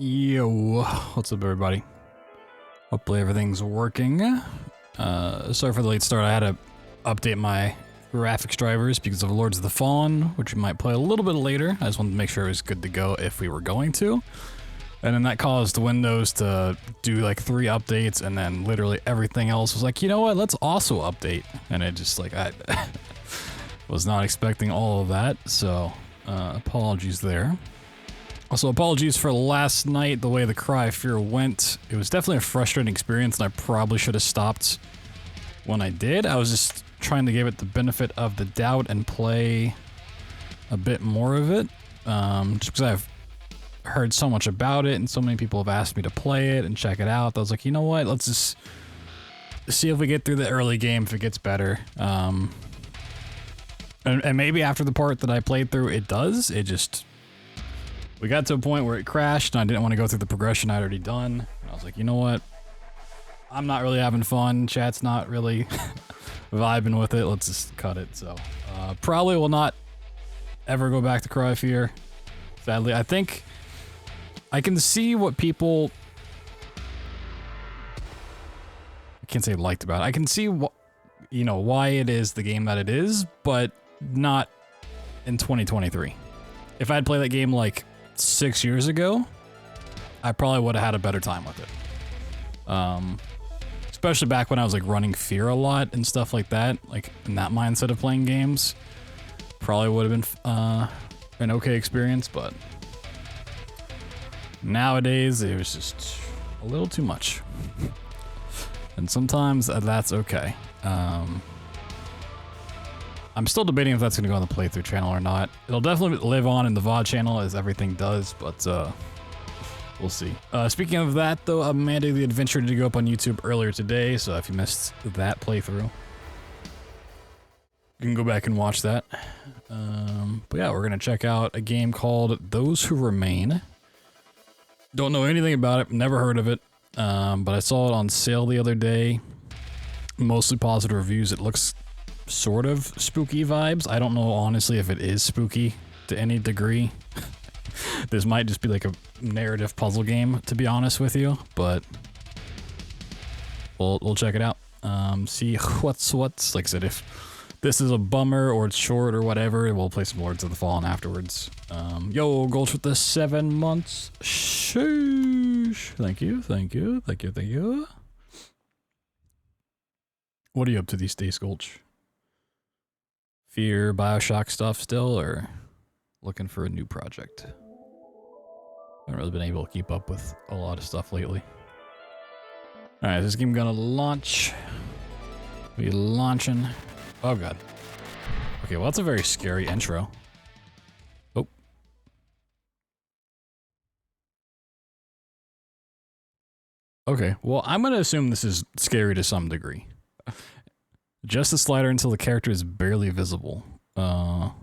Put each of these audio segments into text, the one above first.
Yo, what's up everybody? Hopefully everything's working. Sorry for the late start. I had to update my graphics drivers because of Lords of the Fallen, which we might play a little bit later. I just wanted to make sure it was good to go if we were going to. And then that caused Windows to do like 3 updates, and then literally everything else was like, you know what, let's also update. And it just like, I was not expecting all of that, so apologies there. Also, apologies for last night, the way the Cry of Fear went. It was definitely a frustrating experience, and I probably should have stopped when I did. I was just trying to give it the benefit of the doubt and play a bit more of it, just because I've heard so much about it, and so many people have asked me to play it and check it out. I was like, you know what, let's just see if we get through the early game, if it gets better. And maybe after the part that I played through, it does. It just... We got to a point where it crashed, and I didn't want to go through the progression I'd already done. I was like, you know what? I'm not really having fun. Chat's not really vibing with it. Let's just cut it. So, probably will not ever go back to Cry of Fear. Sadly, I think I can see what people... I can't say liked about it. I can see what, you know, why it is the game that it is, but not in 2023. If I'd played that game like 6 years ago, I probably would have had a better time with it. Especially back when I was like running Fear a lot and stuff like that, like in that mindset of playing games, probably would have been an okay experience, but nowadays it was just a little too much. And sometimes that's okay. I'm still debating if that's going to go on the playthrough channel or not. It'll definitely live on in the VOD channel as everything does, but we'll see. Speaking of that though, Amanda the Adventure did go up on YouTube earlier today, so if you missed that playthrough, you can go back and watch that. But yeah, we're going to check out a game called Those Who Remain. Don't know anything about it, never heard of it, but I saw it on sale the other day. Mostly positive reviews. It looks sort of spooky vibes. I don't know honestly if it is spooky to any degree. This might just be like a narrative puzzle game, to be honest with you, but we'll check it out. See what's like I said, if this is a bummer or it's short or whatever, we'll play some Lords of the Fallen afterwards. Yo, Gulch with the 7 months. Sheesh. Thank you. What are you up to these days, Gulch? Fear, Bioshock stuff still, or looking for a new project? I haven't really been able to keep up with a lot of stuff lately. Alright, this game gonna launch. We launching. Oh god. Okay, well that's a very scary intro. Oh. Okay, well I'm gonna assume this is scary to some degree. Just the slider until the character is barely visible. Oh.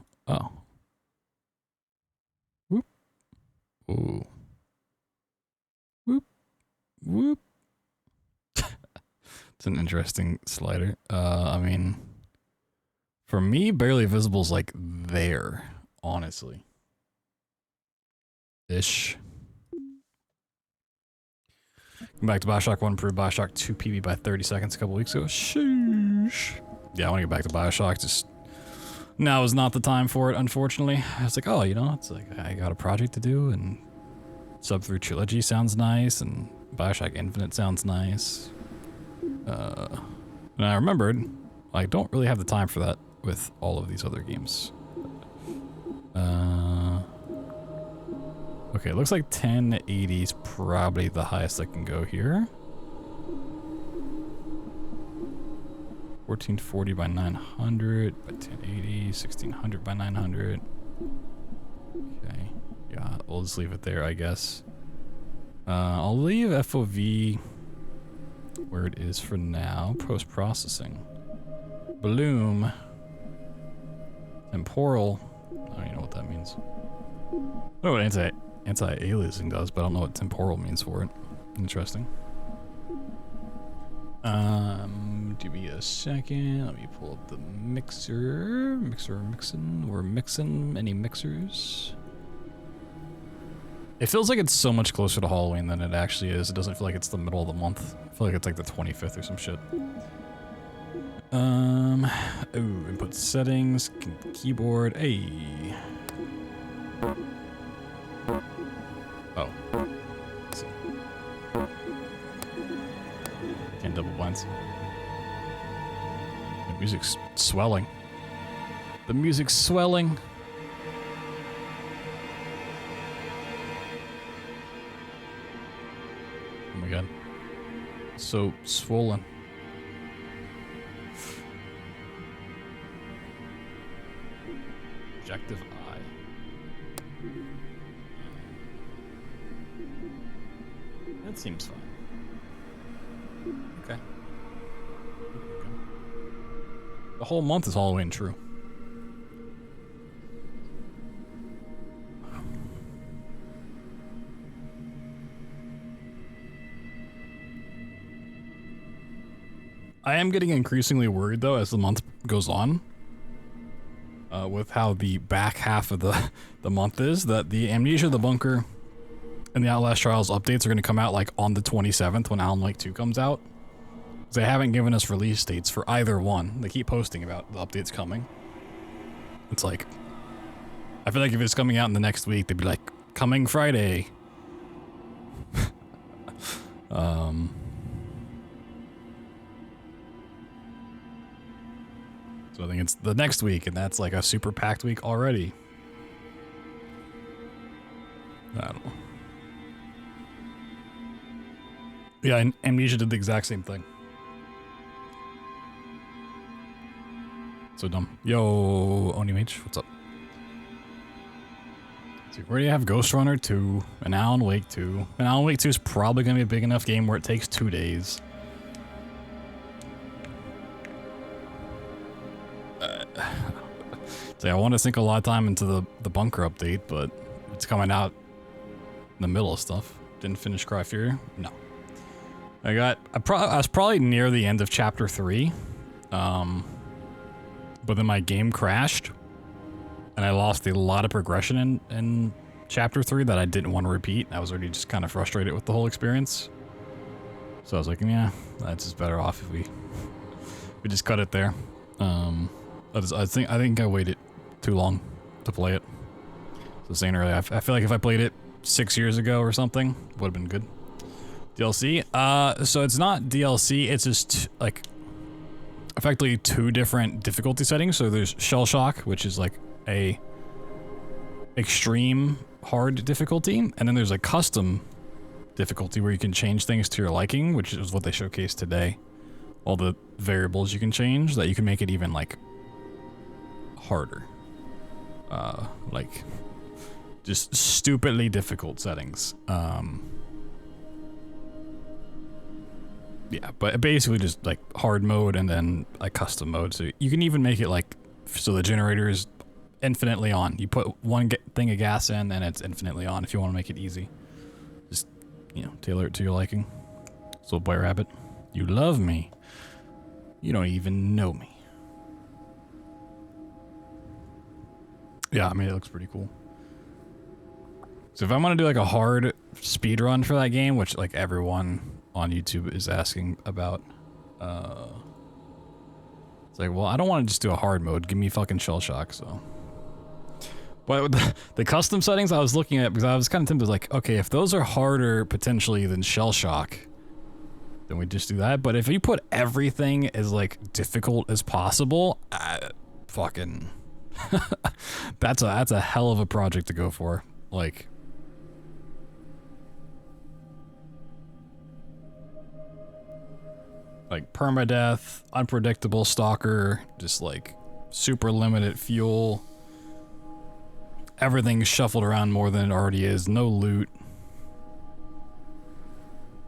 Whoop. Ooh. Whoop. Whoop. It's an interesting slider. I mean, for me, barely visible is like there, honestly. Ish. Come back to Bioshock 1, improved Bioshock 2 PB by 30 seconds a couple weeks ago. Sheesh. Yeah, I want to get back to Bioshock, just now is not the time for it, unfortunately. I was like, oh, you know, it's like, I got a project to do, and Sub 3 Trilogy sounds nice, and Bioshock Infinite sounds nice. And I remembered, I don't really have the time for that with all of these other games. Okay, it looks like 1080 is probably the highest I can go here. 1440 by 900 by 1080, 1600 by 900. Okay, yeah, we'll just leave it there, I guess. I'll leave FOV where it is for now. Post-processing. Bloom. Temporal. I don't even know what that means. I don't know what anti-aliasing does, but I don't know what temporal means for it. Interesting. Give me a second. Let me pull up the mixer. Mixing. We're mixing any mixers. It feels like it's so much closer to Halloween than it actually is. It doesn't feel like it's the middle of the month. I feel like it's like the 25th or some shit. Ooh, input settings, keyboard, hey. Oh. Let's see. Can't double blinds. The music's swelling. The music's swelling. Oh my god. So swollen. Objective eye. That seems fine. Okay. The whole month is Halloween, true. I am getting increasingly worried though as the month goes on. With how the back half of the month is, that the Amnesia, the Bunker, and the Outlast Trials updates are going to come out like on the 27th when Alan Wake 2 comes out. They haven't given us release dates for either one. They keep posting about the updates coming. It's like, I feel like if it's coming out in the next week, they'd be like, coming Friday. So I think it's the next week, and that's like a super packed week already. I don't know. Yeah, and Amnesia did the exact same thing. So dumb. Yo, Onimage, what's up? So we already have Ghost Runner 2, and Alan Wake 2. And Alan Wake 2 is probably going to be a big enough game where it takes 2 days. So yeah, I want to sink a lot of time into the Bunker update, but it's coming out in the middle of stuff. Didn't finish Cry Fear? No. I was probably near the end of chapter 3, but then my game crashed, and I lost a lot of progression in chapter 3 that I didn't want to repeat. I was already just kind of frustrated with the whole experience. So I was like, yeah, that's just better off if we just cut it there. I think I waited too long to play it. So saying earlier, I feel like if I played it 6 years ago or something, would have been good. DLC? So it's not DLC, it's just like effectively 2 different difficulty settings. So there's Shell Shock, which is like a extreme hard difficulty, and then there's a custom difficulty where you can change things to your liking, which is what they showcased today. All the variables you can change that you can make it even like harder. Like just stupidly difficult settings. Yeah, but basically just like hard mode and then a custom mode. So you can even make it like, so the generator is infinitely on. You put one thing of gas in and it's infinitely on if you want to make it easy. Just, you know, tailor it to your liking. So Boy Rabbit, you love me. You don't even know me. Yeah, I mean, it looks pretty cool. So if I want to do like a hard speed run for that game, which like everyone on YouTube is asking about, it's like, well, I don't want to just do a hard mode. Give me fucking Shell Shock, so. But the custom settings I was looking at, because I was kind of tempted, like, okay, if those are harder potentially than Shell Shock, then we just do that. But if you put everything as like difficult as possible, fucking, that's a hell of a project to go for. Like, permadeath, unpredictable stalker, just like super limited fuel. Everything's shuffled around more than it already is. No loot.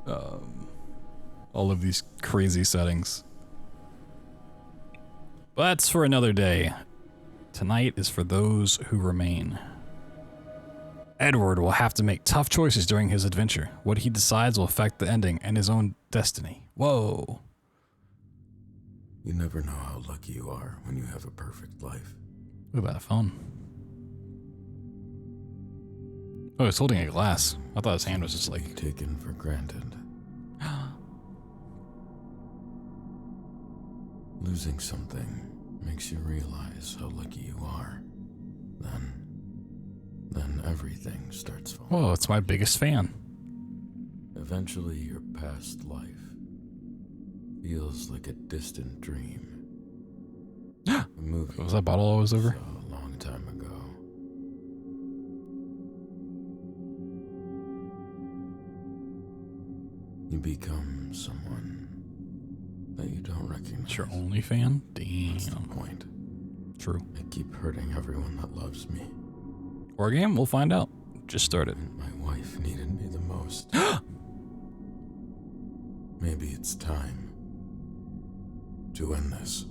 All of these crazy settings. But that's for another day. Tonight is for those who remain. Edward will have to make tough choices during his adventure. What he decides will affect the ending and his own destiny. Whoa. You never know how lucky you are when you have a perfect life. Look at that phone. Oh, he's holding a glass. I thought his hand was just like... taken for granted. Losing something makes you realize how lucky you are. Then everything starts falling. Whoa, it's my biggest fan. Eventually, your past life feels like a distant dream. A movie. Was that bottle always over? A long time ago. You become someone that you don't recognize. It's your only fan? Damn. That's the point. True. I keep hurting everyone that loves me. Or game? We'll find out. Just started. And my wife needed me the most. Maybe it's time to end this.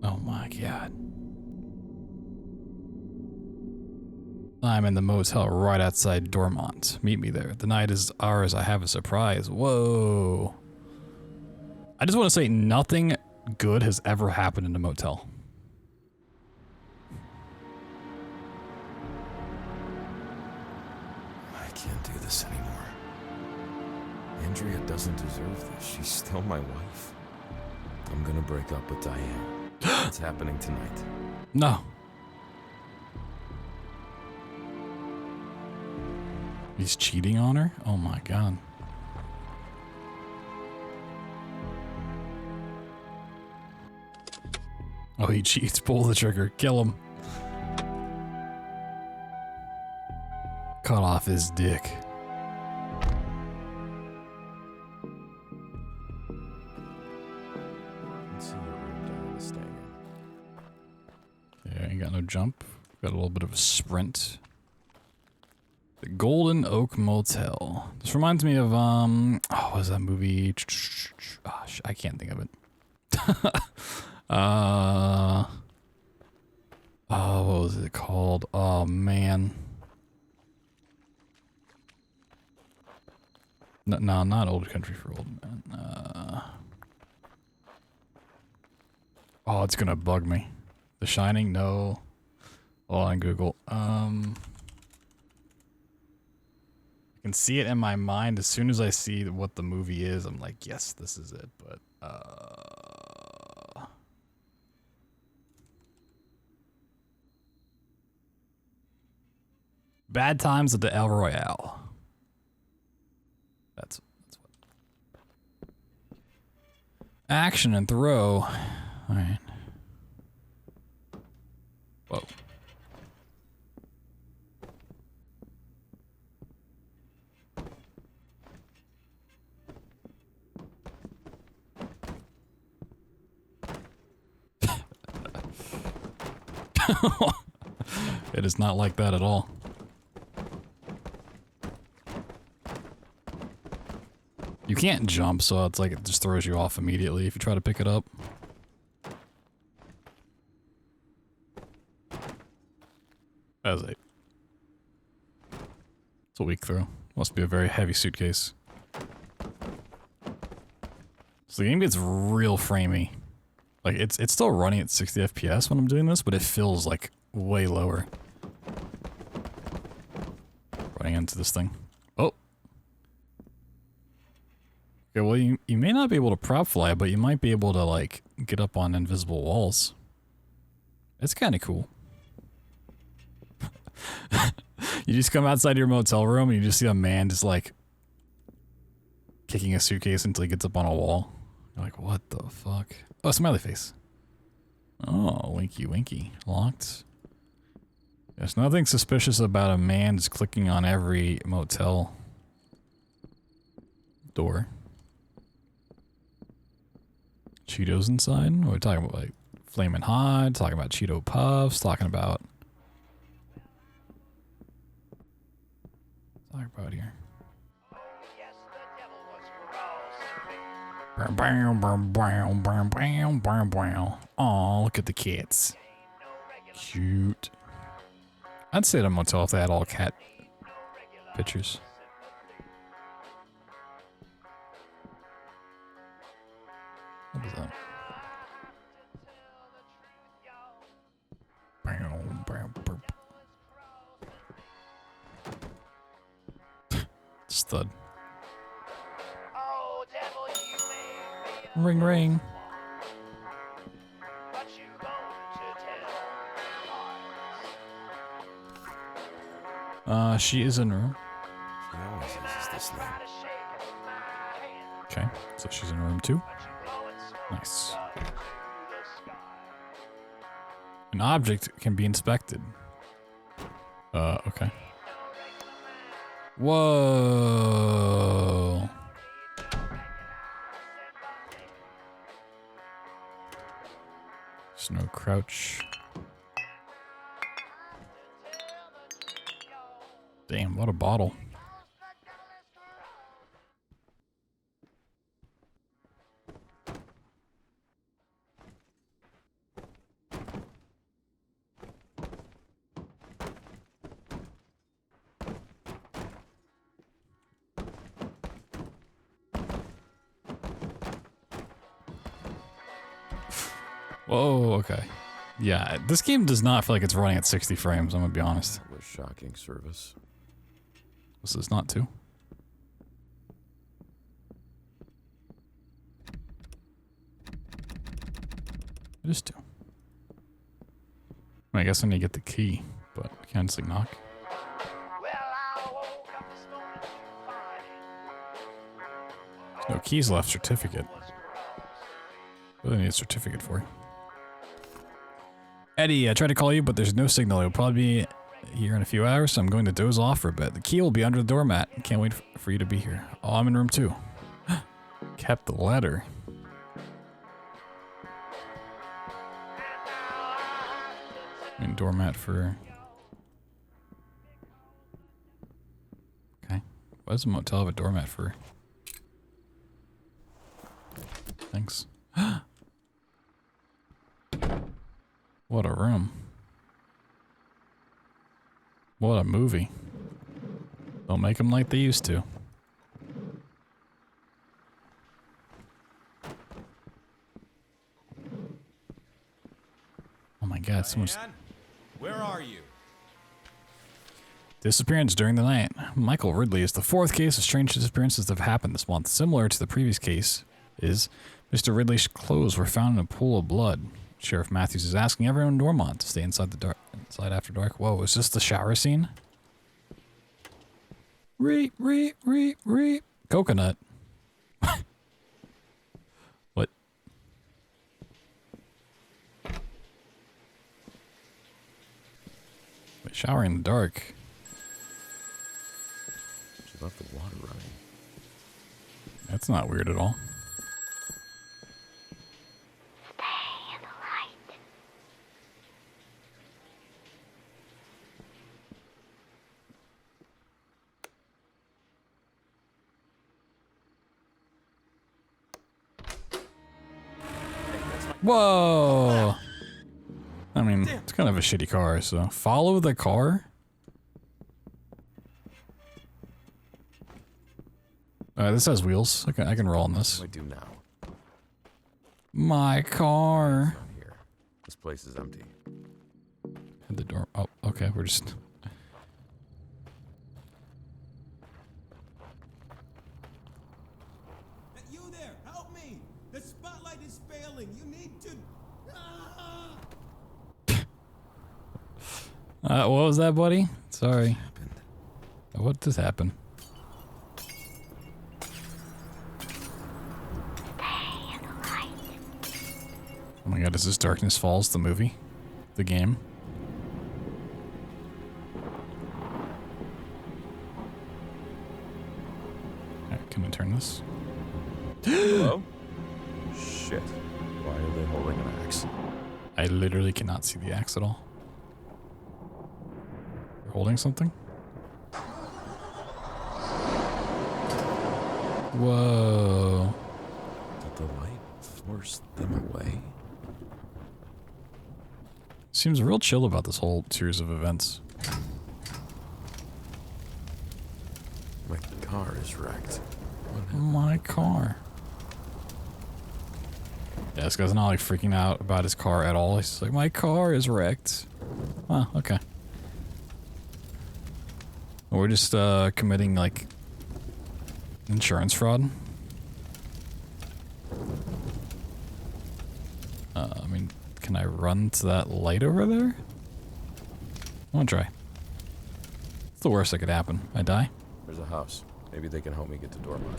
Oh my god. I'm in the motel right outside Dormont. Meet me there. The night is ours. I have a surprise. Whoa. I just want to say nothing good has ever happened in a motel. I can't do this anymore. Andrea doesn't deserve this. She's still my wife. I'm gonna break up with Diane. It's happening tonight. No. He's cheating on her? Oh my god. Oh, he cheats. Pull the trigger. Kill him. Cut off his dick. Let's see what room Diane is staying in. Yeah, ain't got no jump. Got a little bit of a sprint. The Golden Oak Motel. This reminds me of, oh, what was that movie? Gosh, I can't think of it. Oh, what was it called? Oh, man. No, not Old Country for Old Men. Oh, it's gonna bug me. The Shining? No. Hold on, Google. I can see it in my mind. As soon as I see what the movie is, I'm like, yes, this is it. But, Bad Times at the El Royale. That's what. Action and throw. All right. Whoa. It is not like that at all. You can't jump, so it's like it just throws you off immediately if you try to pick it up. That's it. It's a weak throw. Must be a very heavy suitcase. So the game gets real framey. Like it's still running at 60 FPS when I'm doing this, but it feels like way lower. Running into this thing. Oh. Okay, well you may not be able to prop fly, but you might be able to like get up on invisible walls. It's kind of cool. You just come outside your motel room and you just see a man just like kicking a suitcase until he gets up on a wall. You're like, what the fuck? Oh, smiley face. Oh, winky winky. Locked. There's nothing suspicious about a man just clicking on every motel door. Cheetos inside? What are we talking about? Like Flamin' Hot, talking about Cheeto Puffs, talking about... Talk about here. Oh, look at the cats. Cute. I'd stay at a motel if they had all cat pictures. What is that? Stud. Oh, devil, you made me Ring ring. what you going to tell lies. She is in room. She always uses this name. Try to shake it my hand, Okay, so she's in room 2. but you blowing smoke Nice. up to the sky. An object can be inspected. Okay. Whoa. There's no crouch. Damn, what a bottle. Whoa, okay. Yeah, this game does not feel like it's running at 60 frames, I'm gonna be honest. What a shocking service. This is not 2. It is 2. I guess I need to get the key, but I can't just like knock. Well, I woke up this morning to find it. There's no keys left, certificate. Was gross. What do I need a certificate for? Eddie, I tried to call you, but there's no signal. It'll probably be here in a few hours, so I'm going to doze off for a bit. The key will be under the doormat. Can't wait for you to be here. Oh, I'm in room 2. Kept the letter. I mean, doormat for... Okay. Why does a motel have a doormat for? Thanks. What a room. What a movie. Don't make them like they used to. Oh my god, someone's... Diane, where are you? Disappearance during the night. Michael Ridley is the 4th case of strange disappearances that have happened this month. Similar to the previous case is Mr. Ridley's clothes were found in a pool of blood. Sheriff Matthews is asking everyone in Dormont to stay inside inside after dark. Whoa, is this the shower scene? Reap. Coconut. What? Wait, shower in the dark. She left the water running. That's not weird at all. Stay in the light. Whoa! I mean, it's kind of a shitty car, so follow the car? This has wheels. I can roll on this. What do I do now? My car. Not here. This place is empty. Hit the door. Oh, okay, we're just... You there, help me! The spotlight is failing. You need to. Ah! what was that, buddy? Sorry. Happened. What just happened? Stay in the light. Oh my god, is this Darkness Falls, the movie? The game? Alright, can I turn this? Hello? Shit. Why are they holding an axe? I literally cannot see the axe at all. You're holding something? Whoa. Did the light force them away? Seems real chill about this whole series of events. My car is wrecked. What happened? My car. Yeah, this guy's not like freaking out about his car at all. He's just like, my car is wrecked. Oh, okay. We're just committing like Insurance fraud. I mean, can I run to that light over there? I want to try. It's the worst that could happen. I die. There's a house. Maybe they can help me get to Dormont.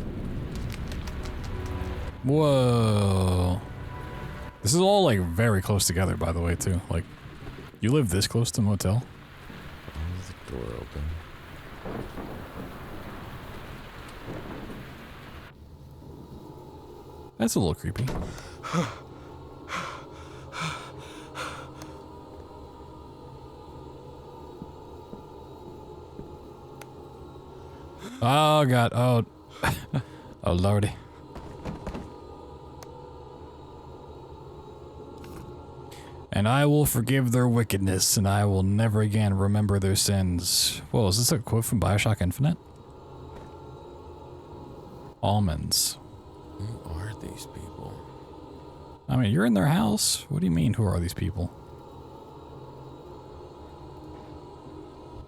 Whoa. This is all like very close together, by the way, too. Like, you live this close to a motel? Is the door open? That's a little creepy. Oh god, oh. Oh lordy. And I will forgive their wickedness, and I will never again remember their sins. Whoa, is this a quote from Bioshock Infinite? Almonds. Who are these people? I mean, you're in their house. What do you mean, who are these people?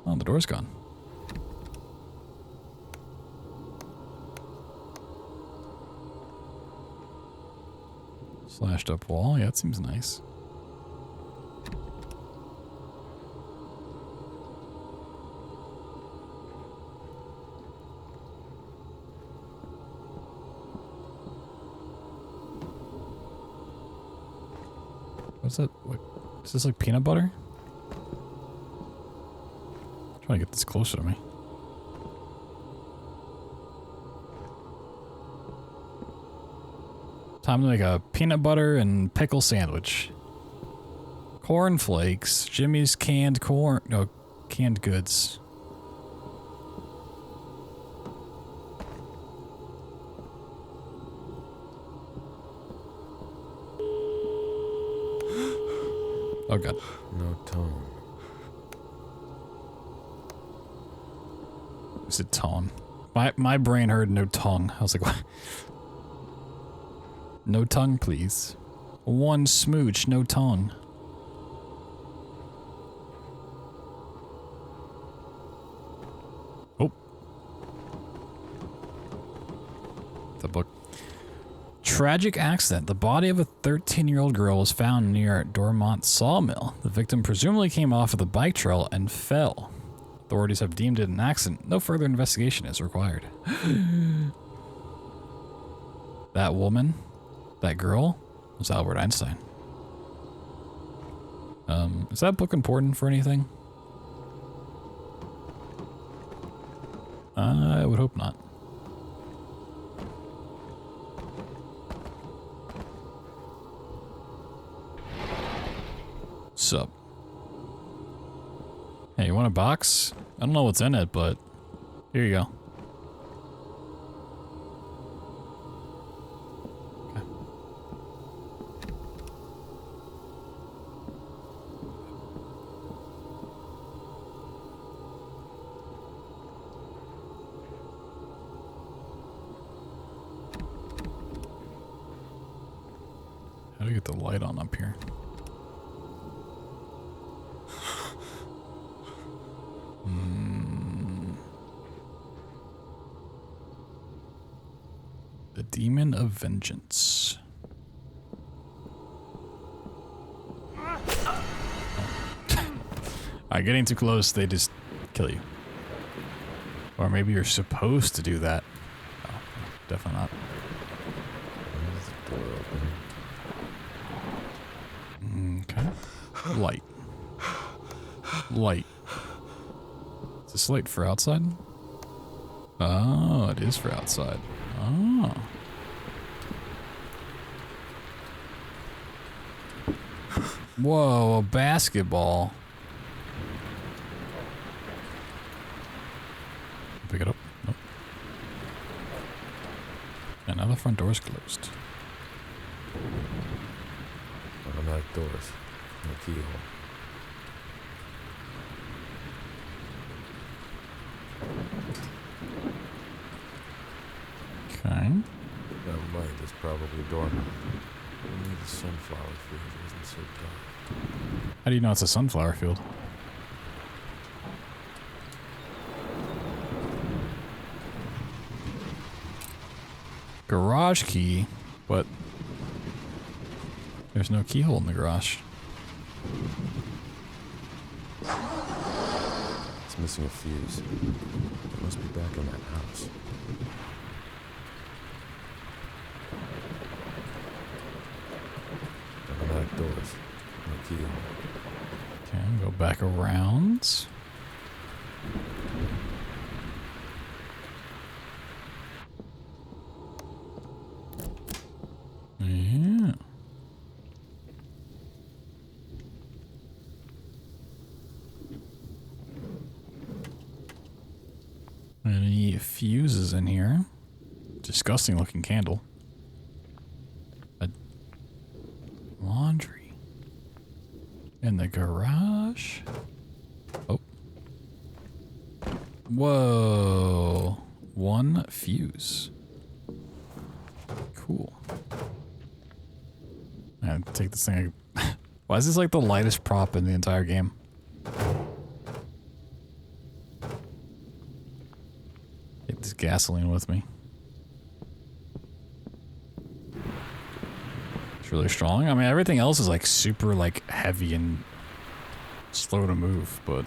Oh, the door's gone. Slashed up wall. Yeah, that seems nice. What's that? What? Is this like peanut butter? I'm trying to get this closer to me. Time to make a peanut butter and pickle sandwich. Corn flakes. Jimmy's canned corn. No, canned goods. Oh god. No tone. Is it tone? My brain heard no tongue. I was like, what? No tongue, please. One smooch, no tongue. Oh. The book. Tragic accident. The body of a 13-year-old girl was found near Dormont Sawmill. The victim presumably came off of the bike trail and fell. Authorities have deemed it an accident. No further investigation is required. That woman, that girl, was Albert Einstein. Is that book important for anything? I would hope not. Sup? Hey, you want a box? I don't know what's in it, but here you go. Okay. How do I get the light on up here? The Demon of Vengeance. Alright, getting too close, they just kill you. Or maybe you're supposed to do that. Oh, definitely not. Where's the door open? Okay. Light. Light. Is this light for outside? Oh, it is for outside. Oh. Whoa, a basketball. Pick it up. Nope. And now the front door is closed. Automatic doors. No keyhole. Okay. That light is probably dormant. Only the sunflower field isn't so dark. How do you know it's a sunflower field? garage key, but there's no keyhole in the garage. It's missing a fuse. It must be back in that house. Automatic doors. No key. Okay, go back around. Yeah. Any fuses in here? Disgusting looking candle. A laundry. In the garage. Oh. Whoa. One fuse. Cool. I take this thing. Why is this like the lightest prop in the entire game? Take this gasoline with me. It's really strong. I mean, everything else is like super like heavy and slow to move, but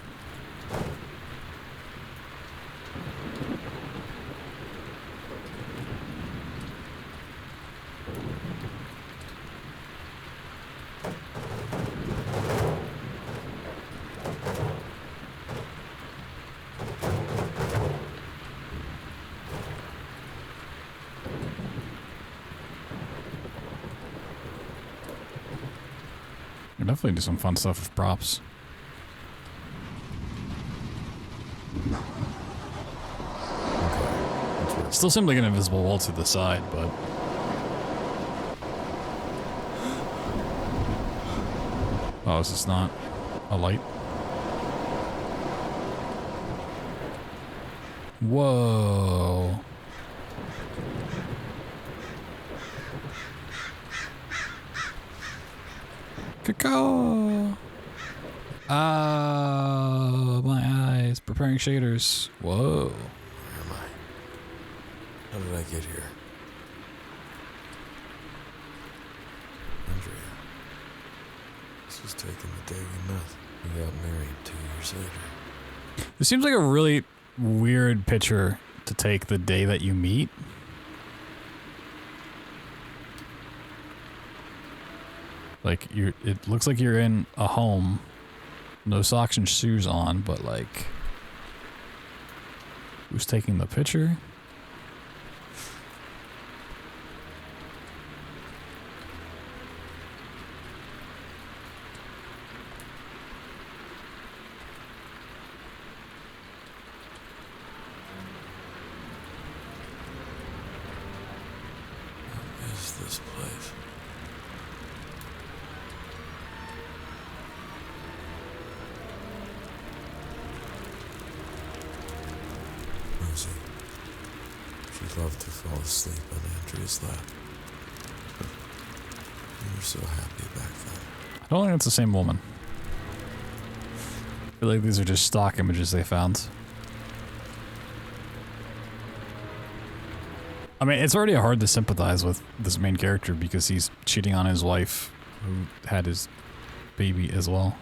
you can definitely do some fun stuff with props. Still seems like an invisible wall to the side, but oh, is this not a light? Whoa. Caw. Ah, my eyes. Preparing shaders. Whoa. Where am I? How did I get here? Andrea. This was taken the day we met. We got married 2 years later. This seems like a really weird picture to take the day that you meet. Like it looks like you're in a home, no socks and shoes on, but like, who's taking the picture? What is this place? Rosie. She loved to fall asleep on Andrea's lap. We were so happy back then. I don't think it's the same woman. I feel like these are just stock images they found. I mean, it's already hard to sympathize with this main character because he's cheating on his wife who had his baby as well.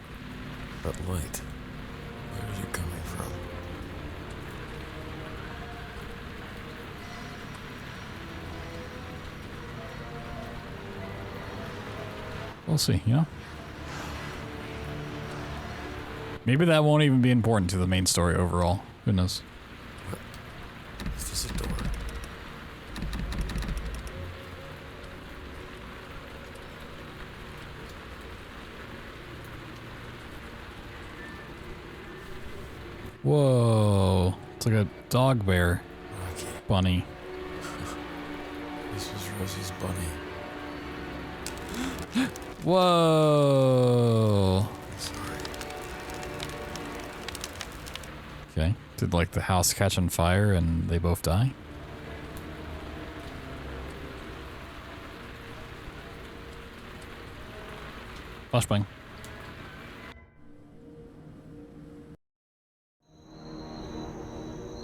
That light, where is it coming from? We'll see, you know? Maybe that won't even be important to the main story overall. Who knows? Is this a door? Whoa. It's like a dog bear Rocky. bunny. This was Rosie's bunny. Whoa. Sorry. Okay. Did like the house catch on fire and they both die? Flashbang.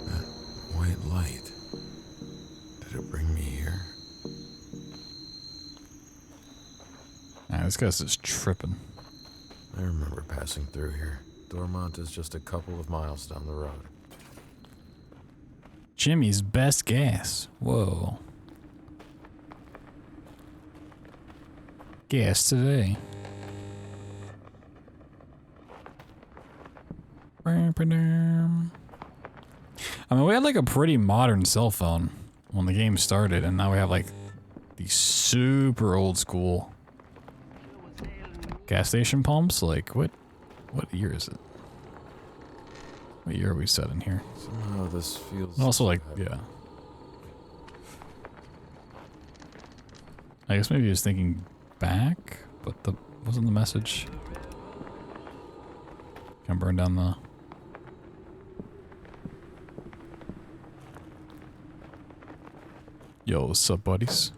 That white light. Did it bring me here? this guy's just tripping. I remember passing through here. Dormont is just a couple of miles down the road. Jimmy's best gas. Whoa. Gas today. I mean, we had like a pretty modern cell phone when the game started, and now we have like these super old school gas station pumps. Like, what year is it? What year are we set in here? Somehow this feels... And also, like, yeah. I guess maybe he was thinking back, but the wasn't the message. Can burn down the... Yo, what's up, buddies?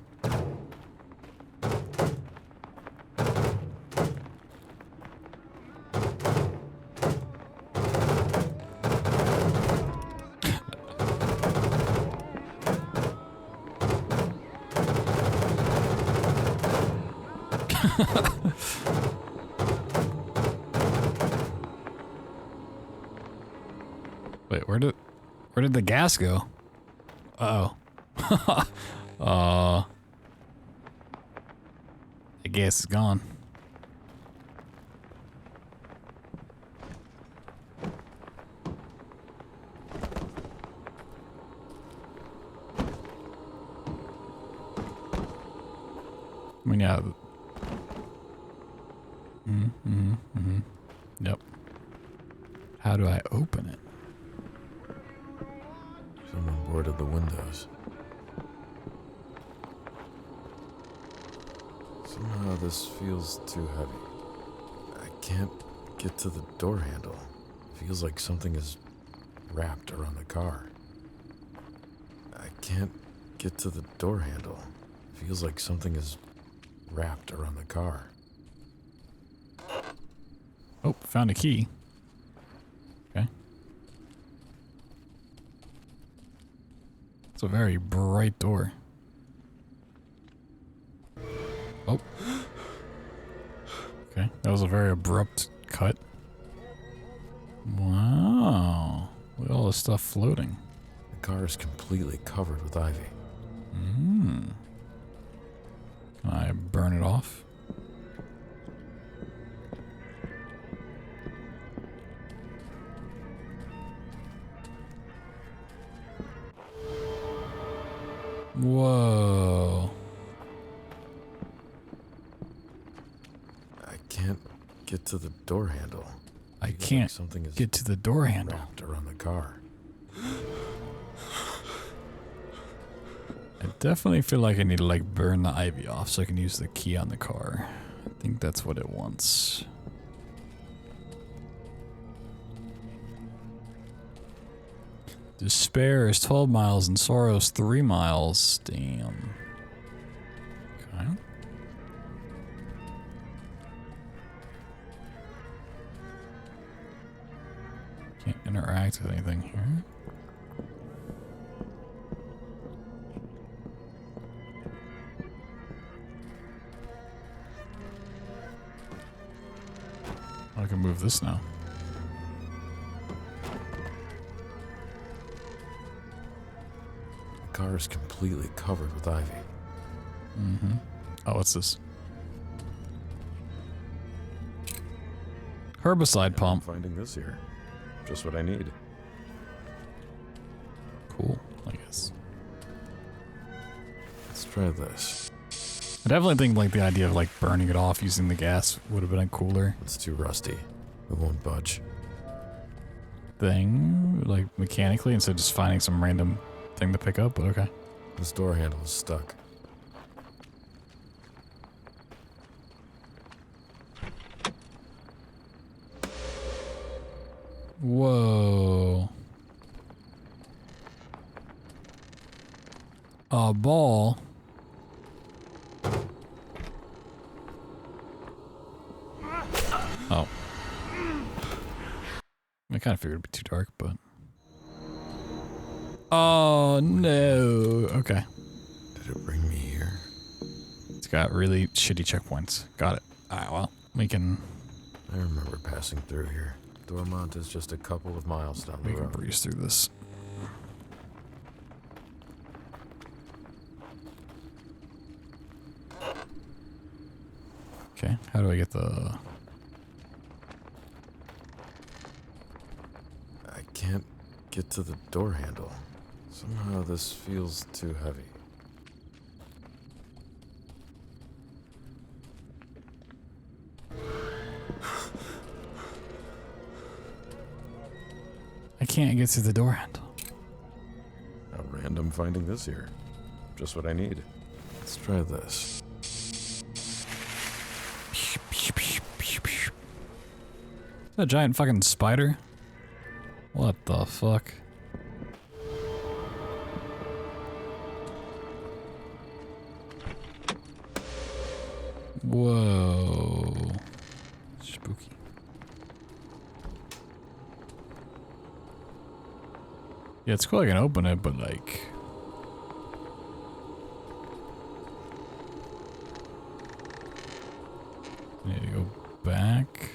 Wait, where did the gas go? Uh-oh. The gas is gone. I mean, yeah. Yep. How do I open it? Someone boarded the windows. Somehow this feels too heavy. I can't get to the door handle. Feels like something is wrapped around the car. I can't get to the door handle. Feels like something is wrapped around the car. Oh, found a key. Okay. It's a very bright door. Oh. Okay, that was a very abrupt cut. Wow. Look at all this stuff floating. The car is completely covered with ivy. Can I burn it off? Whoa. I can't get to the door handle. I Feels like can't something is get to the door handle. wrapped around the car. I definitely feel like I need to like burn the ivy off so I can use the key on the car. I think that's what it wants. Despair is 12 miles and sorrow is 3 miles. Damn. Okay. Can't interact with anything here. I can move this now. The car is completely covered with ivy. Oh, what's this? Herbicide pump. I'm finding this here. Just what I need. Cool, I guess. Let's try this. I definitely think like the idea of like burning it off using the gas would have been a cooler It's too rusty. It won't budge. thing, like mechanically, instead of just finding some random thing to pick up, but okay. This door handle is stuck. Whoa. A ball. Oh. I kind of figured it'd be too dark, but... Oh, no. Okay. Did it bring me here? It's got really shitty checkpoints. Got it. Alright, well, we can I remember passing through here. Dormont is just a couple of miles down the road. breeze through this. Okay, how do I get the... I can't get to the door handle. Somehow this feels too heavy. I can't get through the door handle. How random finding this here. Just what I need. Let's try this. Is that a giant fucking spider? What the fuck? Whoa. Spooky. Yeah, it's cool I can open it, but like... I need to go back.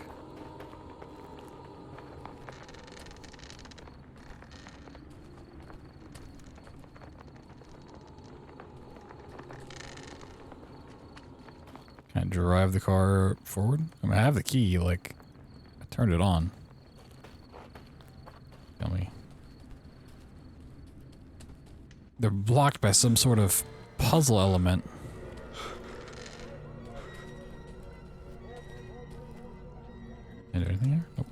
Can I drive the car forward? I mean, I have the key, like, I turned it on. Tell me. They're blocked by some sort of puzzle element. Is there anything here? Nope.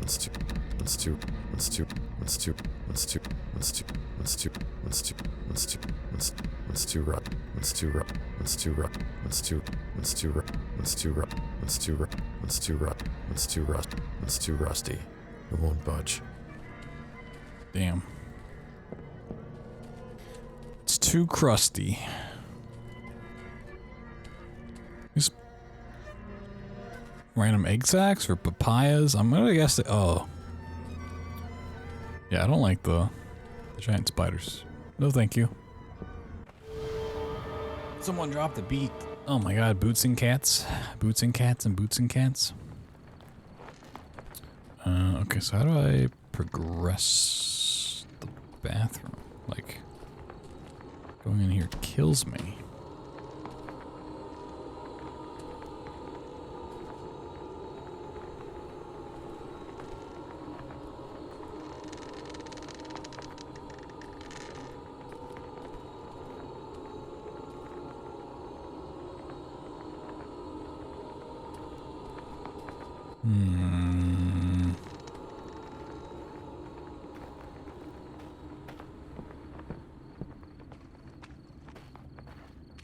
Let's do. Let's do. Let's do. Let's do. Let's do. Let's do. Let's do. Let's do. Let's do. Let's do rock. Let's do rock. Let's do rock. Let's do. Let's do rock. Let's do rock. Let's do rock. Let's do rock. Let's do rust. Let's do rusty. It won't budge. Damn. It's too crusty. These random egg sacs or papayas? I'm gonna guess that. Oh. Yeah, I don't like the giant spiders. No, thank you. Someone dropped the beat. Oh my god, boots and cats. Boots and cats and boots and cats. Okay, so how do I progress the bathroom? Like, going in here kills me.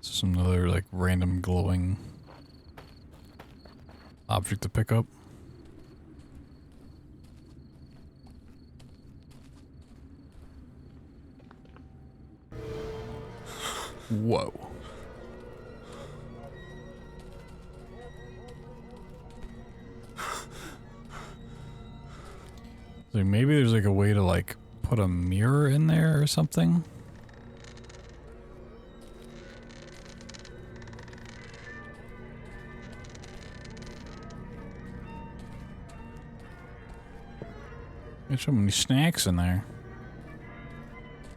Some other like random glowing object to pick up. Whoa. So maybe there's like a way to like put a mirror in there or something. There's so many snacks in there.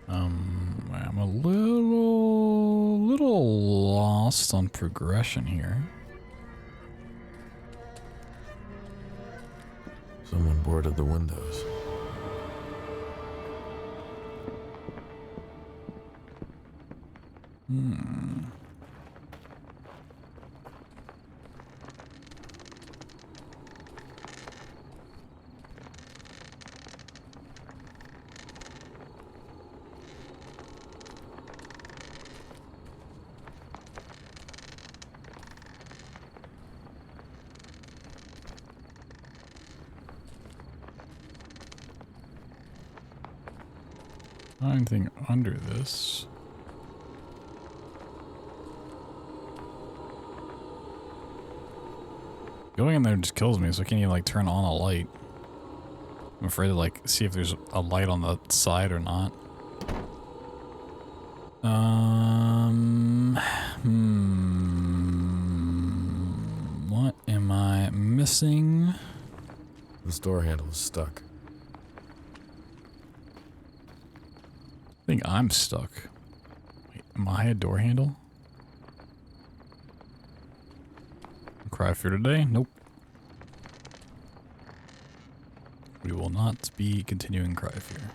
I'm a little lost on progression here. Someone boarded the windows. Anything under this? Going in there just kills me, so I can't even like turn on a light. I'm afraid to like see if there's a light on the side or not. I missing? This door handle is stuck. I think I'm stuck. Wait, am I a door handle? Cry fear today? Nope. We will not be continuing cry fear.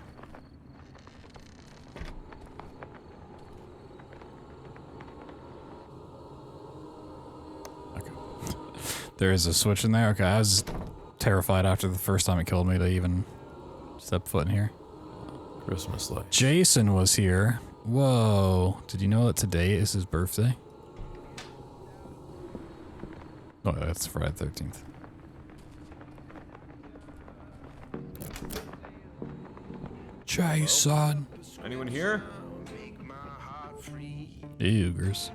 Okay. There is a switch in there? Okay, I was terrified after the first time it killed me to even step foot in here. Christmas light. Jason was here. Whoa. Did you know that today is his birthday? Oh, that's Friday the 13th. Jason. Anyone here? Oogers.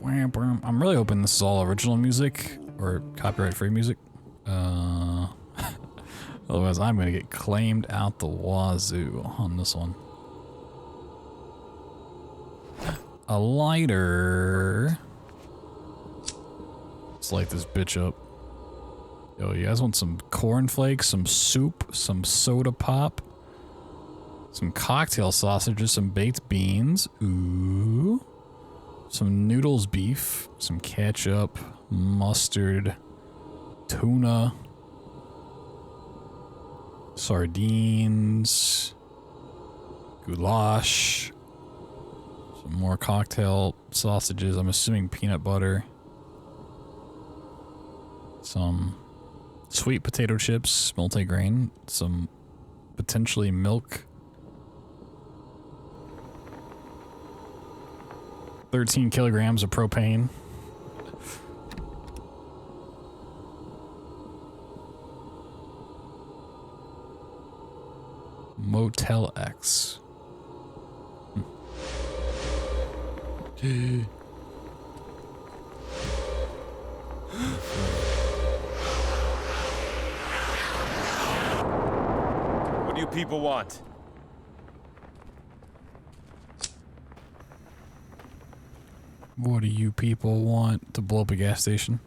I'm really hoping this is all original music or copyright-free music. Otherwise, I'm gonna get claimed out the wazoo on this one. A lighter. Let's light this bitch up. Yo, you guys want some cornflakes, some soup, some soda pop, some cocktail sausages, some baked beans, ooh, some noodles beef, some ketchup, mustard, tuna, sardines, goulash, some more cocktail sausages, I'm assuming peanut butter, some sweet potato chips, multigrain, some potentially milk, 13 kilograms of propane. Motel X. What do you people want? What do you people want? To blow up a gas station?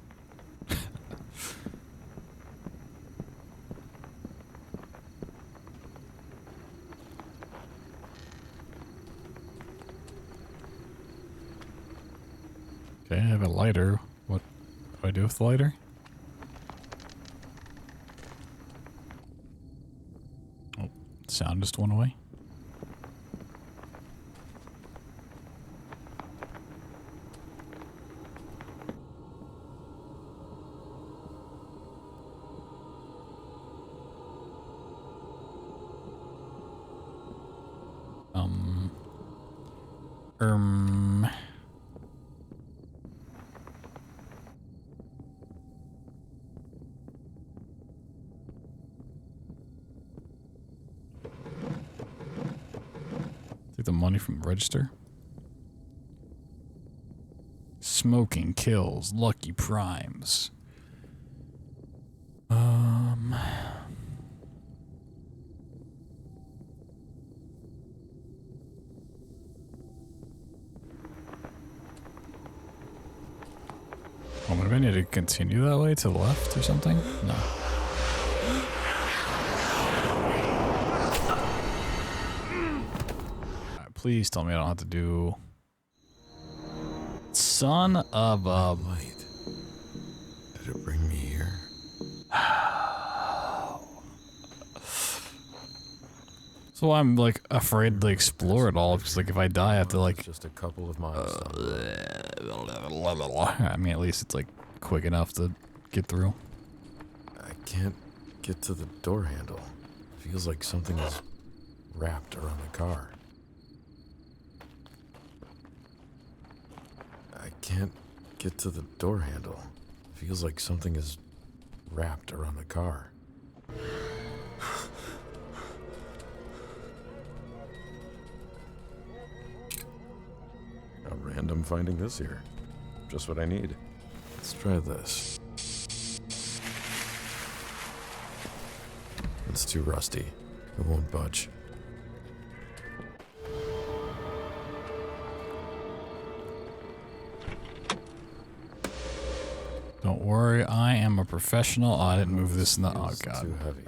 Okay, I have a lighter. What do I do with the lighter? Oh, sound just went away. Take the money from the register. Smoking kills, lucky primes. Oh, maybe I need to continue that way to the left or something? No. Alright, please tell me I don't have to do... Son of a... Light. Did it bring me here? So I'm like afraid to explore it all because like if I die I have to like... Just a couple of miles. I mean at least it's like quick enough to get through. I can't get to the door handle. Feels like something is wrapped around the car. I can't get to the door handle. Feels like something is wrapped around the car. How random finding this here. Just what I need. Let's try this. It's too rusty. It won't budge. Don't worry, I am a professional. Oh, I didn't move this in the. Oh Feels god. Too heavy.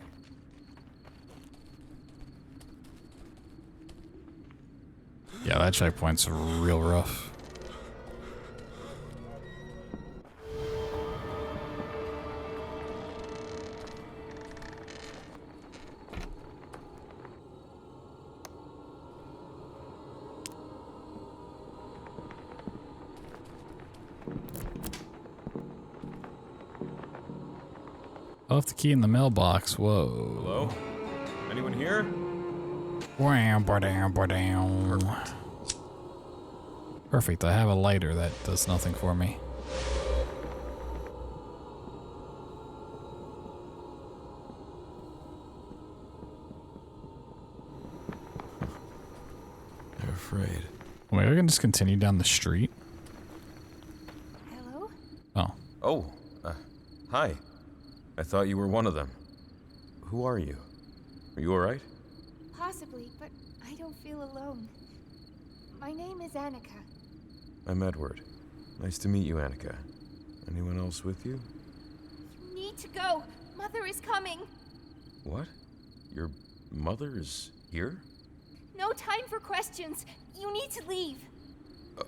Yeah, that checkpoint's real rough. I left the key in the mailbox. Whoa. Hello? Anyone here? Wham, ba-dam, ba-dam. Perfect. I have a lighter that does nothing for me. They're afraid. Oh, maybe I can just continue down the street. Hello? Oh. Oh, hi. I thought you were one of them. Who are you? Are you alright? Possibly, but I don't feel alone. My name is Annika. I'm Edward. Nice to meet you, Annika. Anyone else with you? You need to go. Mother is coming. What? Your mother is here? No time for questions. You need to leave.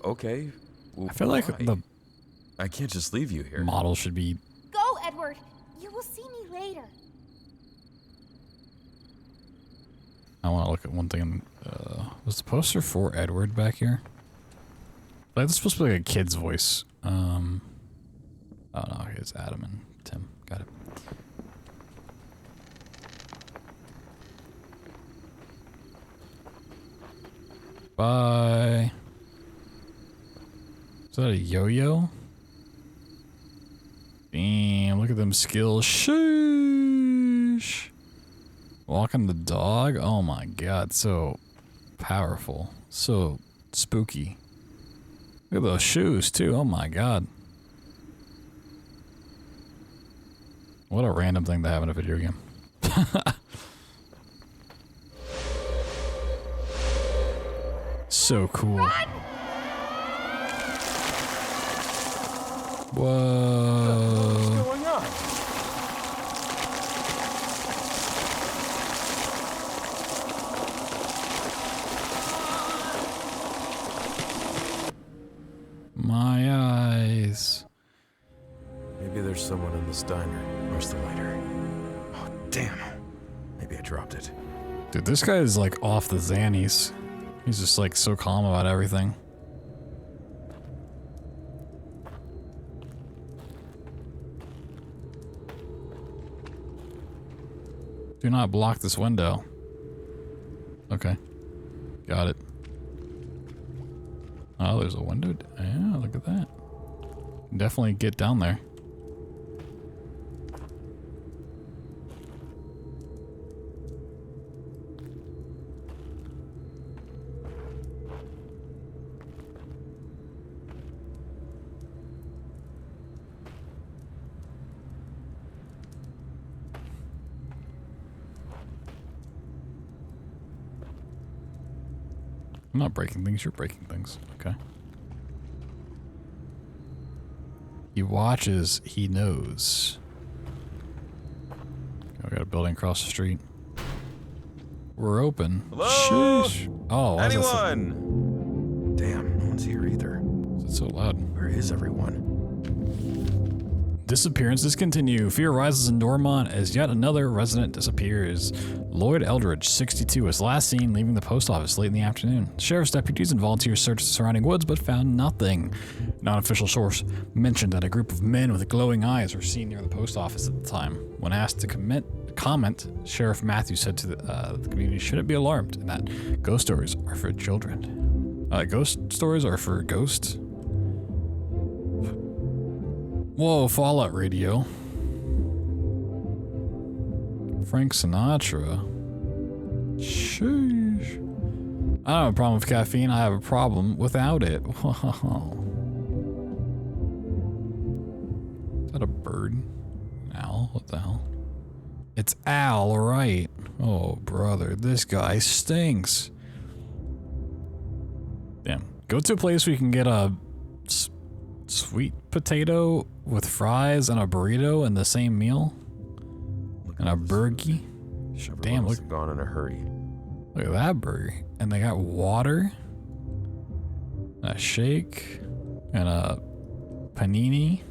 Okay. Well, I feel like why? the I can't just leave you here. model should be. Go, Edward. You will see me later. I want to look at one thing. Was the poster for Edward back here? Like, this is supposed to be like a kid's voice. Oh no, it's Adam and Tim. Got it. Bye. Is that a yo-yo? Damn, look at them skills. Sheesh. Walking the dog? Oh my god, so powerful. So spooky. Look at those shoes too, oh my god. What a random thing to have in a video game. So cool. Run! Whoa. What's going on? My eyes. Maybe there's someone in this diner. Where's the lighter? Oh, damn. Maybe I dropped it. Dude, this guy is like off the Xannies. He's just like so calm about everything. Do not block this window. Okay. Got it. Oh, there's a window. Yeah, look at that. Definitely get down there. I'm not breaking things, you're breaking things. Okay. He watches, he knows. Okay, we got a building across the street. We're open. Hello? Sheesh. Oh, why is that so- Anyone? Damn, no one's here either. why is it so loud? Where is everyone? Disappearances continue. Fear rises in Dormont as yet another resident disappears. Lloyd Eldridge, 62, was last seen leaving the post office late in the afternoon. Sheriff's deputies and volunteers searched the surrounding woods but found nothing. Non-official source mentioned that a group of men with glowing eyes were seen near the post office at the time. When asked to comment, Sheriff Matthews said to the community shouldn't be alarmed and that ghost stories are for children. Ghost stories are for ghosts? Whoa, Fallout Radio. Frank Sinatra. Sheesh. I don't have a problem with caffeine, I have a problem without it. Whoa. Is that a bird? An owl? What the hell? It's Al, right. Oh, brother, this guy stinks. Damn. Go to a place where you can get a Sweet potato with fries and a burrito in the same meal? Look And at a all this burgie? food. Everyone Damn, must look, have gone in a hurry. look at that burger. And they got water, and a shake, and a panini.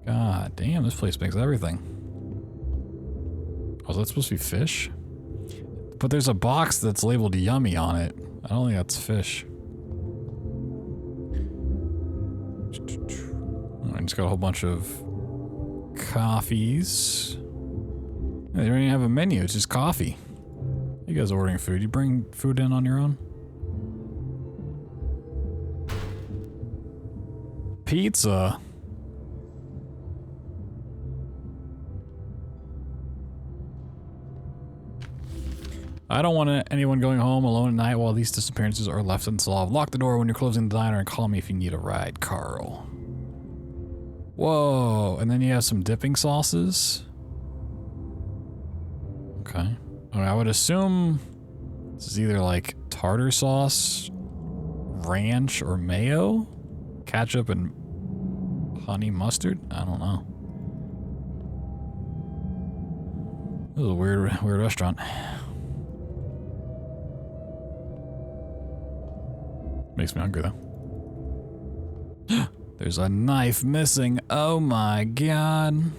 God damn, this place makes everything. Oh, is that supposed to be fish? But there's a box that's labeled yummy on it. I don't think that's fish. I just got a whole bunch of coffees. They don't even have a menu, it's just coffee. You guys are ordering food. You bring food in on your own? Pizza. I don't want anyone going home alone at night while these disappearances are left unsolved. Lock the door when you're closing the diner and call me if you need a ride, Carl. Whoa, and then you have some dipping sauces. Okay. I would assume this is either like tartar sauce, ranch, or mayo, ketchup, and honey mustard. I don't know. This is a weird restaurant. Makes me hungry though. There's a knife missing. Oh my god.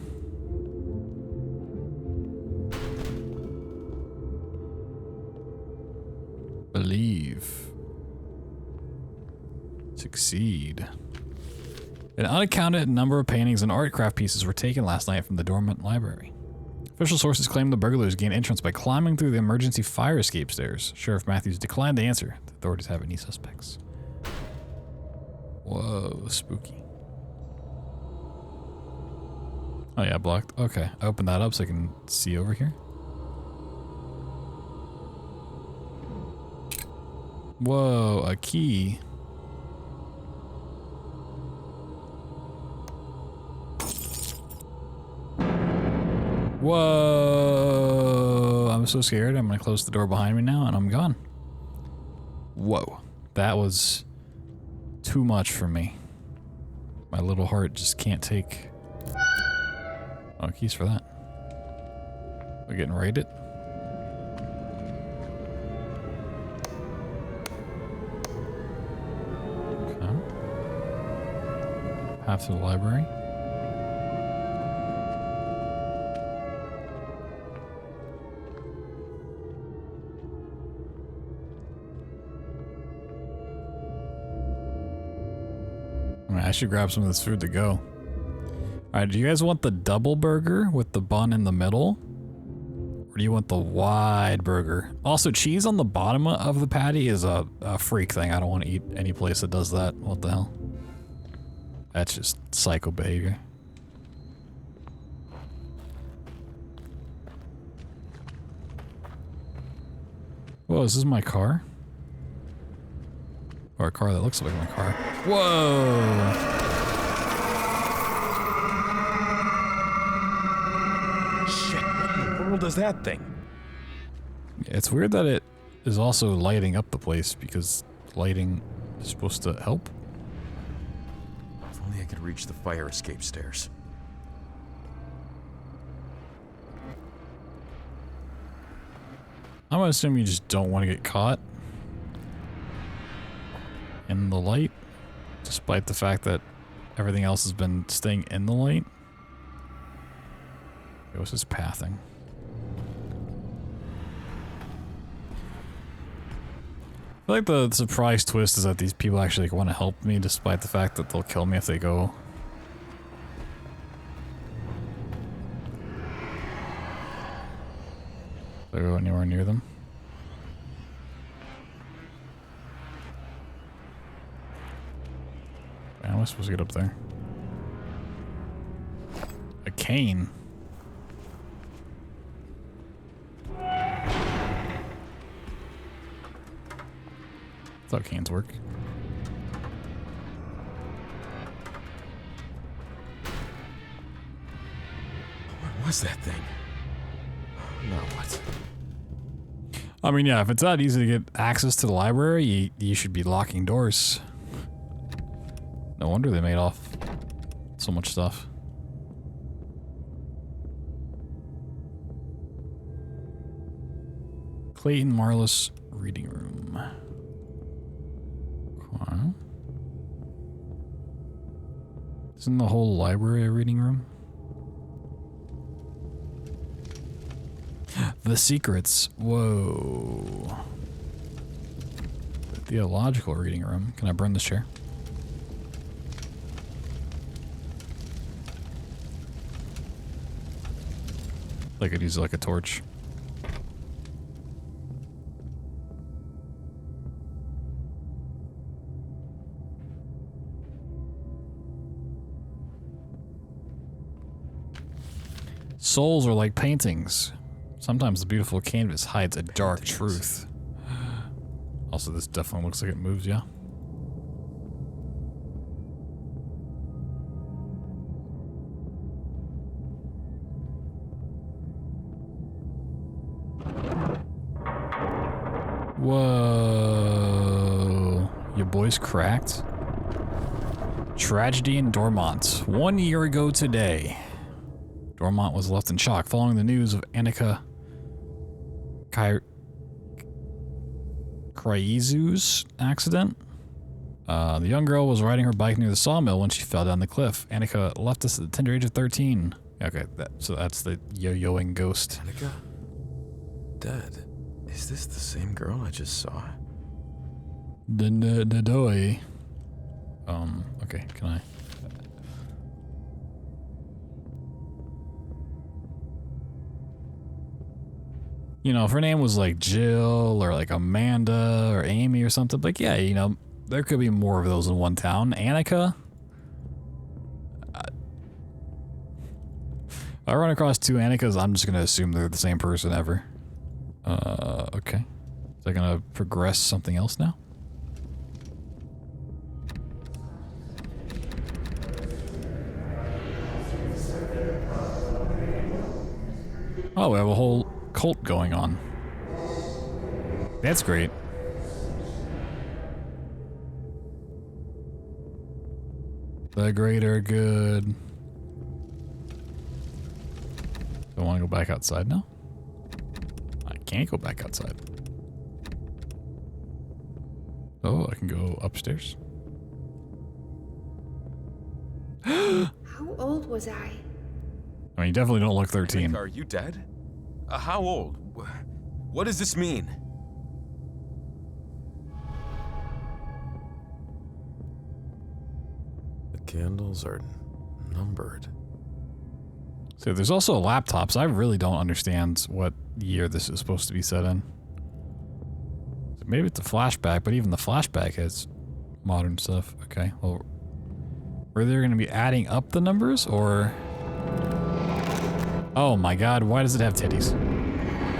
Believe. Succeed. An unaccounted number of paintings and art craft pieces were taken last night from the dormant library. Official sources claim the burglars gained entrance by climbing through the emergency fire escape stairs. Sheriff Matthews declined to answer. The authorities have any suspects. Whoa, spooky. Oh yeah, blocked. Okay, I opened that up so I can see over here. Whoa, a key. Whoa, I'm so scared. I'm gonna close the door behind me now and I'm gone. Whoa, that was too much for me. My little heart just can't take. Oh, keys for that. We're getting raided. Okay. Path to the library. I should grab some of this food to go. Alright, do you guys want the double burger with the bun in the middle? Or do you want the wide burger? Also, cheese on the bottom of the patty is a freak thing. I don't want to eat any place that does that. What the hell? That's just psycho behavior. Whoa, is this my car? Or a car that looks like my car. Whoa! Shit, what in the world is that thing? It's weird that it is also lighting up the place because lighting is supposed to help. If only I could reach the fire escape stairs. I'm gonna assume you just don't want to get caught in the light, despite the fact that everything else has been staying in the light. Okay, what's this pathing? I feel like the surprise twist is that these people actually want to help me, despite the fact that they'll kill me if they go. If I go anywhere near them. How am I supposed to get up there? A cane. I thought canes work. What was that thing? Now what? I mean, yeah, if it's that easy to get access to the library, you should be locking doors. No wonder they made off so much stuff. Clayton Marlis reading room. Okay. Isn't the whole library a reading room? The secrets. Whoa. The theological reading room. Can I burn this chair? I could use it like a torch. Souls are like paintings. Sometimes the beautiful canvas hides a dark truth. Also, this definitely looks like it moves, yeah. Whoa. Your boy's cracked. Tragedy in Dormont. 1 year ago today. Dormont was left in shock following the news of Annika Kraizu's accident. The young girl was riding her bike near the sawmill when she fell down the cliff. Annika left us at the tender age of 13. Okay, so that's the yo-yoing ghost. Annika? Dead. Is this the same girl I just saw? The doy. Okay, can I? You know, if her name was like Jill or like Amanda or Amy or something, like, yeah, you know, there could be more of those in one town. Annika? I run across two Annikas, I'm just going to assume they're the same person ever. Okay. Is that going to progress something else now? Oh, we have a whole cult going on. That's great. The greater good. I want to go back outside now? I can't go back outside. Oh, I can go upstairs. How old was I? I mean, you definitely don't look 13. Are you dead? How old? What does this mean? The candles are numbered. So there's also laptops. I really don't understand what year this is supposed to be set in. So maybe it's a flashback, but even the flashback has modern stuff. Okay, well, were they going to be adding up the numbers, or... Oh my god, why does it have titties?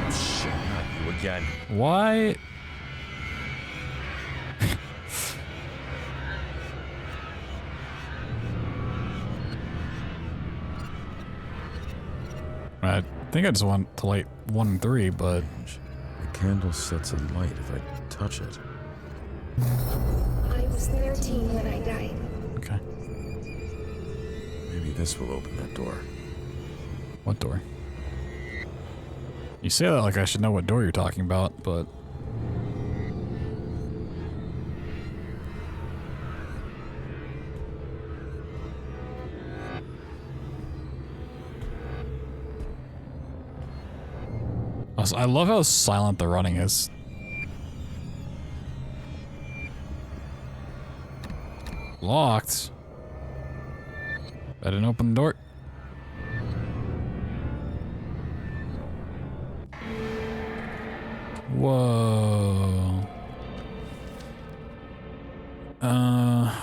Shit, not you again. Why? I think I just want to light 1 and 3, but... The candle sets a light if I touch it. I was 13 when I died. Okay. Maybe this will open that door. What door? You say that like I should know what door you're talking about, but... Also, I love how silent the running is. Locked. I didn't open the door. Whoa.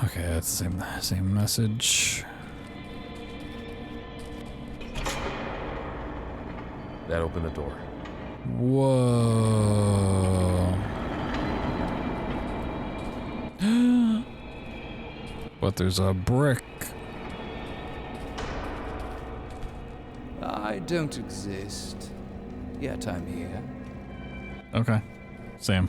Okay, that's the same message. That opened the door. Whoa. But there's a brick. I don't exist, yet I'm here. Okay. Same.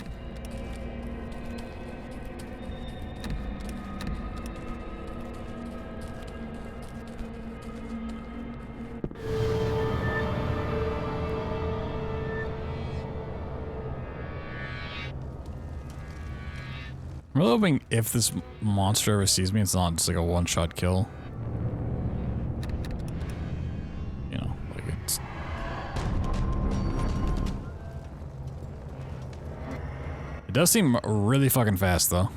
I'm really hoping if this monster ever sees me, it's not just like a one-shot kill. You know, like it's... It does seem really fucking fast, though.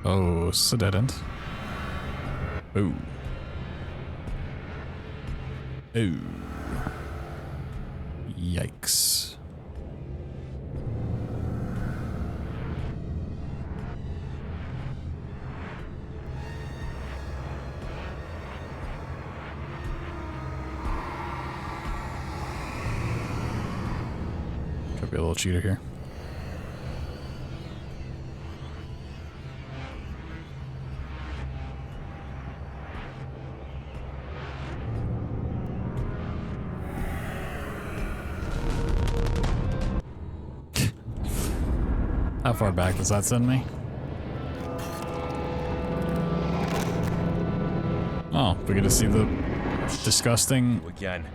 Oh, it's a dead end. Ooh. Ooh. Yikes. Could be a little cheater here. How far back does that send me? Oh, we get to see the disgusting Again.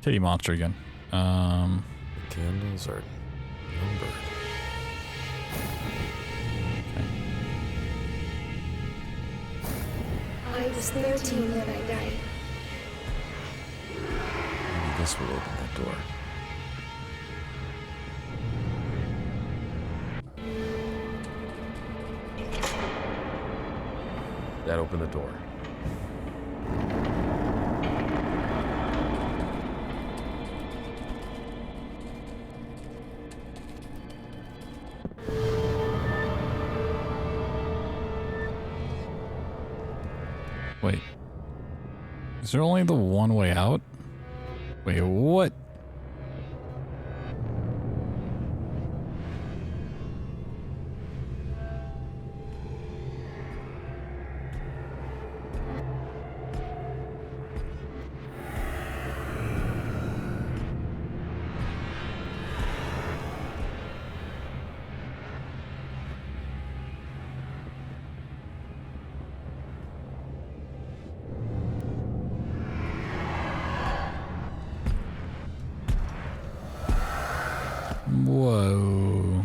titty monster again. The candles are numbered. I was 13 when I died. Maybe this will open that door. That opened the door. Wait. Is there only the one way out? Wait, what? Whoa.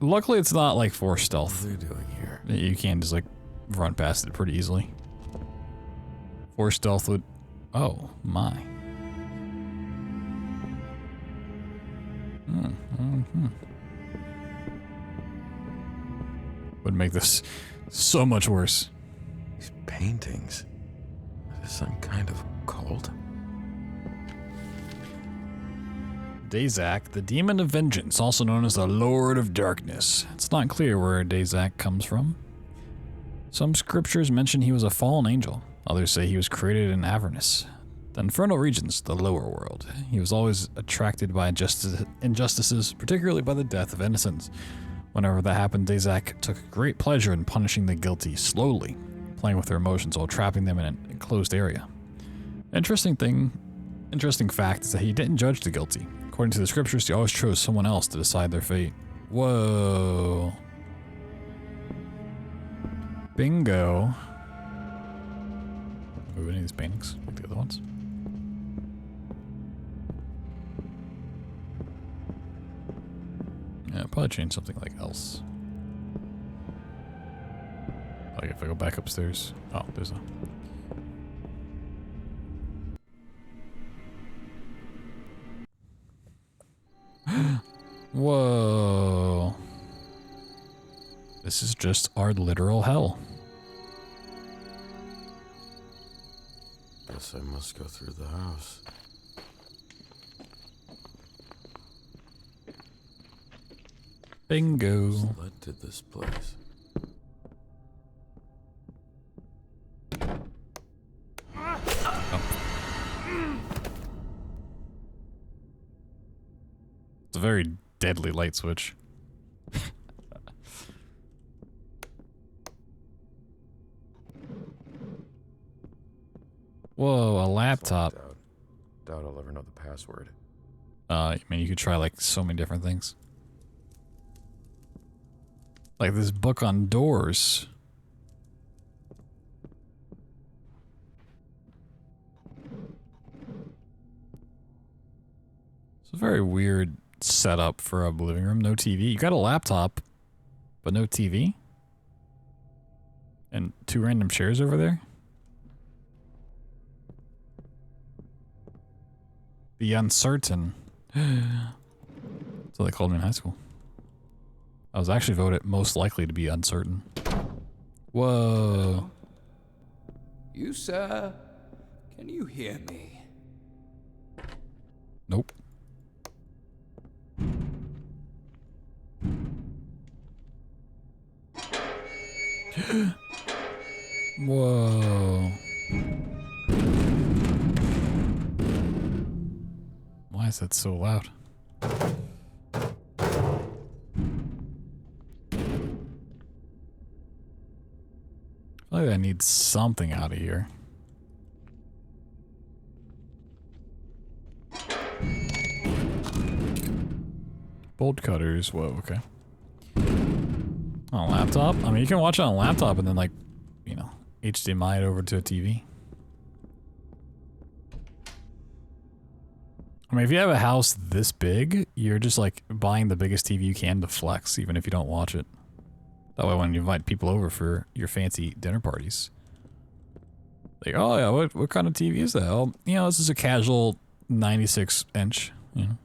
Luckily it's not like forced stealth. What are they doing here? You can just like run past it pretty easily. Forced stealth would... Oh, my. Would make this so much worse. These paintings. Is this some kind of cult? Dazak, the Demon of Vengeance, also known as the Lord of Darkness. It's not clear where Dazak comes from. Some scriptures mention he was a fallen angel. Others say he was created in Avernus, the infernal regions, the lower world. He was always attracted by injustices, particularly by the death of innocents. Whenever that happened, Dazak took great pleasure in punishing the guilty slowly, playing with their emotions while trapping them in an enclosed area. Interesting fact is that he didn't judge the guilty. According to the scriptures, he always chose someone else to decide their fate. Whoa. Bingo. Move any of these paintings, like the other ones. Yeah, I'll probably change something like else. Like if I go back upstairs. Oh, there's a... Whoa. This is just our literal hell. Guess I must go through the house. Bingo. What's led to this place? It's a very deadly light switch. Whoa, a laptop. Doubt I'll ever know the password. I mean, you could try like so many different things. Like this book on doors. It's a very weird setup for a living room. No TV. You got a laptop, but no TV? And 2 random chairs over there? The uncertain. That's what they called me in high school. I was actually voted most likely to be uncertain. Whoa. You, sir, can you hear me? Nope. Whoa. Why is that so loud? I feel like I need something out of here. Bolt cutters. Whoa, okay. On a laptop? I mean, you can watch it on a laptop and then, like, you know, HDMI it over to a TV. I mean, if you have a house this big, you're just, like, buying the biggest TV you can to flex, even if you don't watch it. That way when you invite people over for your fancy dinner parties. Like, oh yeah, what kind of TV is that? Oh, you know, this is a casual 96 inch, you know.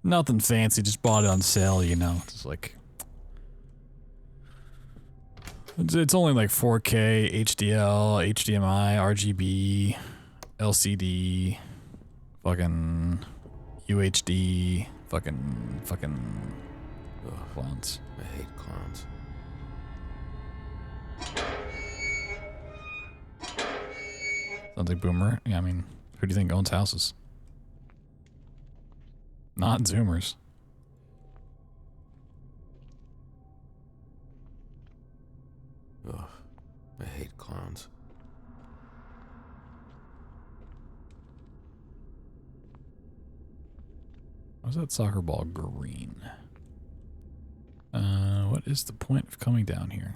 Nothing fancy, just bought it on sale, you know. It's like... It's only like 4K, HDL, HDMI, RGB, LCD, fucking UHD, fucking clowns. I hate clowns. Sounds like Boomer. Yeah, I mean, who do you think owns houses? Not Zoomers. Ugh, I hate clowns. Why's that soccer ball green? What is the point of coming down here?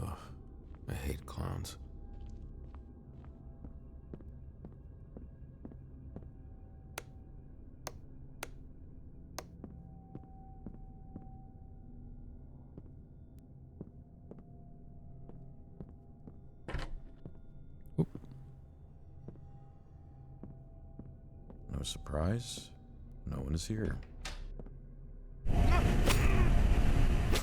Ugh, I hate clowns. No surprise, no one is here.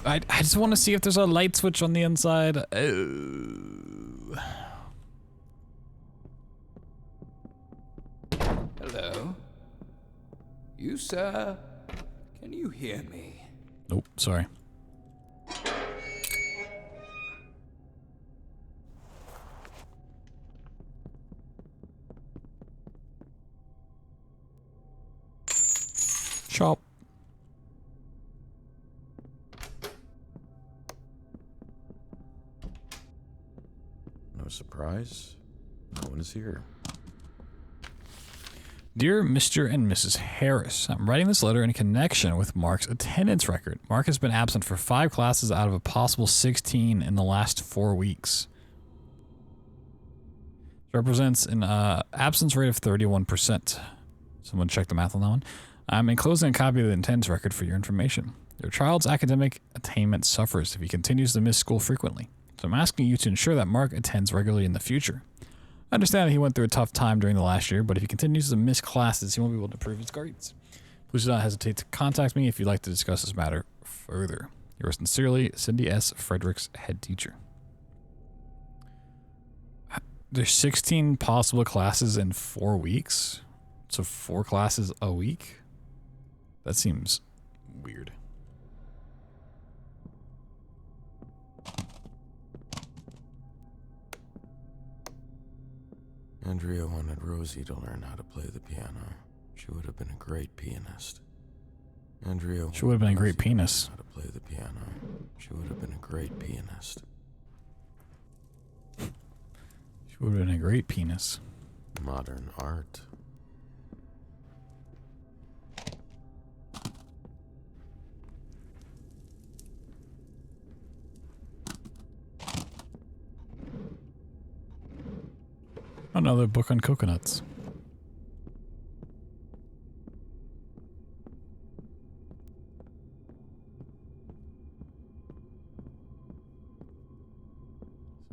I just want to see if there's a light switch on the inside. Oh. Hello? You, sir, can you hear me? Nope, sorry. Chop. No surprise, no one is here. Dear Mr. and Mrs. Harris, I'm writing this letter in connection with Mark's attendance record. Mark has been absent for 5 classes out of a possible 16 in the last 4 weeks. Represents an absence rate of 31%. Someone check the math on that one. I'm enclosing a copy of the attendance record for your information. Your child's academic attainment suffers if he continues to miss school frequently. So I'm asking you to ensure that Mark attends regularly in the future. I understand that he went through a tough time during the last year, but if he continues to miss classes, he won't be able to improve his grades. Please do not hesitate to contact me if you'd like to discuss this matter further. Yours sincerely, Cindy S. Frederick's head teacher. There's 16 possible classes in 4 weeks? So 4 classes a week? That seems weird. Andrea wanted Rosie to learn how to play the piano. She would have been a great pianist. Andrea She would have been a great Rosie to learn penis. how to play the piano. She would have been a great pianist. She would have been a great penis. Modern art. Another book on coconuts.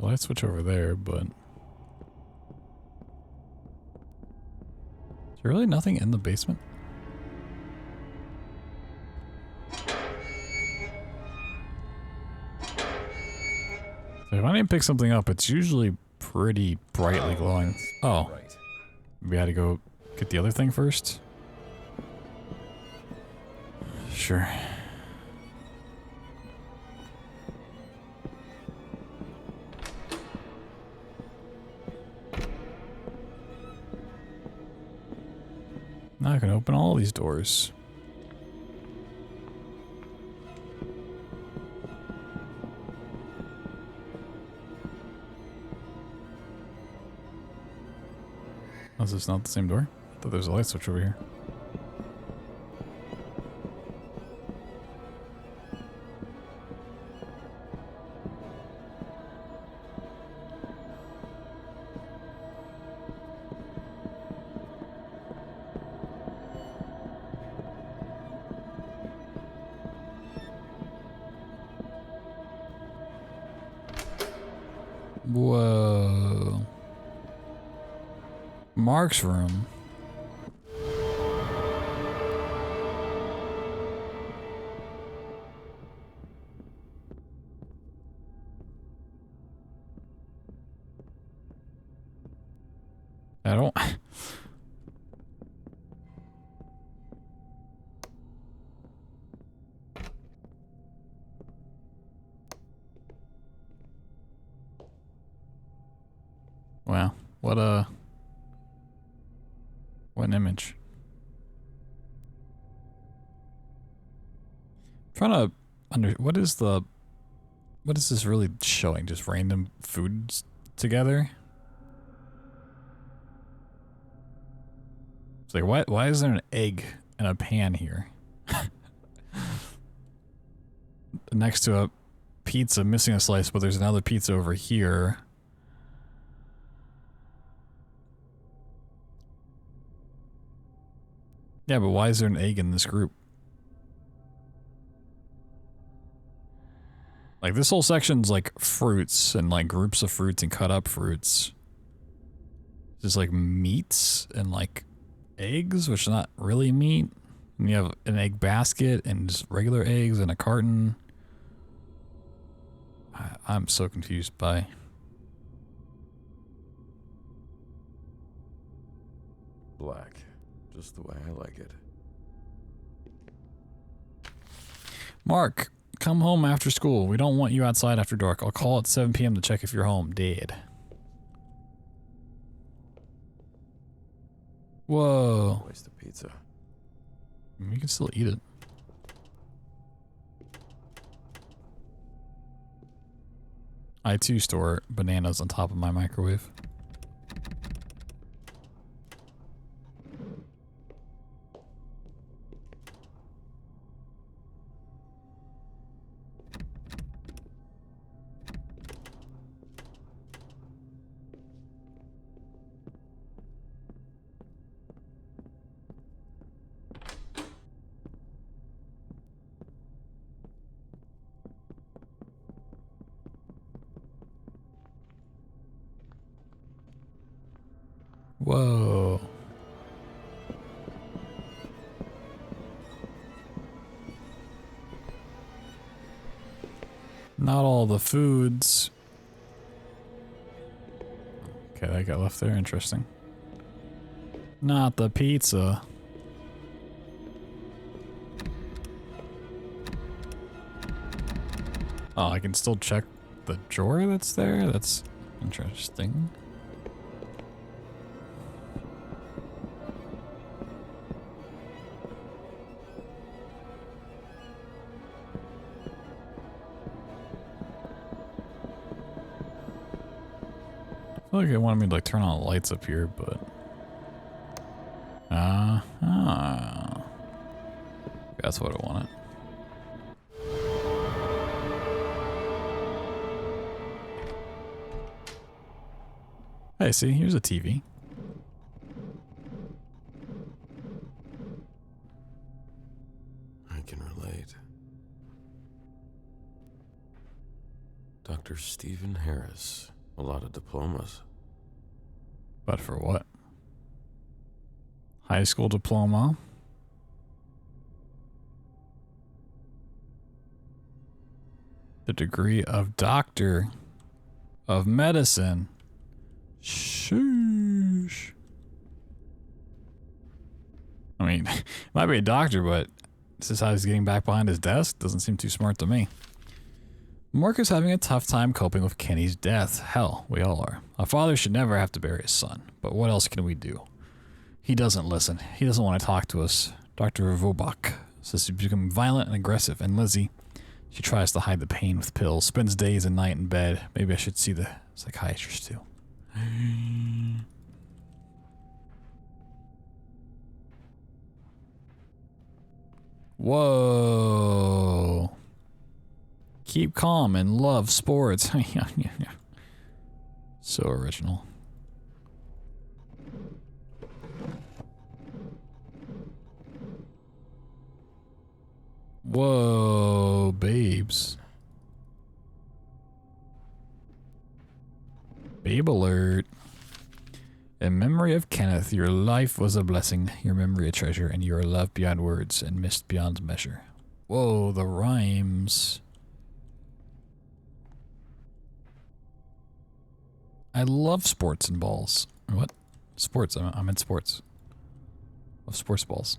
So I switch over there, but is there really nothing in the basement? So if I need to pick something up, it's usually pretty brightly glowing. Oh. Right. We had to go get the other thing first? Sure. Now I can open all these doors. Oh, is this not the same door? I thought there was a light switch over here. Whoa. Mark's room. I don't... Wow. What an image. I'm trying to what is this really showing? Just random foods together? It's like why is there an egg in a pan here? Next to a pizza missing a slice, but there's another pizza over here. Yeah, but why is there an egg in this group? Like, this whole section's like fruits and like groups of fruits and cut up fruits. Just like meats and like eggs, which are not really meat. And you have an egg basket and just regular eggs and a carton. I'm so confused by... Black. Just the way I like it. Mark, come home after school. We don't want you outside after dark. I'll call at 7 p.m. to check if you're home. Dead. Whoa. Waste of pizza. You can still eat it. I too store bananas on top of my microwave. Whoa. Not all the foods. Okay, that got left there. Interesting. Not the pizza. Oh, I can still check the drawer that's there? That's interesting. I feel like they wanted me to like turn on the lights up here, but that's what I wanted. Hey, see, here's a TV. I can relate. Dr. Stephen Harris. A lot of diplomas. But for what? High school diploma. The degree of doctor of medicine. Sheesh. I mean, might be a doctor, but this is how he's getting back behind his desk. Doesn't seem too smart to me. Mark is having a tough time coping with Kenny's death. Hell, we all are. A father should never have to bury his son, but what else can we do? He doesn't listen. He doesn't want to talk to us. Dr. Vobach says he's become violent and aggressive, and Lizzie, she tries to hide the pain with pills, spends days and night in bed. Maybe I should see the psychiatrist too. Whoa. Keep calm and love sports. So original. Whoa, babes. Babe alert. In memory of Kenneth, your life was a blessing, your memory a treasure, and you are loved beyond words and missed beyond measure. Whoa, the rhymes. I love sports and balls. What? Sports. I'm in sports. Love sports balls.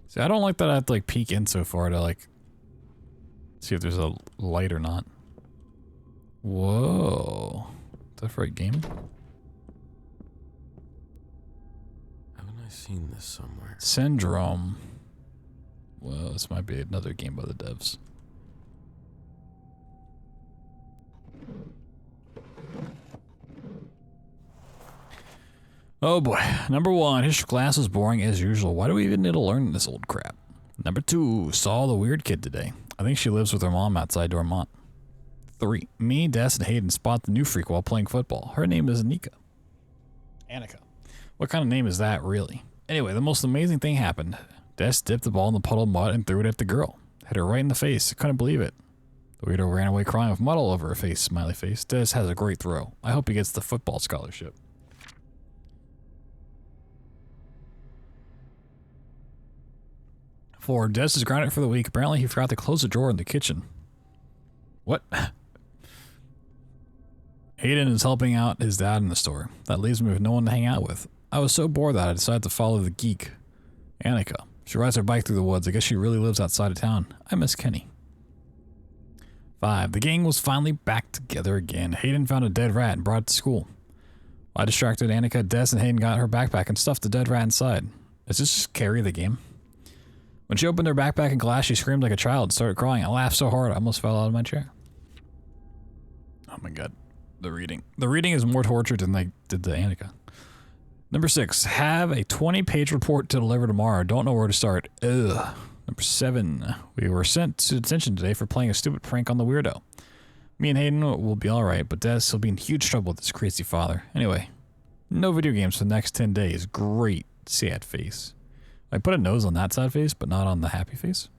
See, I don't like that I have to like peek in so far to like see if there's a light or not. Whoa. Is that for a game? Haven't I seen this somewhere? Syndrome. Well, this might be another game by the devs. Oh boy. Number 1, history class was boring as usual. Why do we even need to learn this old crap? Number 2, saw the weird kid today. I think she lives with her mom outside Dormont. 3, me, Des, and Hayden spot the new freak while playing football. Her name is Anika. Annika. What kind of name is that, really? Anyway, the most amazing thing happened. Des dipped the ball in the puddle of mud and threw it at the girl. Hit her right in the face. Couldn't believe it. The weirdo ran away crying with mud all over her face, smiley face. Des has a great throw. I hope he gets the football scholarship. For Des is grounded for the week. Apparently he forgot to close the drawer in the kitchen. What? Hayden is helping out his dad in the store. That leaves me with no one to hang out with. I was so bored that I decided to follow the geek, Annika. She rides her bike through the woods. I guess she really lives outside of town. I miss Kenny. 5. The gang was finally back together again. Hayden found a dead rat and brought it to school. I distracted Annika, Des, and Hayden got her backpack and stuffed the dead rat inside. Is this just Carrie the game? When she opened her backpack and glass, she screamed like a child and started crying. I laughed so hard I almost fell out of my chair. Oh my god. The reading. The reading is more torture than they did to Annika. Number 6. Have a 20-page report to deliver tomorrow. Don't know where to start. Ugh. Number 7. We were sent to detention today for playing a stupid prank on the weirdo. Me and Hayden will be alright, but Des will be in huge trouble with his crazy father. Anyway, no video games for the next 10 days. Great. Sad face. I put a nose on that sad face, but not on the happy face.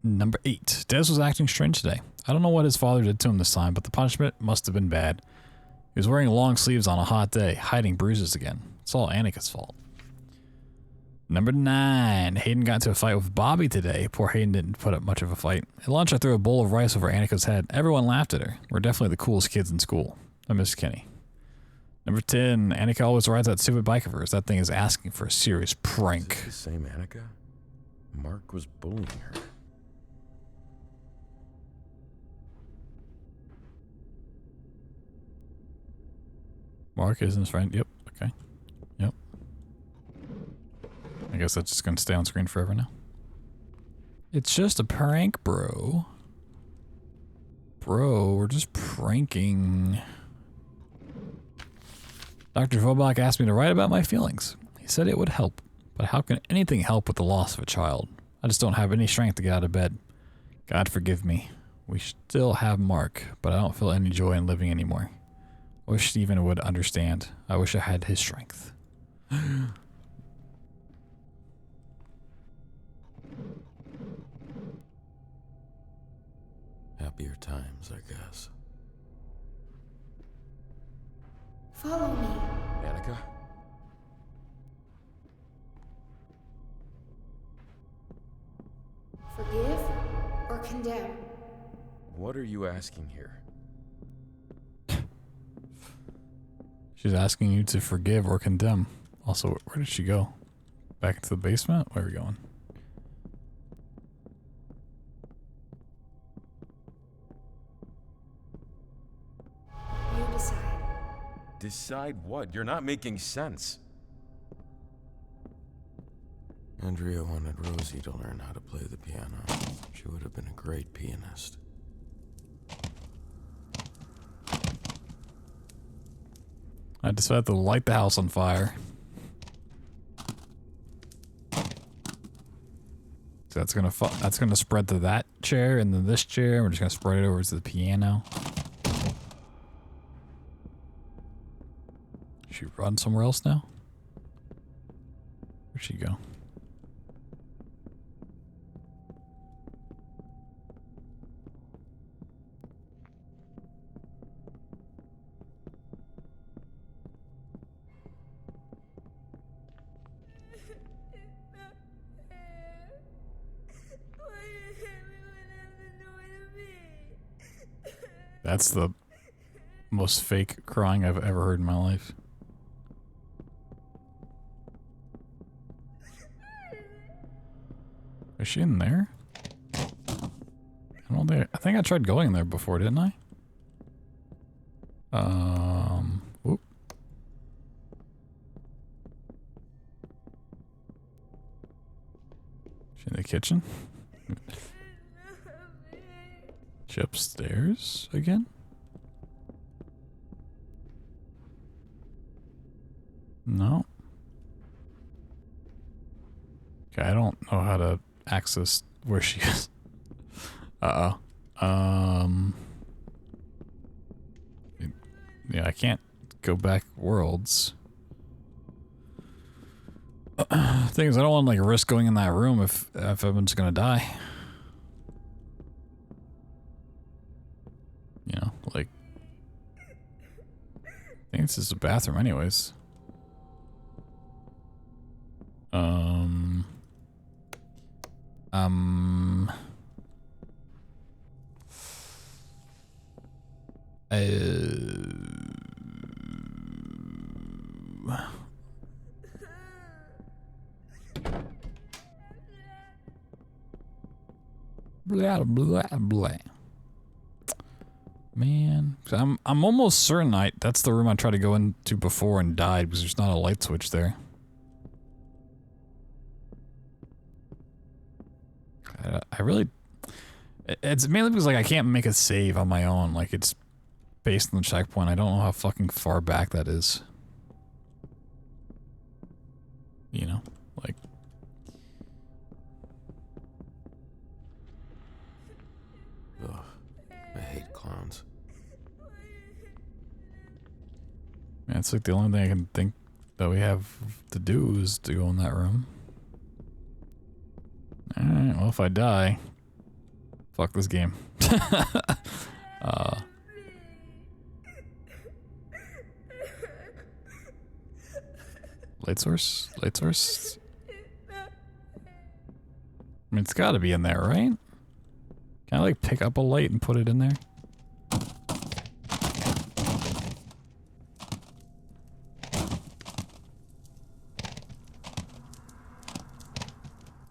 Number 8. Des was acting strange today. I don't know what his father did to him this time, but the punishment must have been bad. He was wearing long sleeves on a hot day, hiding bruises again. It's all Annika's fault. Number 9. Hayden got into a fight with Bobby today. Poor Hayden didn't put up much of a fight. At lunch, I threw a bowl of rice over Annika's head. Everyone laughed at her. We're definitely the coolest kids in school. I miss Kenny. Number 10. Annika always rides that stupid bike of hers. That thing is asking for a serious prank. Is it the same Annika? Mark was bullying her. Mark isn't his friend. Yep. Okay. Yep. I guess that's just gonna stay on screen forever now. It's just a prank, bro. Bro, we're just pranking. Dr. Vobak asked me to write about my feelings. He said it would help, but how can anything help with the loss of a child? I just don't have any strength to get out of bed. God forgive me. We still have Mark, but I don't feel any joy in living anymore. I wish Steven would understand. I wish I had his strength. Happier times, I guess. Follow me. Annika? Forgive or condemn? What are you asking here? She's asking you to forgive or condemn. Also, where did she go? Back into the basement? Where are we going? You decide. Decide what? You're not making sense. Andrea wanted Rosie to learn how to play the piano. She would have been a great pianist. I decided to light the house on fire. So that's gonna spread to that chair and then this chair. We're just gonna spread it over to the piano. Should she run somewhere else now? Where'd she go? That's the most fake crying I've ever heard in my life. Is she in there? I think I tried going there before, didn't I? Whoop. She in the kitchen? She upstairs again? No. Okay, I don't know how to access where she is. Uh-oh. Yeah, I can't go back worlds. Thing is, I don't want to like risk going in that room if everyone's gonna die. You know, like I think this is a bathroom anyways. Blah blah blah. Man, I'm almost certain that's the room I tried to go into before and died because there's not a light switch there. I really, it's mainly because like I can't make a save on my own. Like it's based on the checkpoint. I don't know how fucking far back that is. You know, like. Ugh, I hate clowns. Man, it's like the only thing I can think that we have to do is to go in that room. Alright, well if I die, fuck this game. Light source? Light source? I mean, it's gotta be in there, right? Can I like pick up a light and put it in there?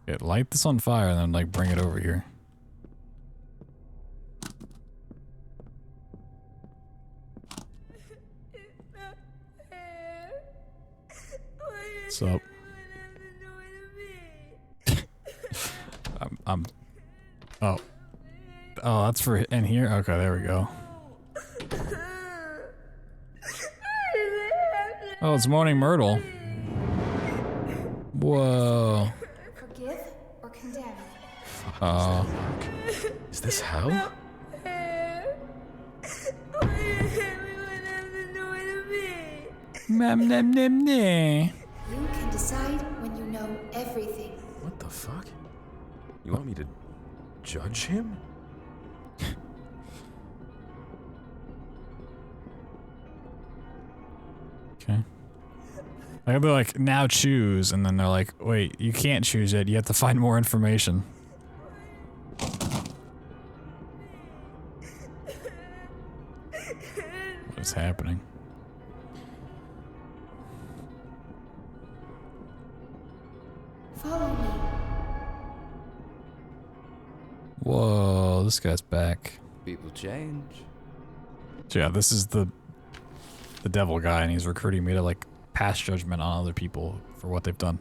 Okay, light this on fire and then like bring it over here. What's up? Oh. Oh, that's for in here? Okay, there we go. Oh, it's Moaning Myrtle. Whoa. Forgive or condemn? Oh. Is this hell? Mem nem nem ne. You can decide when you know everything. What the fuck? You want me to judge him? Okay. Like they're like, now choose, and then they're like, wait, you can't choose it. You have to find more information. What is happening? Follow me. Whoa, this guy's back. People change. So yeah, this is the devil guy, and he's recruiting me to like pass judgment on other people for what they've done.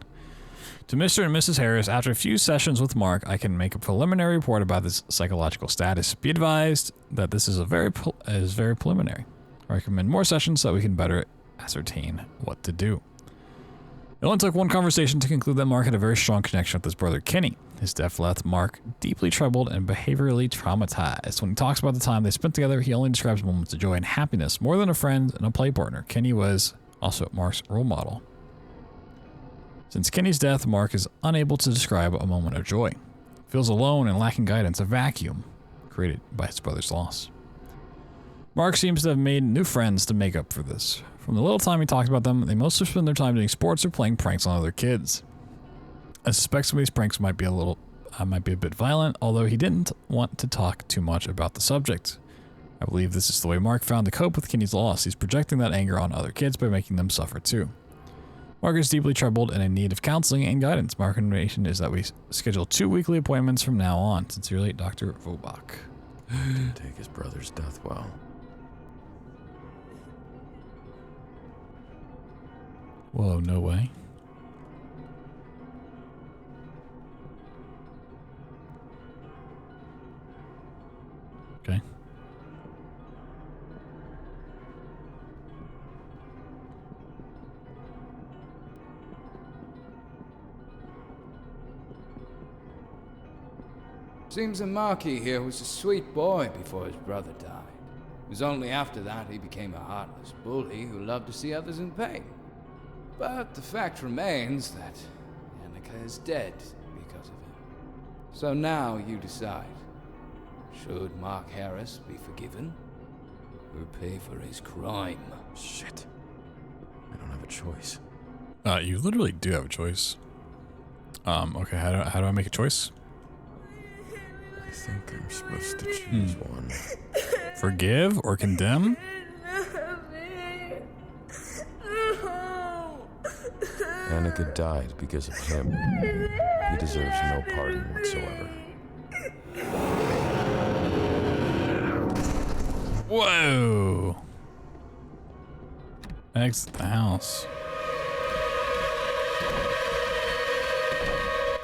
To Mr. and Mrs. Harris, after a few sessions with Mark, I can make a preliminary report about this psychological status. Be advised that this is very preliminary. I recommend more sessions so that we can better ascertain what to do. It only took one conversation to conclude that Mark had a very strong connection with his brother Kenny. His death left Mark deeply troubled and behaviorally traumatized. When he talks about the time they spent together, he only describes moments of joy and happiness, more than a friend and a play partner. Kenny was also Mark's role model. Since Kenny's death, Mark is unable to describe a moment of joy. He feels alone and lacking guidance, a vacuum created by his brother's loss. Mark seems to have made new friends to make up for this. From the little time he talks about them, they mostly spend their time doing sports or playing pranks on other kids. I suspect some of these pranks might be a bit violent, although he didn't want to talk too much about the subject. I believe this is the way Mark found to cope with Kenny's loss. He's projecting that anger on other kids by making them suffer too. Mark is deeply troubled and in need of counseling and guidance. My recommendation is that we schedule 2 weekly appointments from now on. Sincerely, Dr. Vobach. Didn't take his brother's death well. Whoa, no way. Okay. Seems that Marky here was a sweet boy before his brother died. It was only after that he became a heartless bully who loved to see others in pain. But the fact remains that Annika is dead because of him. So now you decide. Should Mark Harris be forgiven? Or pay for his crime? Shit. I don't have a choice. You literally do have a choice. Okay, how do I make a choice? I think I'm supposed to choose one. Forgive or condemn? Annika died because of him. He deserves no pardon whatsoever. Whoa! Exit the house.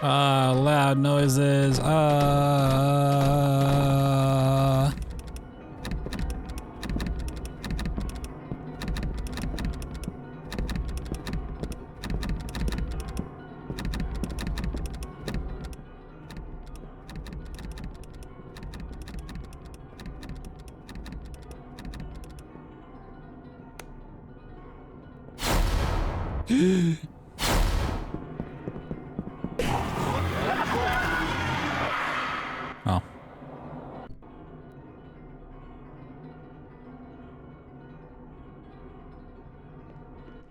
Loud noises. Oh.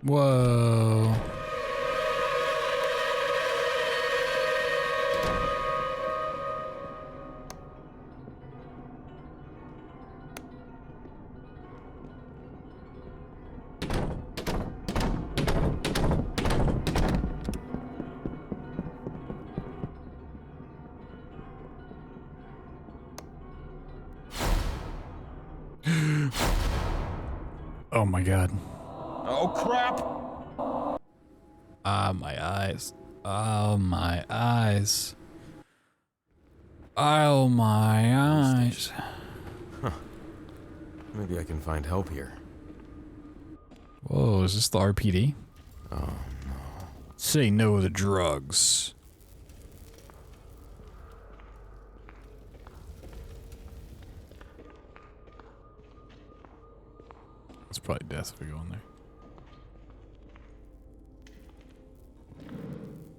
Whoa. Oh my god. Oh, crap! Ah, my eyes. Oh, my eyes. Oh, my eyes. Maybe I can find help here. Whoa, is this the RPD? Oh, no. Say no to drugs. It's probably death if we go in there.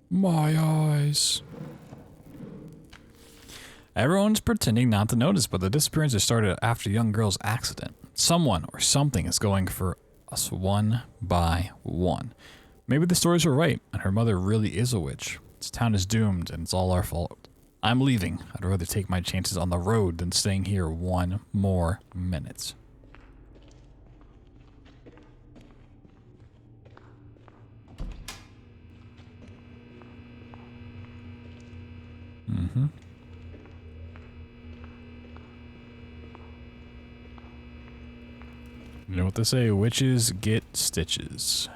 My eyes. Everyone's pretending not to notice, but the disappearances started after a young girl's accident. Someone or something is going for us one by one. Maybe the stories were right, and her mother really is a witch. This town is doomed, and it's all our fault. I'm leaving. I'd rather take my chances on the road than staying here one more minute. Mm-hmm. You know what they say, witches get stitches.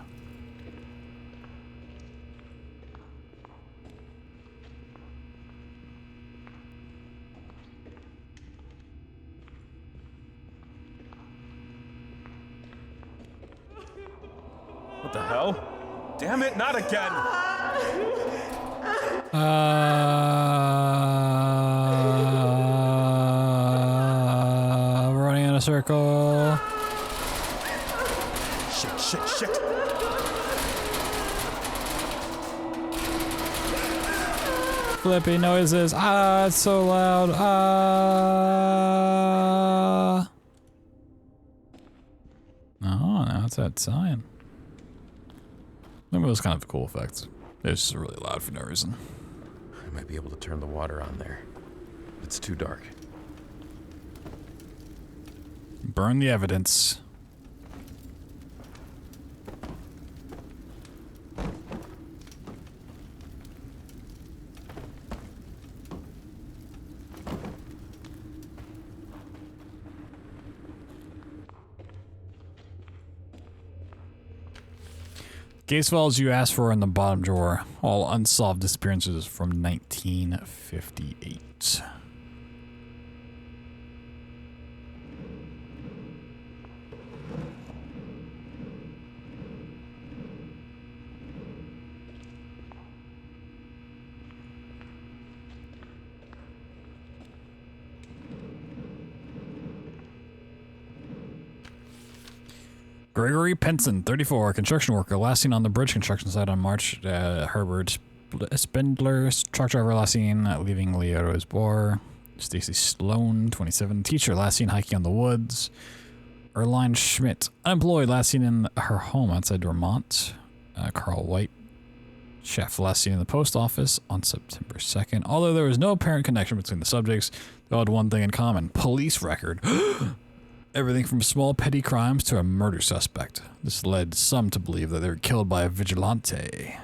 What the hell? Damn it, not again! Running in a circle. Shit. Flippy noises. Ah, it's so loud. Ah. Oh, now it's that sign. Maybe it was kind of a cool effect. It's just really loud for no reason. I might be able to turn the water on there. It's too dark. Burn the evidence. Case files you asked for in the bottom drawer. All unsolved disappearances from 1958. Gregory Penson, 34, construction worker, last seen on the bridge construction site on March. Herbert Spindler, truck driver, last seen leaving Leo's bar. Stacy Sloan, 27, teacher, last seen hiking on the woods. Erline Schmidt, unemployed, last seen in her home outside Dormont. Carl White, chef, last seen in the post office on September 2nd. Although there was no apparent connection between the subjects, they all had one thing in common: police record. Everything from small petty crimes to a murder suspect. This led some to believe that they were killed by a vigilante.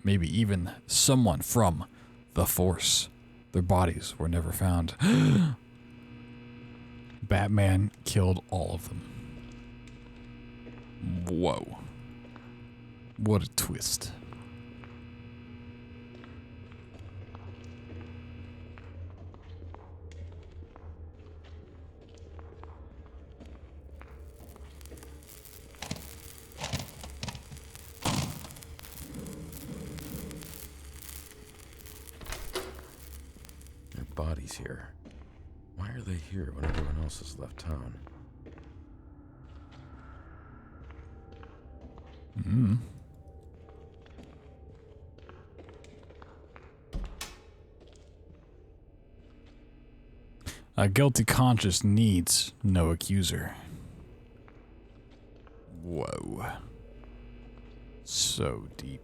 Maybe even someone from the Force. Their bodies were never found. Batman killed all of them. Whoa. What a twist. Bodies here. Why are they here when everyone else has left town? A guilty conscience needs no accuser. Whoa. So deep.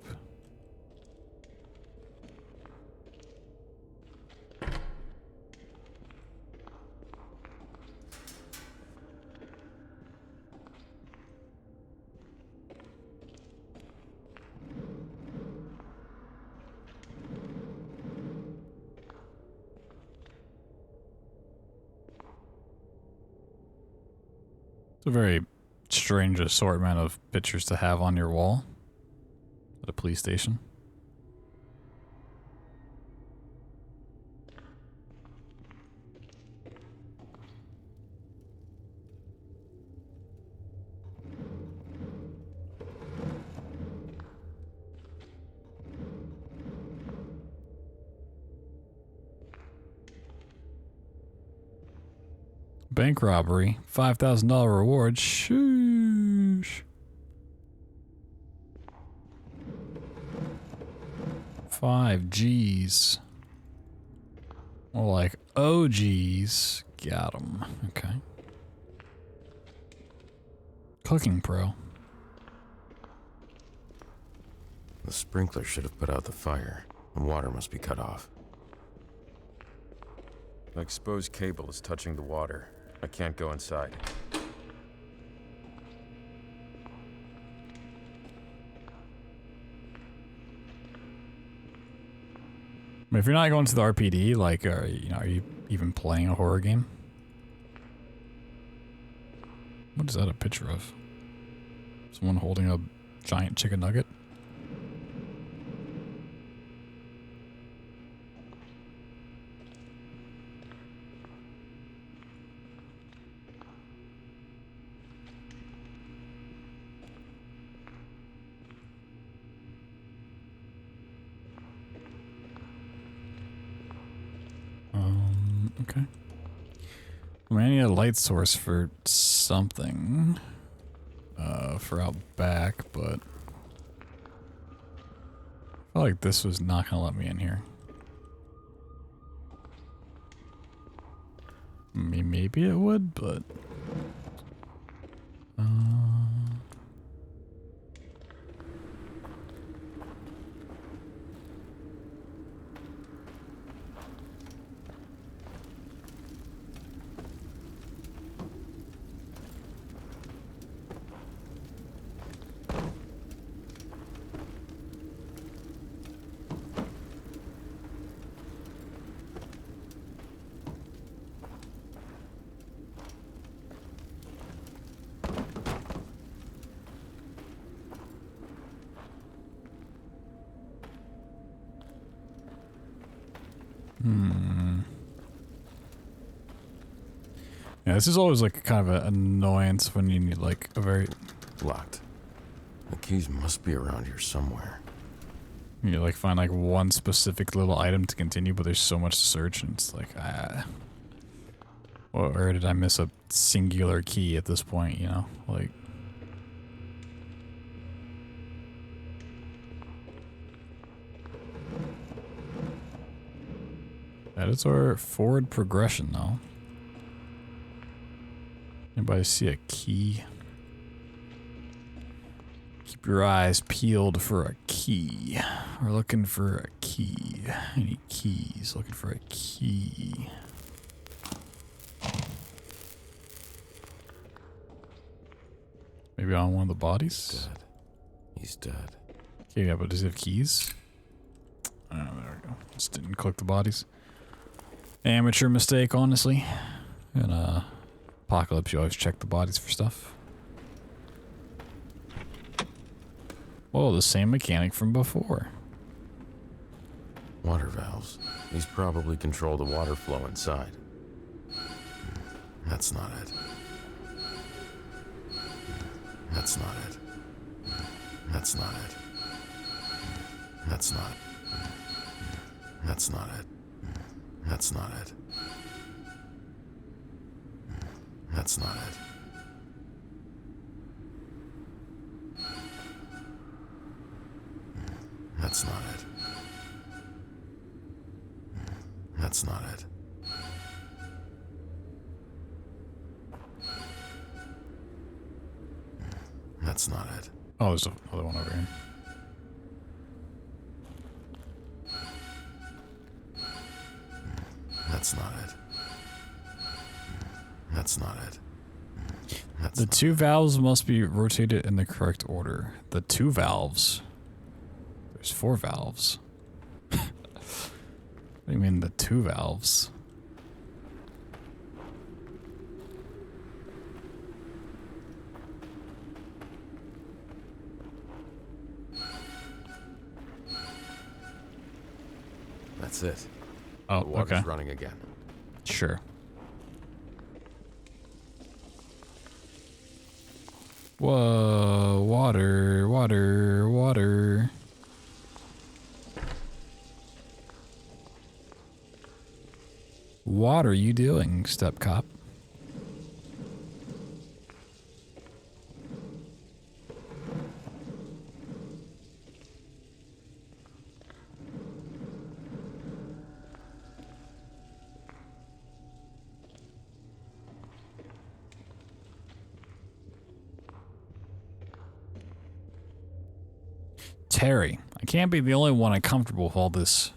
It's a very strange assortment of pictures to have on your wall at a police station. bank robbery. $5,000 reward. Shoosh. 5 G's. More like OGs. Got 'em. Okay. Cooking pro. The sprinkler should have put out the fire. The water must be cut off. The exposed cable is touching the water. I can't go inside. I mean, if you're not going to the RPD, like, are you even playing a horror game? What is that a picture of? Someone holding a giant chicken nugget? Okay. I mean, I need a light source for something. For out back, but I feel like this was not gonna let me in here. I mean, maybe it would, but yeah, this is always like kind of an annoyance when you need like a very Locked. The keys must be around here somewhere. you like find like one specific little item to continue, but there's so much to search, and it's like well, or did I miss a singular key at this point? You know, like. That is our forward progression, though. Anybody see a key? Keep your eyes peeled for a key. We're looking for a key. Any keys? Looking for a key. Maybe on one of the bodies? Dead. He's dead. Okay, yeah, but does he have keys? Oh, there we go. Just didn't click the bodies. Amateur mistake, honestly. In Apocalypse, you always check the bodies for stuff. Whoa, the same mechanic from before. Water valves. He's probably controlled the water flow inside. That's not it. That's not it. That's not it. That's not it. That's not it. That's not it. That's not it. That's not it. That's not it. That's not it. Oh, there's another one over here. That's not it. That's not it. That's The not two valves must be rotated in the correct order. The two valves? There's 4 valves. What do you mean the 2 valves? That's it. Oh, The water's okay. running again. Sure. Whoa, water, water, water. What are you doing, step cop? Terry, I can't be the only one uncomfortable with all this.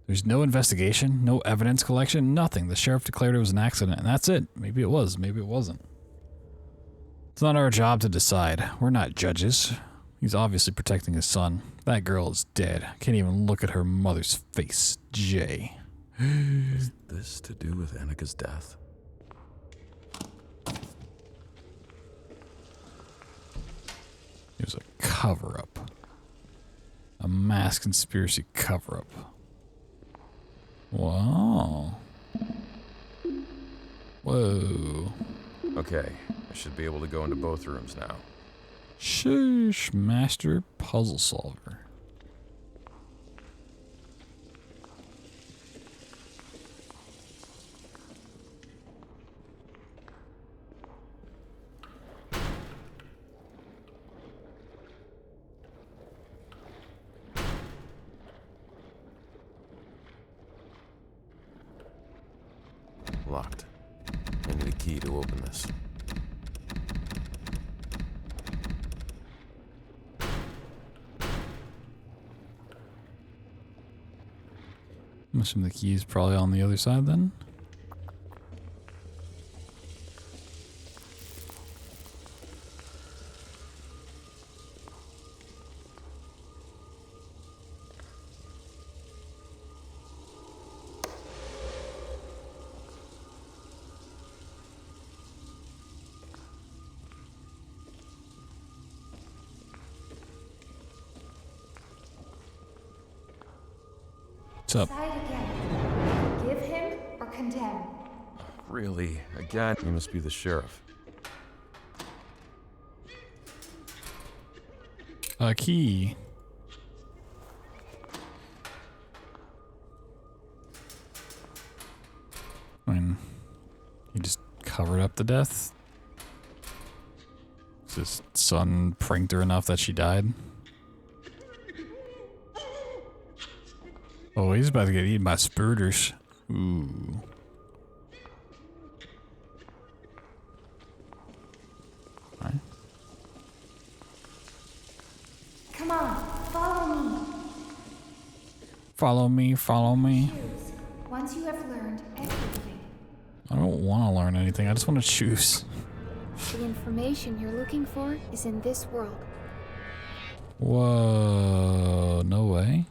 There's no investigation, no evidence collection, nothing. The sheriff declared it was an accident, and that's it. Maybe it was, maybe it wasn't. It's not our job to decide. We're not judges. He's obviously protecting his son. That girl is dead. Can't even look at her mother's face. Jay. Is this to do with Annika's death? There's a cover-up. A mass conspiracy cover-up. Wow. Whoa. Okay, I should be able to go into both rooms now. Shush, master puzzle solver. Locked. I need a key to open this. I'm assuming the key is probably on the other side then. What's up? Decide again. Forgive him or condemn. Really? Again? You must be the sheriff. A key. I mean, he just covered up the death. His son pranked her enough that she died. Oh, he's about to get eaten by spooters. Ooh. Alright. Come on, follow me. Follow me, follow me. Choose. Once you have learned everything, I don't want to learn anything. I just want to choose. the information you're looking for is in this world. Whoa, no way.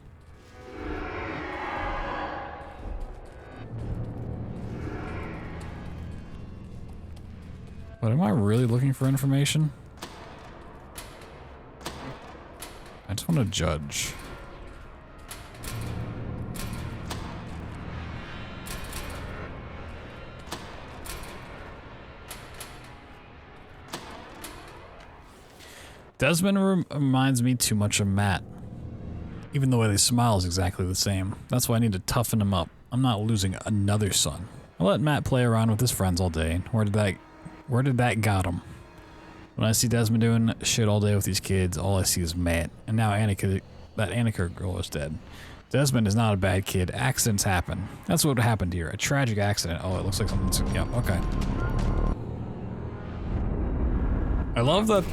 But am I really looking for information? I just want to judge. Desmond reminds me too much of Matt. Even the way they smile is exactly the same. That's why I need to toughen him up. I'm not losing another son. I let Matt play around with his friends all day. Where did that got him? When I see Desmond doing shit all day with these kids, all I see is Matt. And now Annika, that Annika girl is dead. Desmond is not a bad kid. Accidents happen. That's what happened here. A tragic accident. Oh, it looks like something's... Yep, okay. I love that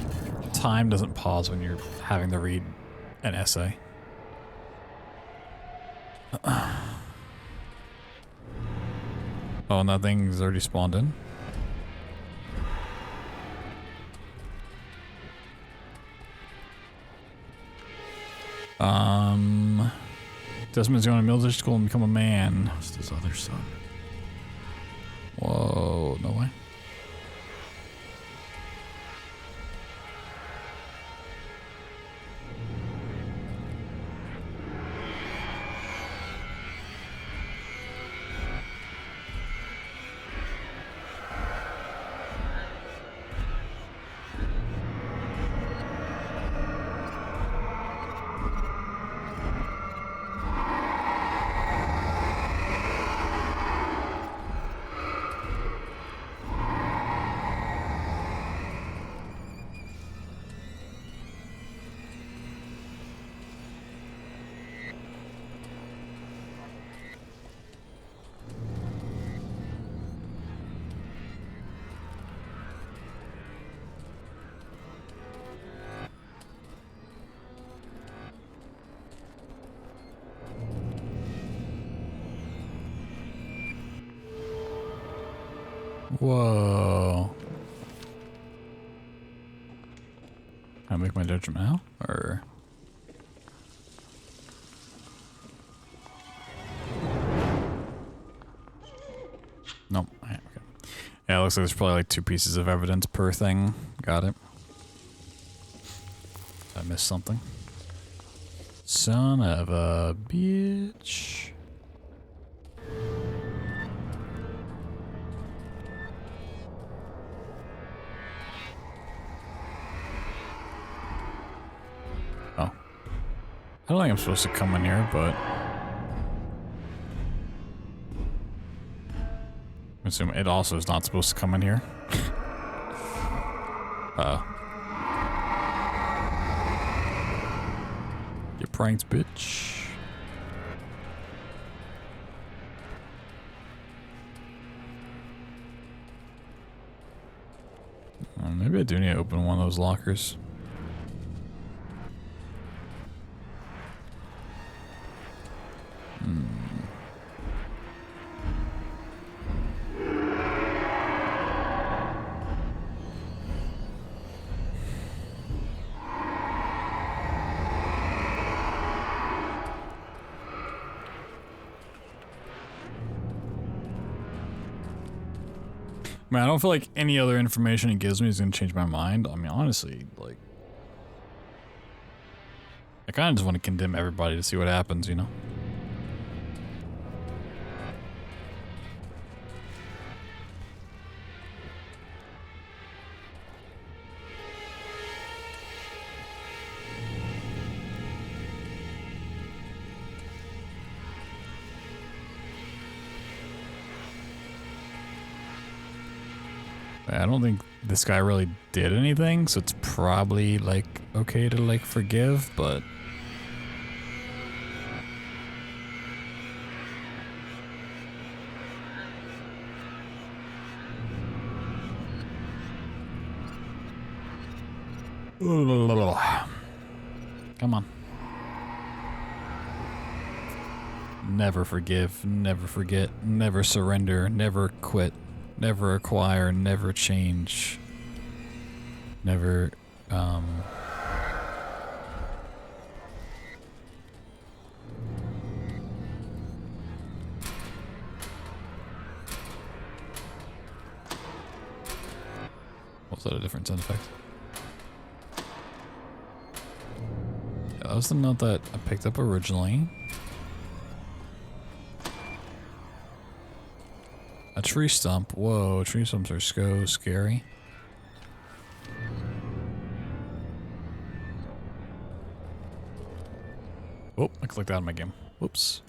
time doesn't pause when you're having to read an essay. Oh, and that thing's already spawned in. Desmond's going to military school and become a man. Lost his other son. Whoa, no way. Whoa. Can I make my judgment now? Or... Nope. Okay. Yeah, it looks like there's probably like 2 pieces of evidence per thing. Got it. Did I missed something. Son of a bitch. Oh. I don't think I'm supposed to come in here, but... I assume it also is not supposed to come in here. You pranked, bitch. Maybe I do need to open one of those lockers. Man, I don't feel like any other information it gives me is gonna change my mind. I mean, honestly, like... I kinda just want to condemn everybody to see what happens, you know? I don't think this guy really did anything, so it's probably, like, okay to, like, forgive, but... Come on. Never forgive, never forget, never surrender, never quit. Never acquire, never change. Never, Was that a different sound effect? Yeah, that was the note that I picked up originally. A tree stump. Whoa, tree stumps are so scary. Oh, I clicked out of my game. Whoops.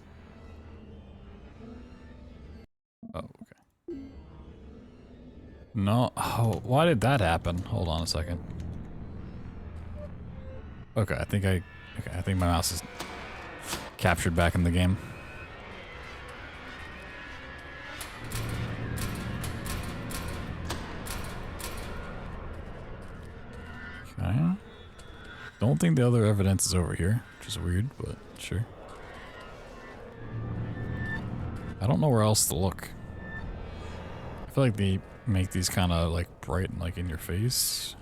Oh, okay. No. Oh, why did that happen? Hold on a second. Okay, I think my mouse is captured back in the game. Okay. Don't think the other evidence is over here, which is weird, but sure. I don't know where else to look. I feel like they make these kind of like bright and like in your face.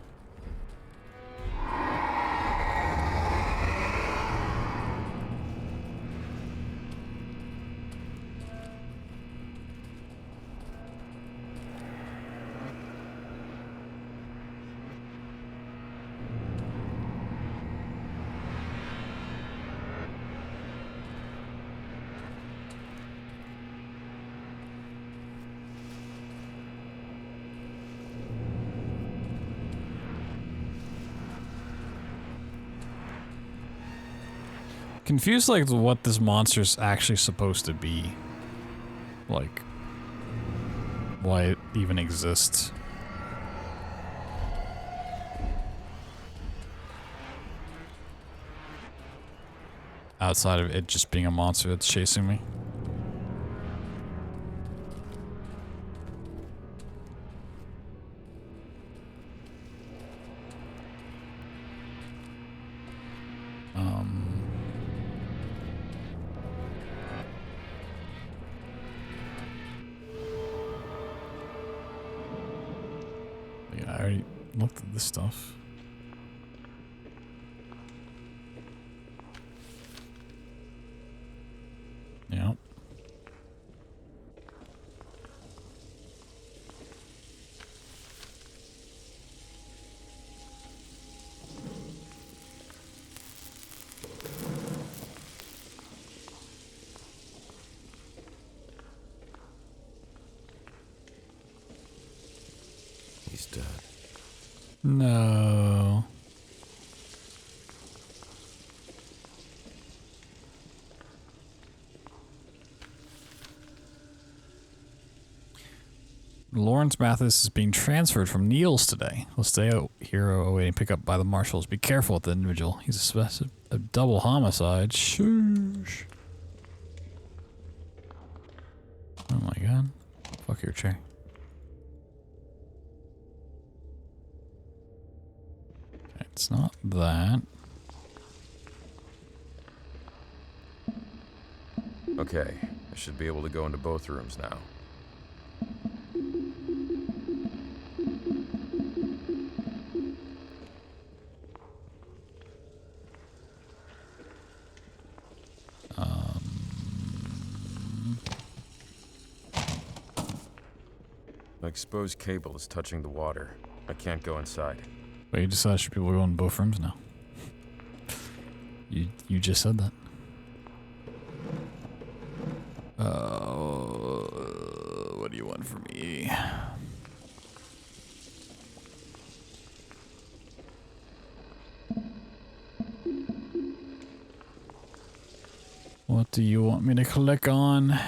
Confused like what this monster's actually supposed to be. Like why it even exists. Outside of it just being a monster that's chasing me. looked at this stuff. Yep. He's dead. No. Lawrence Mathis is being transferred from Neil's today. He'll stay out here awaiting pickup by the marshals. Be careful with the individual. He's a double homicide. Shush. Oh my god. Fuck your chair. Okay, it's not that. Okay, I should be able to go into both rooms now. The exposed cable is touching the water. I can't go inside. Wait, you decided should people go in both rooms now? You just said that. What do you want from me? What do you want me to click on?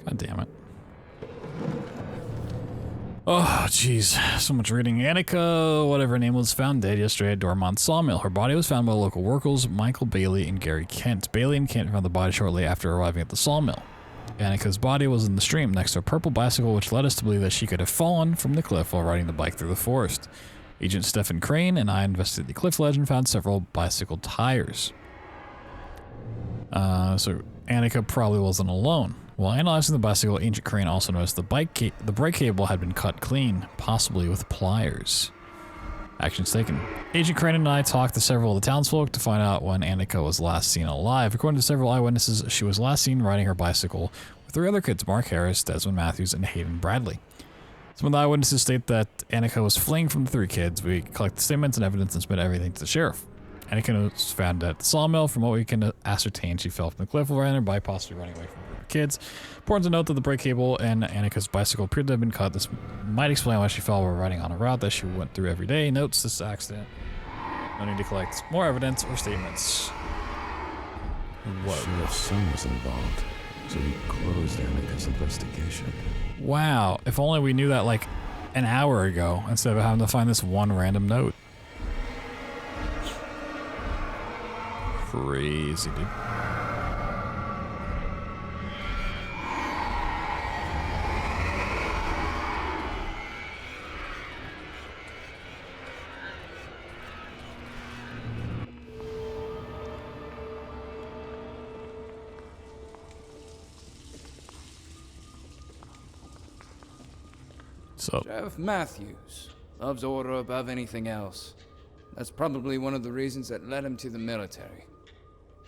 God damn it. Oh, jeez. So much reading. Annika, whatever her name was, found dead yesterday at Dormont Sawmill. Her body was found by local workers, Michael Bailey and Gary Kent. Bailey and Kent found the body shortly after arriving at the sawmill. Annika's body was in the stream next to a purple bicycle, which led us to believe that she could have fallen from the cliff while riding the bike through the forest. Agent Stephen Crane and I investigated the cliff ledge and found several bicycle tires. So Annika probably wasn't alone. While analyzing the bicycle, Agent Crane also noticed the brake cable had been cut clean, possibly with pliers. Actions taken. Agent Crane and I talked to several of the townsfolk to find out when Annika was last seen alive. According to several eyewitnesses, she was last seen riding her bicycle with three other kids, Mark Harris, Desmond Matthews, and Hayden Bradley. Some of the eyewitnesses state that Annika was fleeing from the three kids. We collected statements and evidence and submitted everything to the sheriff. Annika was found at the sawmill. From what we can ascertain, she fell from the cliff while riding her bike, possibly running away from a group of kids. Important to note that the brake cable and Annika's bicycle appeared to have been cut. This might explain why she fell while riding on a route that she went through every day. Notes this accident. No need to collect more evidence or statements. The sheriff's son was involved, so he closed Annika's investigation. Wow, if only we knew that like an hour ago instead of having to find this one random note. Crazy, dude. So, Sheriff Matthews loves order above anything else. That's probably one of the reasons that led him to the military.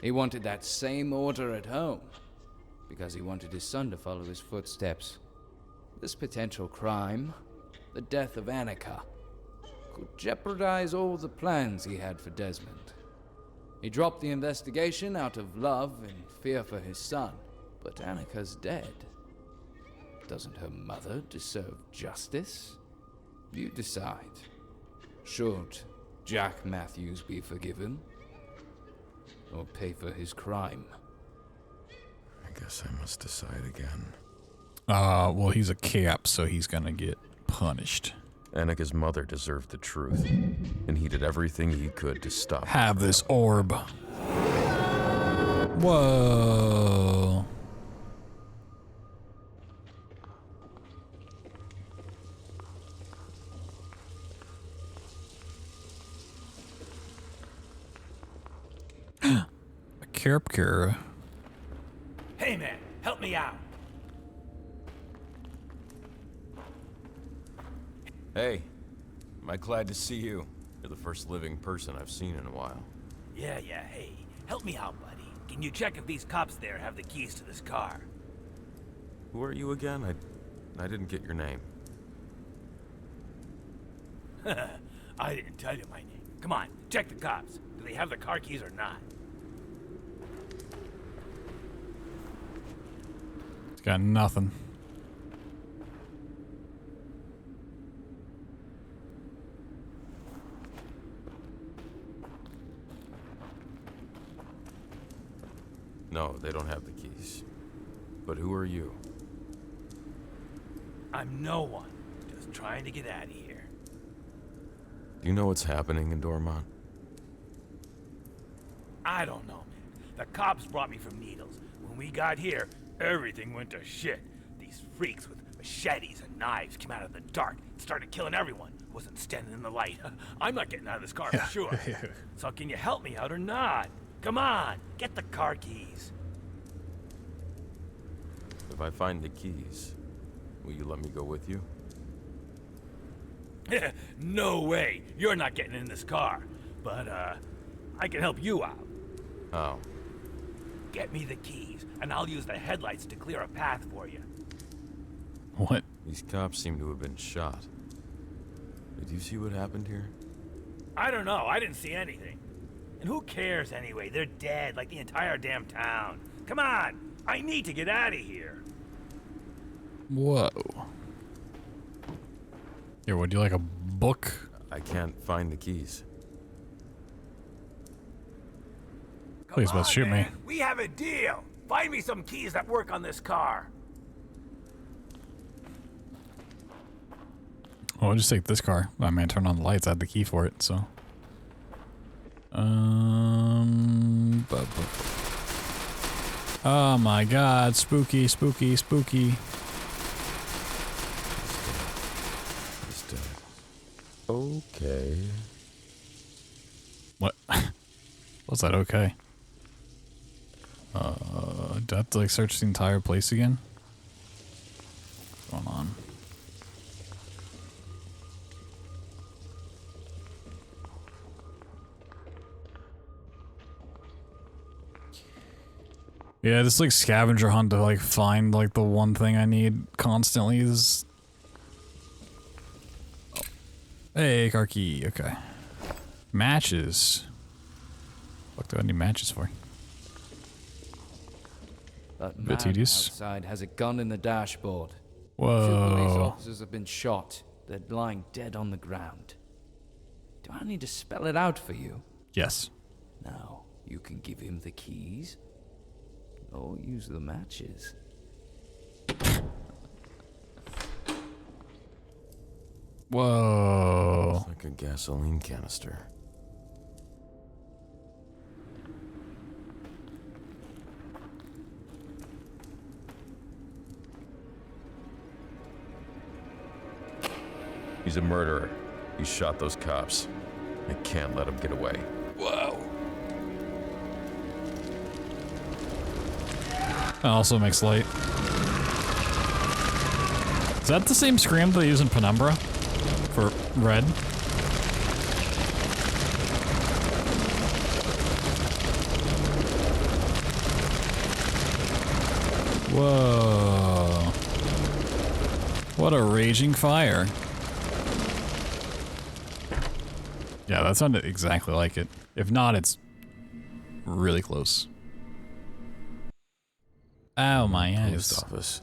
He wanted that same order at home, because he wanted his son to follow his footsteps. This potential crime, the death of Annika, could jeopardize all the plans he had for Desmond. He dropped the investigation out of love and fear for his son, but Annika's dead. Doesn't her mother deserve justice? You decide. Should Jack Matthews be forgiven? Or pay for his crime? I guess I must decide again. well, he's a cap, so he's gonna get punished. Annika's mother deserved the truth, and he did everything he could to stop. Have this orb. Whoa. character. Hey man, help me out. Hey, am I glad to see you? You're the first living person I've seen in a while. Yeah, hey, help me out, buddy. Can you check if these cops there have the keys to this car? Who are you again? I didn't get your name. I didn't tell you my name. Come on, check the cops. Do they have the car keys or not? It's got nothing. No, they don't have the keys. But who are you? I'm no one. Just trying to get out of here. Do you know what's happening in Dormont? I don't know, man. The cops brought me from Needles. When we got here, everything went to shit. These freaks with machetes and knives came out of the dark and started killing everyone. Wasn't standing in the light. I'm not getting out of this car for sure. So can you help me out or not? Come on, get the car keys. If I find the keys, will you let me go with you? No way. You're not getting in this car. But, I can help you out. How? Get me the keys, and I'll use the headlights to clear a path for you. What? These cops seem to have been shot. Did you see what happened here? I don't know. I didn't see anything. And who cares anyway? They're dead, like the entire damn town. Come on! I need to get out of here. Whoa. Here, would you like a book? I can't find the keys. Please, Come let's on, shoot me. man. We have a deal. Find me some keys that work on this car. Well, I'll just take this car. I mean, turn on the lights. I had the key for it, so. Oh my god, spooky, spooky, spooky. He's dead. Okay. What? Was that okay? Do I have to like search the entire place again? What's going on? Yeah, this like scavenger hunt to like find like the one thing I need constantly is. Oh. Hey, car key. Okay. Matches. What do I need matches for? That Bit man tedious. outside has a gun in the dashboard. 2 Whoa. police officers have been shot. They're lying dead on the ground. Do I need to spell it out for you? Yes. Now, you can give him the keys, or use the matches. Whoa. Like a gasoline canister. He's a murderer. He shot those cops. I can't let him get away. Whoa. That also makes light. Is that the same scream they use in Penumbra? For red? Whoa. What a raging fire. Yeah, that sounded exactly like it. If not, it's really close. Ow, my eyes. Post office.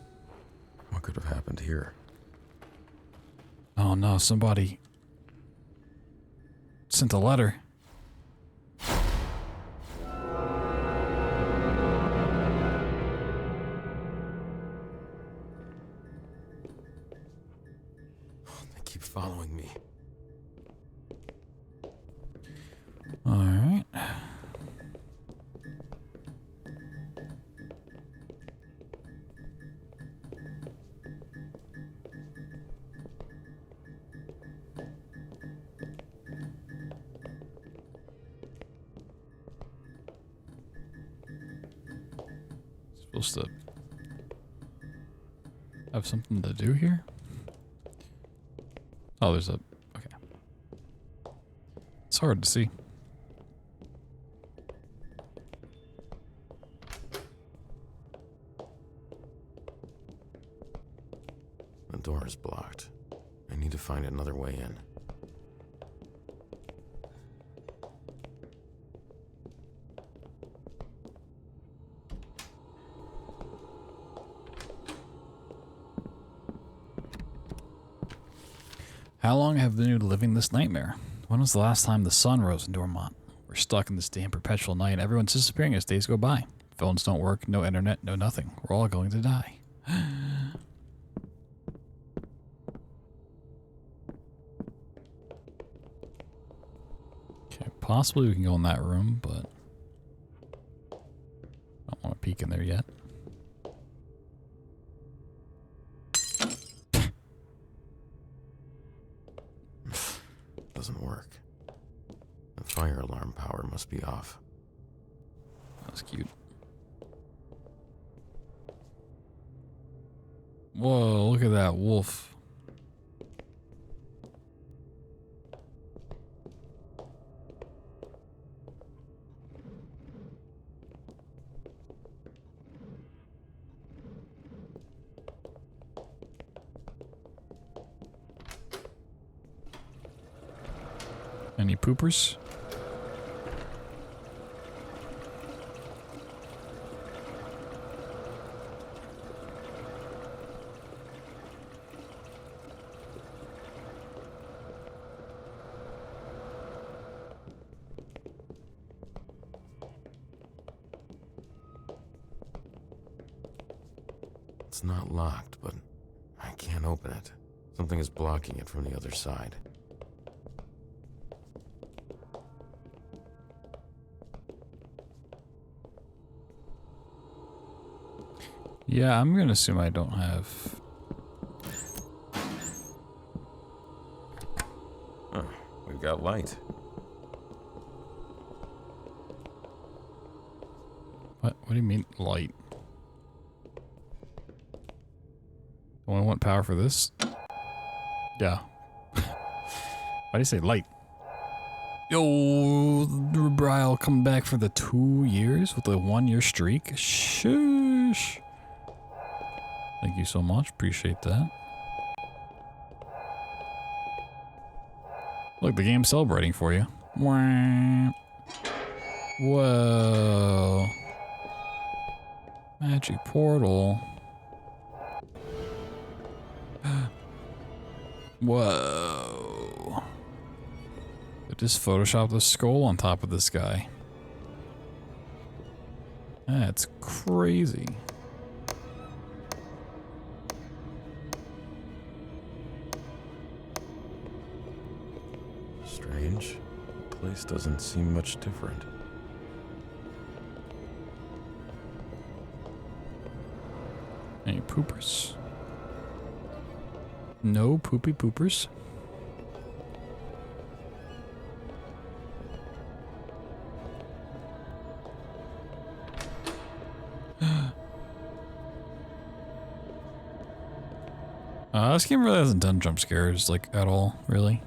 What could have happened here? Oh no, somebody sent a letter. They keep following me. All right. Supposed to have something to do here? Oh, there's a... Okay. It's hard to see. The door is blocked. I need to find another way in. How long have we been living this nightmare? When was the last time the sun rose in Dormont? We're stuck in this damn perpetual night. Everyone's disappearing as days go by. Phones don't work, no internet, no nothing. We're all going to die. Okay, possibly we can go in that room, but I don't want to peek in there yet. Doesn't work. The fire alarm power must be off. That's cute. Whoa, look at that wolf. Any poopers? It's not locked, but I can't open it. Something is blocking it from the other side. Yeah, I'm gonna assume I don't have... Oh, we've got light. What do you mean, light? Do I want power for this? Yeah. Why do you say light? Yo, Brile coming back for the 2 years with a 1-year streak? Shush. Thank you so much. Appreciate that. Look, the game's celebrating for you. Wah. Whoa. Magic portal. Whoa. It just photoshopped the skull on top of this guy. That's crazy. Strange. The place doesn't seem much different. Any poopers? No poopy poopers. This game really hasn't done jump scares, like, at all, really.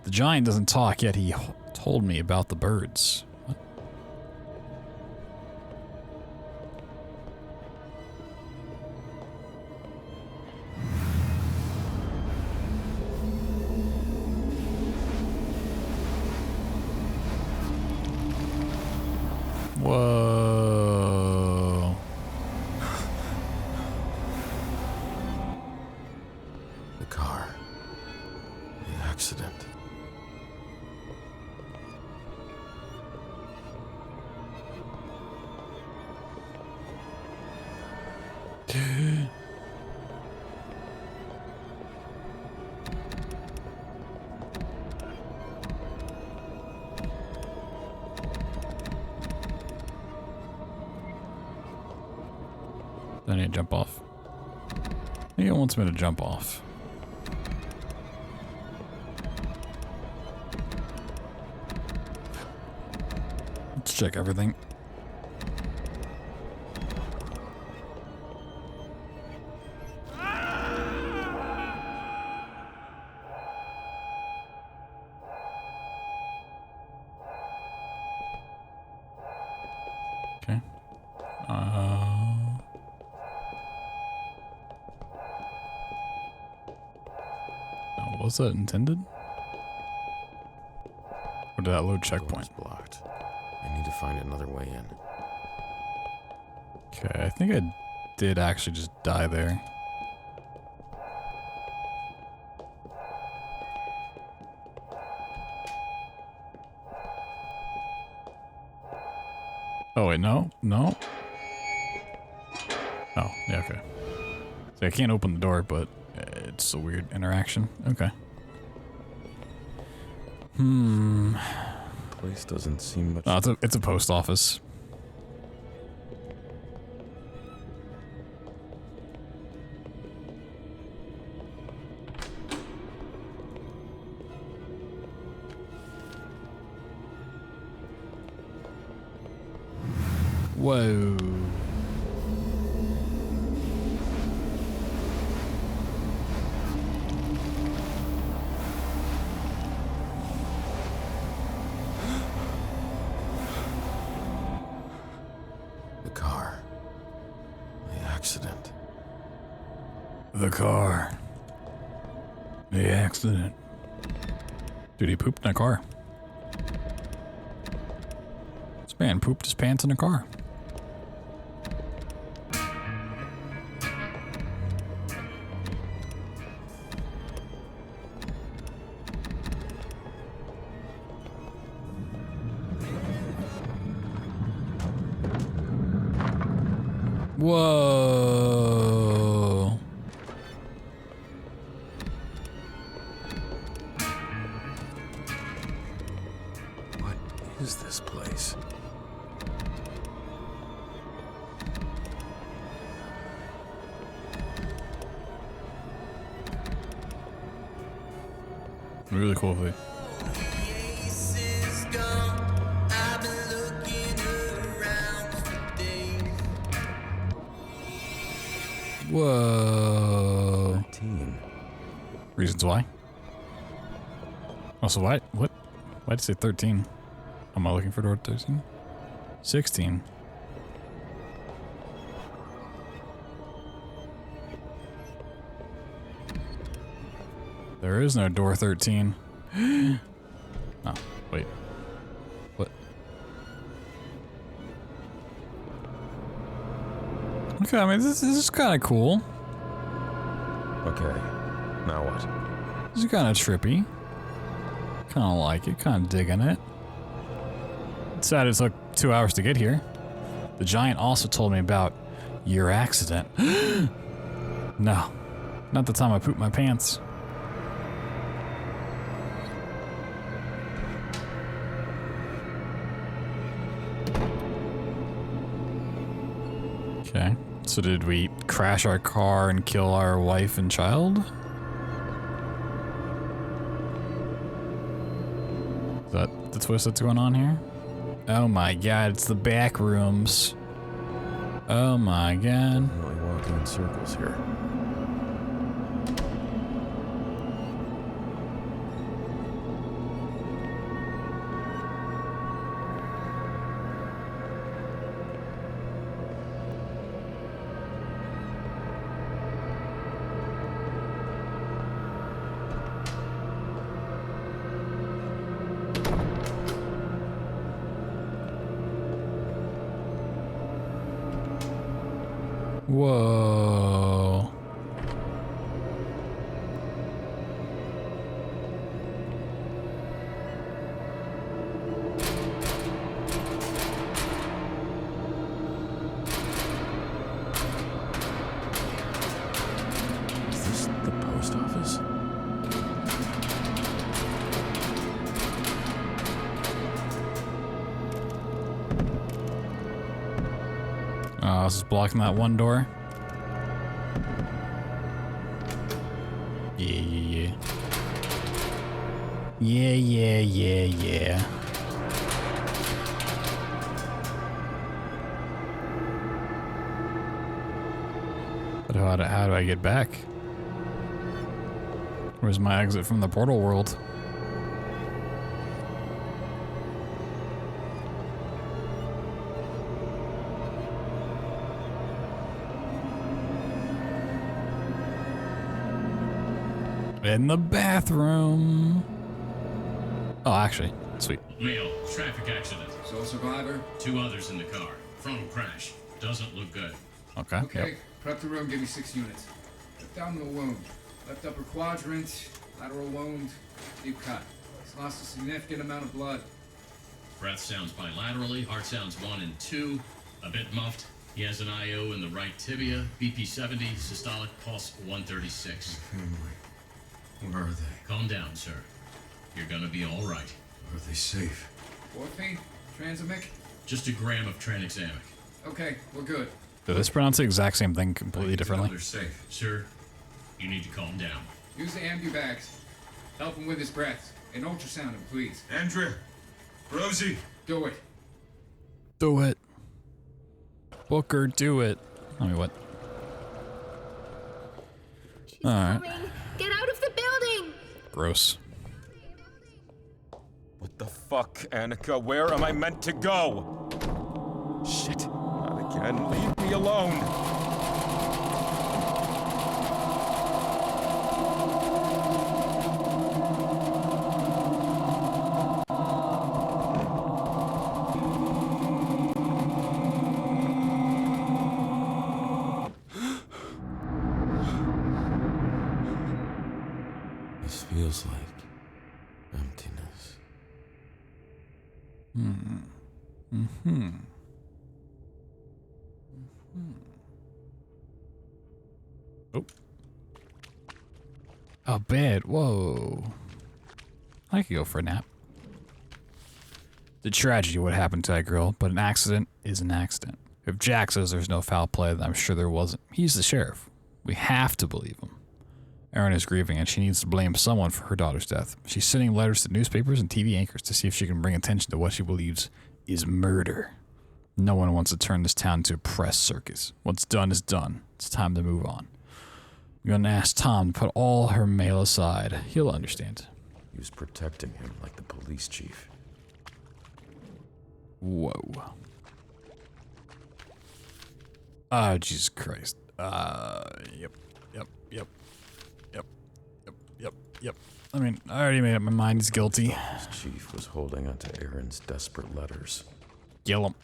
The giant doesn't talk, yet he told me about the birds. What? Whoa. The car. The accident. I need to jump off. I think it wants me to jump off. Let's check everything. Was that intended? Or did that load checkpoint? Door's blocked. I need to find another way in. Okay, I think I did actually just die there. Oh wait, no. Oh, yeah, okay. So I can't open the door, but it's a weird interaction. Okay. Place doesn't seem much. Oh, it's a post office. Whoa. The car. The accident. The car. The accident. Dude, he pooped in a car. This man pooped his pants in a car. Whoa. What is this place? Really cool thing. Whoa. 13. Reasons why? Also, why? What? Why'd you say 13? Am I looking for door 13? 16. There is no door 13. Oh, wait. What? Okay, I mean, this is kind of cool. Okay. Now what? This is kind of trippy. Kind of like it, kind of digging it. It's sad it took 2 hours to get here. The giant also told me about your accident. No, not the time I pooped my pants. Okay, so did we crash our car and kill our wife and child? Is that the twist that's going on here? Oh my god, it's the back rooms. Oh my god. Really walking in circles here. Whoa. Is this the post office? Oh, this is blocking that one door. Yeah. But how do I get back? Where's my exit from the portal world? In the bathroom. Oh, actually, sweet. Male, traffic accident. Sole survivor? 2 others in the car. Frontal crash. Doesn't look good. Okay. Okay, Yep. prep the room, give me 6 units. Abdominal wound. Left upper quadrant, lateral wound, deep cut. He's lost a significant amount of blood. Breath sounds bilaterally. Heart sounds 1 and 2. A bit muffed. He has an IO in the right tibia. BP 70. Systolic pulse 136. Family. Where are they? Calm down, sir. You're gonna be all right. Are they safe? Morphine? Transamic? Just a gram of tranexamic. Okay, we're good. Did this pronounce the exact same thing completely differently? They're safe. Sir, you need to calm down. Use the ambu bags. Help him with his breath. And ultrasound him, please. Andrea! Rosie! Do it. Do it. Booker, do it. I mean, what? Alright. Get out of the building! Gross. What the fuck, Annika? Where am I meant to go? Shit. Not again. Leave me alone. This feels like emptiness. Oh. A bed. Whoa. I could go for a nap. The tragedy of what happened to that girl, but an accident is an accident. If Jack says there's no foul play, then I'm sure there wasn't. He's the sheriff. We have to believe him. Erin is grieving, and she needs to blame someone for her daughter's death. She's sending letters to newspapers and TV anchors to see if she can bring attention to what she believes is murder. No one wants to turn this town into a press circus. What's done is done. It's time to move on. I'm going to ask Tom to put all her mail aside. He'll understand. He was protecting him like the police chief. Whoa. Ah, Jesus Christ. Yep. I mean, I already made up my mind. He's guilty. His chief was holding onto Aaron's desperate letters. Kill him.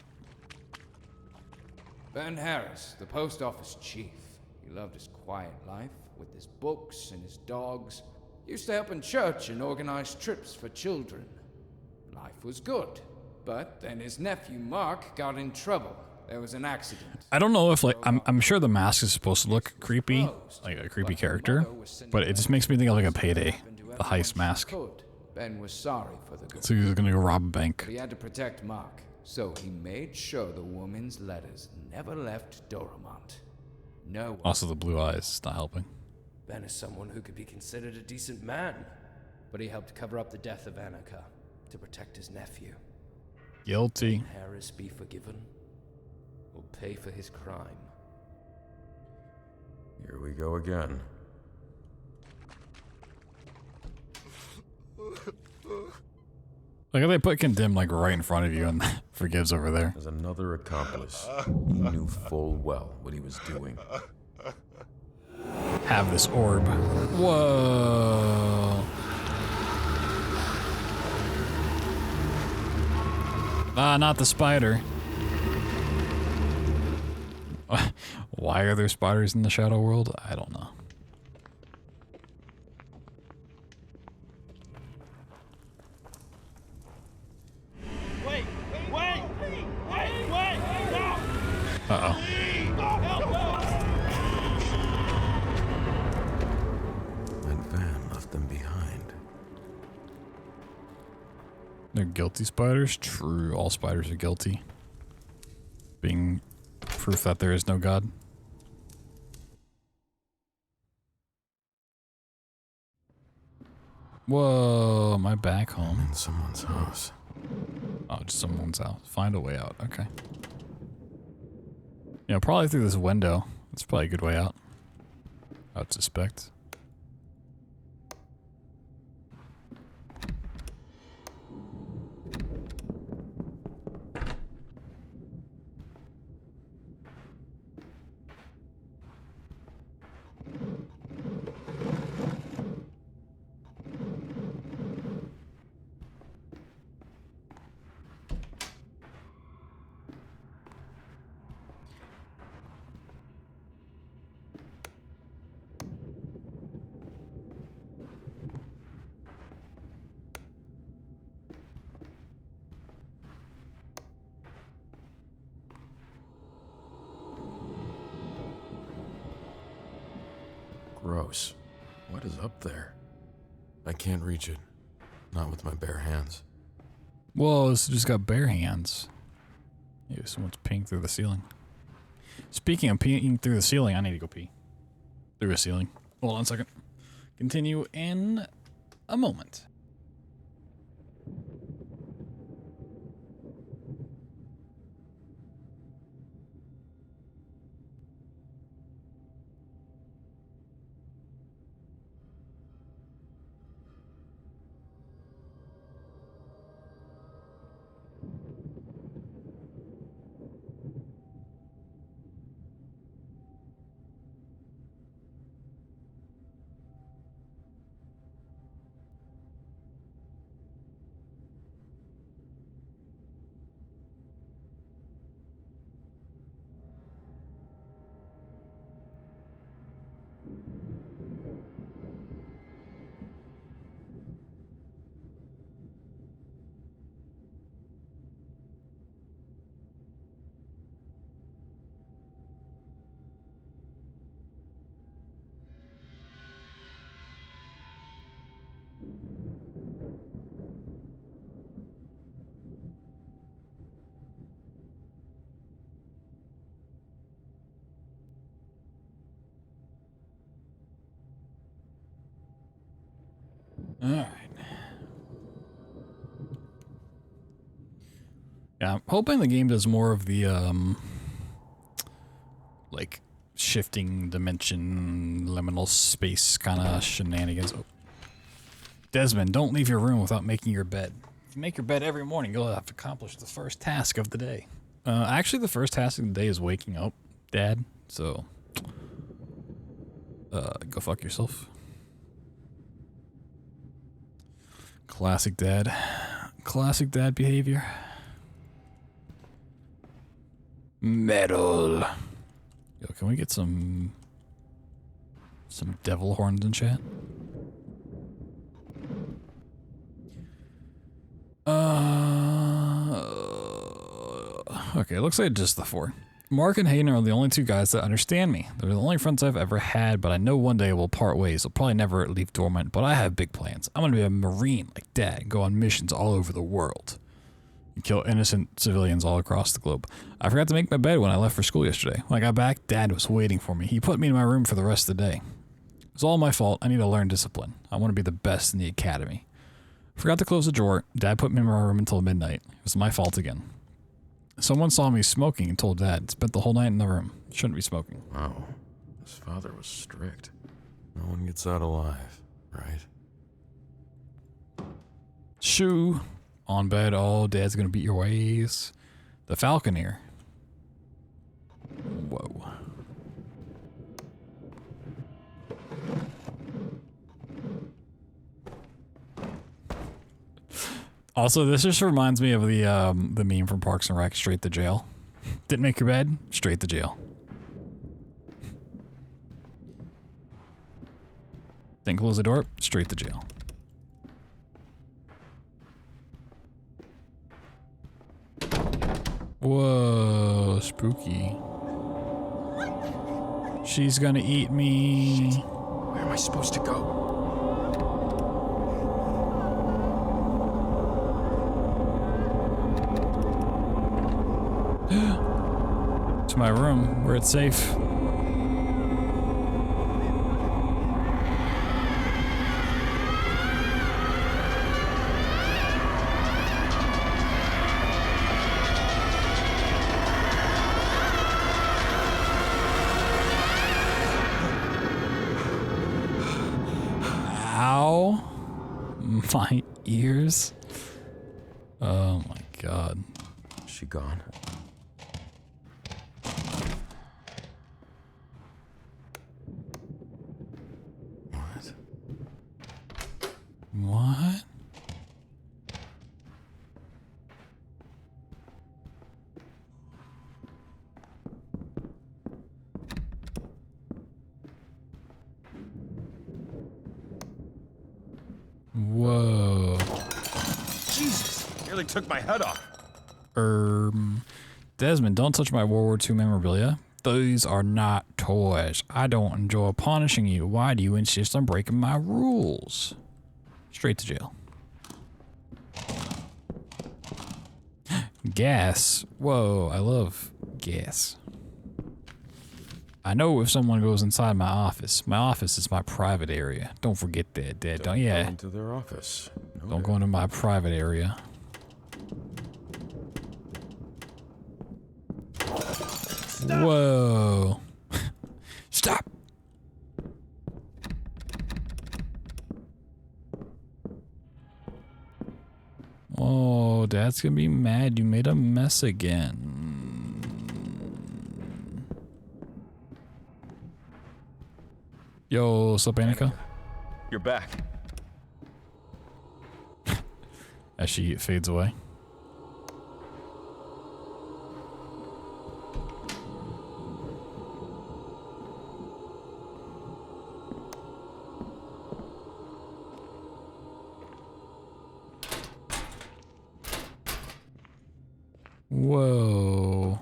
Ben Harris, the post office chief. He loved his quiet life with his books and his dogs. Used to help in church and organize trips for children. Life was good. But then his nephew Mark got in trouble. There was an accident. I don't know if, like, I'm sure the mask is supposed to look creepy, like a creepy character, but it just makes me think of like a Payday, the heist mask. Ben was sorry for the girl. So he's gonna go rob a bank. But he had to protect Mark, so he made sure the woman's letters never left Doramont. No one. Also, the blue eyes is not helping. Ben is someone who could be considered a decent man, but he helped cover up the death of Annika to protect his nephew. Guilty. Will Harris be forgiven? Will pay for his crime? Here we go again. Like if they put condemn like right in front of you and forgives over there. As another accomplice, he knew full well what he was doing. Have this orb. Whoa. Ah, not the spider. Why are there spiders in the shadow world? I don't know. Wait! No! Uh-oh. That van left them behind. They're guilty spiders? True, all spiders are guilty. Being proof that there is no God. Whoa, am I back home? I'm in someone's house. Oh, just someone's house. Find a way out. Okay. Yeah, probably through this window. That's probably a good way out. I would suspect. Gross. What is up there? I can't reach it. Not with my bare hands. Whoa, this just got bare hands. Ew, someone's peeing through the ceiling. Speaking of peeing through the ceiling, I need to go pee. Through a ceiling. Hold on a second. Continue in a moment. Alright. Yeah, I'm hoping the game does more of the, like, shifting dimension, liminal space kind of shenanigans. Oh. Desmond, don't leave your room without making your bed. If you make your bed every morning, you'll have accomplished the first task of the day. Actually, the first task of the day is waking up, Dad. So, go fuck yourself. Classic dad. Classic dad behavior. Metal. Yo, can we get some devil horns in chat? Okay, it looks like just the 4. Mark and Hayden are the only 2 guys that understand me. They're the only friends I've ever had, but I know one day we'll part ways. I'll probably never leave dormant, but I have big plans. I'm gonna be a Marine like Dad and go on missions all over the world. And kill innocent civilians all across the globe. I forgot to make my bed when I left for school yesterday. When I got back, Dad was waiting for me. He put me in my room for the rest of the day. It's all my fault. I need to learn discipline. I want to be the best in the academy. Forgot to close the drawer. Dad put me in my room until midnight. It was my fault again. Someone saw me smoking and told Dad. Spent the whole night in the room. Shouldn't be smoking. Wow. His father was strict. No one gets out alive, right? Shoo. On bed. Oh, Dad's gonna beat your ways. The Falconeer. Whoa. Also, this just reminds me of the meme from Parks and Rec, straight to jail. Didn't make your bed, straight to jail. Didn't close the door, straight to jail. Whoa, spooky. She's gonna eat me. Shit. Where am I supposed to go? To my room, where it's safe. Ow. My ears. Oh my god. Is she gone? What? Whoa. Jesus, nearly took my head off. Desmond, don't touch my World War II memorabilia. These are not toys. I don't enjoy punishing you. Why do you insist on breaking my rules? Straight to jail. Gas. Whoa, I love gas. I know if someone goes inside my office is my private area. Don't forget that, Dad. Don't Go into their office. No, don't go into my private area. Stop. Whoa. Stop. Oh, Dad's gonna be mad. You made a mess again. Yo, what's up, Annika? You're back. As she fades away. Whoa.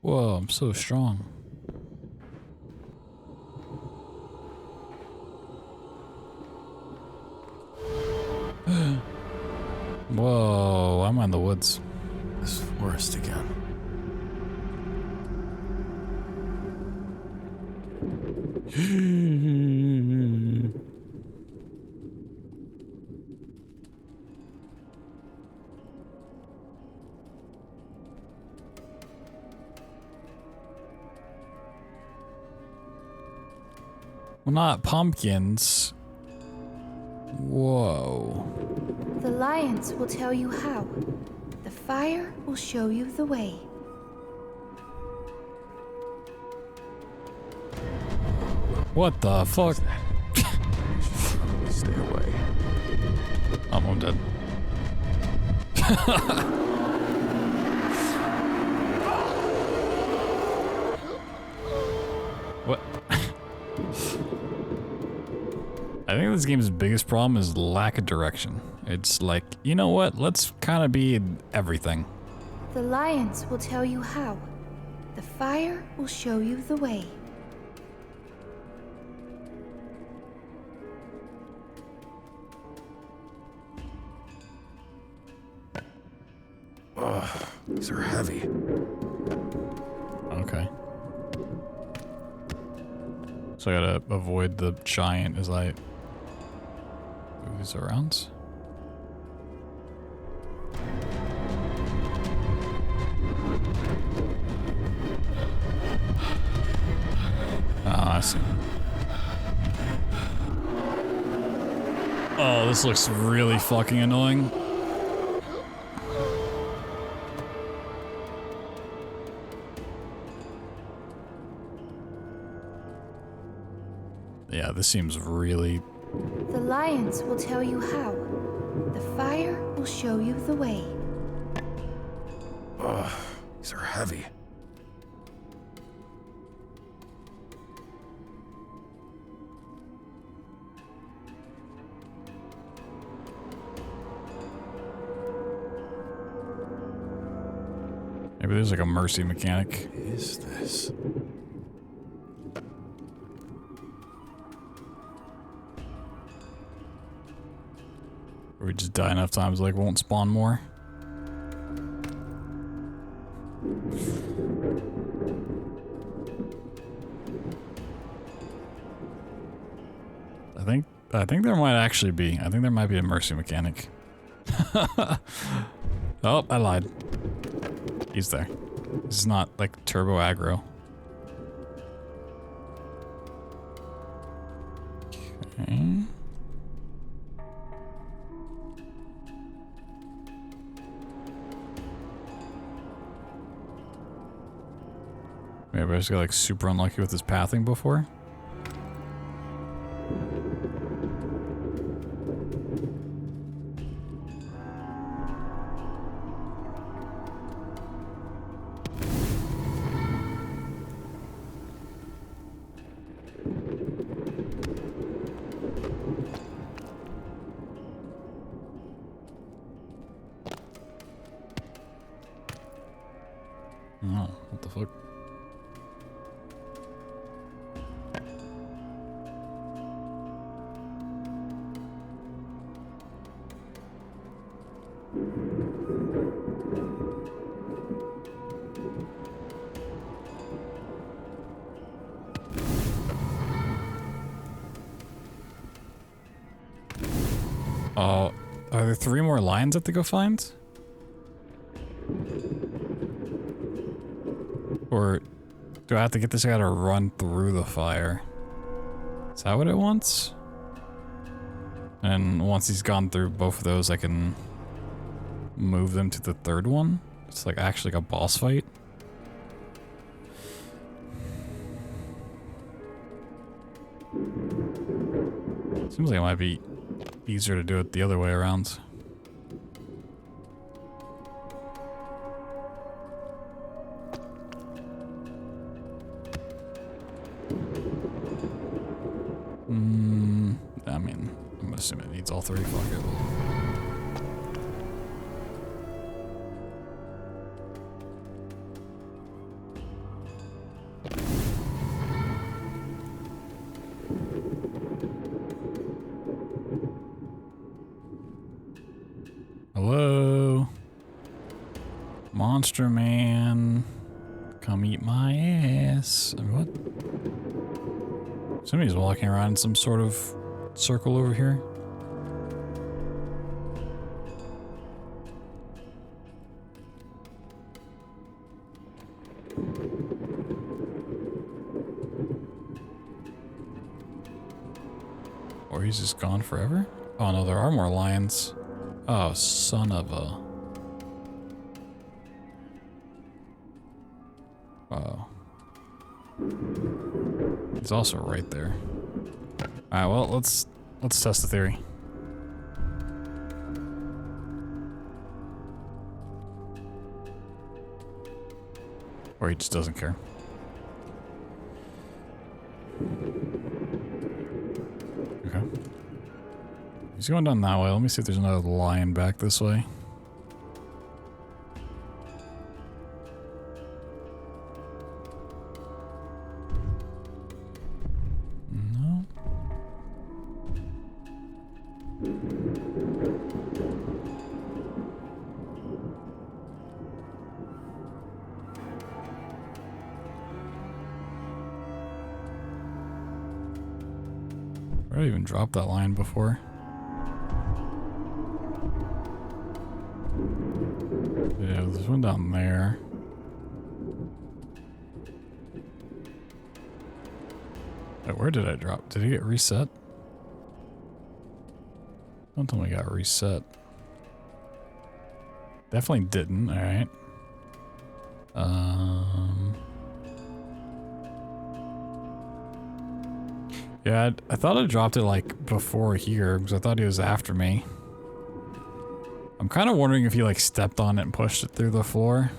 Whoa, I'm so strong. Whoa, I'm in the woods. This forest again. Well, not pumpkins. Whoa. The lions will tell you how. The fire will show you the way. What the fuck? Stay away. I'm dead. What? I think this game's biggest problem is lack of direction. It's like, you know what? Let's kind of be everything. The lions will tell you how. The fire will show you the way. Ugh, these are heavy. Okay. So I gotta avoid the giant as I move these around. Ah, I see. Oh, this looks really fucking annoying. Yeah, this seems really... The lions will tell you how. The fire will show you the way. Ugh, these are heavy. Maybe there's like a mercy mechanic. What is this? Or we just die enough times like won't spawn more. I think there might actually be. I think there might be a mercy mechanic. Oh, I lied. He's there. This is not like turbo aggro. Okay. Maybe I just got like super unlucky with his pathing before. fuck? Oh, are there 3 more lions I have to go find? Or do I have to get this guy to run through the fire? Is that what it wants? And once he's gone through both of those, I can move them to the 3rd one? It's like actually like a boss fight? Seems like it might be easier to do it the other way around. I mean, I'm assuming it needs all 3. Fuck it. Hello? Monster Man. Come eat my ass. I mean, what? Somebody's walking around in some sort of circle over here. Or he's just gone forever? Oh no, there are more lions. Oh, son of a... Wow. He's also right there. Alright, well, let's test the theory. Or he just doesn't care. Okay. He's going down that way. Let me see if there's another lion back this way. No. I even dropped that line before. Yeah, there's one down there. Wait, where did I drop? Did it get reset? Don't tell me it got reset. Definitely didn't, alright. Yeah, I thought I dropped it like before here because I thought he was after me. I'm kind of wondering if he like stepped on it and pushed it through the floor.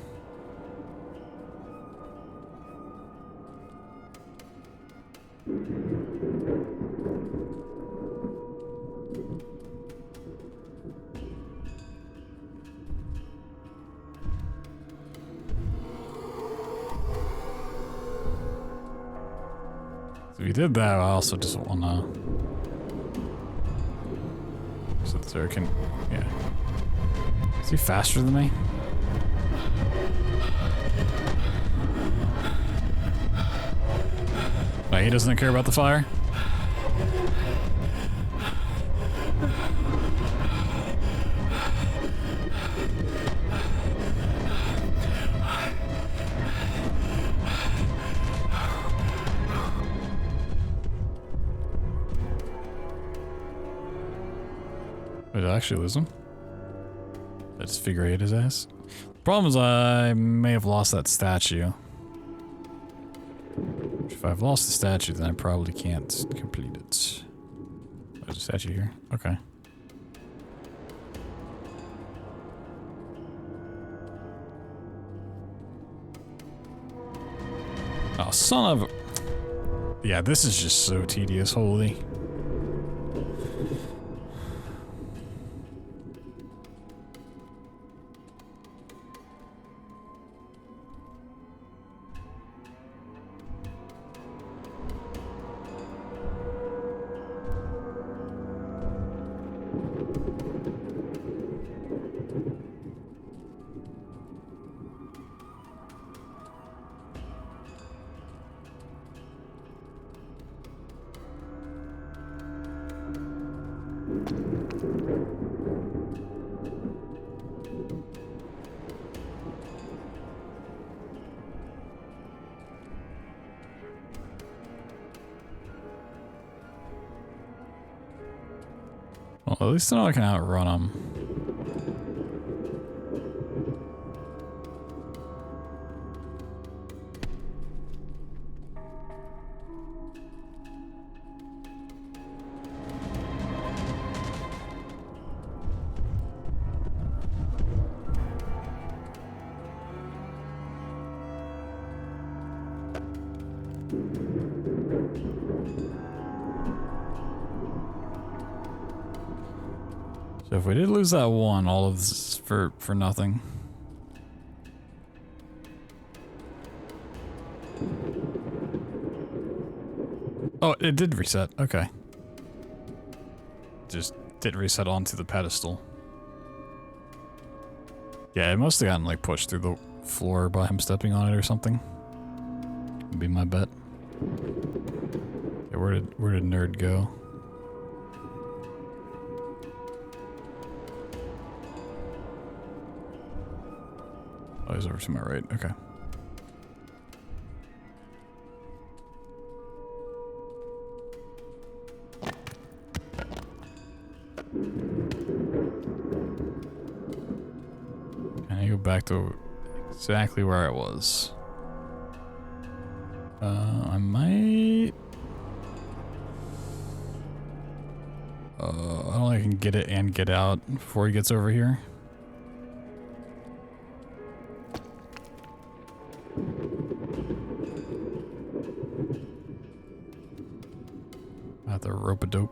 If he did that, I also just wanna... So that there can... Yeah. Is he faster than me? No, he doesn't care about the fire? Did I actually lose him? I just figure eight his ass. Problem is I may have lost that statue. If I've lost the statue, then I probably can't complete it. There's a statue here. Okay. Oh, son of a... Yeah, this is just so tedious, holy. Well, at least I know I can outrun them. So if we did lose that one, all of this is for nothing. Oh, it did reset. Okay. Just didn't reset onto the pedestal. Yeah, it must have gotten like pushed through the floor by him stepping on it or something. Would be my bet. Okay, where did Nerd go? Oh, he's over to my right. Okay. Can I go back to exactly where I was? I might. I don't think I can get it and get out before he gets over here. I have to rope a dope.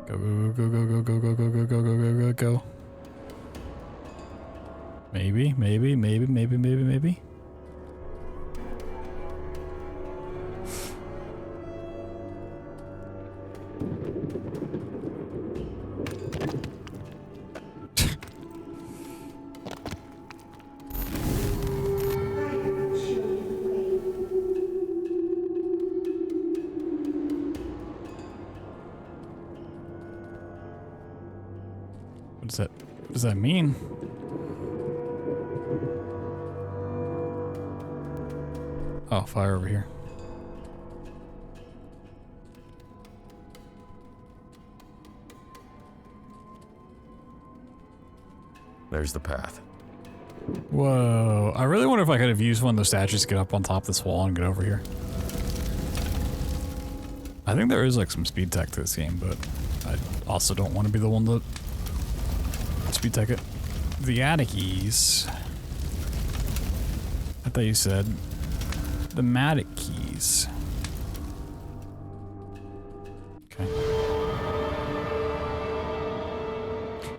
Go, go, go, go, go, go, go, go, go, go, go, go, go, go. Maybe, maybe, maybe, maybe, maybe, maybe. What does that mean? Oh, fire over here. There's the path. Whoa. I really wonder if I could have used one of those statues to get up on top of this wall and get over here. I think there is like some speed tech to this game, but I also don't want to be the one that speed tech it. The attic keys. I thought you said the matic keys. Okay.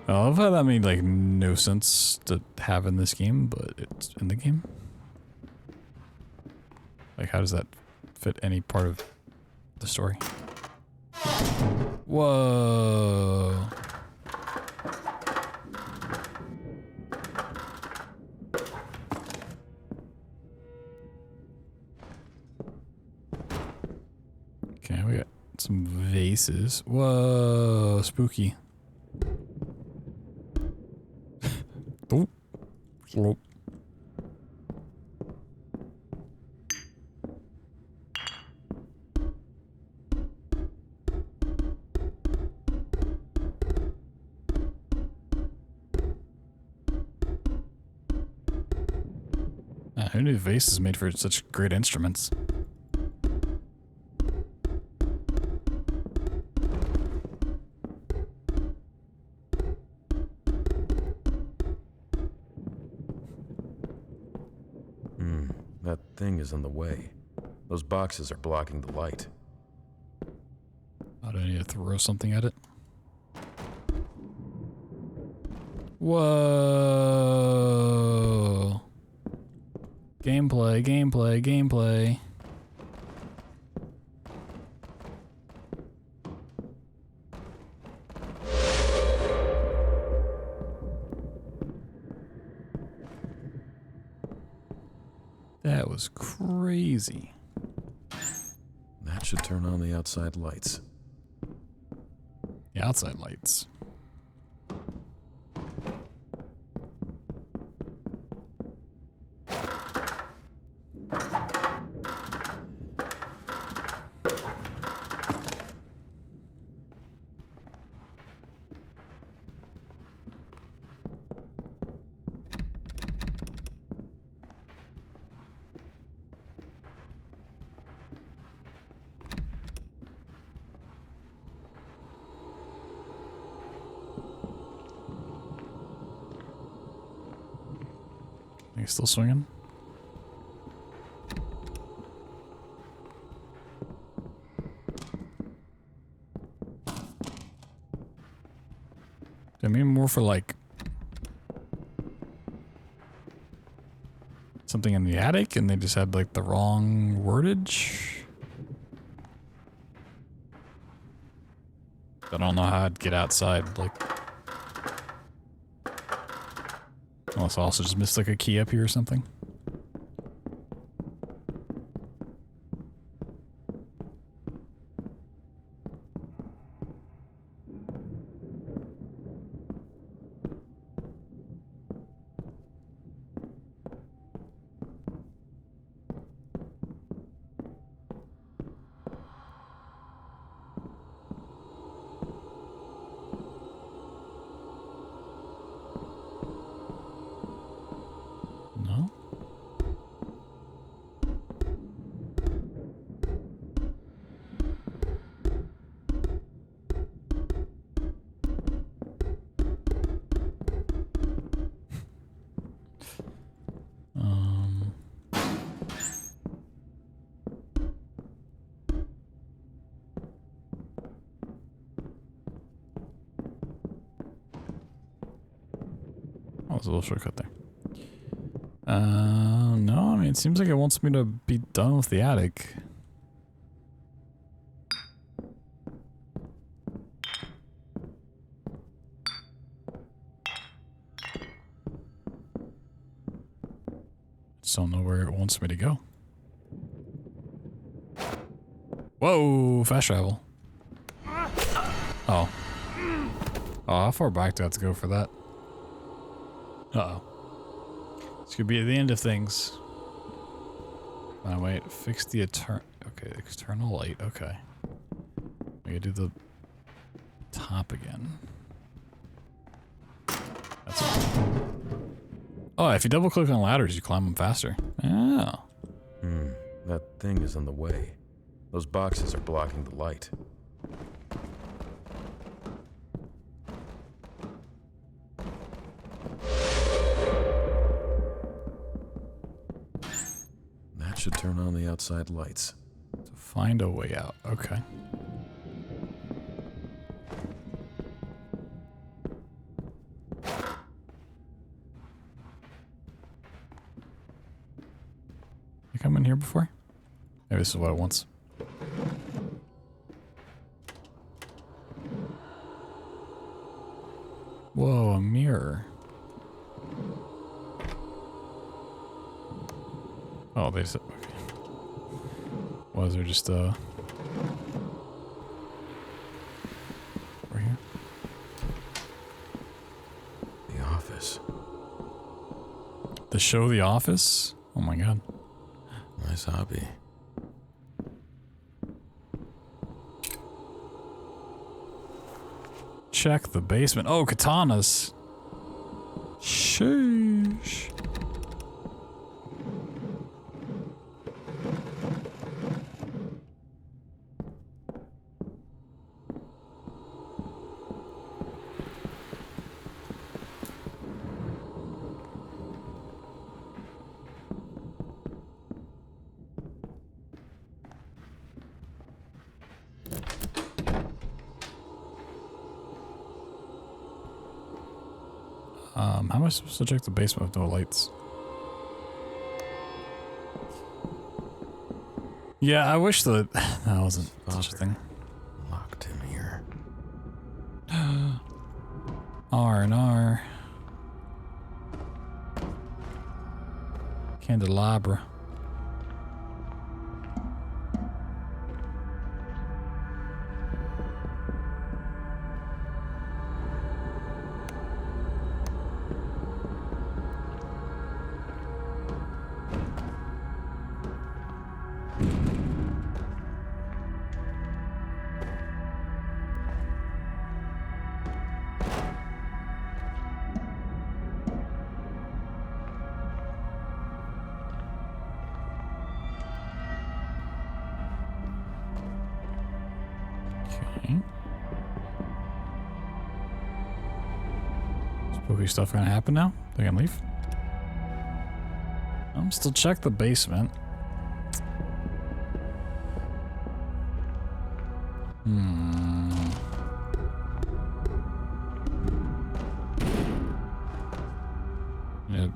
I love how that made like no sense to have in this game, but it's in the game. Like, how does that fit any part of the story? Whoa. Okay, we got some vases. Whoa, spooky. Oh, slope. Who knew vases made for such great instruments? That thing is in the way. Those boxes are blocking the light. Oh, do I need to throw something at it? Whoa. Gameplay, gameplay, gameplay. That was crazy. That should turn on the outside lights. The outside lights. Are you still swinging? I mean more for like something in the attic and they just had like the wrong wordage. I don't know how I'd get outside, like unless I also just missed like a key up here or something. No? Oh, there's a little shortcut there. No, I mean, it seems like it wants me to be done with the attic. Just don't know where it wants me to go. Whoa, fast travel. Oh. Oh, how far back do I have to go for that? Uh-oh. This could be at the end of things. Oh, wait. Fix the okay, external light. Okay. We gotta do the top again. That's oh, if you double click on ladders, you climb them faster. Oh. That thing is in the way. Those boxes are blocking the light. Should turn on the outside lights. To find a way out. Okay. You come in here before? Maybe this is what it wants. Whoa, a mirror. Oh, they said, okay. Was there just right here? The office. The show The Office? Oh my god. Nice hobby. Check the basement. Oh, katanas. Sheesh. How am I supposed to check the basement with no lights? Yeah, I wish that wasn't such a thing. Locked him here. R&R. Candelabra. Spooky stuff gonna happen now? They can leave? I'm still check the basement. Yeah.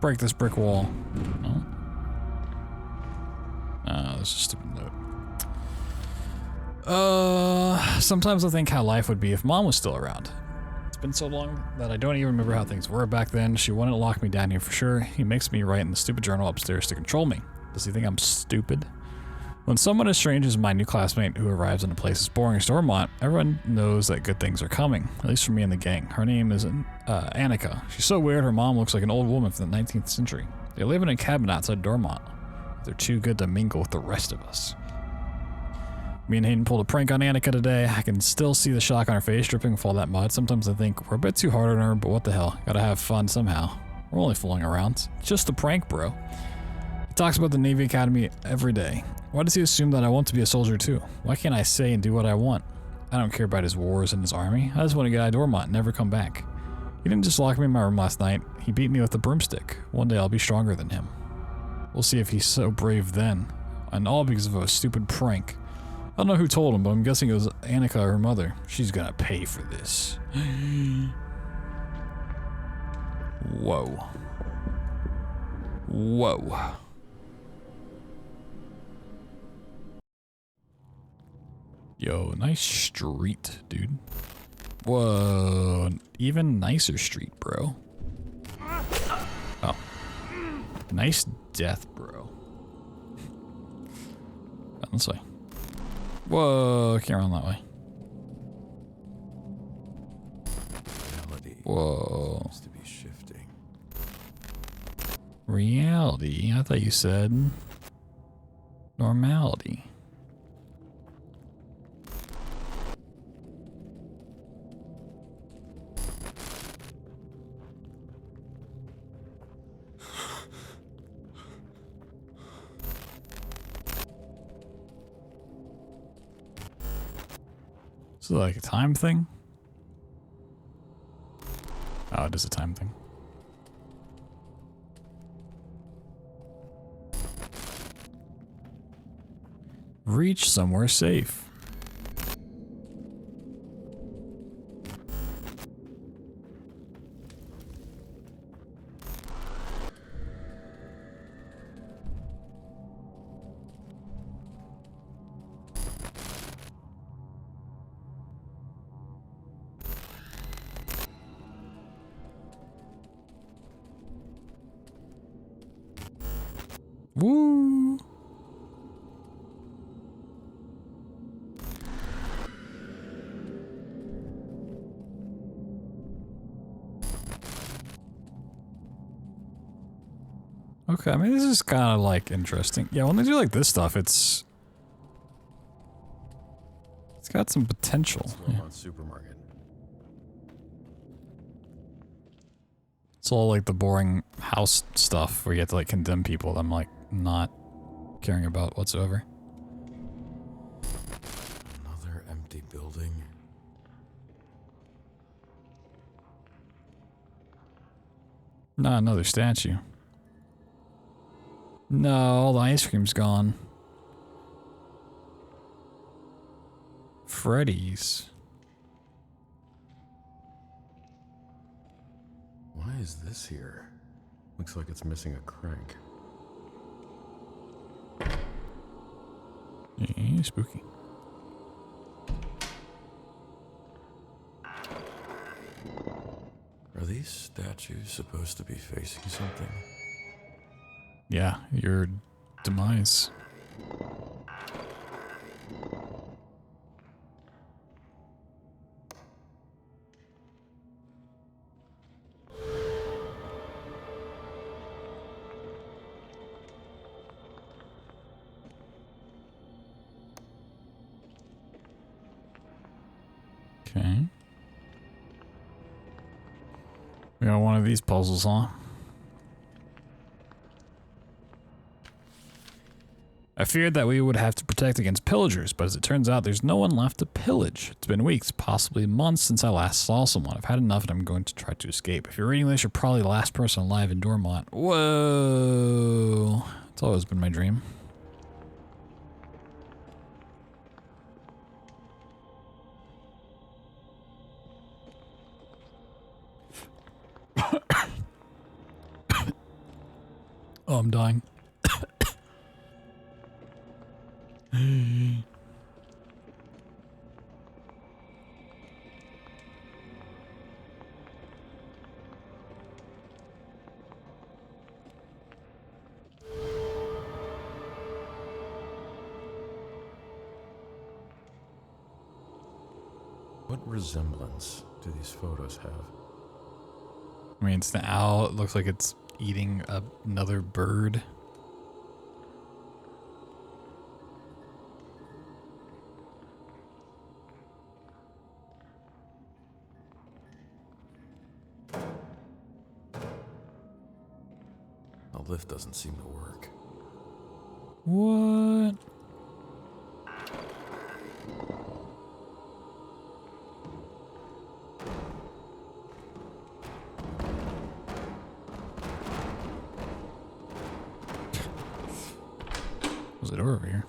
Break this brick wall. No. This is a stupid note. Sometimes I think how life would be if Mom was still around. It's been so long that I don't even remember how things were back then. She wouldn't lock me down here for sure. He makes me write in the stupid journal upstairs to control me. Does he think I'm stupid? When someone as strange as my new classmate who arrives in a place as boring as Dormont, everyone knows that good things are coming, at least for me and the gang. Her name is Annika. She's so weird her mom looks like an old woman from the 19th century. They live in a cabin outside Dormont. They're too good to mingle with the rest of us. Me and Hayden pulled a prank on Annika today. I can still see the shock on her face dripping with all that mud. Sometimes I think we're a bit too hard on her, but what the hell? Gotta have fun somehow. We're only fooling around. It's just a prank, bro. He talks about the Navy Academy every day. Why does he assume that I want to be a soldier too? Why can't I say and do what I want? I don't care about his wars and his army. I just want to get out of Dormont and never come back. He didn't just lock me in my room last night. He beat me with a broomstick. One day I'll be stronger than him. We'll see if he's so brave then. And all because of a stupid prank. I don't know who told him, but I'm guessing it was Annika or her mother. She's gonna pay for this. Whoa. Whoa. Yo, nice street, dude. Whoa, even nicer street, bro. Oh. Nice death, bro. This way. Whoa, can't run that way. Reality Whoa. seems to be shifting. Reality? I thought you said normality. Is it like a time thing? Oh, it is a time thing. Reach somewhere safe. Woo! Okay, I mean, this is kind of like interesting. Yeah, when they do like this stuff, it's got some potential. Yeah. Supermarket. It's all like the boring house stuff where you have to like condemn people that I'm like not caring about whatsoever. Another empty building. Not another statue. No, all the ice cream's gone. Freddy's. Why is this here? Looks like it's missing a crank. Yeah, spooky. Are these statues supposed to be facing something? Yeah, your demise. Okay. We got one of these puzzles, huh? I feared that we would have to protect against pillagers, but as it turns out, there's no one left to pillage. It's been weeks, possibly months since I last saw someone. I've had enough and I'm going to try to escape. If you're reading this, you're probably the last person alive in Dormont. Whoa. It's always been my dream. Oh, I'm dying. What resemblance do these photos have? I mean, it's the owl. It looks like it's eating another bird. The lift doesn't seem to work. What? Was it over here?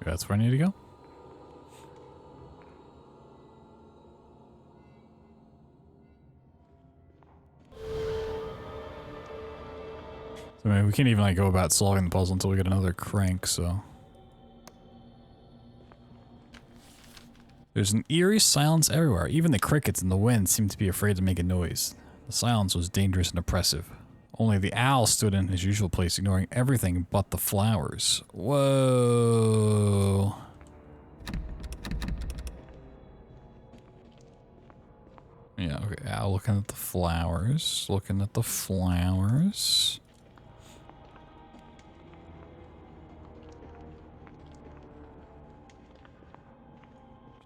That's where I need to go? So, I mean, we can't even like go about solving the puzzle until we get another crank, so. There's an eerie silence everywhere. Even the crickets in the wind seem to be afraid to make a noise. The silence was dangerous and oppressive. Only the owl stood in his usual place, ignoring everything but the flowers. Whoa. Yeah, okay, owl looking at the flowers. Looking at the flowers.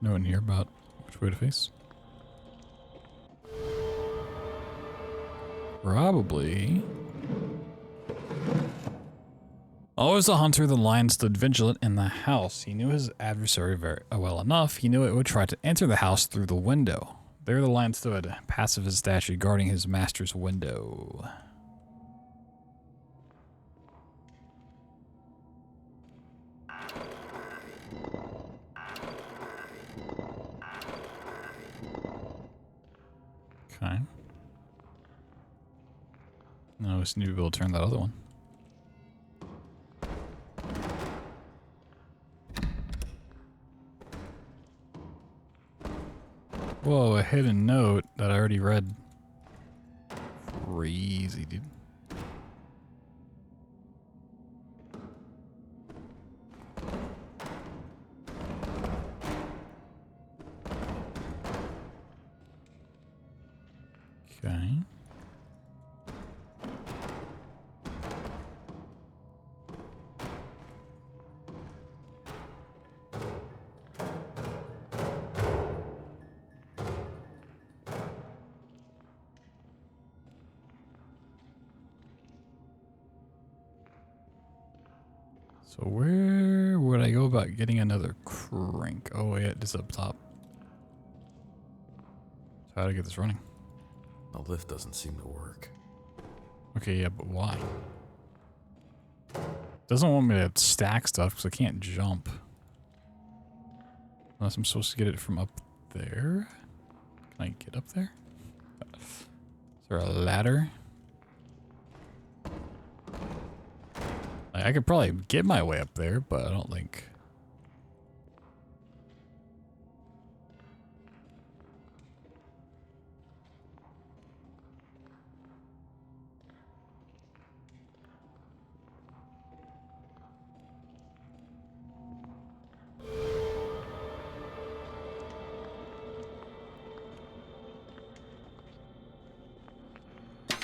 No one here about which way to face? Probably. Always a hunter, the lion stood vigilant in the house. He knew his adversary very well enough. He knew it would try to enter the house through the window. There the lion stood, passive as statue, guarding his master's window. Okay. No, we just need to be able to turn that other one. Whoa, a hidden note that I already read. Crazy, dude. Okay. So where would I go about getting another crank? Oh yeah, it is up top. So how do I get this running? The lift doesn't seem to work. Okay, yeah, but why? Doesn't want me to stack stuff because I can't jump. Unless I'm supposed to get it from up there. Can I get up there? Is there a ladder? I could probably get my way up there, but I don't think...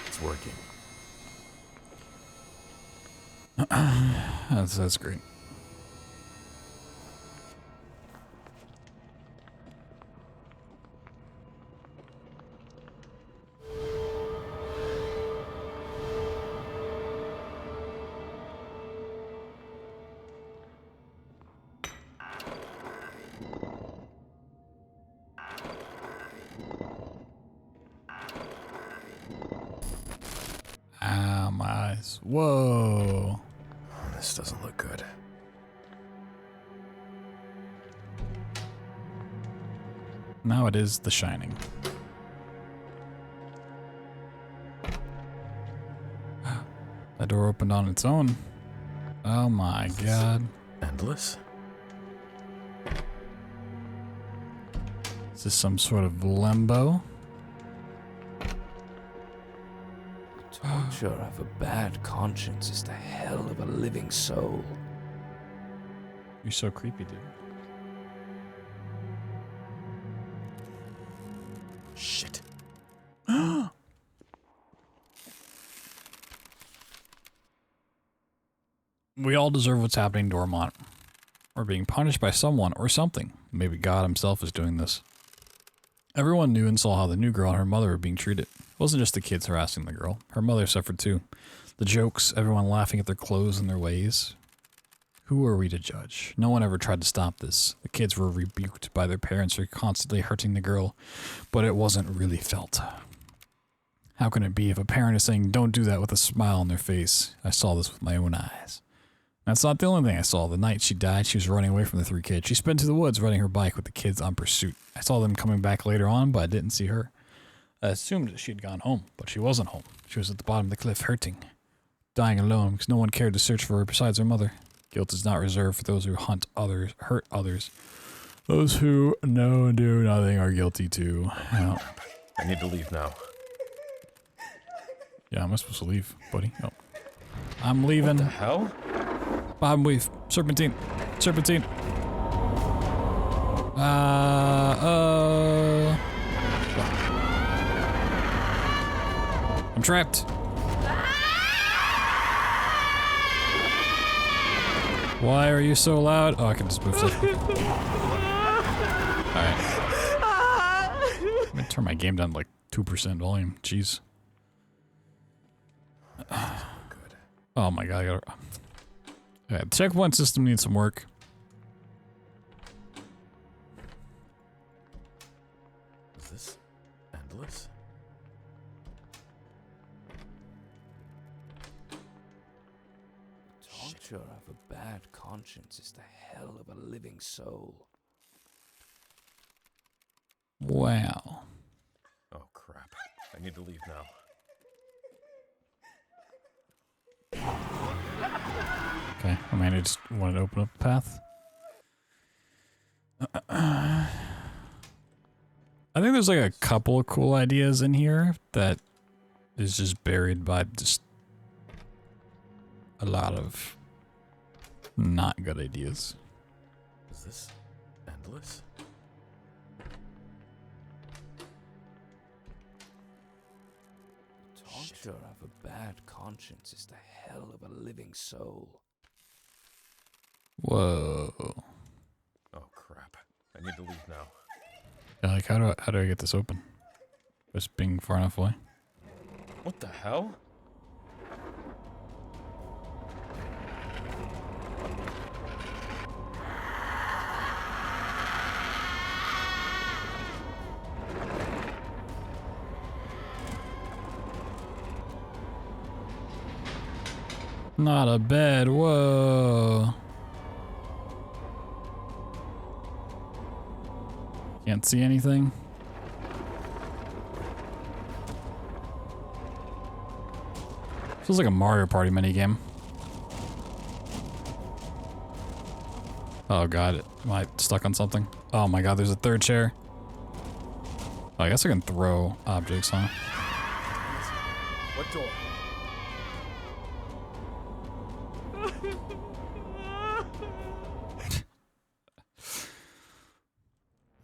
It's working. That's great. eyes. Whoa. This doesn't look good. Now it is The Shining. That door opened on its own. Oh my god. Endless? Is this some sort of limbo? Torture of a bad conscience is the hell of a living soul. You're so creepy, dude. Shit. We all deserve what's happening to Ormont. We're being punished by someone or something. Maybe God himself is doing this. Everyone knew and saw how the new girl and her mother were being treated. It wasn't just the kids harassing the girl. Her mother suffered too. The jokes, everyone laughing at their clothes and their ways. Who are we to judge? No one ever tried to stop this. The kids were rebuked by their parents for constantly hurting the girl, but it wasn't really felt. How can it be if a parent is saying, don't do that, with a smile on their face? I saw this with my own eyes. That's not the only thing I saw. The night she died, she was running away from the three kids. She sped to the woods riding her bike with the kids on pursuit. I saw them coming back later on, but I didn't see her. I assumed that she had gone home, but she wasn't home. She was at the bottom of the cliff hurting, dying alone because no one cared to search for her besides her mother. Guilt is not reserved for those who hunt others, hurt others. Those who know and do nothing are guilty too. Yeah. I need to leave now. Yeah, am I supposed to leave, buddy? Oh. I'm leaving. What the hell? Bob and weave. Serpentine. Serpentine. I'm trapped. Why are you so loud? Oh, I can just move stuff. Alright. I'm gonna turn my game down to like 2% volume. Jeez. Oh my god, I gotta... Okay, the checkpoint system needs some work. Is this endless? Torture of a bad conscience is the hell of a living soul. Wow. Oh crap. I need to leave now. Okay, I mean, I just wanted to open up a path. I think there's like a couple of cool ideas in here that is just buried by just a lot of not good ideas. Is this endless? Torture of a bad conscience is the hell of a living soul. Whoa. Oh crap. I need to leave now. Yeah, like how do I get this open? Just being far enough away. What the hell? Not a bed. Whoa. Can't see anything. Feels like a Mario Party minigame. Oh god, am I stuck on something? Oh my god, there's a third chair. Oh, I guess I can throw objects, huh? What door?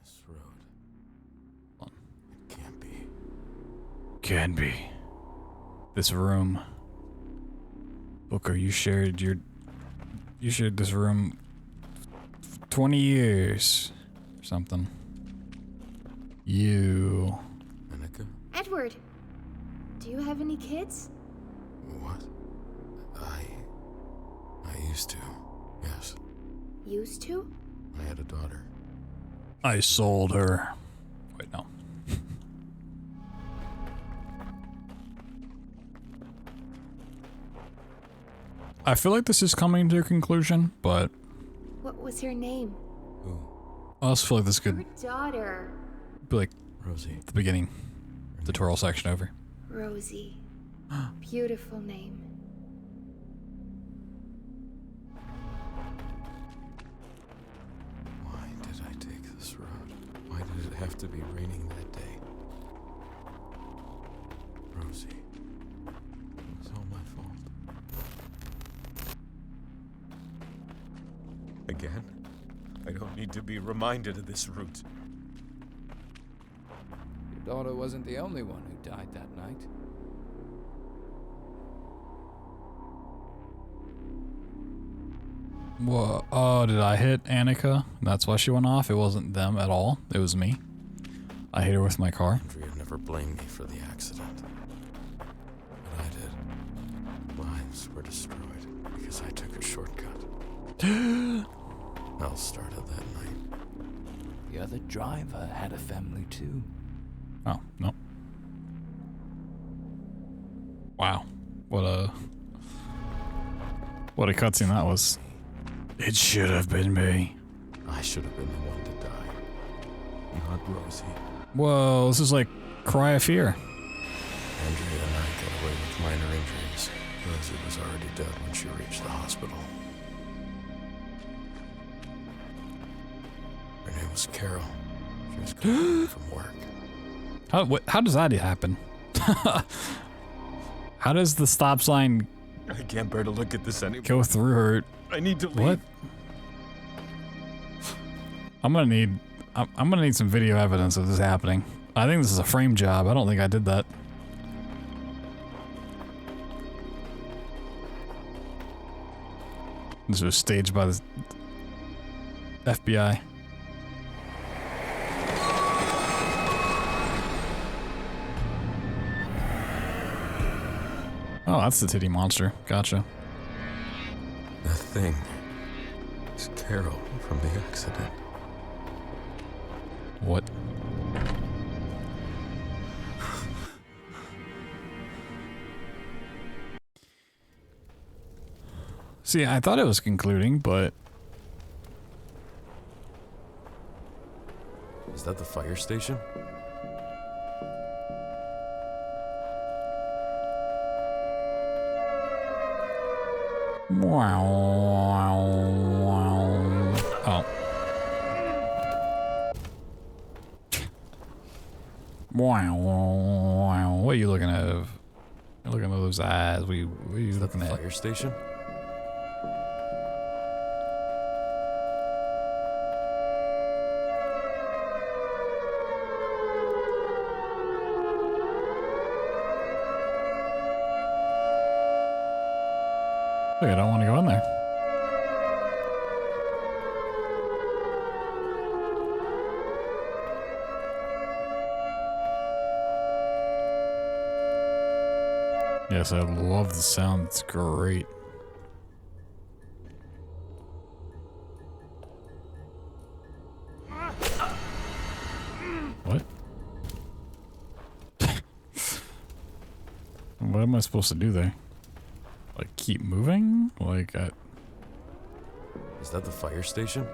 This road. It can't be. Can be. This room. Booker, you shared this room 20 years or something. You. Annika? Edward, do you have any kids? What? I used to. Yes. Used to? I had a daughter. I sold her. Wait, no. I feel like this is coming to a conclusion, but What was her name? I also feel like this Her could daughter. be like Rosie. the beginning, the tutorial section over. Rosie. Beautiful name. Why did I take this road? Why did it have to be raining that day? Rosie. It was all my fault. Again? I don't need to be reminded of this route. Your daughter wasn't the only one who died that night. Whoa, oh, did I hit Annika? That's why she went off? It wasn't them at all. It was me. I hit her with my car. Andrea never blamed me for the accident. But I did. Lives were destroyed because I took a shortcut. Hell started that night. The other driver had a family too. Oh, no. Wow. What a cutscene that was. It should have been me. I should have been the one to die. Not Rosie. Whoa, this is like Cry of Fear. Andrea and I got away with minor injuries. Rosie was already dead when she reached the hospital. Her name was Carol. She was coming home from work. How does that happen? How does the stop sign I can't bear to look at this anymore. go through her? I need to leave. What? I'm gonna need some video evidence of this happening. I think this is a frame job. I don't think I did that. This was staged by the FBI. Oh, that's the titty monster. Gotcha. That thing is Carol from the accident. What? See, I thought it was concluding, but... Is that the fire station? Wow. Oh. Wow. What are you looking at? You're looking at those eyes. What are you Is that the looking at? fire station? Look, I don't want to go in there. Yes, I love the sound. It's great. What? What am I supposed to do there? Like, keep moving? Like, Is that the fire station?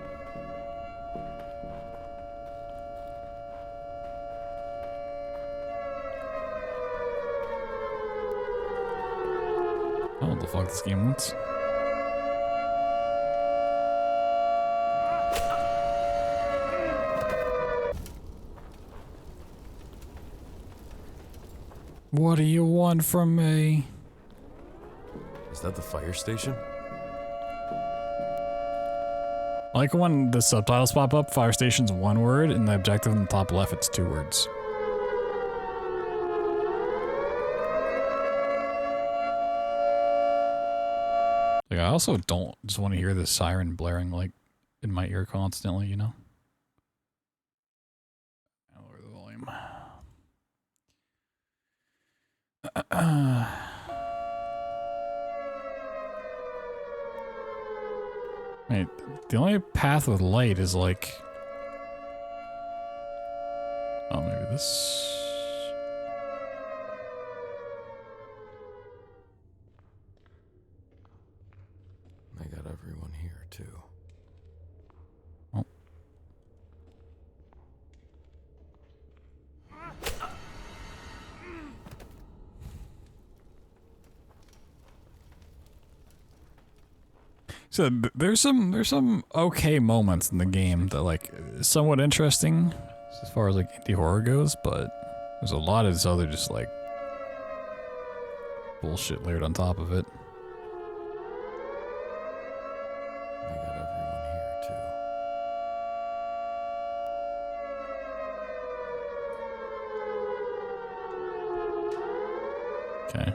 I don't know what the fuck this game wants. What do you want from me? Is that the fire station? I like when the subtitles pop up, fire station's one word, and the objective in the top left, it's 2 words. Like, I also don't just want to hear the siren blaring, like, in my ear constantly, you know? I'll lower the volume. Wait, the only path with light is like... Oh, maybe this... So there's some okay moments in the game that like somewhat interesting as far as like indie horror goes, but there's a lot of this other just like bullshit layered on top of it. I got everyone here too. Okay.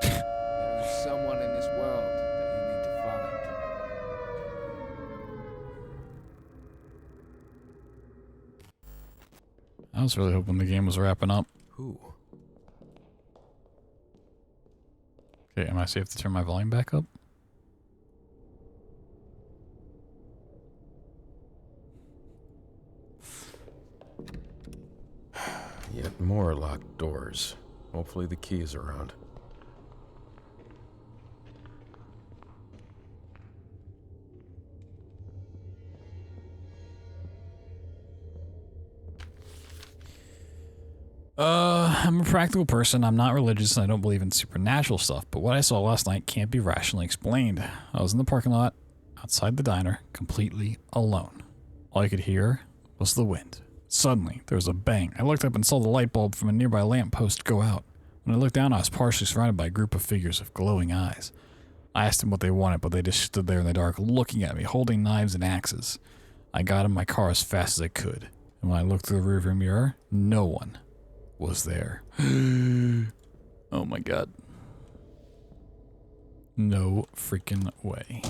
There is someone in this world that you need to find. I was really hoping the game was wrapping up. Who? Okay, am I safe to turn my volume back up? Yet more locked doors. Hopefully the key is around. I'm a practical person. I'm not religious and I don't believe in supernatural stuff, but what I saw last night can't be rationally explained. I was in the parking lot, outside the diner, completely alone. All I could hear was the wind. Suddenly, there was a bang. I looked up and saw the light bulb from a nearby lamppost go out. When I looked down, I was partially surrounded by a group of figures with glowing eyes. I asked them what they wanted, but they just stood there in the dark looking at me, holding knives and axes. I got in my car as fast as I could, and when I looked through the rearview mirror, no one was there. Oh my god. No freaking way.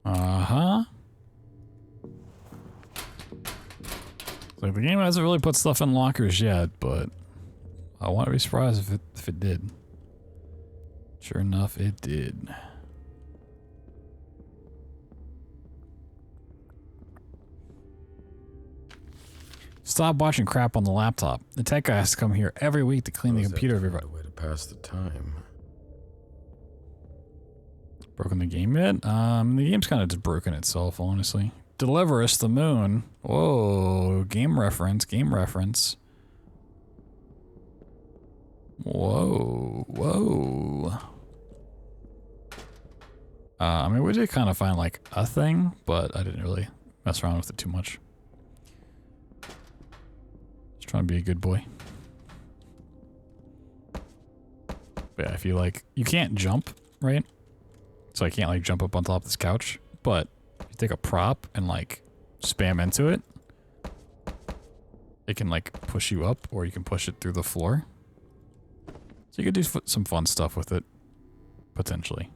Uh-huh. Like the game hasn't really put stuff in lockers yet, but I wouldn't be surprised if it did. Sure enough, it did. Stop watching crap on the laptop. The tech guy has to come here every week to clean the computer every A way to pass the time. Broken the game yet? The game's kind of just broken itself, honestly. Deliver us the moon. Whoa, game reference, game reference. Whoa, whoa. I mean, we did kind of find like a thing, but I didn't really mess around with it too much. Just trying to be a good boy. But yeah, I feel like you can't jump, right? So I can't like jump up on top of this couch, but if you take a prop and like spam into it, it can like push you up or you can push it through the floor. So you could do some fun stuff with it, potentially.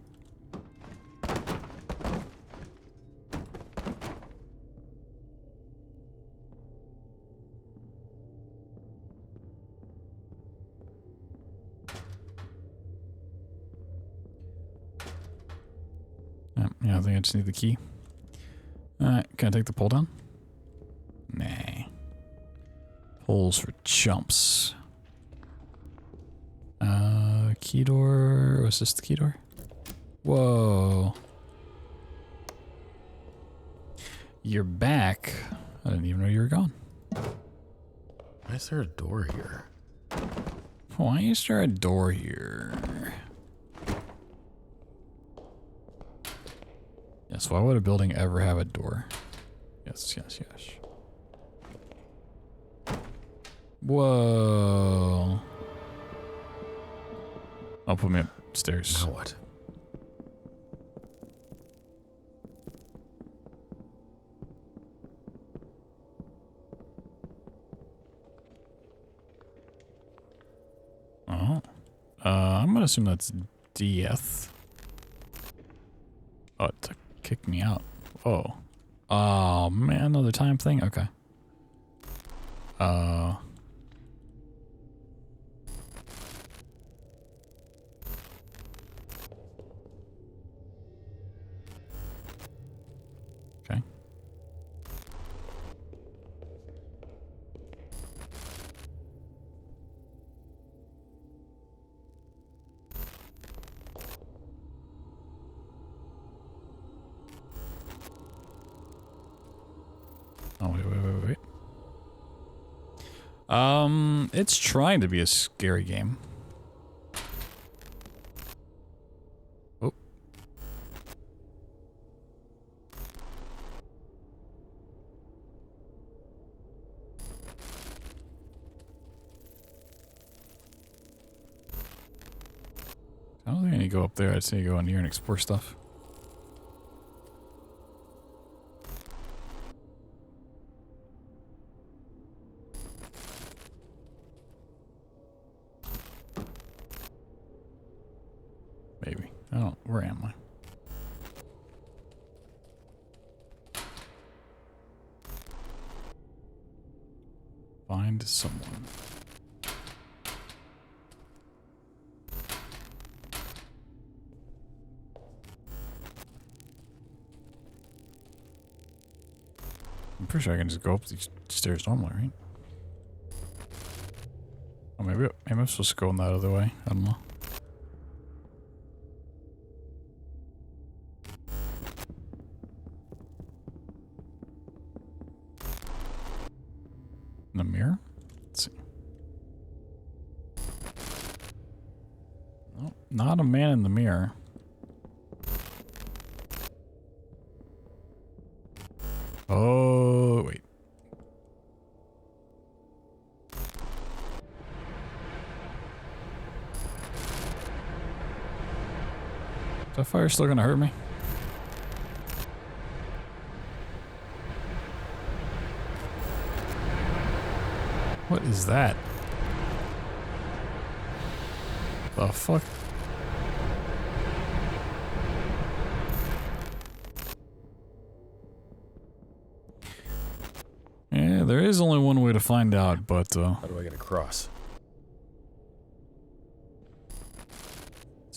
Yeah, I think I just need the key. Alright, can I take the pull down? Nah. Pulls for chumps. Key door. Or is this the key door? Whoa. You're back. I didn't even know you were gone. Why is there a door here? Why is there a door here? Yes, why would a building ever have a door? Yes, yes, yes. Whoa. I'll put me upstairs. Now what? Oh. I'm gonna assume that's death. Oh, it kicked me out. Oh. Oh, man, another time thing? Okay. Oh, wait. It's trying to be a scary game. Oh. I don't think I need to go up there. I just need to go in here and explore stuff. Maybe. Oh, where am I? Find someone. I'm pretty sure I can just go up these stairs normally, right? Oh, maybe I'm supposed to go in that other way. I don't know. In the mirror? Let's see. No, not a man in the mirror. Oh, wait. Is that fire still gonna hurt me? What is that? The fuck? Yeah, there is only one way to find out, but How do I get across?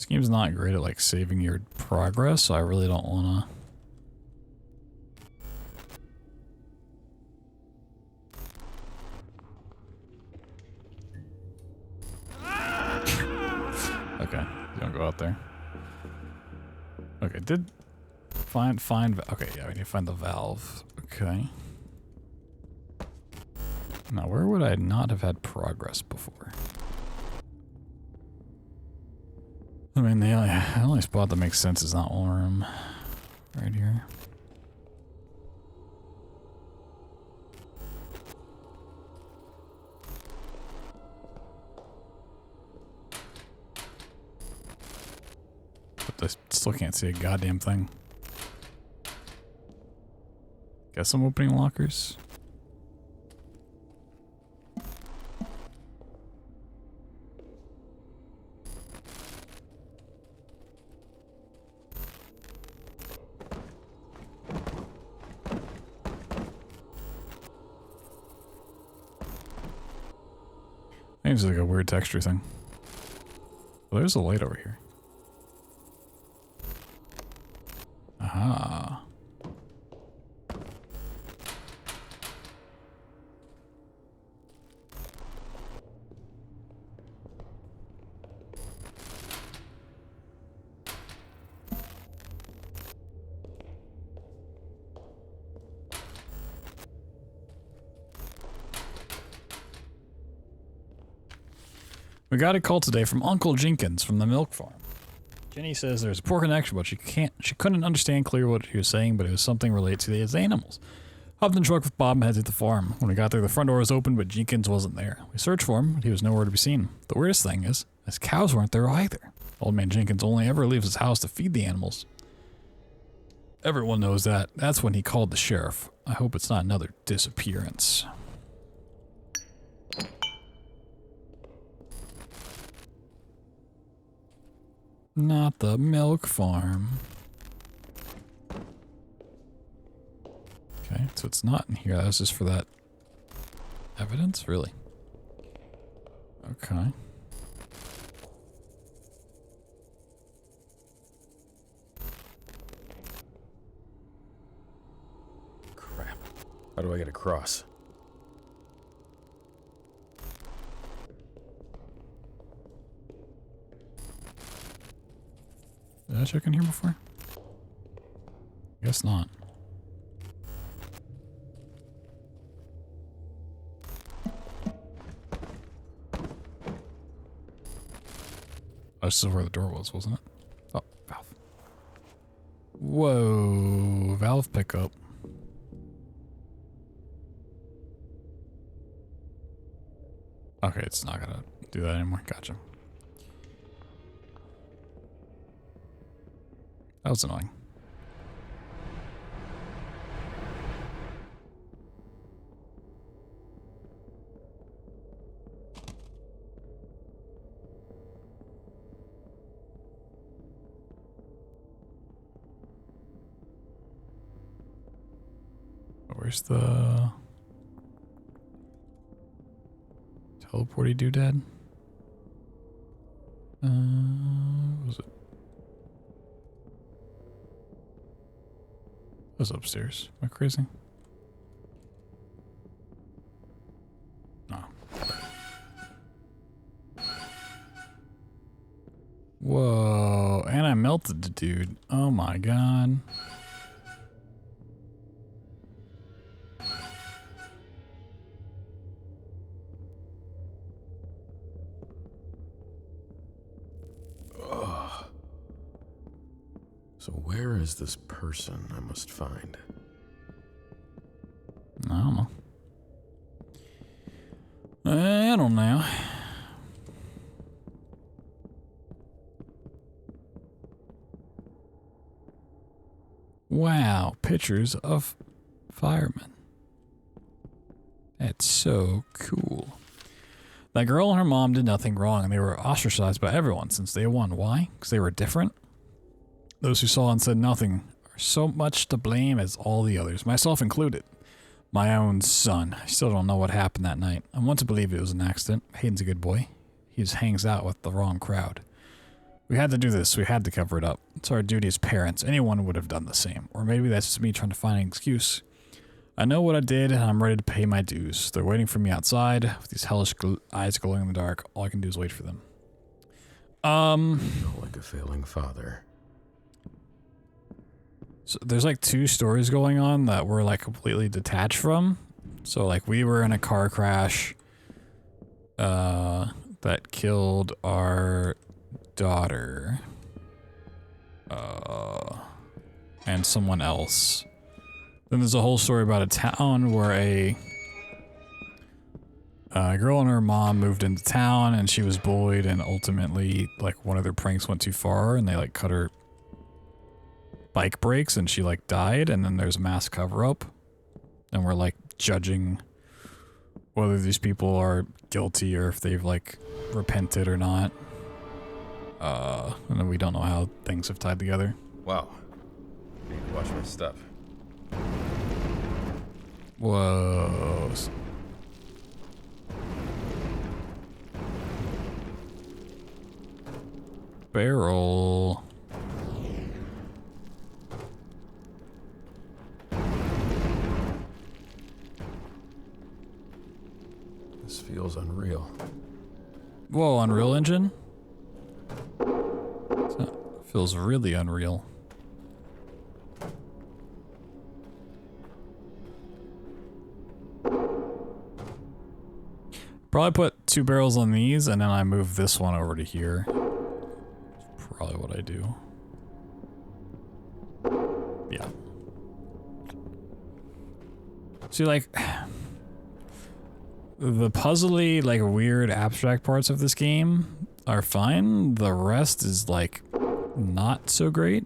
this game's not great at like saving your progress, so I really don't wanna. Okay, you don't go out there. Okay, did find okay, yeah, we need to find the valve. Okay. Now, where would I not have had progress before? I mean, the only spot that makes sense is that one room right here. But I still can't see a goddamn thing. Guess I'm opening lockers. I think it's like a weird texture thing. Well, there's a light over here. Aha. We got a call today from Uncle Jenkins from the milk farm. Jenny says there's a poor connection, but she couldn't understand clearly what he was saying, but it was something related to his animals. Hopped in the truck with Bob and headed to the farm. When we got there, the front door was open, but Jenkins wasn't there. We searched for him, but he was nowhere to be seen. The weirdest thing is, his cows weren't there either. Old man Jenkins only ever leaves his house to feed the animals. Everyone knows that. That's when he called the sheriff. I hope it's not another disappearance. Not the milk farm. Okay, so it's not in here. That was just for that evidence? Really? Okay. Crap. How do I get across? Did I check in here before? Guess not. Oh, this is where the door was, wasn't it? Oh, valve. Whoa, valve pickup. Okay, it's not gonna do that anymore. Gotcha. That was annoying. Where's the teleporty doodad? What was it? It was upstairs. Am I crazy? No. Whoa, and I melted the dude. Oh my god. So where is this person I must find? I don't know. I don't know. Wow, pictures of firemen. That's so cool. That girl and her mom did nothing wrong, and they were ostracized by everyone since day one. Why? Because they were different? Those who saw and said nothing are so much to blame as all the others, myself included. My own son. I still don't know what happened that night. I want to believe it was an accident. Hayden's a good boy. He just hangs out with the wrong crowd. We had to do this. We had to cover it up. It's our duty as parents. Anyone would have done the same. Or maybe that's just me trying to find an excuse. I know what I did, and I'm ready to pay my dues. They're waiting for me outside with these hellish eyes glowing in the dark. All I can do is wait for them. Like a failing father. So there's like two stories going on that we're like completely detached from. So like we were in a car crash that killed our daughter and someone else. Then there's a whole story about a town where a girl and her mom moved into town and she was bullied, and ultimately like one of their pranks went too far and they like cut her bike brakes and she like died, and then there's a mass cover-up and we're like judging whether these people are guilty or if they've like repented or not. And then we don't know how things have tied together. Wow. Need to watch my step. Whoa. Barrel. This feels unreal. Whoa, Unreal Engine? Feels really unreal. Probably put 2 barrels on these and then I move this one over to here. That's probably what I do. Yeah. See, like, the puzzly, like, weird abstract parts of this game are fine. The rest is, like, not so great.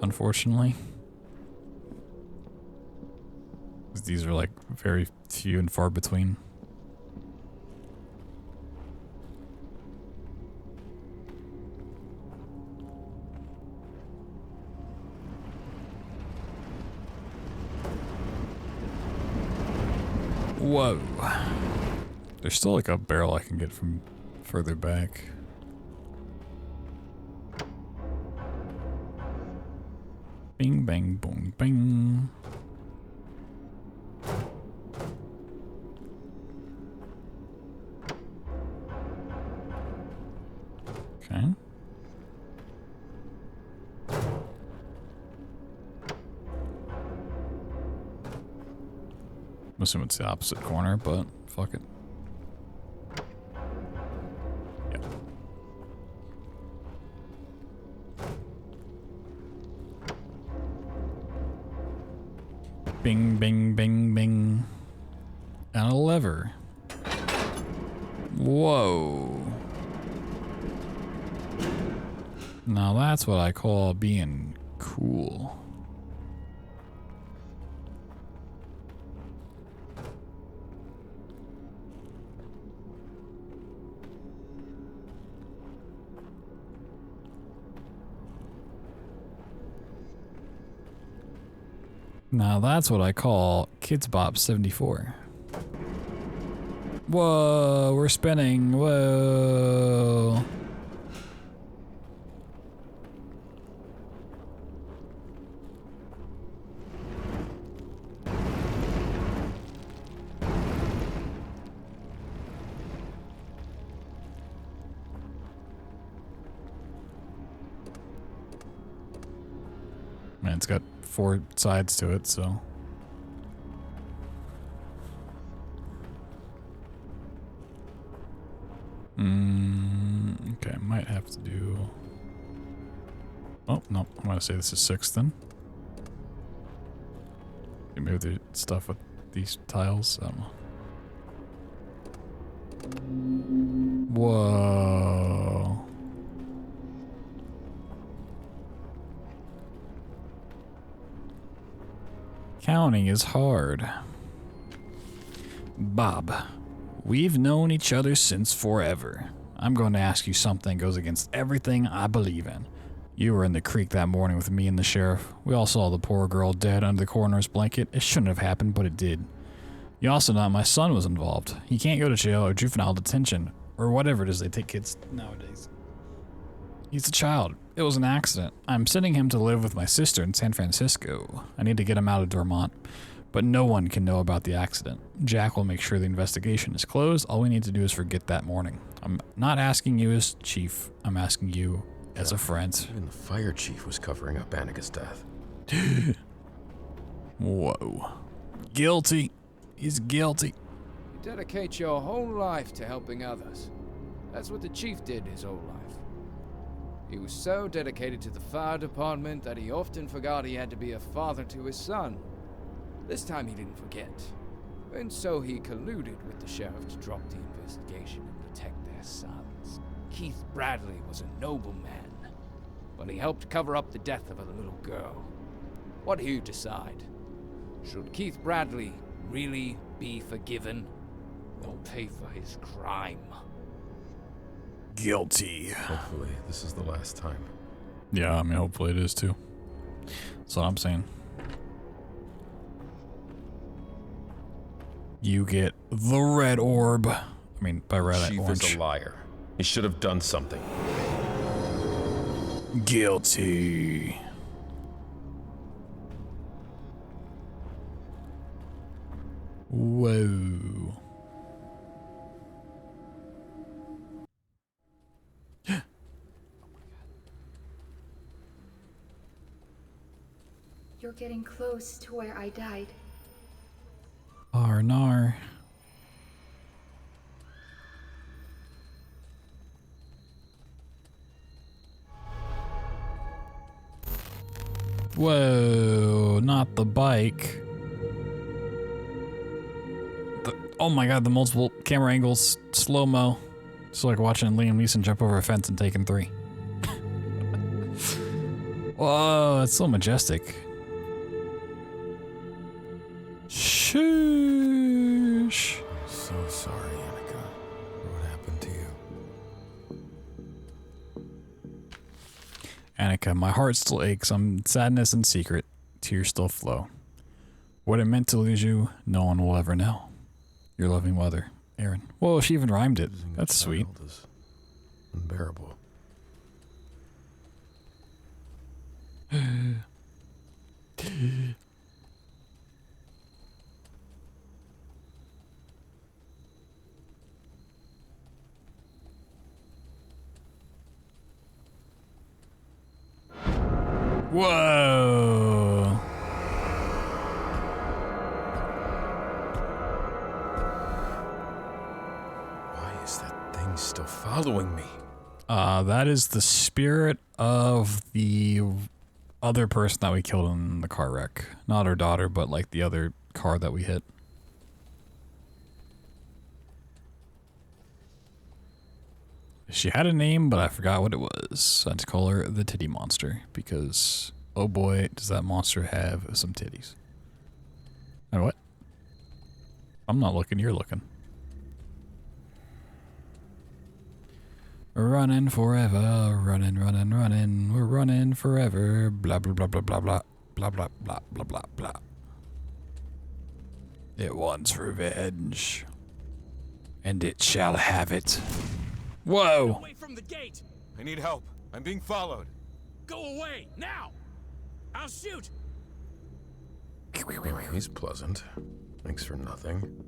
Unfortunately. These are, like, very few and far between. Whoa. There's still like a barrel I can get from further back. Bing, bang, boom, bang. Okay. I'm assuming it's the opposite corner, but fuck it. Yep. Bing, bing, bing, bing. And a lever. Whoa. Now that's what I call being cool. Now that's what I call Kids Bop 74. Whoa, we're spinning. Whoa. Man, it's got 4 sides to it, so. Okay, I might have to do. Oh, no, I'm gonna say this is 6 then. Maybe there's stuff with these tiles. I don't know. Whoa. Counting is hard. Bob, we've known each other since forever. I'm going to ask you something that goes against everything I believe in. You were in the creek that morning with me and the sheriff. We all saw the poor girl dead under the coroner's blanket. It shouldn't have happened, but it did. You also know my son was involved. He can't go to jail or juvenile detention, or whatever it is they take kids nowadays. He's a child. It was an accident. I'm sending him to live with my sister in San Francisco. I need to get him out of Dormont. But no one can know about the accident. Jack will make sure the investigation is closed. All we need to do is forget that morning. I'm not asking you as chief. I'm asking you as a friend. Even the fire chief was covering up Annika's death. Whoa. Guilty. He's guilty. You dedicate your whole life to helping others. That's what the chief did his whole life. He was so dedicated to the fire department that he often forgot he had to be a father to his son. This time he didn't forget. And so he colluded with the sheriff to drop the investigation and protect their sons. Keith Bradley was a noble man, but he helped cover up the death of a little girl. What do you decide? Should Keith Bradley really be forgiven or pay for his crime? Guilty. Hopefully, this is the last time. Yeah, I mean, hopefully it is too. That's what I'm saying. You get the red orb. I mean, by red, Chief orange. is a liar. He should have done something. Guilty. Whoa. You're getting close to where I died. Arnar. Whoa, not the bike. Oh my god, the multiple camera angles, slow-mo. It's like watching Liam Neeson jump over a fence in Taken 3. Whoa, it's so majestic. Sheesh. I'm so sorry, Annika, for what happened to you. Annika, my heart still aches. I'm sadness in secret. Tears still flow. What it meant to lose you, no one will ever know. Your loving mother, Aaron. Whoa, she even rhymed it. Losing a That's sweet. child is unbearable. Whoa. still following me. That is the spirit of the other person that we killed in the car wreck. Not her daughter, but like the other car that we hit. She had a name, but I forgot what it was. I had to call her the Titty Monster because, oh boy, does that monster have some titties. And what? I'm not looking, you're looking. Running forever, running, running, running. We're running forever. Blah, blah, blah, blah, blah, blah. Blah, blah, blah, blah, blah, blah. It wants revenge. And it shall have it. Whoa! Away from the gate! I need help. I'm being followed. Go away, now! I'll shoot! He's pleasant. Thanks for nothing.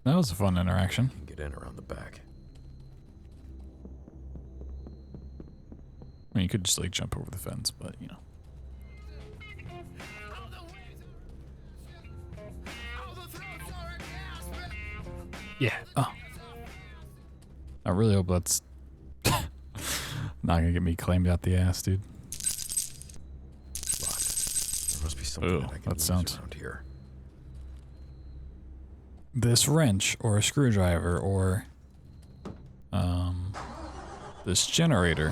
That was a fun interaction. Get in around the back. I mean, you could just like jump over the fence, but you know. Yeah. Oh. I really hope that's not gonna get me claimed out the ass, dude. Locked. There must be something that I can use around here. This wrench or a screwdriver or this generator.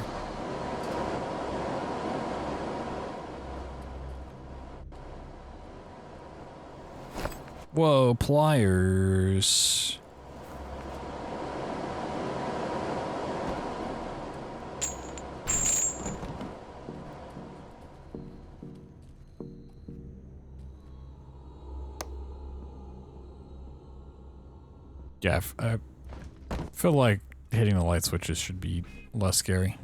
Whoa, pliers. Yeah, I feel like hitting the light switches should be less scary.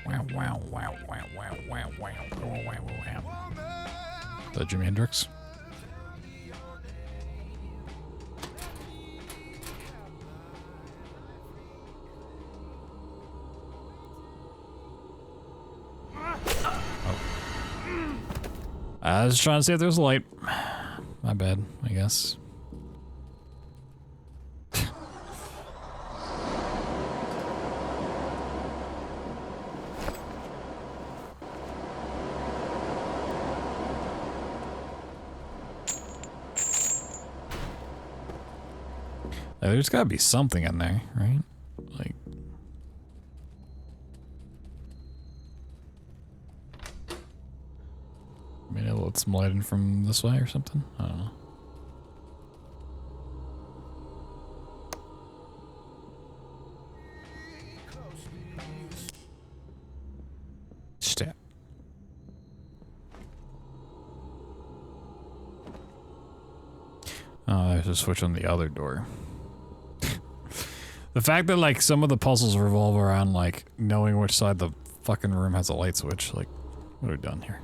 Wow, wow, wow, wow, wow, wow, wow, wow, wow, wow. Is that Jimi Hendrix? Oh. I was trying to see if there's a light. My bad, I guess. There's gotta be something in there, right? Like... maybe it'll let some light in from this way or something? I don't know. Step. Oh, there's a switch on the other door. The fact that, like, some of the puzzles revolve around, like, knowing which side the fucking room has a light switch. Like, what are we done here?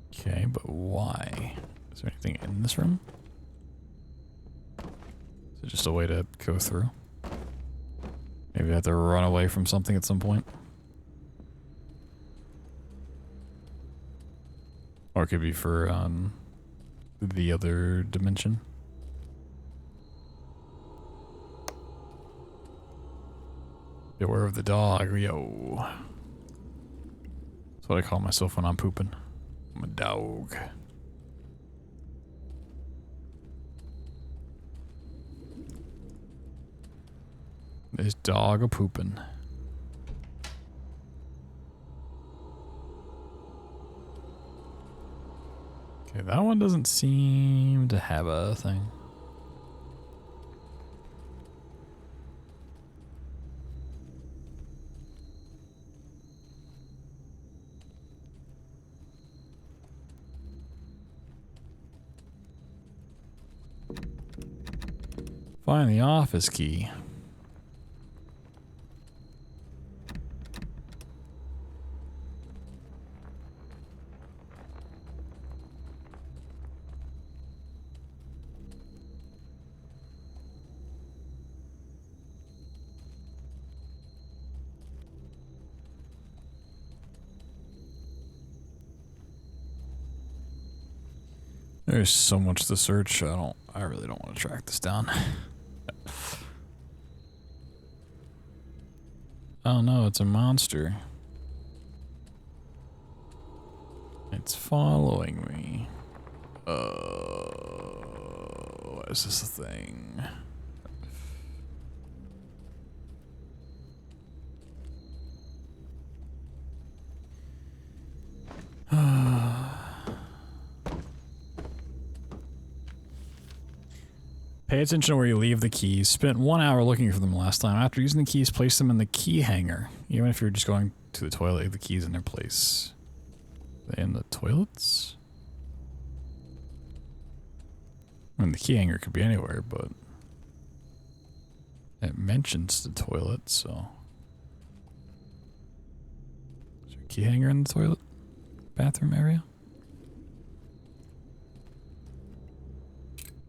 Okay, but why? Is there anything in this room? Is it just a way to go through? Maybe I have to run away from something at some point? Or it could be for, the other dimension. Beware of the dog, yo. That's what I call myself when I'm pooping. I'm a dog. This dog a pooping. Okay, that one doesn't seem to have a thing. Find the office key. There's so much to search. I really don't want to track this down. Oh no, it's a monster. It's following me. What is this thing? Pay attention to where you leave the keys. Spent 1 hour looking for them last time. After using the keys, place them in the key hanger. Even if you're just going to the toilet, leave the keys in their place. Are they in the toilets? I mean, the key hanger could be anywhere, but it mentions the toilet, so. Is there a key hanger in the toilet? Bathroom area?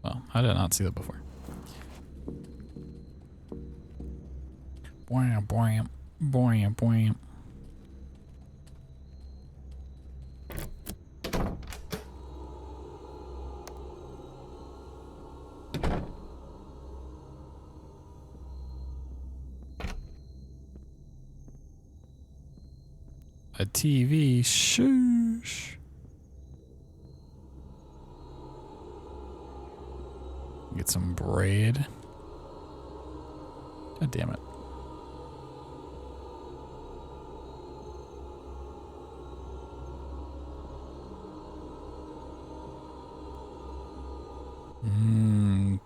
Well, I did not see that before. Boing, boing, boing, boing. A TV, shush. Get some braid. God damn it.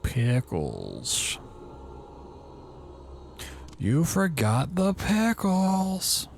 Pickles. You forgot the pickles.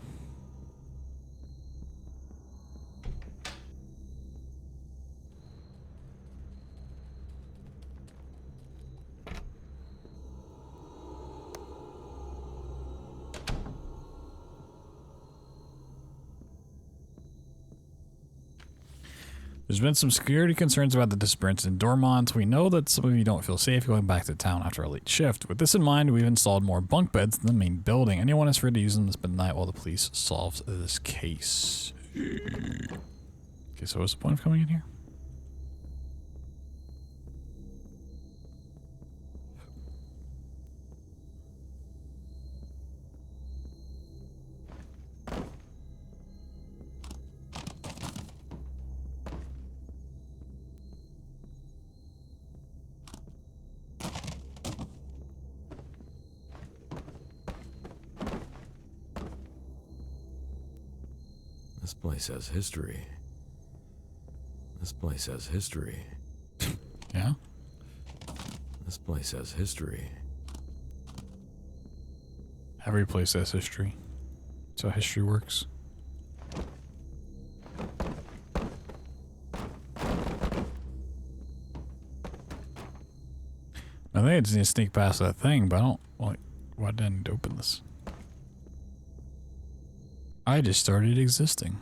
There's been some security concerns about the disappearance in Dormont. We know that some of you don't feel safe going back to town after a late shift. With this in mind, we've installed more bunk beds in the main building. Anyone is free to use them this midnight while the police solves this case. Okay, so what's the point of coming in here? This place has history. This place has history. Yeah? This place has history. Every place has history. That's how history works. I think I just need to sneak past that thing, but I don't, like, why didn't I need to open this? I just started existing.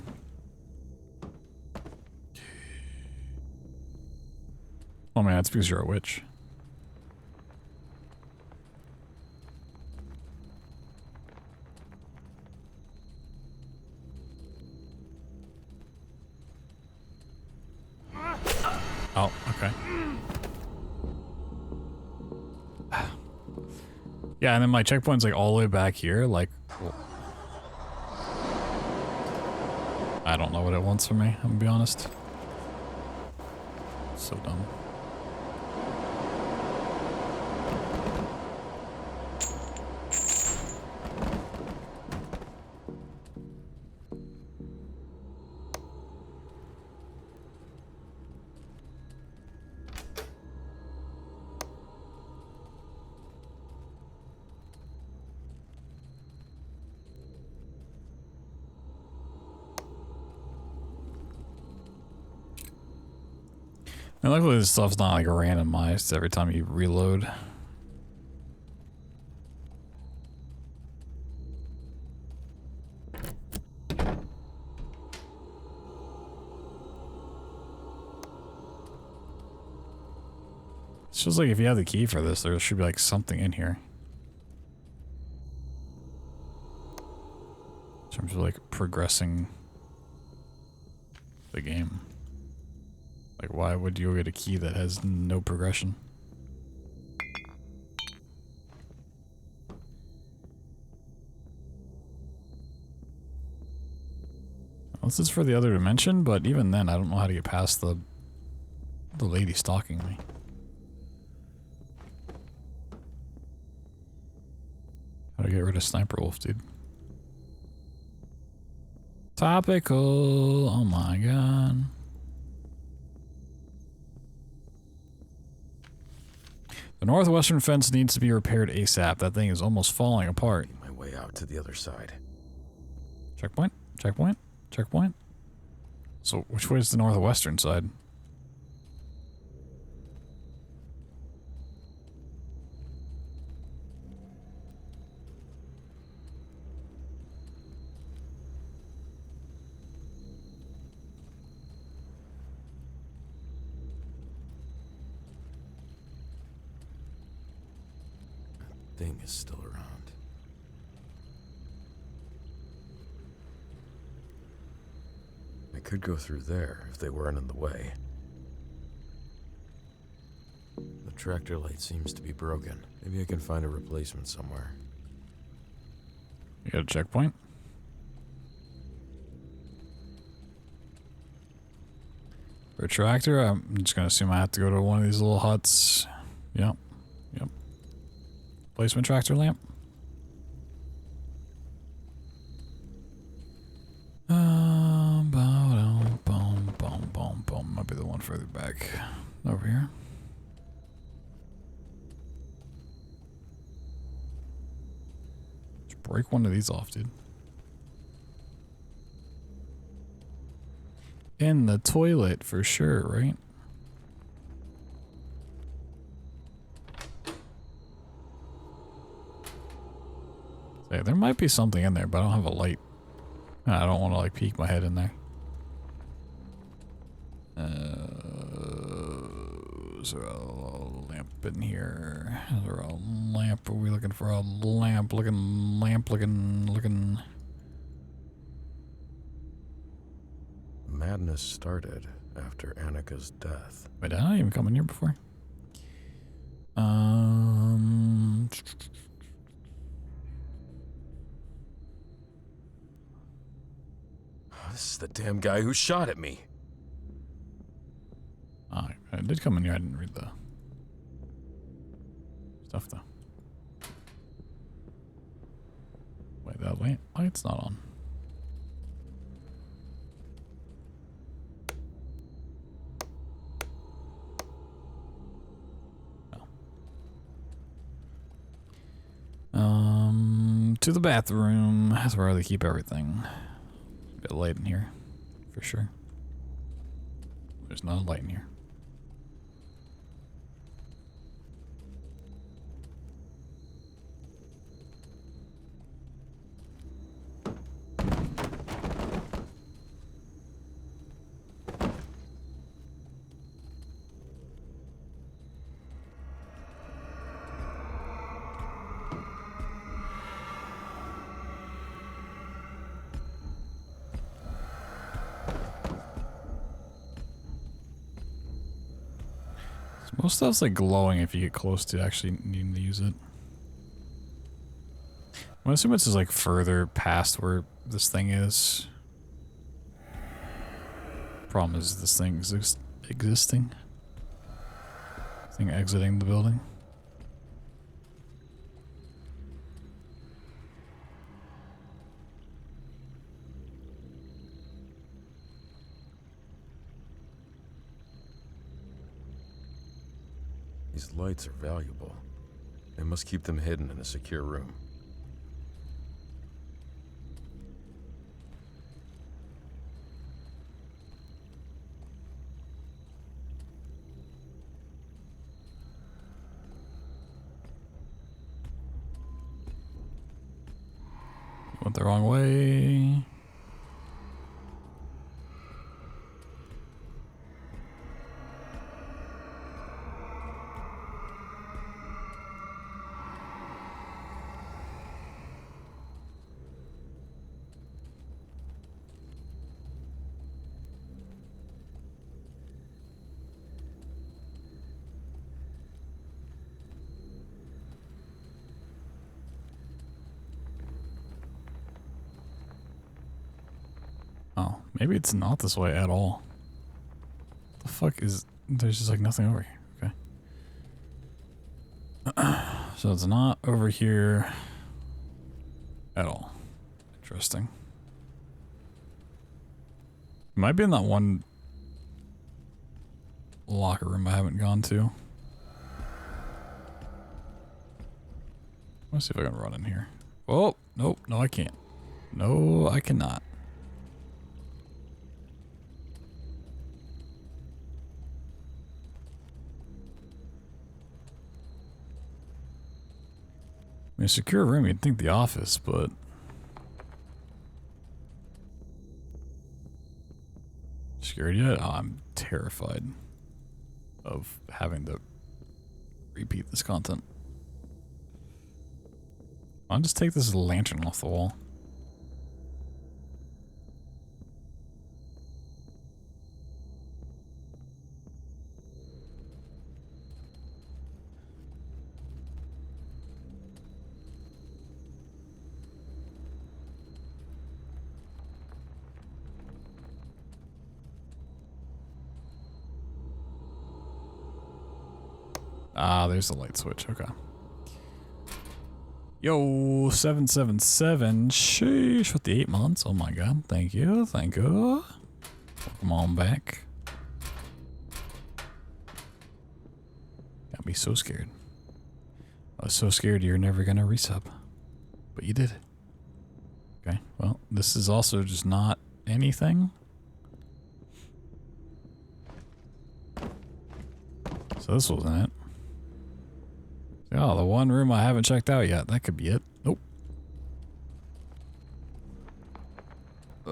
Oh man, that's because you're a witch. Oh, okay. Yeah, and then my checkpoint's like all the way back here, like... I don't know what it wants from me, I'm gonna be honest. So dumb. And luckily this stuff's not like randomized every time you reload. It's just like if you have the key for this, there should be like something in here. In terms of like progressing the game. Like, why would you get a key that has no progression? This is for the other dimension, but even then, I don't know how to get past the lady stalking me. How to get rid of Sniper Wolf, dude. Topical. Oh my god. The northwestern fence needs to be repaired ASAP. That thing is almost falling apart. My way out to the other side. Checkpoint? Checkpoint? Checkpoint? So, which way is the northwestern side? Thing is still around. I could go through there if they weren't in the way. The tractor light seems to be broken. Maybe I can find a replacement somewhere. You got a checkpoint? For a tractor, I'm just gonna assume I have to go to one of these little huts. Yep. Yep. Placement tractor lamp. Might be the one further back. Over here. Just break one of these off, dude. In the toilet for sure, right? Yeah, there might be something in there, but I don't have a light. I don't want to like peek my head in there. Is there a lamp in here? Is there a lamp? Are we looking for a lamp? Looking. Madness started after Annika's death. Wait, did I even come in here before? This is the damn guy who shot at me. Oh, I did come in here. I didn't read the stuff though. Wait, that light's not on. No. To the bathroom. That's where they keep everything. A bit light in here, for sure. There's not a light in here. Most stuff's like glowing if you get close to actually needing to use it. I'm assuming it's just like further past where this thing is. Problem is this thing existing. Thing exiting the building. These lights are valuable. They must keep them hidden in a secure room. Went the wrong way. Maybe it's not this way at all. The fuck is... There's just like nothing over here. Okay. So it's not over here at all. Interesting. It might be in that one locker room I haven't gone to. Let's see if I can run in here. Oh, nope. No, I can't. No, I cannot. I mean, a secure room, you'd think the office, but... Scared yet? Oh, I'm terrified of having to repeat this content. I'll just take this lantern off the wall. Ah, there's the light switch. Okay. Yo, 777. Sheesh, with the 8 months. Oh my god. Thank you. Thank you. Welcome on back. Got me so scared. I was so scared you're never gonna resub. But you did. Okay, well, this is also just not anything. So this wasn't it. Oh, the one room I haven't checked out yet. That could be it. Nope. I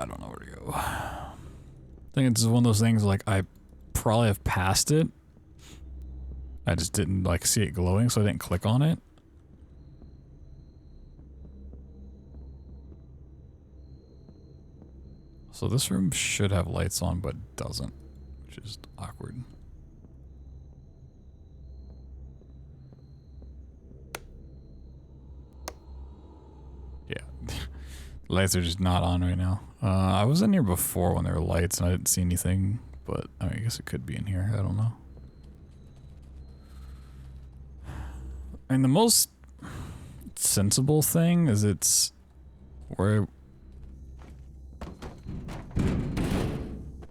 don't know where to go. I think it's one of those things like I probably have passed it. I just didn't like see it glowing, so I didn't click on it. So this room should have lights on, but doesn't, which is awkward. Yeah, lights are just not on right now. I was in here before when there were lights and I didn't see anything, but I mean, I guess it could be in here. I don't know. I mean, the most sensible thing is it's where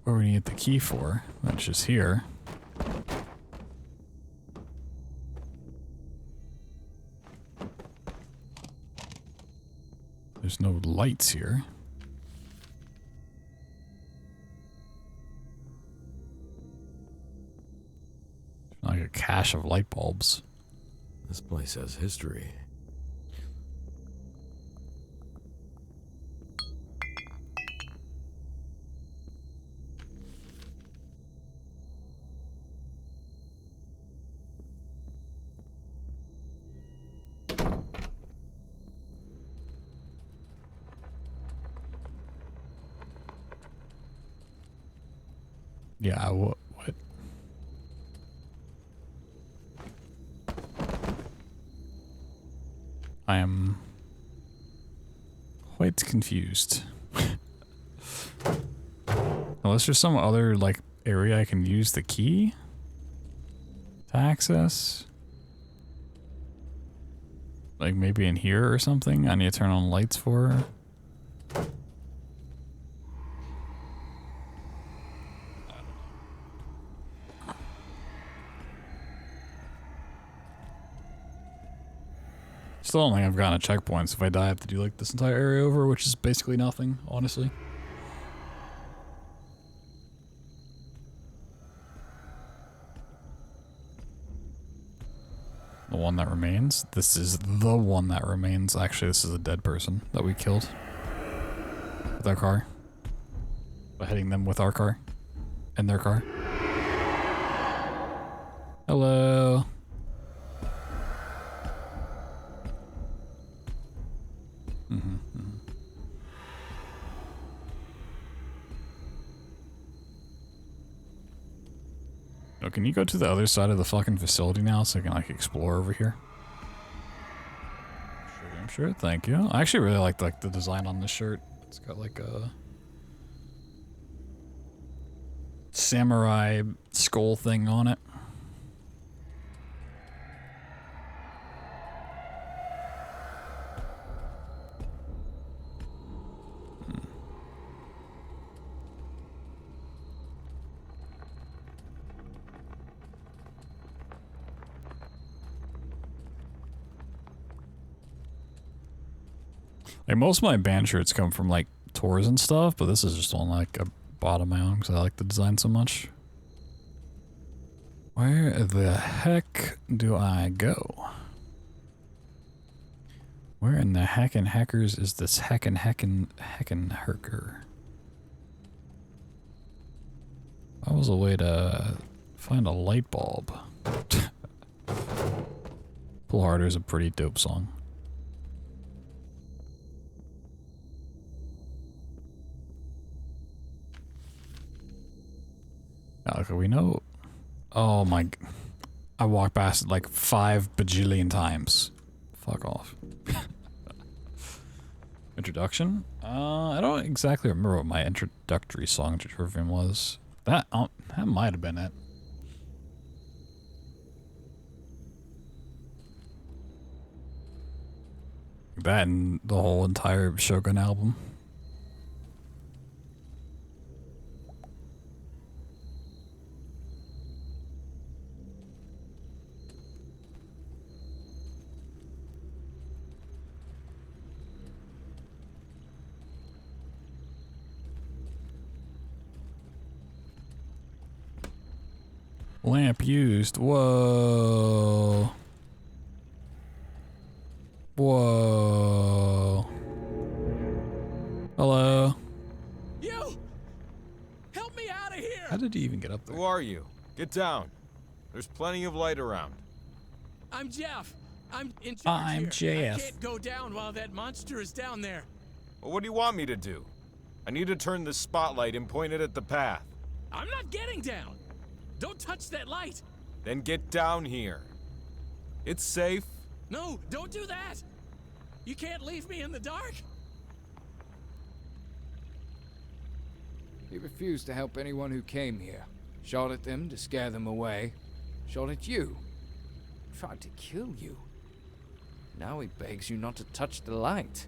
we need the key for, which is here. There's no lights here. There's not like a cache of light bulbs. This place has history. Yeah, what? I am quite confused. Unless there's some other, like, area I can use the key to access. Like, maybe in here or something I need to turn on lights for. Still don't think I've gotten a checkpoint, so if I die I have to do like this entire area over, which is basically nothing, honestly. The one that remains? This is the one that remains. Actually, this is a dead person that we killed with our car. By hitting them with our car and their car. Hello. Oh, can you go to the other side of the fucking facility now so I can like explore over here? Sure, thank you. I actually really like the design on this shirt. It's got like a samurai skull thing on it. Like most of my band shirts come from like tours and stuff, but this is just on like a bought of my own because I like the design so much. Where the heck do I go? Where in the heckin' hackers is this heckin' herker? That was a way to find a light bulb. Pull Harder is a pretty dope song. Okay, we know. Oh my. I walked past it like 5 bajillion times. Fuck off. Introduction? I don't exactly remember what my introductory song to Trivium was. That might have been it. That and the whole entire Shogun album. Lamp used. Whoa. Whoa. Hello. You! Help me out of here! How did you even get up there? Who are you? Get down. There's plenty of light around. I'm Jeff. I'm in charge I'm here. Jeff. I can't go down while that monster is down there. Well, what do you want me to do? I need to turn the spotlight and point it at the path. I'm not getting down. Don't touch that light. Then get down here. It's safe. No, don't do that. You can't leave me in the dark. He refused to help anyone who came here. Shot at them to scare them away. Shot at you. Tried to kill you. Now he begs you not to touch the light.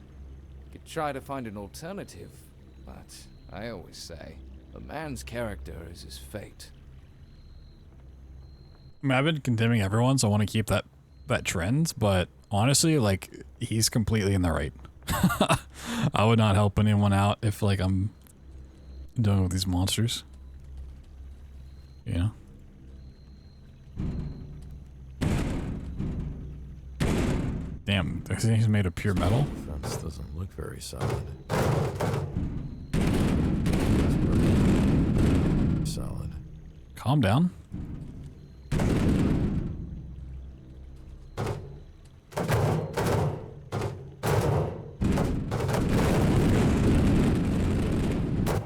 You could try to find an alternative, but I always say, a man's character is his fate. I mean, I've been condemning everyone, so I want to keep that trend, but honestly, like, he's completely in the right. I would not help anyone out if, like, I'm dealing with these monsters. You know? Damn, he's made of pure metal? The fence doesn't look very solid. Solid. Calm down.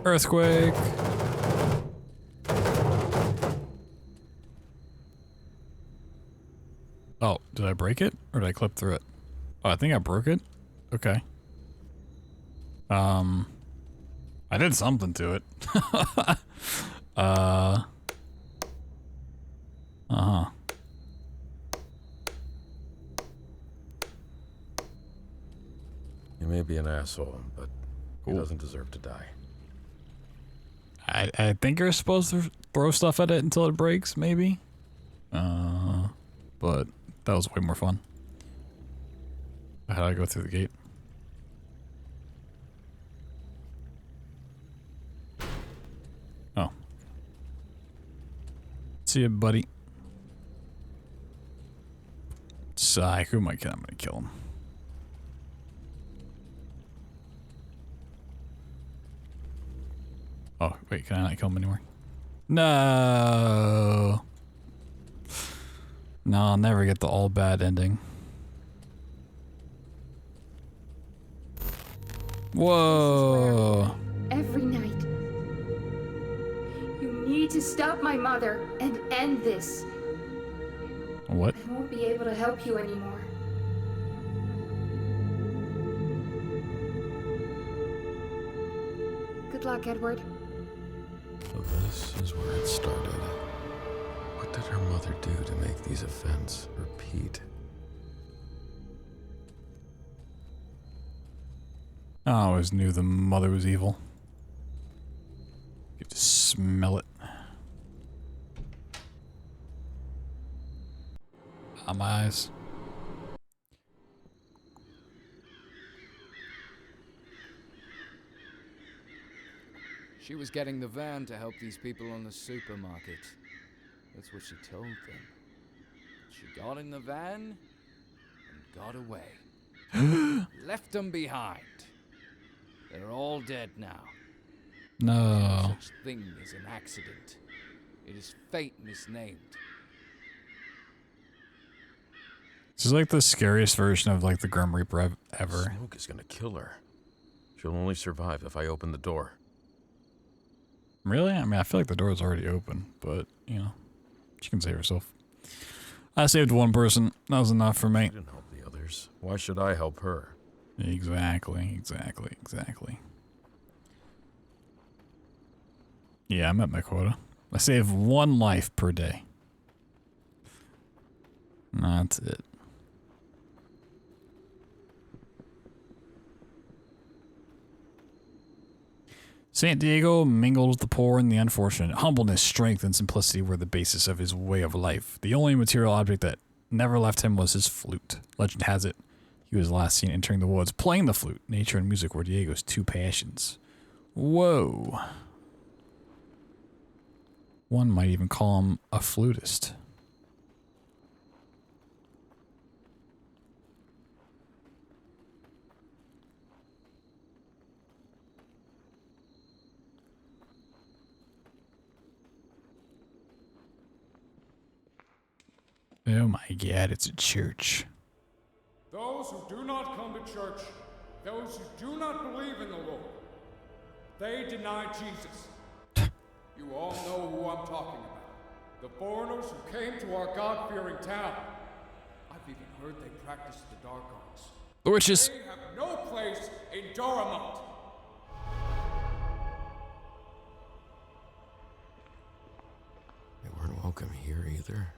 Earthquake. Oh, did I break it? Or did I clip through it? Oh, I think I broke it. Okay. I did something to it. Uh-huh. He may be an asshole, but he doesn't deserve to die. I think you're supposed to throw stuff at it until it breaks, maybe? But that was way more fun. How do I go through the gate? Oh. See ya, buddy. Psych, who am I killing? I'm gonna kill him. Oh, wait, can I not kill him anymore? No. No, I'll never get the all bad ending. Whoa. Every night. You need to stop my mother and end this. What? I won't be able to help you anymore. Good luck, Edward. So this is where it started. What did her mother do to make these events repeat? I always knew the mother was evil. You could just smell it. My eyes. She was getting the van to help these people on the supermarket. That's what she told them. She got in the van and got away. Left them behind. They're all dead now. No. No such thing as an accident. It is fate misnamed. This is like the scariest version of like the Grim Reaper ever. Smoke is gonna kill her. She'll only survive if I open the door. Really? I mean, I feel like the door is already open, but, you know, she can save herself. I saved one person. That was enough for me. She didn't help the others. Why should I help her? Exactly. Yeah, I met my quota. I save one life per day. That's it. San Diego mingled with the poor and the unfortunate. Humbleness, strength, and simplicity were the basis of his way of life. The only material object that never left him was his flute. Legend has it, he was last seen entering the woods, playing the flute. Nature and music were Diego's two passions. Whoa. One might even call him a flutist. Oh my god, it's a church. Those who do not come to church, those who do not believe in the Lord, they deny Jesus. You all know who I'm talking about. The foreigners who came to our God-fearing town. I've even heard they practice the dark arts. The witches. They have no place in Doramont. They weren't welcome here either.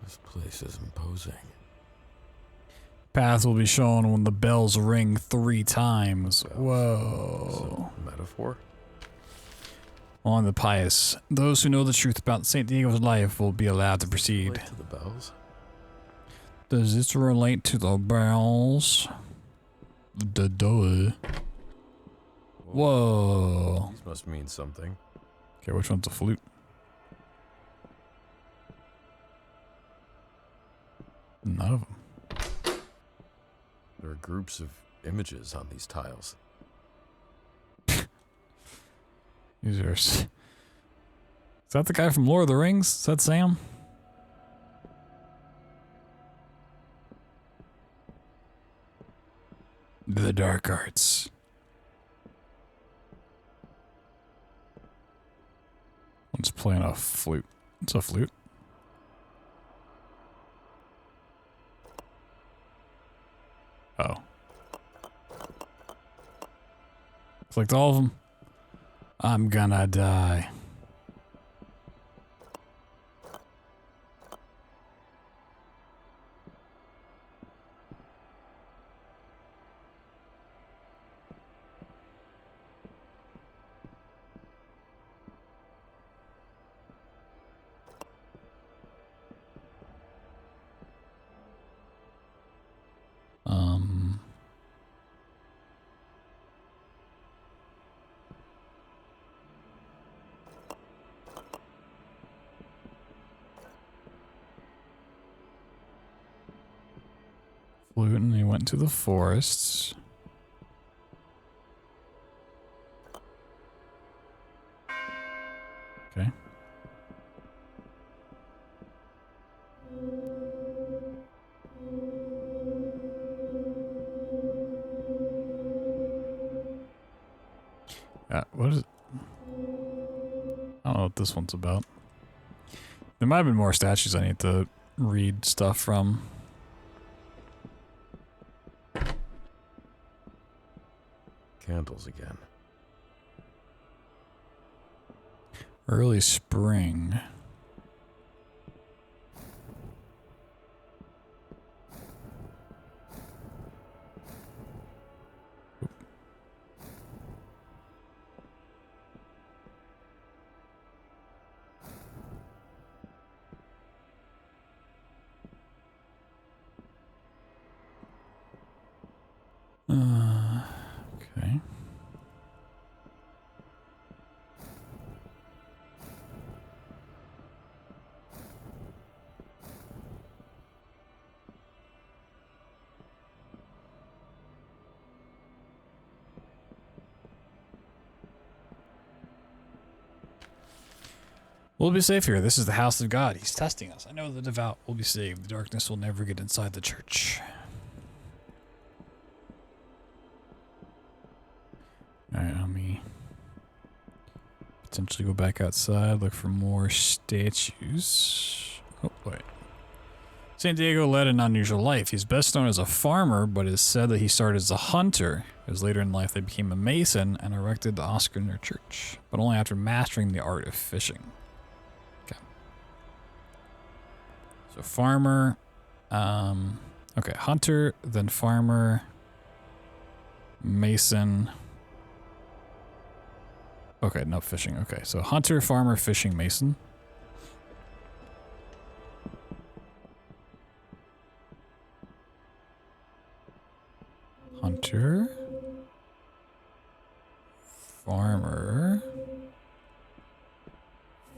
This place is imposing. Path will be shown when the bells ring 3 times. Whoa. Is it a metaphor? On the pious, those who know the truth about St. Diego's life will be allowed to proceed. Relate to the bells? Does this relate to the bells? The door. Whoa. These must mean something. Okay, which one's a flute? None of them. There are groups of images on these tiles. These are... Is that the guy from Lord of the Rings? Is that Sam? The dark arts. One's playing a flute. It's a flute. Oh. Clicked all of them. I'm gonna die. Flute, and he went to the forests. Okay. What is it? I don't know what this one's about. There might have been more statues I need to read stuff from. Candles again. Early spring. Okay. We'll be safe here. This is the house of God. He's testing us. I know the devout will be saved. The darkness will never get inside the church. Alright, let me potentially go back outside, look for more statues. Oh, wait. San Diego led an unusual life. He's best known as a farmer, but it is said that he started as a hunter. It was later in life that he became a mason and erected the Oscar Church, but only after mastering the art of fishing. Okay. So farmer, okay, hunter, then farmer, mason. Okay, no fishing. Okay, so hunter, farmer, fishing, mason. Hunter, farmer,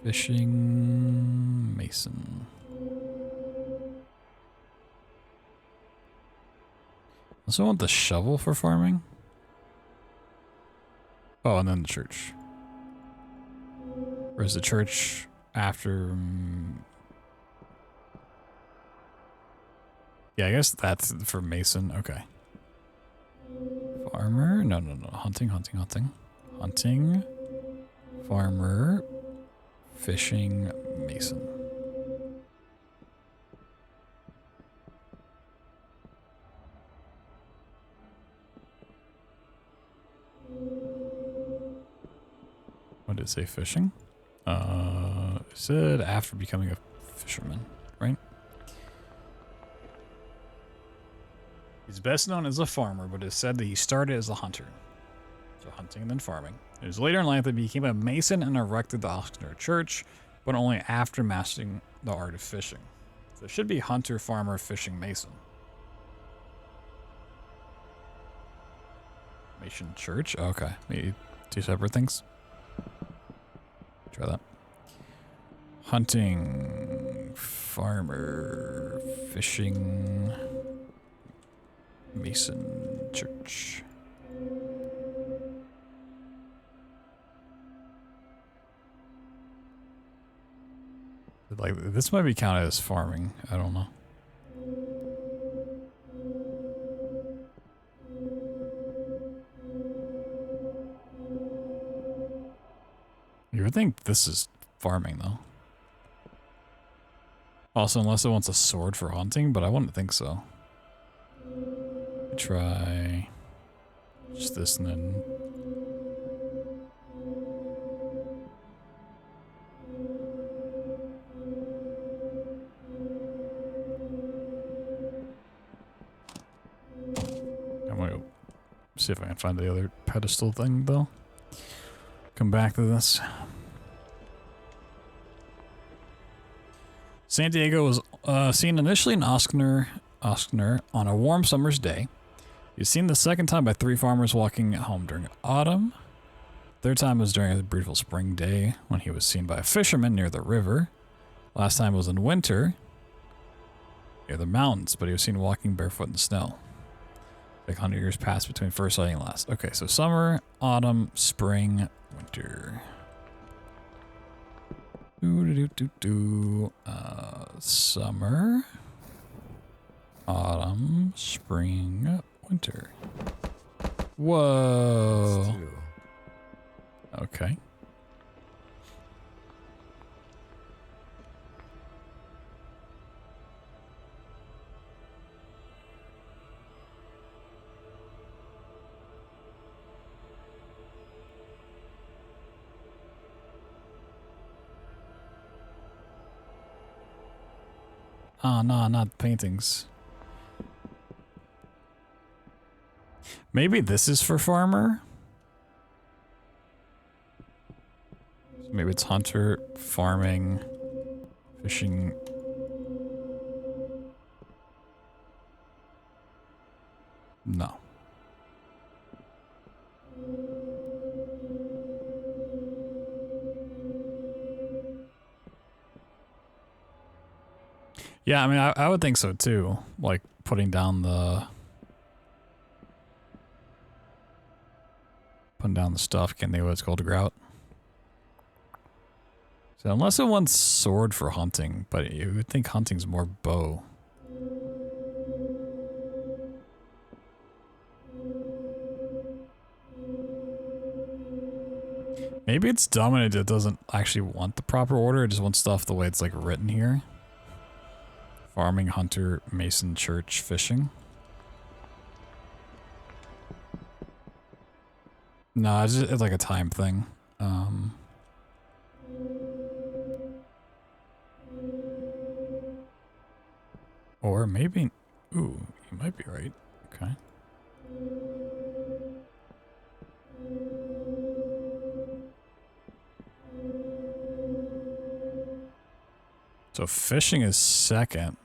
fishing, mason. Also want the shovel for farming. Oh, and then the church. Or is the church after? Yeah, I guess that's for mason. Okay. Farmer? No. Hunting. Hunting. Farmer. Fishing. Mason. What did it say? Fishing? It said after becoming a fisherman, right? He's best known as a farmer, but it's said that he started as a hunter. So hunting and then farming. It was later in life that he became a mason and erected the Oscar Church, but only after mastering the art of fishing. So it should be hunter, farmer, fishing, mason. Mason church? Okay. Maybe two separate things. Try that. Hunting, farmer, fishing, mason church. Like, this might be counted as farming. I don't know. You would think this is farming, though. Also, unless it wants a sword for hunting, but I wouldn't think so. Try just this and then. I'm gonna go see if I can find the other pedestal thing, though. Come back to this. San Diego was seen initially in Oskner on a warm summer's day. He was seen the second time by 3 farmers walking home during autumn. Third time was during a beautiful spring day when he was seen by a fisherman near the river. Last time was in winter near the mountains, but he was seen walking barefoot in the snow. Like 100 years passed between first sighting and last. Okay, so summer, autumn, spring, winter. Summer, autumn, spring, winter. Whoa. Okay. Oh, no, not the paintings. Maybe this is for farmer? Maybe it's hunter, farming, fishing. No. Yeah, I mean, I would think so too. Like putting down the stuff. Can't think of what it's called, to grout. So unless it wants sword for hunting, but you would think hunting's more bow. Maybe it's dumb and it doesn't actually want the proper order. It just wants stuff the way it's like written here. Farming, hunter, mason, church, fishing. No, it's like a time thing. Or maybe... Ooh, you might be right. Okay. So fishing is second.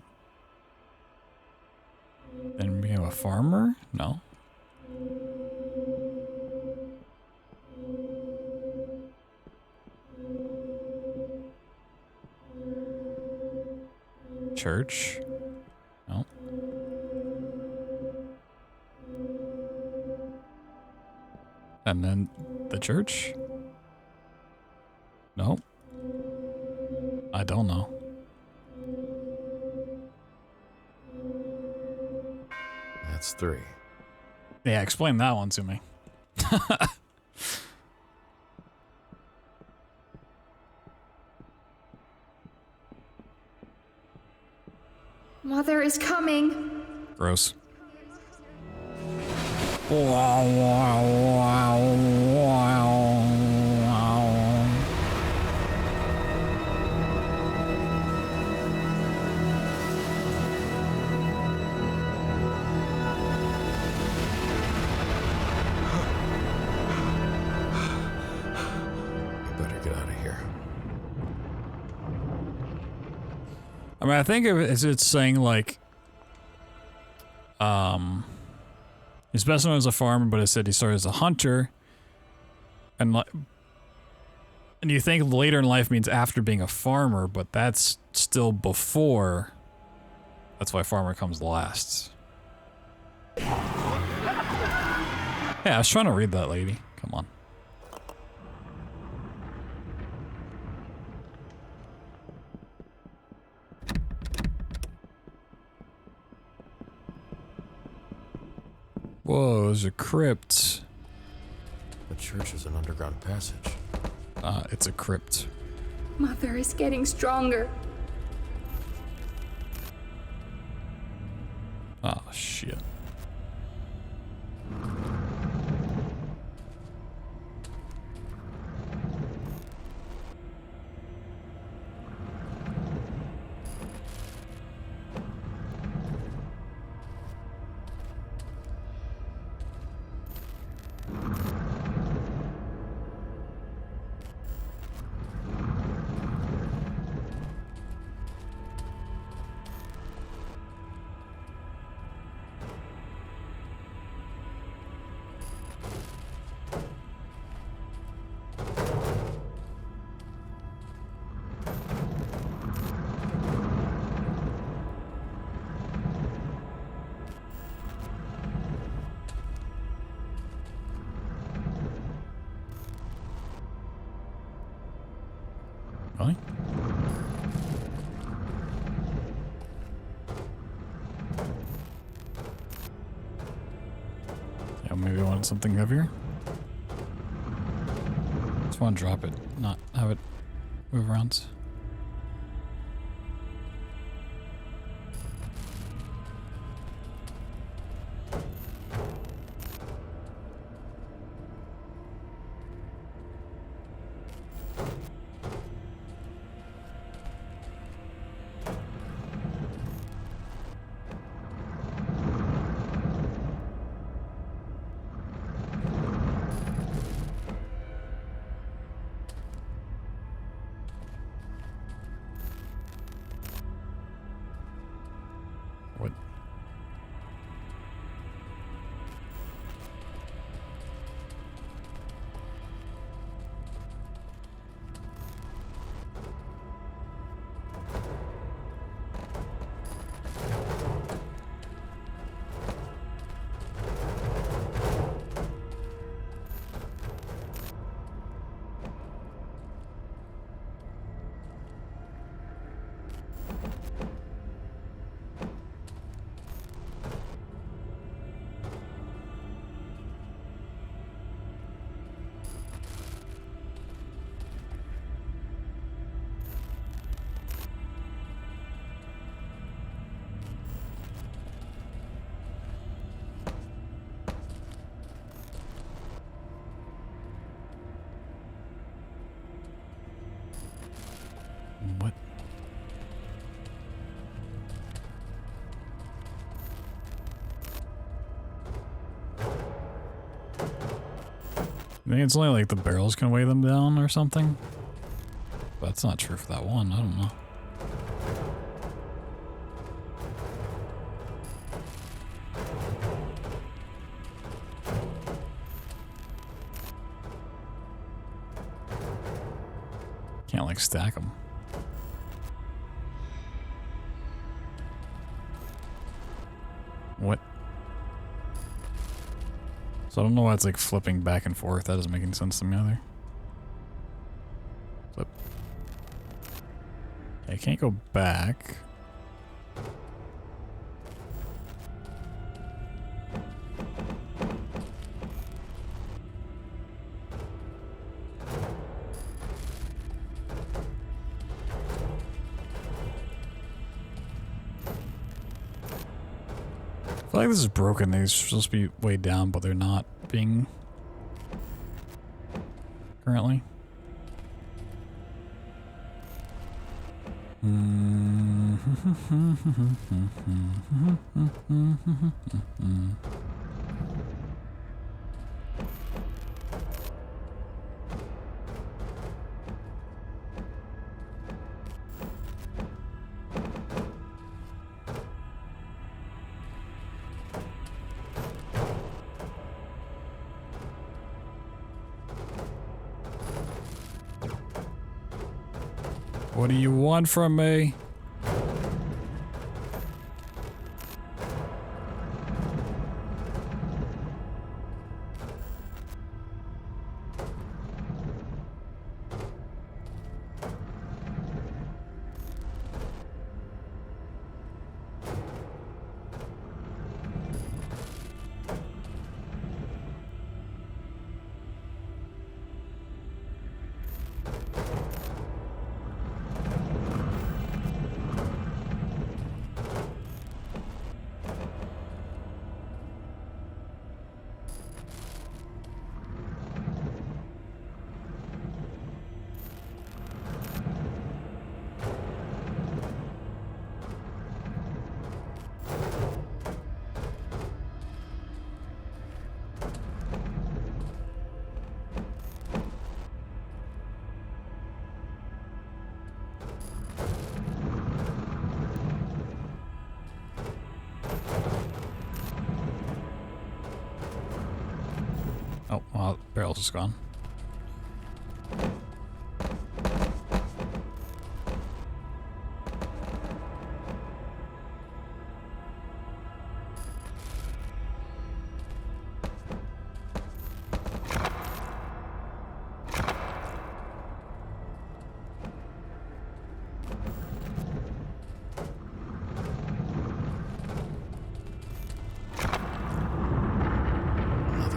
Then become a farmer? No. Church? No. And then the church? No. I don't know. That's 3. Yeah, explain that one to me. Mother is coming. Gross. Wow, wow, wow, wow, wow. You better get out of here. I mean, I think it's saying like, his best known as a farmer, but it said he started as a hunter, and you think later in life means after being a farmer, but that's still before. That's why farmer comes last. Yeah, I was trying to read that, lady. Come on. Whoa, there's a crypt. The church is an underground passage. It's a crypt. Mother is getting stronger. Oh, shit. Really? Yeah, maybe I wanted something heavier. Just want to drop it, not have it move around. think it's only like the barrels can weigh them down or something? But that's not true for that one, I don't know. Can't like stack them. What? So I don't know why it's like flipping back and forth. That doesn't make any sense to me either. Flip. I can't go back. I feel like this is broken. They're supposed to be weighed down, but they're not being currently. What do you want from me? Oh, well, barrel's just gone.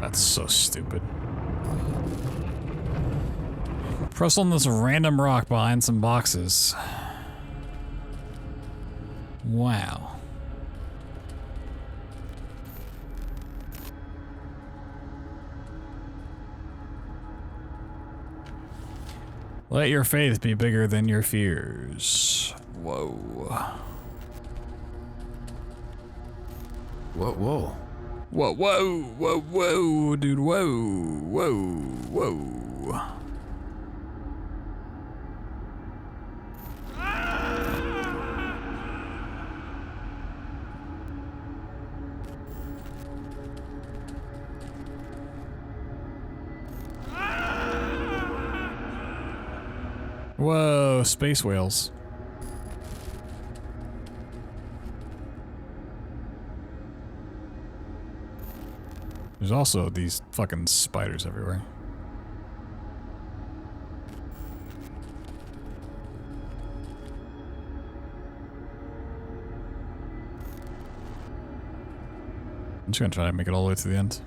That's so stupid. Press on this random rock behind some boxes. Wow. Let your faith be bigger than your fears. Whoa. Whoa. Whoa, whoa, whoa, whoa, dude, whoa, whoa, whoa. Whoa, space whales. There's also these fucking spiders everywhere. I'm just gonna try to make it all the way to the end.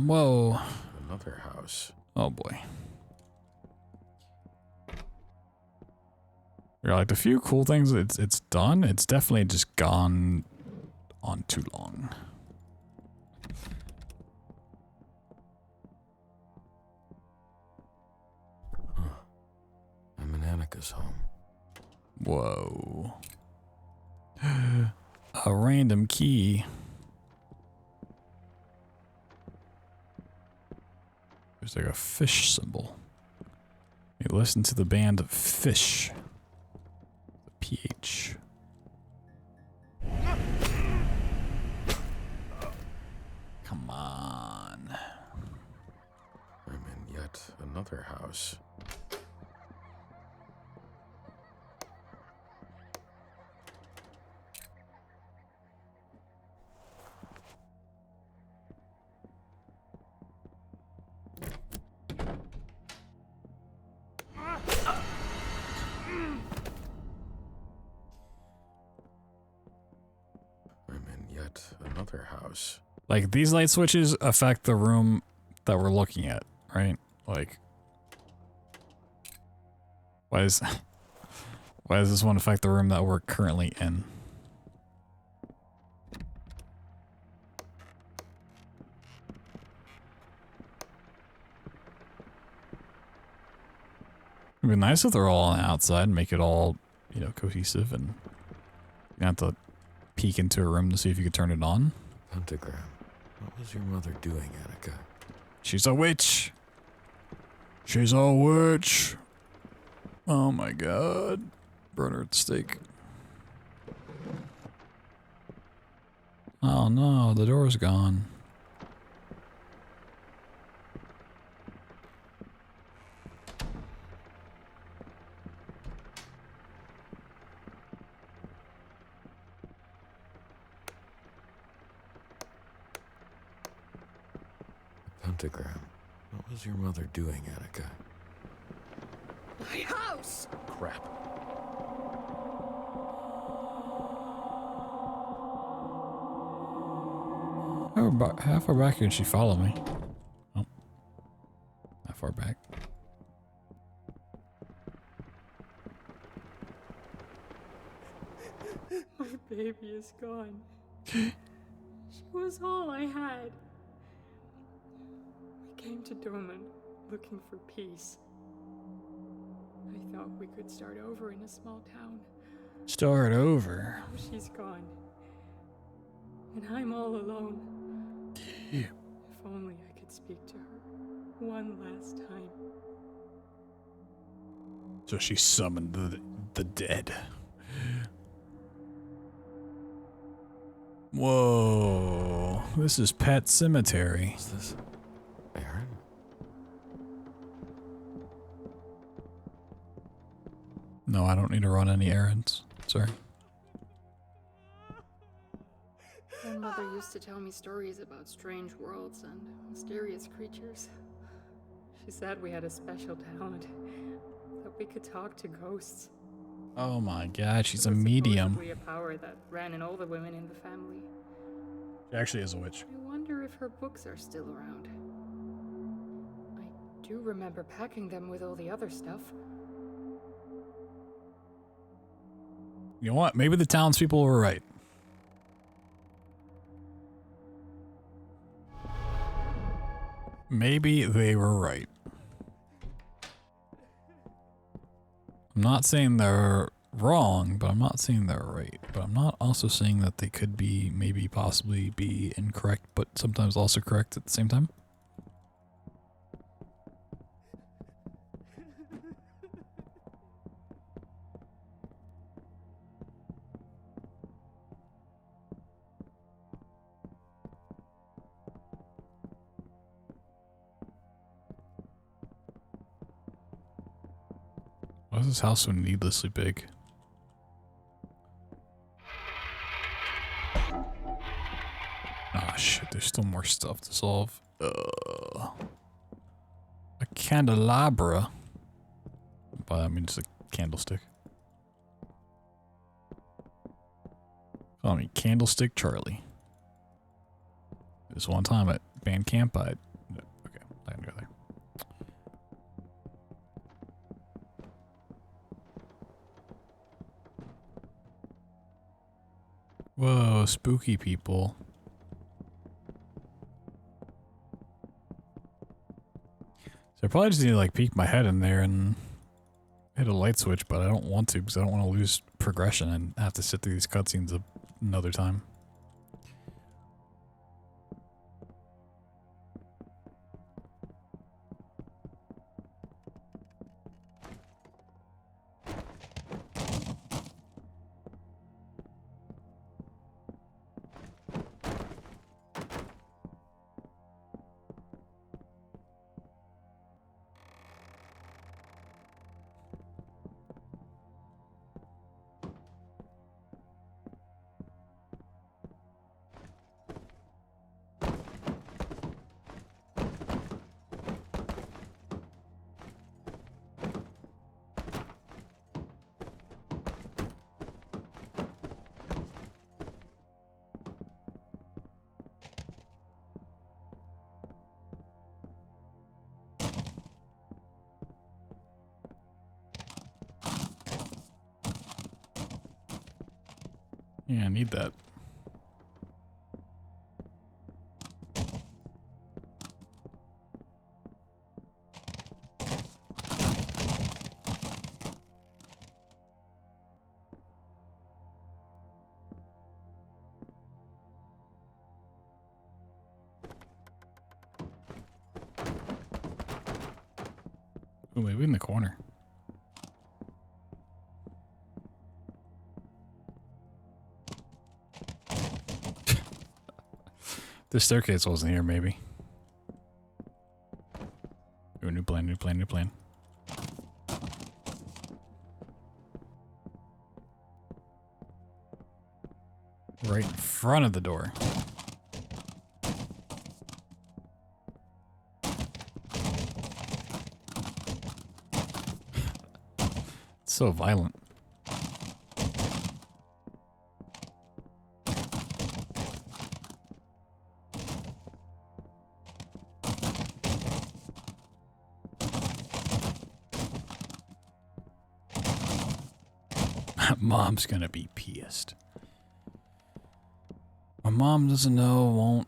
Whoa. Another house. Oh boy. Yeah, like the few cool things it's done, it's definitely just gone on too long. Annika's home. Whoa. A random key. There's like a fish symbol. You listen to the band Fish. The PH. Come on. I'm in yet another house. I'm in yet another house. Like, these light switches affect the room that we're looking at, right? Like, why does this one affect the room that we're currently in? It'd be nice if they're all on the outside and make it all, you know, cohesive, and you have to peek into a room to see if you could turn it on. Pentagram. What was your mother doing, Annika? She's a witch. She's a witch. Oh my god. Burn her at the stake. Oh no, the door's gone. Pentagram. What was your mother doing, Annika? My house! Crap. How far back can she follow me? Oh. That far back. My baby is gone. She was all I had. We came to Dorman looking for peace. I thought we could start over in a small town. Start over? Now she's gone. And I'm all alone. Yeah. If only I could speak to her one last time. So she summoned the dead. Whoa. This is Pet Cemetery. Is this Aaron? No, I don't need to run any errands. Sorry. My mother used to tell me stories about strange worlds and mysterious creatures. She said we had a special talent, that we could talk to ghosts. Oh my god, she's a medium. Supposedly a power that ran in all the women in the family. She actually is a witch. I wonder if her books are still around. I do remember packing them with all the other stuff. You know what? Maybe the townspeople were right. Maybe they were right. I'm not saying they're wrong, but I'm not saying they're right. But I'm not also saying that they could be, maybe possibly be incorrect, but sometimes also correct at the same time. Why is this house so needlessly big? Ah, shit, there's still more stuff to solve. A candelabra. By that I mean just a candlestick. Call me Candlestick Charlie. This one time at band camp, okay, I can go there. Whoa, spooky people. So I probably just need to like peek my head in there and hit a light switch, but I don't want to because I don't want to lose progression and have to sit through these cutscenes another time. Yeah, I need that. Oh, maybe in the corner. The staircase wasn't here, maybe. Ooh, new plan, new plan, new plan. Right in front of the door. It's so violent. Mom's gonna be pissed. My mom doesn't know, won't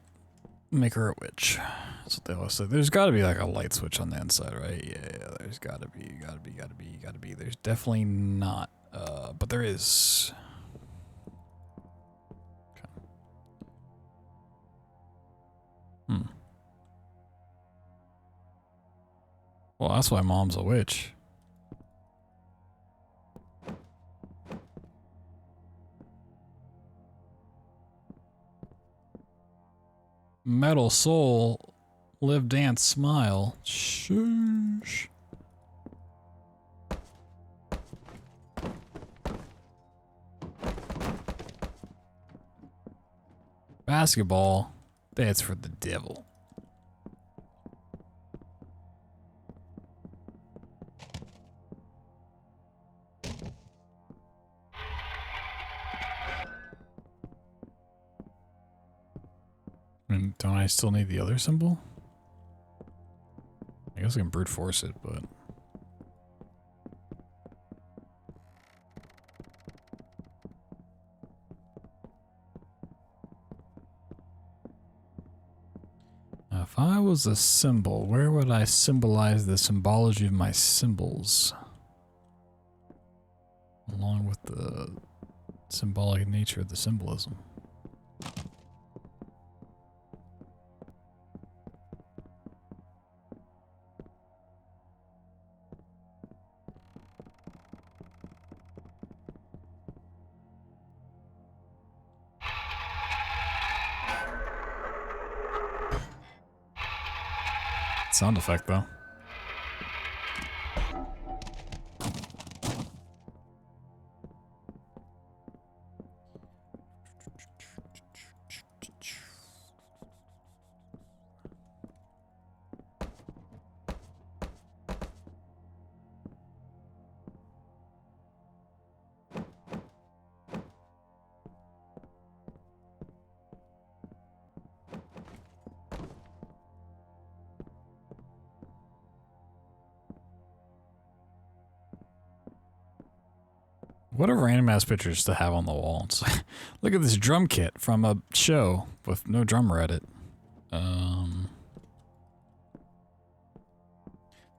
make her a witch. That's what they always say. There's gotta be like a light switch on the inside, right? Yeah, there's gotta be. There's definitely not, but there is. Okay. Well, that's why Mom's a witch. Metal soul, live, dance, smile. Shush. Basketball, that's for the devil. And don't I still need the other symbol? I guess I can brute force it, but... If I was a symbol, where would I symbolize the symbology of my symbols? Along with the symbolic nature of the symbolism. Sound effect though. What a random ass pictures to have on the wall. It's like, look at this drum kit from a show with no drummer at it.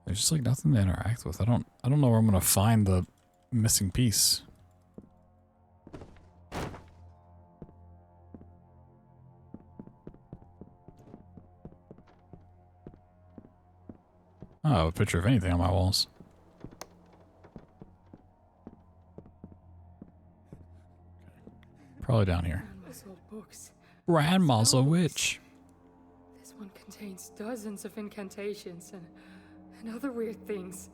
There's just like nothing to interact with. I don't know where I'm gonna find the missing piece. Oh, I have a picture of anything on my walls. Probably down here. Grandma's old books. Grandma's a witch. This one contains dozens of incantations and other weird things.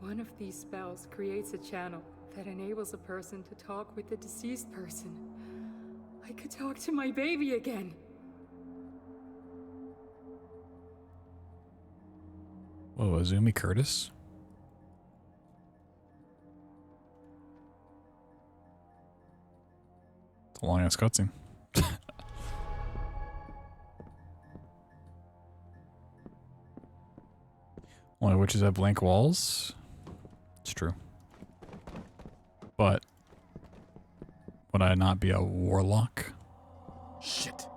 One of these spells creates a channel that enables a person to talk with the deceased person. I could talk to my baby again. Whoa, Azumi Curtis? It's a long ass cutscene. Only witches have blank walls? It's true. But would I not be a warlock? Shit.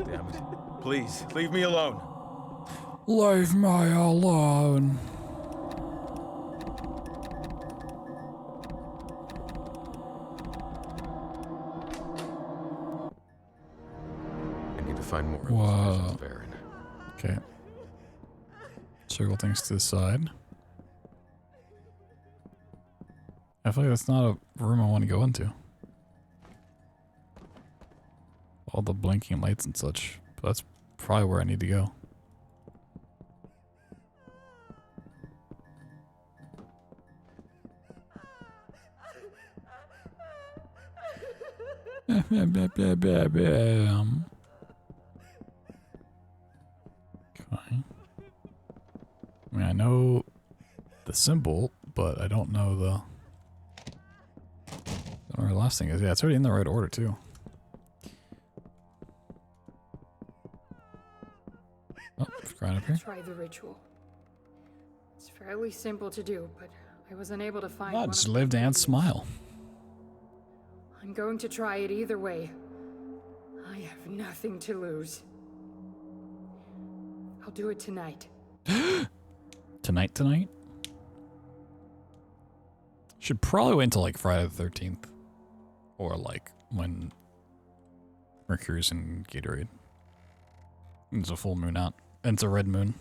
Damn it. Please, leave me alone. Leave me alone. I need to find more Whoa. of Baron. Okay. Circle things to the side. I feel like that's not a room I want to go into. All the blinking lights and such. But that's probably where I need to go. Okay. I mean, I know the symbol, but I don't know the... I don't know where the last thing is. Yeah, it's already in the right order, too. Oh, right up here. Try the ritual. It's fairly simple to do, but I was unable to find Oh, one just of live, the dance, smile. I'm going to try it either way. I have nothing to lose. I'll do it tonight. Tonight? Should probably wait until like Friday the 13th. Or like when Mercury's in Gatorade. There's a full moon out. And it's a red moon.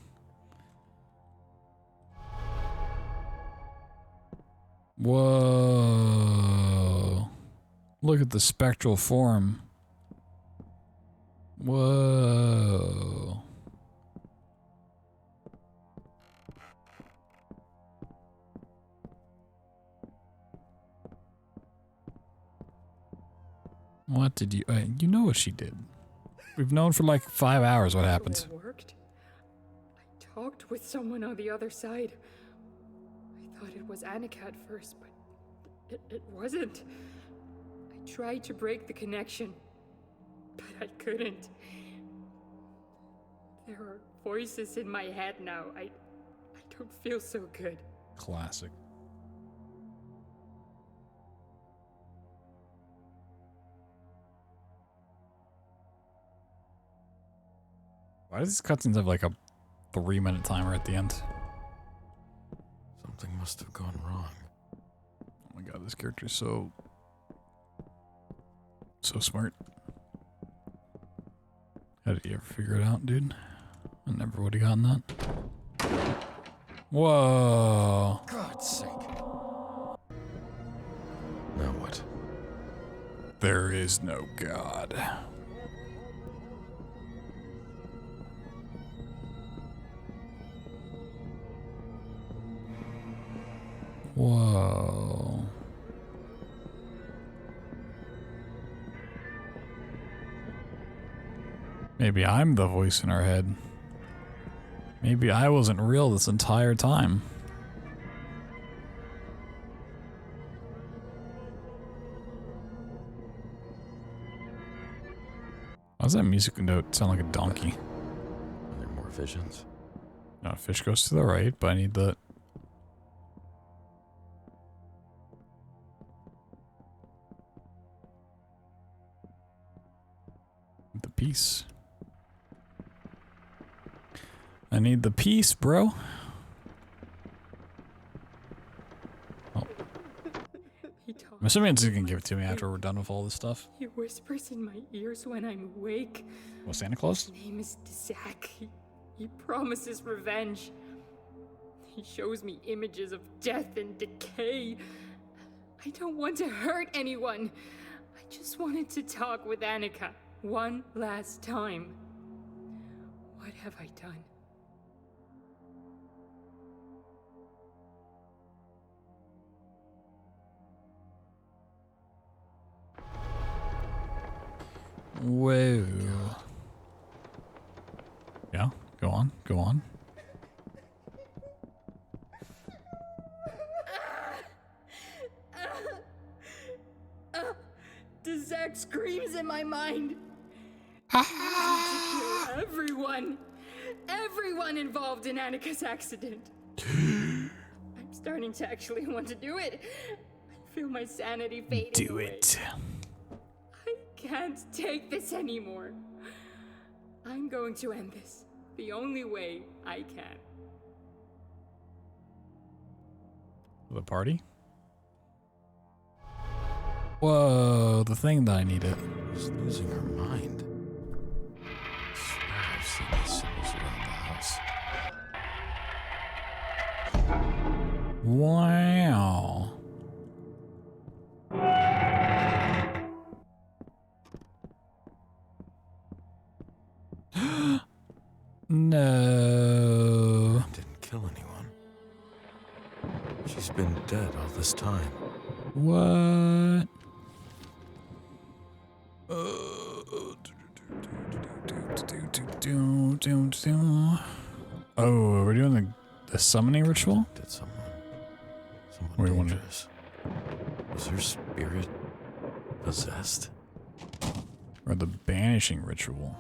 Whoa. Look at the spectral form. Whoa. What did you... you know what she did. We've known for like 5 hours what happened. It worked. I talked with someone on the other side. I thought it was Annika at first, but it wasn't. I tried to break the connection, but I couldn't. There are voices in my head now. I don't feel so good. Classic. Why does these cutscenes have like a 3-minute timer at the end? Something must have gone wrong. Oh my god, this character's so smart. How did you ever figure it out, dude? I never would have gotten that. Whoa. God's sake. Now what? There is no God. Whoa. Maybe I'm the voice in our head. Maybe I wasn't real this entire time. Why does that music note sound like a donkey? Are there more visions? No, fish goes to the right, but I need the... The piece. I need the piece, bro. Oh. I'm assuming it's gonna give it to me after we're done with all this stuff. He whispers in my ears when I'm awake. What, Santa Claus? His name is Zach. He promises revenge. He shows me images of death and decay. I don't want to hurt anyone. I just wanted to talk with Annika one last time. What have I done? Whoa. Yeah, go on, go on. The Zach screams in my mind. I need to kill everyone. Everyone involved in Annika's accident. I'm starting to actually want to do it. I feel my sanity fading Do away. it. I can't take this anymore. I'm going to end this the only way I can. The party? Whoa, the thing that I needed. She's losing her mind. I swear I've seen these symbols around the house. Wow. No. Didn't kill anyone. She's been dead all this time. What? Oh, we're doing the summoning ritual? Did someone Wait, dangerous? Was her spirit possessed? Or the banishing ritual?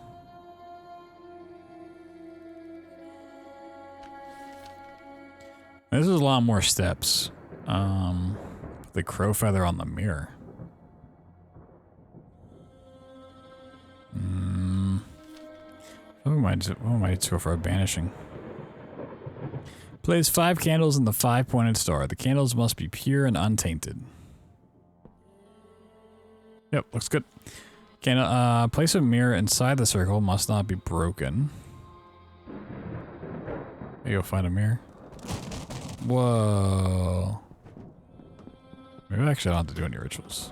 This is a lot more steps. The crow feather on the mirror. What might go for a banishing? Place 5 candles in the 5-pointed star. The candles must be pure and untainted. Yep, looks good. Place a mirror inside the circle. Must not be broken. There you go, find a mirror. Whoa. Maybe actually I don't have to do any rituals.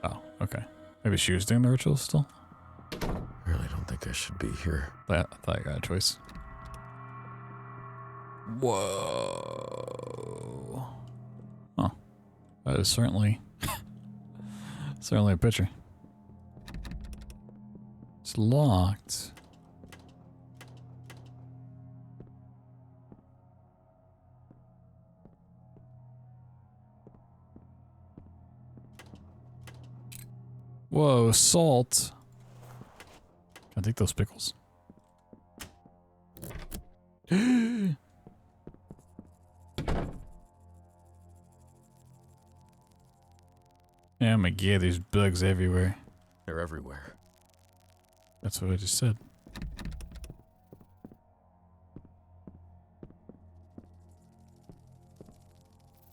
Oh, okay. Maybe she was doing the rituals still? I really don't think I should be here. I thought I got a choice. Whoa. Oh. That is certainly certainly a picture. It's locked. Whoa, salt. Can I take those pickles? Yeah, my god, there's bugs everywhere. They're everywhere. That's what I just said.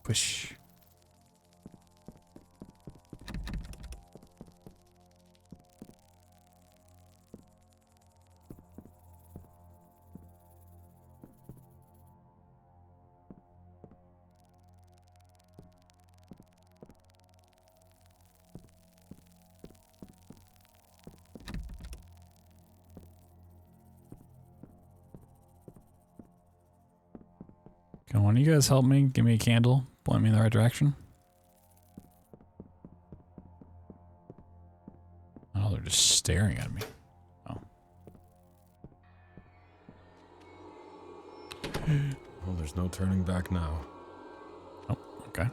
Push. Can one of you guys help me? Give me a candle. Point me in the right direction. Oh, they're just staring at me. Oh. Well, there's no turning back now. Oh, okay.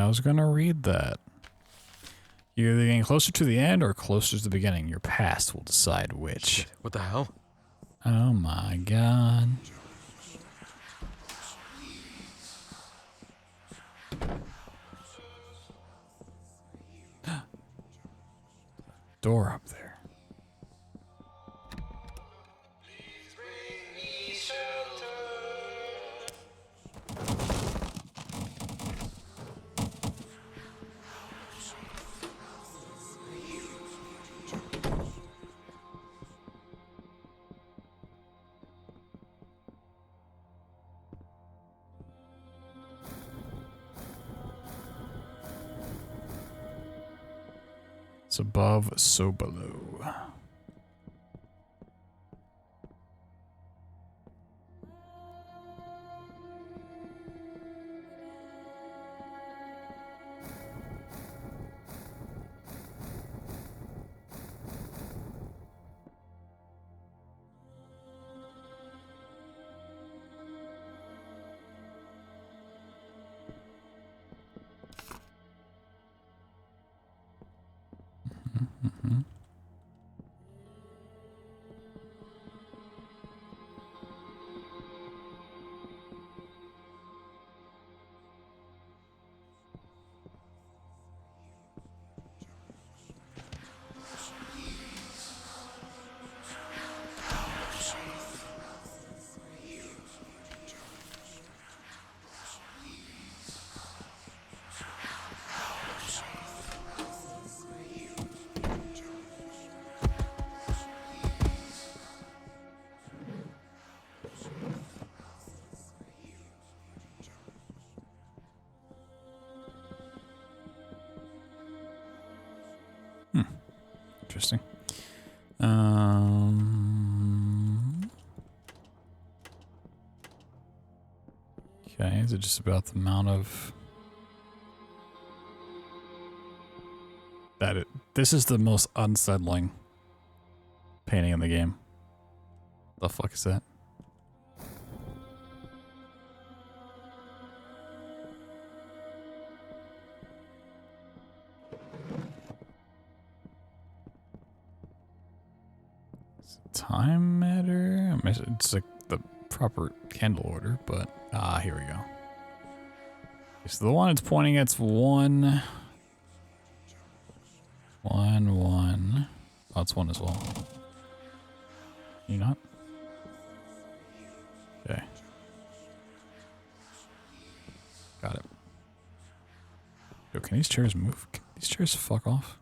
I was gonna read that. You're either getting closer to the end or closer to the beginning. Your past will decide which. Shit, what the hell? Oh my god. Door up there. It's above, so below. Interesting. Okay, is it just about the amount of that? This is the most unsettling painting in the game. The fuck is that? Time matter? I mean, it's like the proper candle order, but here we go. Okay, so the one it's pointing at's 1, 1, 1. Oh, it's 1 as well. You not? Okay. Got it. Yo, can these chairs move? Can these chairs fuck off?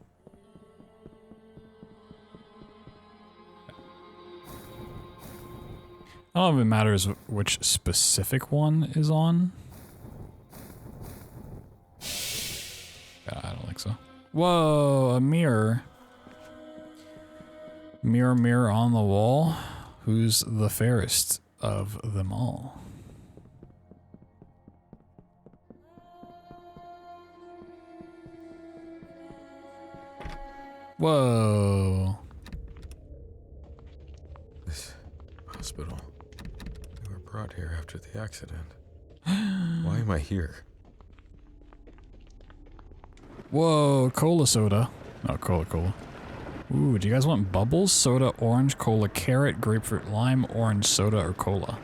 I don't know if it matters which specific one is on. I don't think so. Whoa, a mirror. Mirror, mirror on the wall. Who's the fairest of them all? Whoa. This hospital. We were brought here after the accident. Why am I here? Whoa, cola soda. No, cola. Ooh, do you guys want bubbles? Soda, orange, cola, carrot, grapefruit, lime, orange, soda, or cola?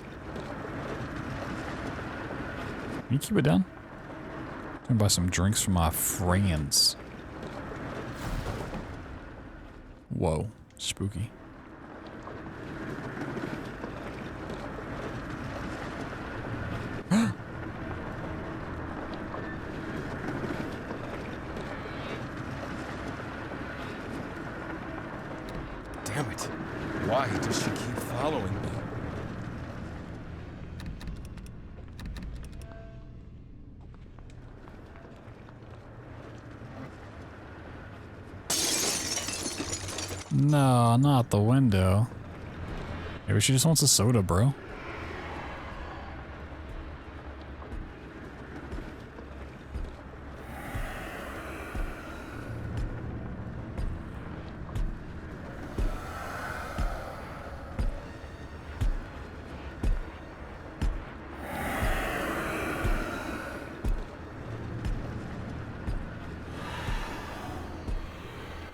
Can you keep it down? I'm gonna buy some drinks from my friends. Whoa, spooky. Damn it. Why does she keep following me? No, not the window. Maybe she just wants a soda, bro.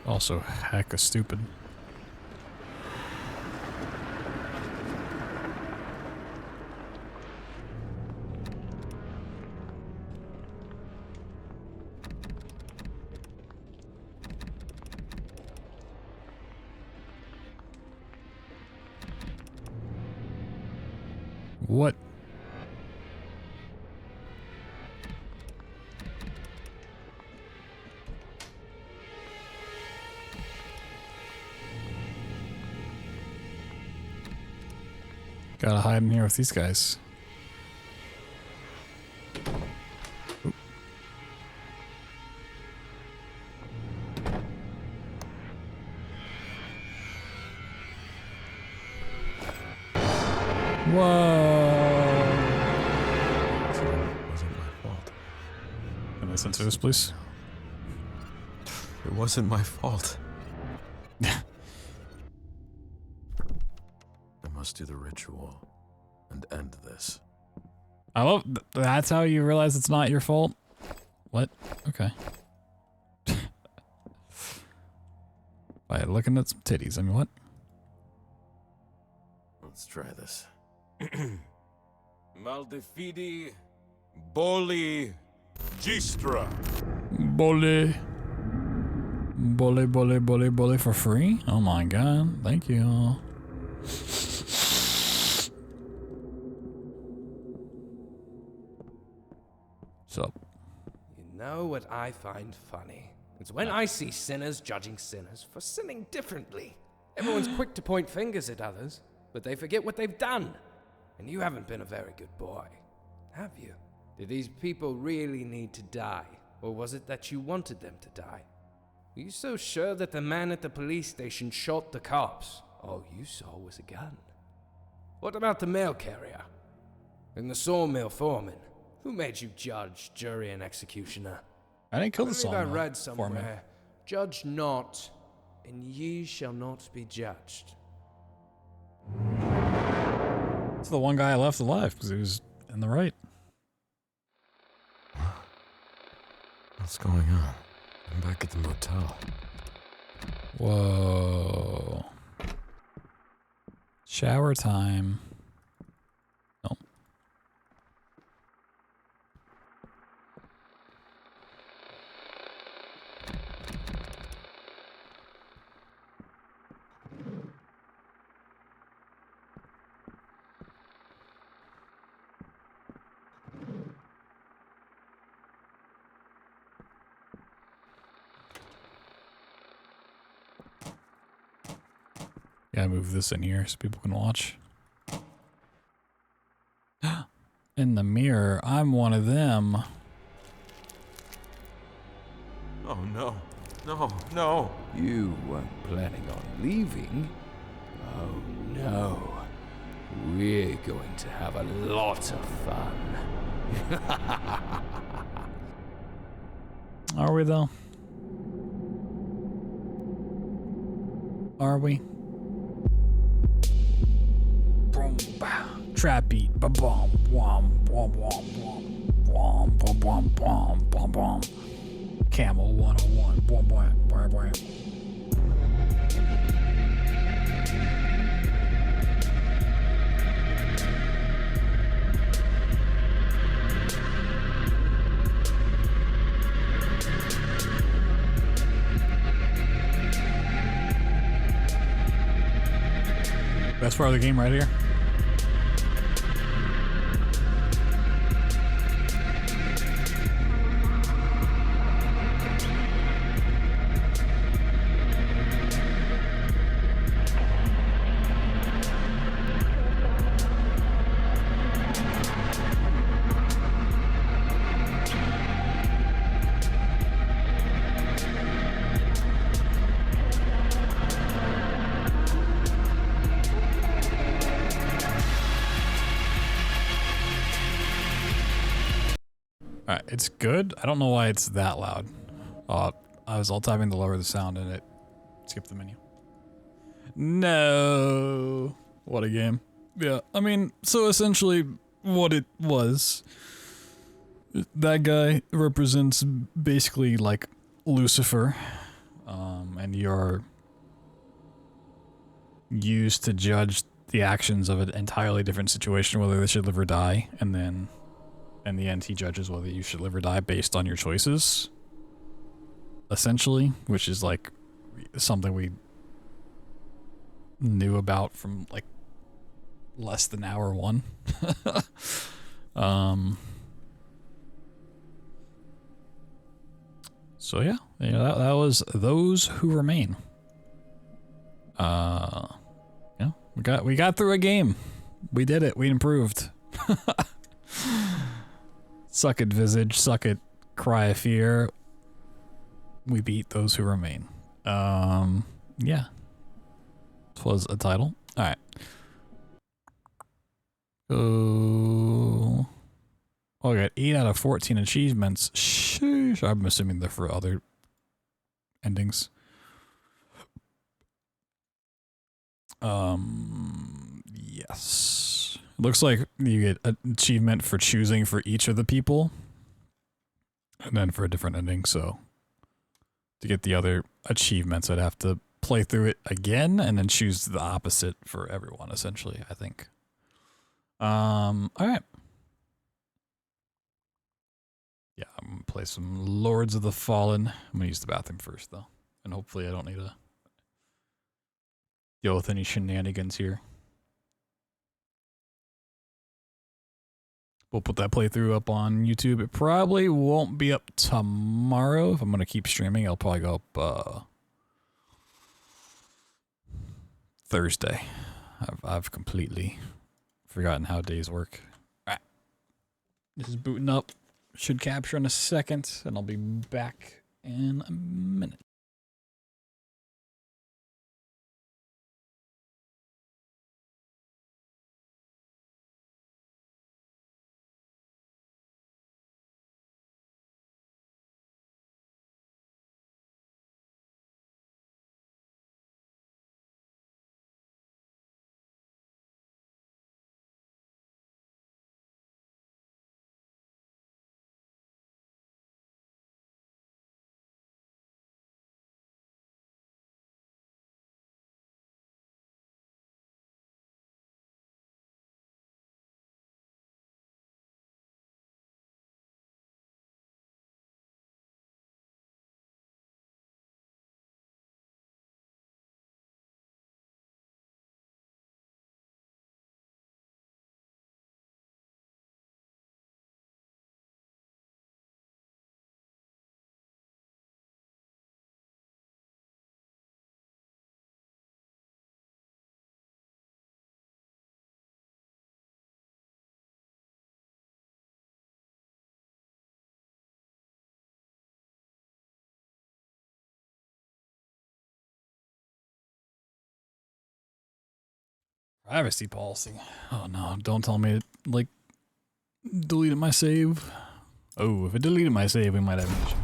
Also hecka stupid. What? Gotta hide in here with these guys. Oop. Whoa! It wasn't my fault. Can I censor this, please? It wasn't my fault. I must do the ritual and end this. I love that's how you realize it's not your fault? What? Okay. By looking at some titties, I mean, what? Let's try this. Maldefidi Boli Gistra. Bole. Bole for free? Oh my god, thank you. So, You know what I find funny? It's when I see sinners judging sinners for sinning differently. Everyone's quick to point fingers at others, but they forget what they've done. And you haven't been a very good boy, have you? Did these people really need to die? Or was it that you wanted them to die? Were you so sure that the man at the police station shot the cops? All you saw was a gun. What about the mail carrier? And the sawmill foreman? Who made you judge, jury, and executioner? I didn't kill the I sawmill read foreman. somewhere, judge not, and ye shall not be judged. It's the one guy I left alive because he was in the right. What's going on? I'm back at the motel. Whoa. Shower time. Nope. Gotta move this in here so people can watch. In the mirror, I'm one of them. Oh no. No, no. You weren't planning on leaving. Oh no. We're going to have a lot of fun. Are we though? Are we? Boom, bow. Trap beat. Ba bom, wom, wom, wom, wom, wom, bom, bom, bom, bom, bom. Camel 101. Boom, boom, boom, boom. Best part of the game right here. Alright, it's good. I don't know why it's that loud. I was alt tapping to lower the sound and it skipped the menu. No. What a game. Yeah, I mean, so essentially what it was, that guy represents basically like Lucifer, and you're used to judge the actions of an entirely different situation, whether they should live or die, and then in the end he judges whether you should live or die based on your choices, essentially, which is like something we knew about from like less than hour one. So yeah, that was Those Who Remain. Yeah, we got through a game. We did it. We improved. Suck it, Visage. Suck it, Cry of Fear. We beat Those Who Remain. Yeah. This was a title. All right. Oh, I got 8 out of 14 achievements. Sheesh. I'm assuming they're for other endings. Yes. Looks like you get an achievement for choosing for each of the people, and then for a different ending. So to get the other achievements, I'd have to play through it again and then choose the opposite for everyone, essentially, I think. All right. Yeah, I'm gonna play some Lords of the Fallen. I'm gonna use the bathroom first, though, and hopefully I don't need to deal with any shenanigans here. We'll put that playthrough up on YouTube. It probably won't be up tomorrow. If I'm gonna keep streaming, I'll probably go up Thursday. I've completely forgotten how days work. All right. This is booting up. Should capture in a second, and I'll be back in a minute. Privacy policy. Oh no, don't tell me it, like, deleted my save. Oh, if it deleted my save, we might have an issue.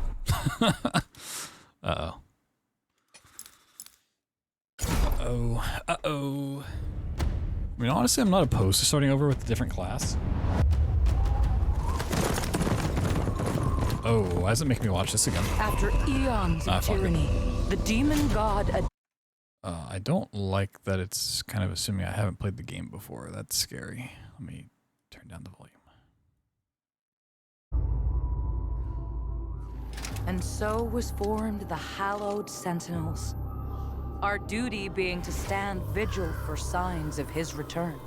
Uh-oh. Uh-oh. Uh-oh. I mean, honestly, I'm not opposed to starting over with a different class. Oh, why does it make me watch this again? After eons of tyranny, the demon god... I don't like that it's kind of assuming I haven't played the game before. That's scary. Let me turn down the volume. And so was formed the hallowed sentinels. Our duty being to stand vigil for signs of his return.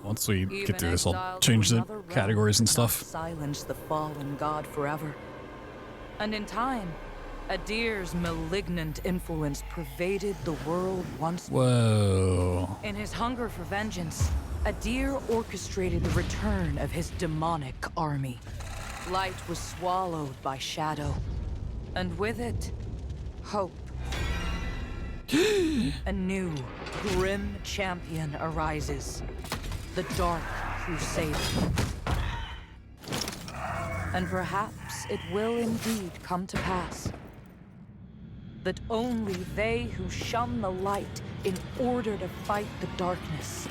Once we get through this, I'll change the categories and stuff. Silence the fallen god forever. And in time, Adir's malignant influence pervaded the world once more. Whoa. In his hunger for vengeance, Adir orchestrated the return of his demonic army. Light was swallowed by shadow, and with it, hope. A new, grim champion arises. The Dark Crusader. And perhaps it will indeed come to pass that only they who shun the light in order to fight the darkness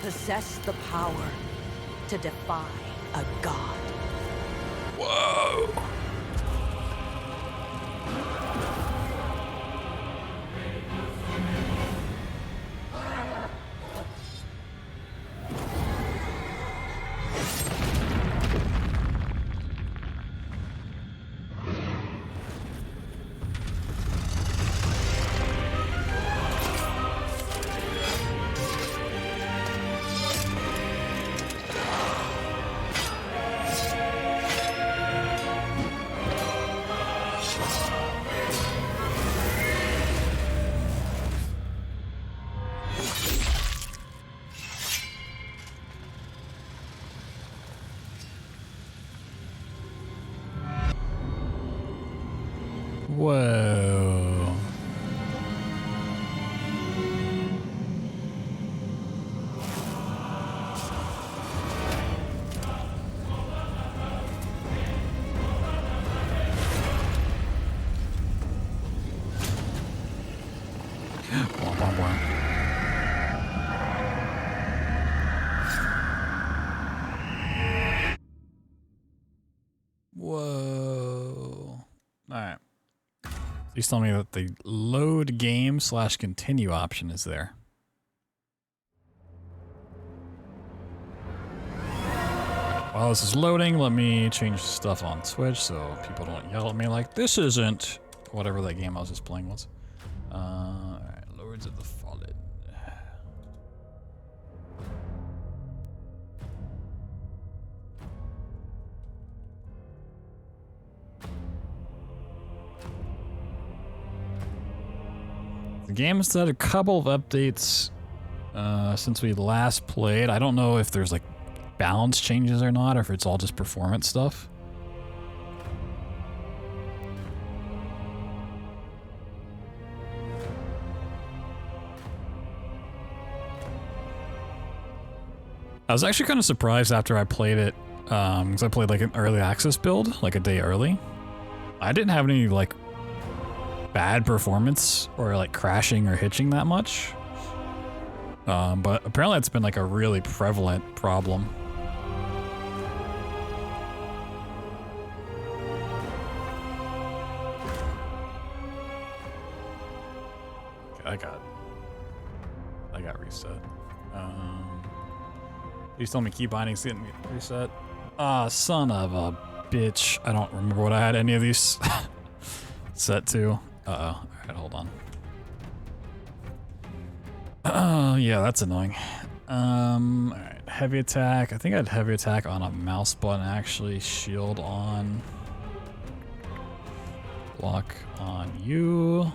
possess the power to defy a god. Whoa! Whoa. Whoa. Alright. Please tell me that the load game / continue option is there. While this is loading, let me change stuff on Twitch so people don't yell at me like, this isn't whatever that game I was just playing was. Alright, Lords of the Fallen. The game has had a couple of updates since we last played. I don't know if there's like balance changes or not, or if it's all just performance stuff. I was actually kind of surprised after I played it, because I played like an early access build, like a day early. I didn't have any like bad performance or like crashing or hitching that much. But apparently it's been like a really prevalent problem. Okay, I got reset. Please tell me key bindings didn't get reset. Ah, son of a bitch. I don't remember what I had any of these set to. Uh-oh. Alright, hold on. Oh, yeah, that's annoying. Alright, heavy attack. I think I had heavy attack on a mouse button, actually. Shield on. Block on you.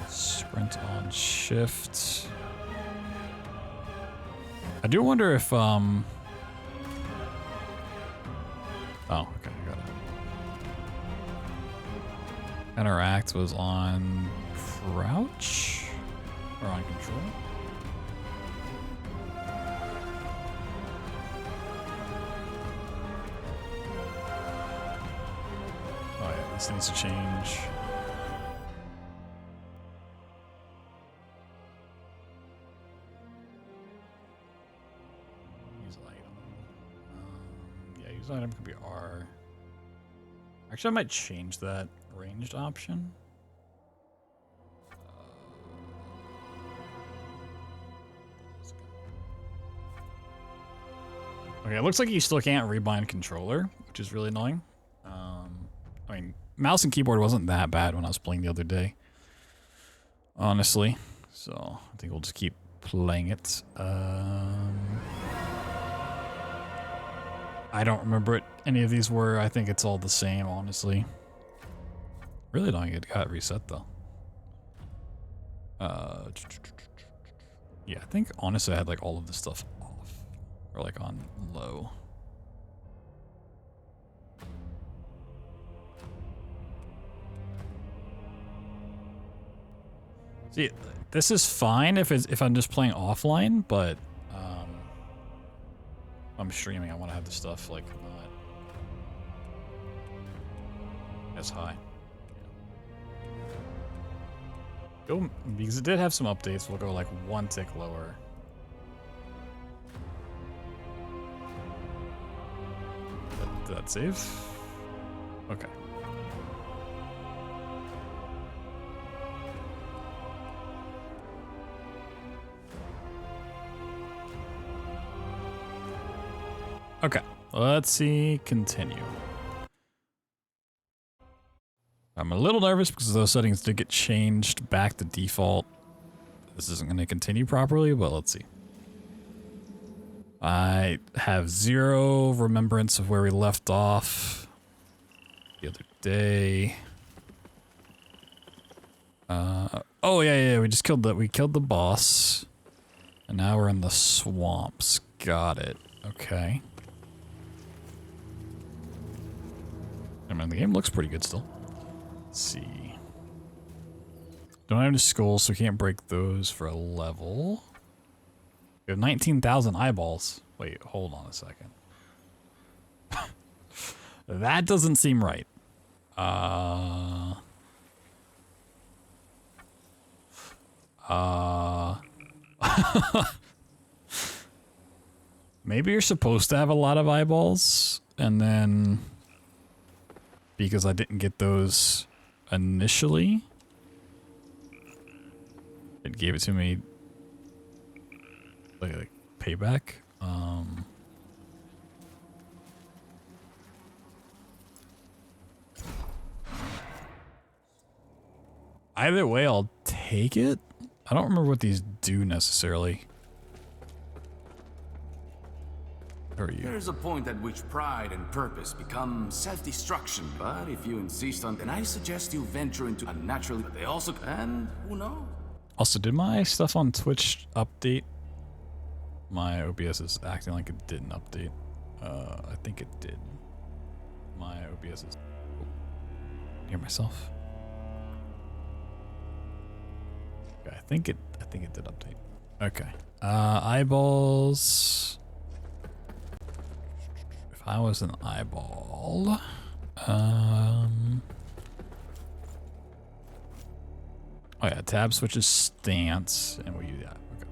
Sprint on shift. I do wonder if, oh, okay, I got it. Interact was on crouch or on control. Oh yeah, this needs to change. Use item. Yeah, use item could be R. Actually, I might change that ranged option. Okay, it looks like you still can't rebind controller, which is really annoying. I mean, mouse and keyboard wasn't that bad when I was playing the other day, honestly. So I think we'll just keep playing it. I don't remember what any of these were. I think it's all the same, honestly. Really annoying it got reset though. Yeah, I think honestly I had like all of this stuff off or like on low. See, this is fine if I'm just playing offline, but I'm streaming. I want to have the stuff like not as high. Go, because it did have some updates. We'll go like one tick lower. Did that save? Okay. Okay, let's see, continue. I'm a little nervous because those settings did get changed back to default. This isn't going to continue properly, but let's see. I have zero remembrance of where we left off the other day. Oh yeah, we just killed we killed the boss. And now we're in the swamps. Got it. Okay. I mean, the game looks pretty good still. Let's see. Don't have any skulls, so we can't break those for a level. We have 19,000 eyeballs. Wait, hold on a second. That doesn't seem right. Maybe you're supposed to have a lot of eyeballs, and then because I didn't get those initially, it gave it to me like payback. Either way, I'll take it. I don't remember what these do necessarily. Who are you? There is a point at which pride and purpose become self-destruction. But if you insist on, then I suggest you venture into unnatural. They also, and who knows? Also, did my stuff on Twitch update? My OBS is acting like it didn't update. I think it did. My OBS is. Oh, hear myself. Okay, I think it did update. Okay. Eyeballs. If I was an eyeball, oh yeah, tab switches stance, and we do that. Okay.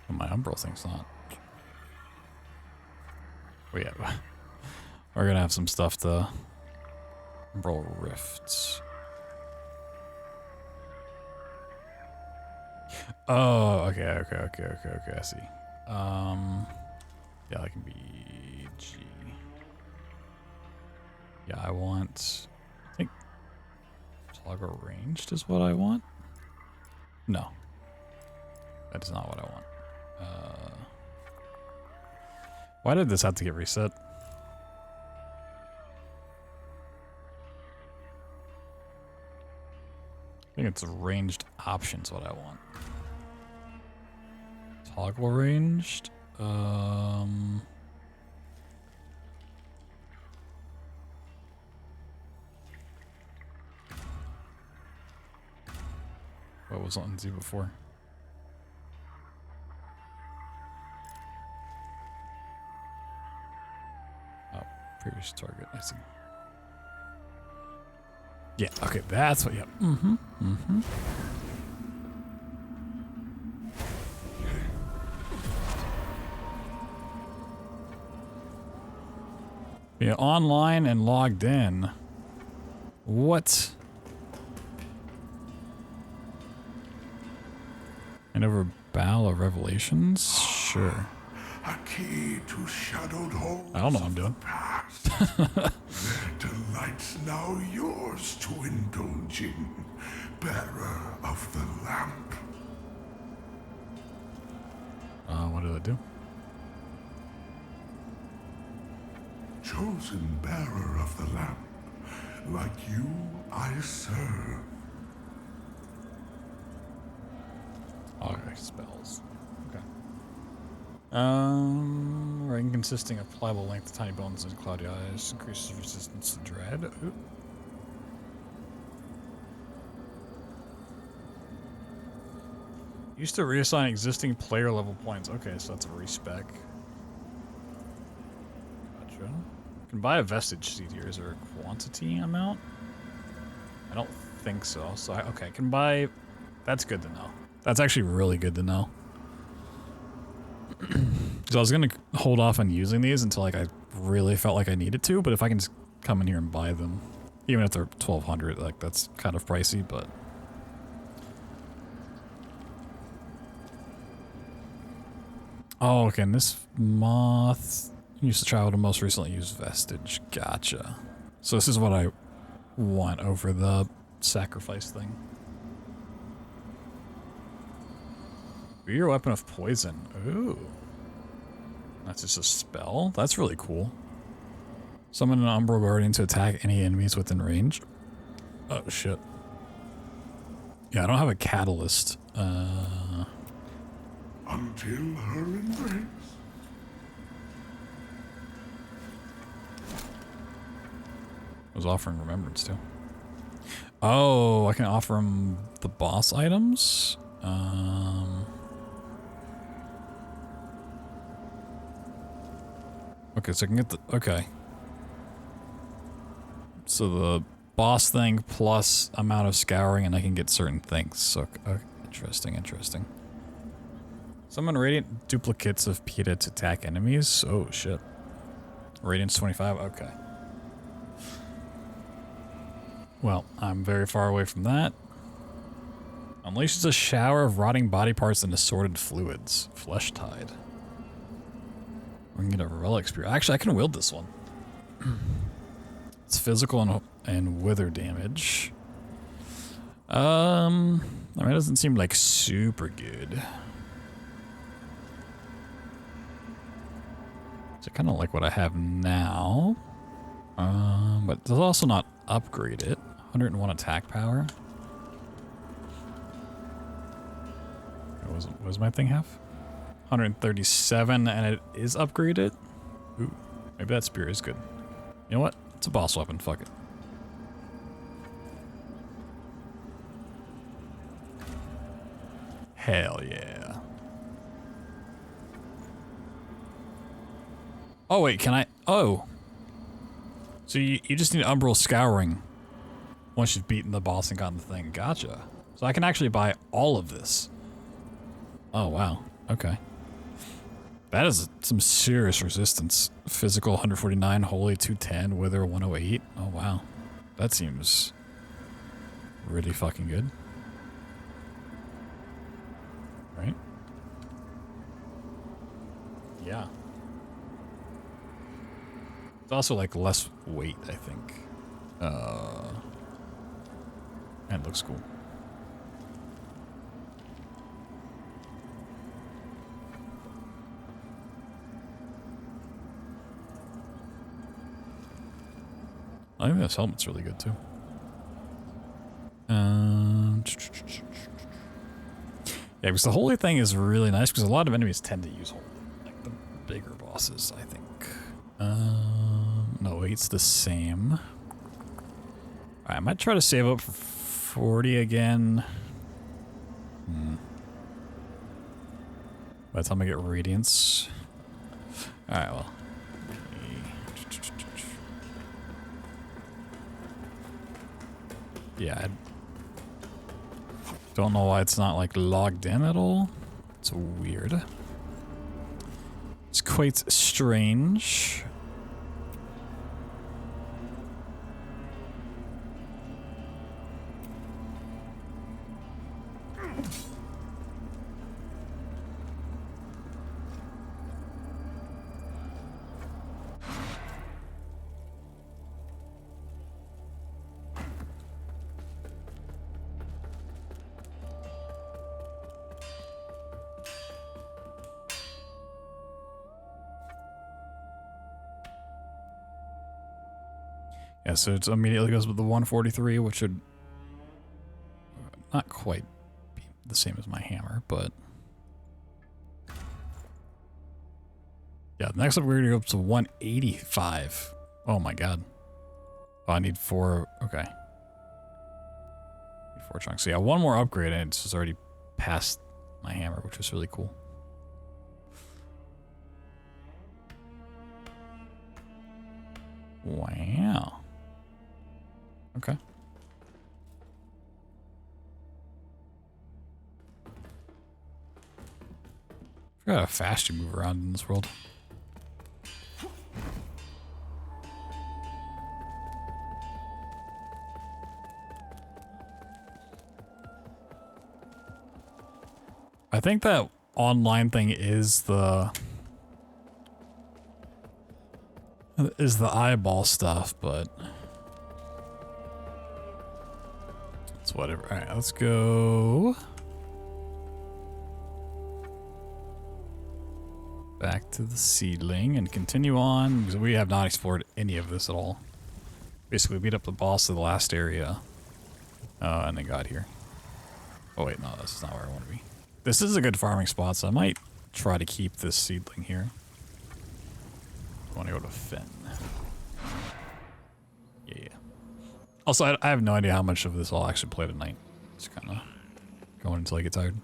Well, my umbral thing's not. Oh yeah, we're gonna have some stuff to roll rifts. Oh, okay, I see. Yeah, that can be G. Yeah, I think toggle ranged is what I want. No, that is not what I want. Why did this have to get reset? I think it's ranged options what I want. Toggle ranged. What was on Z before? Previous target, I see. Yeah, okay, that's what, yeah. Yeah, online and logged in. What? And over Bow of Revelations? Sure. A key to shadowed halls. I don't know what I'm doing. Their delight's now yours to indulge in, bearer of the lamp. What did I do? Chosen bearer of the lamp, like you I serve. Okay, spells. Okay. Ring consisting of pliable length, tiny bones, and cloudy eyes increases resistance to dread. Ooh. Used to reassign existing player level points. Okay, so that's a respec. Gotcha. Can buy a vestige seed here. Is there a quantity amount? I don't think so. So okay, I can buy. That's good to know. That's actually really good to know. So I was gonna hold off on using these until like I really felt like I needed to, but if I can just come in here and buy them, even if they're 1,200, like that's kind of pricey, but. Oh, okay, and this moth used to travel to most recently used vestige. Gotcha. So this is what I want over the sacrifice thing. Be your weapon of poison. Ooh. That's just a spell? That's really cool. Summon an Umbral Guardian to attack any enemies within range. Oh shit. Yeah, I don't have a catalyst. Until her embrace. I was offering remembrance too. Oh, I can offer him the boss items. Okay, so I can get the okay. So the boss thing plus amount of scouring, and I can get certain things. So interesting, interesting. Summon radiant duplicates of PETA to attack enemies. Oh shit. Radiance 25. Okay. Well, I'm very far away from that. Unleashes a shower of rotting body parts and assorted fluids. Flesh Tide. We can get a relic spear. Actually, I can wield this one. It's physical and wither damage. I mean, it doesn't seem like super good. So kind of like what I have now. But it's also not upgraded. 101 attack power. What does my thing have? 137, and it is upgraded. Ooh, maybe that spear is good. You know what? It's a boss weapon. Fuck it. Hell yeah. Oh wait, can I? Oh. So you just need Umbral Scouring once you've beaten the boss and gotten the thing. Gotcha. So I can actually buy all of this. Oh wow. Okay. That is some serious resistance. Physical 149, Holy 210, Wither 108. Oh wow. That seems really fucking good. Right? Yeah. It's also like less weight, I think. And it looks cool. I think this helmet's really good too. Yeah, because the holy thing is really nice because a lot of enemies tend to use holy, like the bigger bosses, I think. No, it's the same. Alright, I might try to save up for 40 again. By the time I get Radiance. Alright, well. Yeah, I don't know why it's not like logged in at all. It's weird. It's quite strange. Yeah, so it immediately goes with the 143, which would not quite be the same as my hammer, but yeah, the next upgrade goes up to 185. Oh my god. Oh, I need 4. Okay. Need 4 chunks. So yeah, one more upgrade and it's just already past my hammer, which was really cool. Wow. Okay. I forgot how fast you move around in this world. I think that online thing is the eyeball stuff, but it's whatever. All right, let's go Back to the seedling and continue on, because we have not explored any of this at all. Basically, we beat up the boss of the last area, and then got here. Oh wait, no, this is not where I want to be. This is a good farming spot, so I might try to keep this seedling here. I want to go to Finn. Yeah. Also, I have no idea how much of this I'll actually play tonight. Just kind of going until I get tired.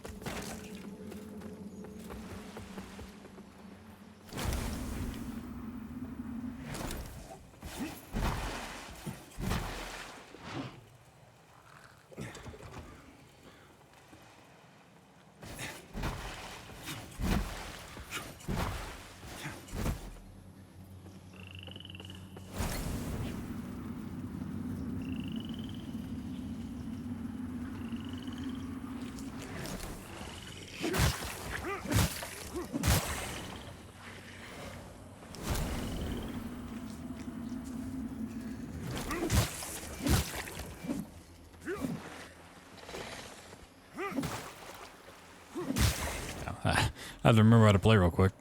I have to remember how to play real quick.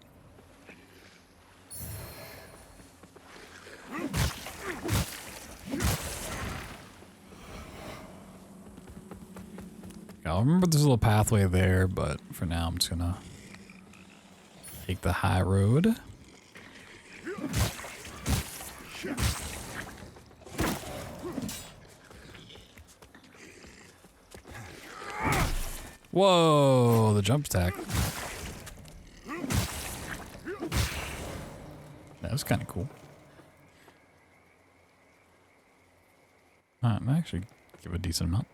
I'll remember there's a little pathway there, but for now I'm just gonna take the high road. Whoa, the jump attack. That was kind of cool. I actually give a decent amount.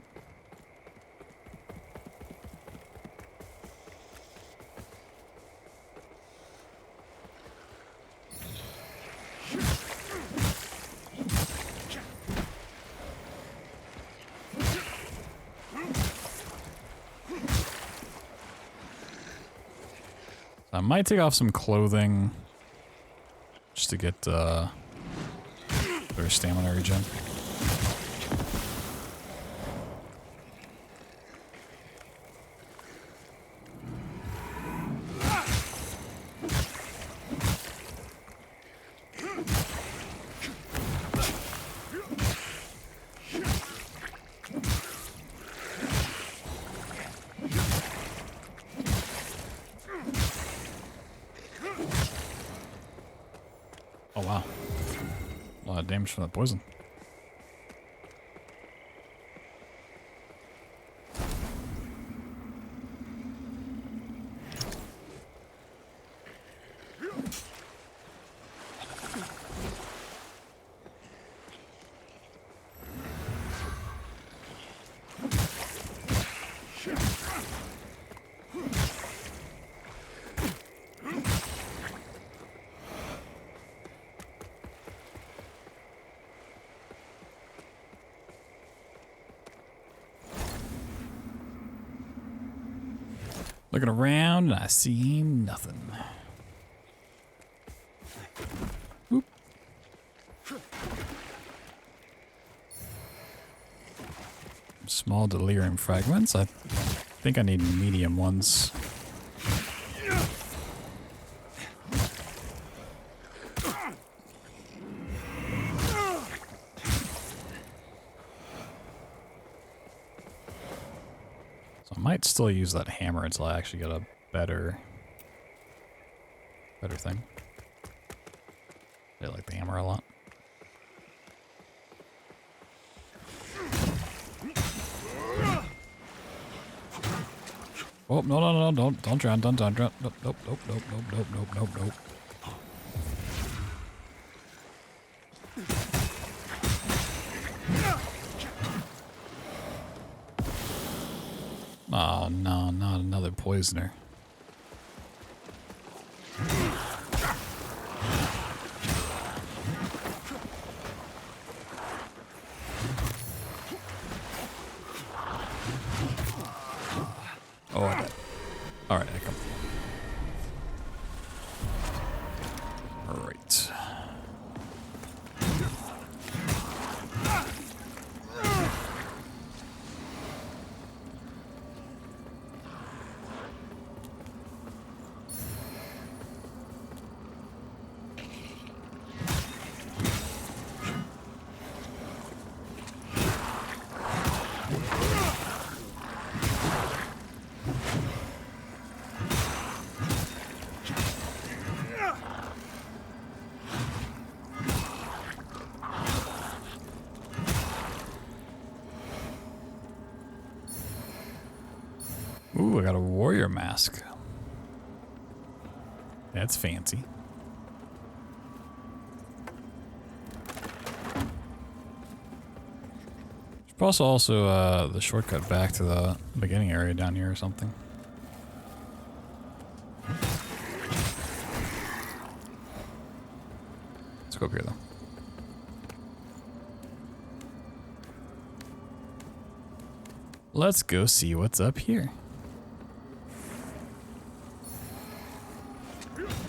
I might take off some clothing just to get their stamina regen. Oh wow, a lot of damage from that poison. Looking around, and I see nothing. Whoop. Small delirium fragments. I think I need medium ones. I might still use that hammer until I actually get a better thing. I like the hammer a lot. Oh, no, don't drown, don't drown. Nope. Oh no, not another poisoner. Oh, I died. Alright, I come. Alright. Ooh, I got a warrior mask. That's fancy. There's also the shortcut back to the beginning area down here or something. Let's go up here though. Let's go see what's up here.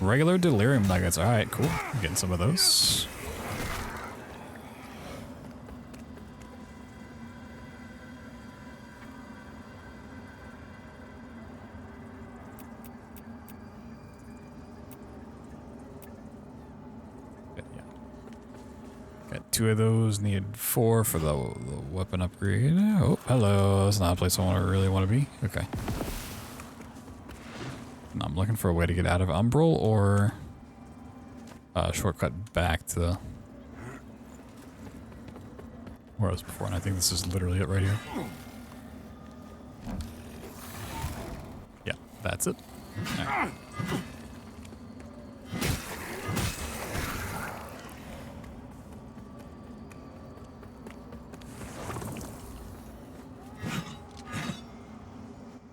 Regular delirium nuggets. Alright, cool. I'm getting some of those. Got 2 of those, needed 4 for the weapon upgrade. Oh, hello. That's not a place I really want to be. Okay. No, I'm looking for a way to get out of Umbral or a shortcut back to where I was before, and I think this is literally it right here. Yeah, that's it. All right.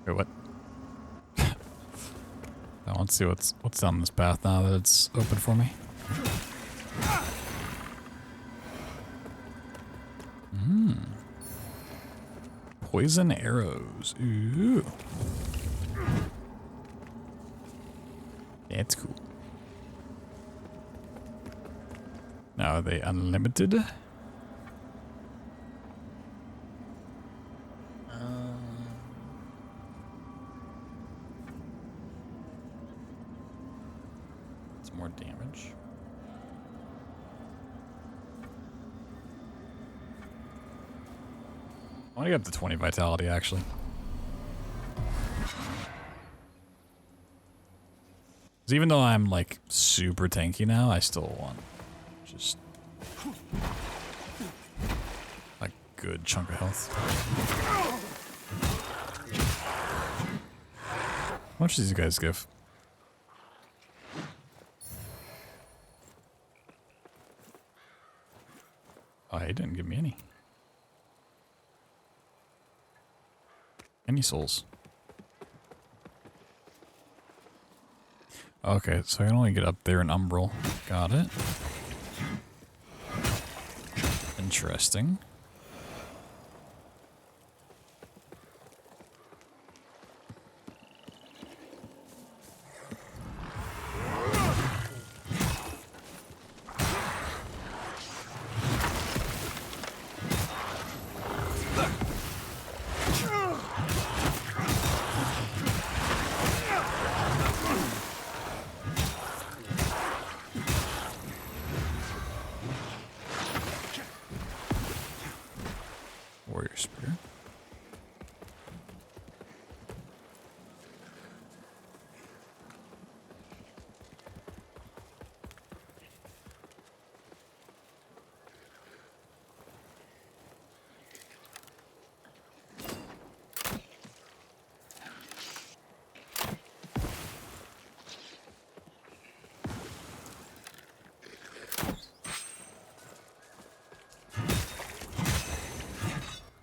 Wait, what? I want to see what's down this path now that it's open for me. Poison arrows. Ooh. That's cool. Now are they unlimited? It's more damage. I want to get up to 20 vitality, actually. Because even though I'm, like, super tanky now, I still want just a good chunk of health. How much do these guys give? Oh, he didn't give me any. Any souls? Okay, so I can only get up there in Umbral. Got it. Interesting. Warrior Spear.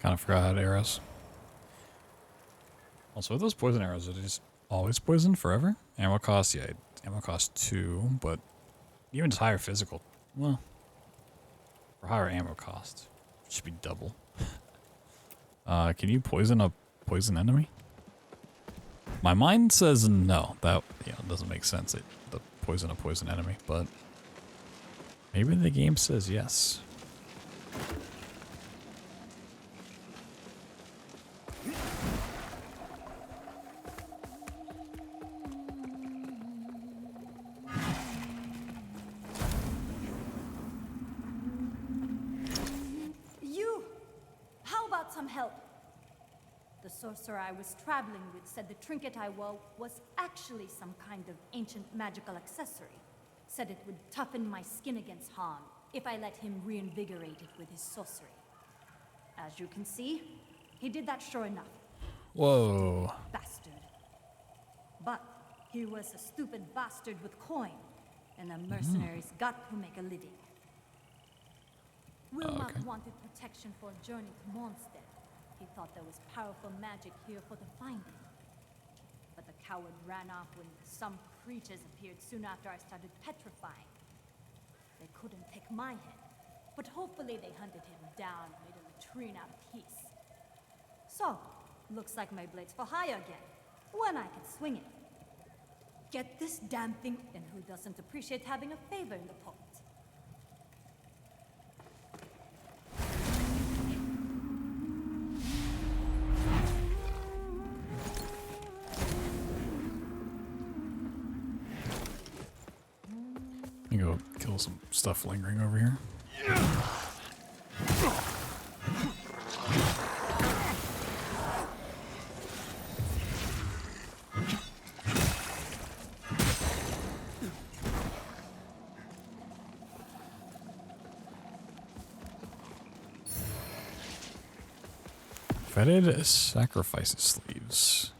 Kind of forgot how to arrows. Also, those poison arrows, are they just always poison forever? Ammo cost, yeah, ammo cost 2, but even just higher physical, well, for higher ammo cost, it should be double. Can you poison a poison enemy? My mind says no. That doesn't make sense. The poison a poison enemy, but maybe the game says yes. Help. The sorcerer I was traveling with said the trinket I wore was actually some kind of ancient magical accessory. Said it would toughen my skin against harm if I let him reinvigorate it with his sorcery. As you can see, he did that sure enough. Whoa. Bastard. But he was a stupid bastard with coin, and a mercenary's gut who make a living. Wilmot wanted protection for a journey to Mondstadt. He thought there was powerful magic here for the finding. But the coward ran off when some creatures appeared soon after I started petrifying. They couldn't take my head, but hopefully they hunted him down and made a latrine out of peace. So, looks like my blade's for hire again, when I can swing it. Get this damn thing, and who doesn't appreciate having a favor in the pot? Let me go kill some stuff lingering over here. Fetid sacrifices sleeves.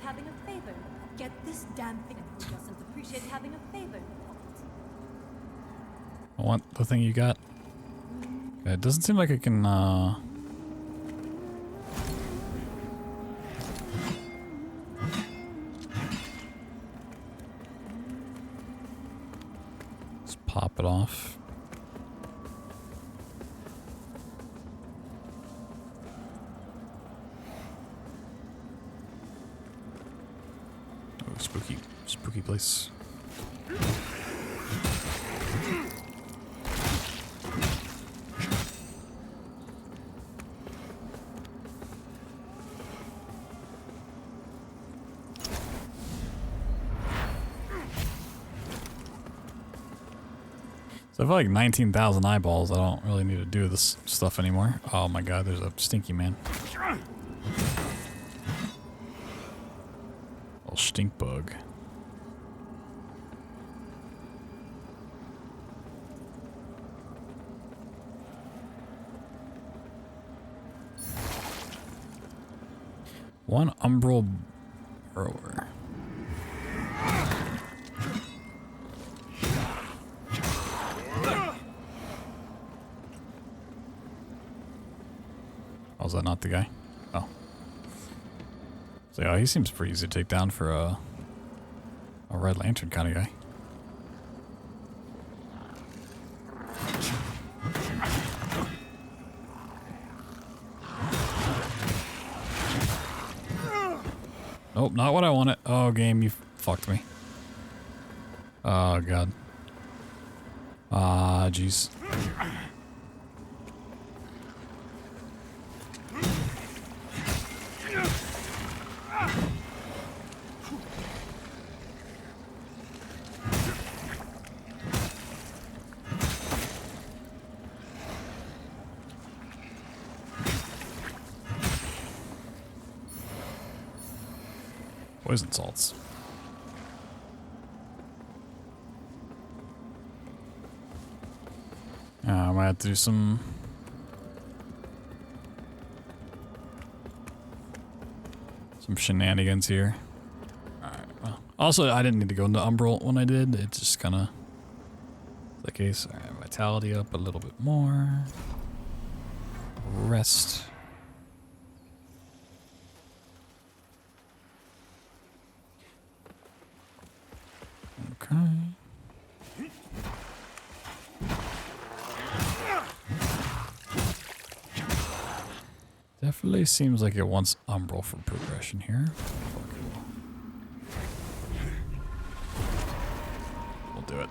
Having a favor. Get this damn thing who doesn't appreciate having a favor. I want the thing you got. Okay, it doesn't seem like I can just pop it off. Spooky place. So I feel like 19,000 eyeballs. I don't really need to do this stuff anymore. Oh my god, there's a stinky man. Little stink bug. One umbral burrower. Oh, is that not the guy? Oh. So yeah, he seems pretty easy to take down for a Red Lantern kind of guy. Nope, not what I wanted. Oh, game, you fucked me. Oh, God. Ah, jeez. Poison salts. I might have to do some shenanigans here. Alright, well. Also, I didn't need to go into Umbral when I did. It just kind of the case. Alright, vitality up a little bit more. Rest. Okay. Definitely seems like it wants Umbral for progression here. We'll do it.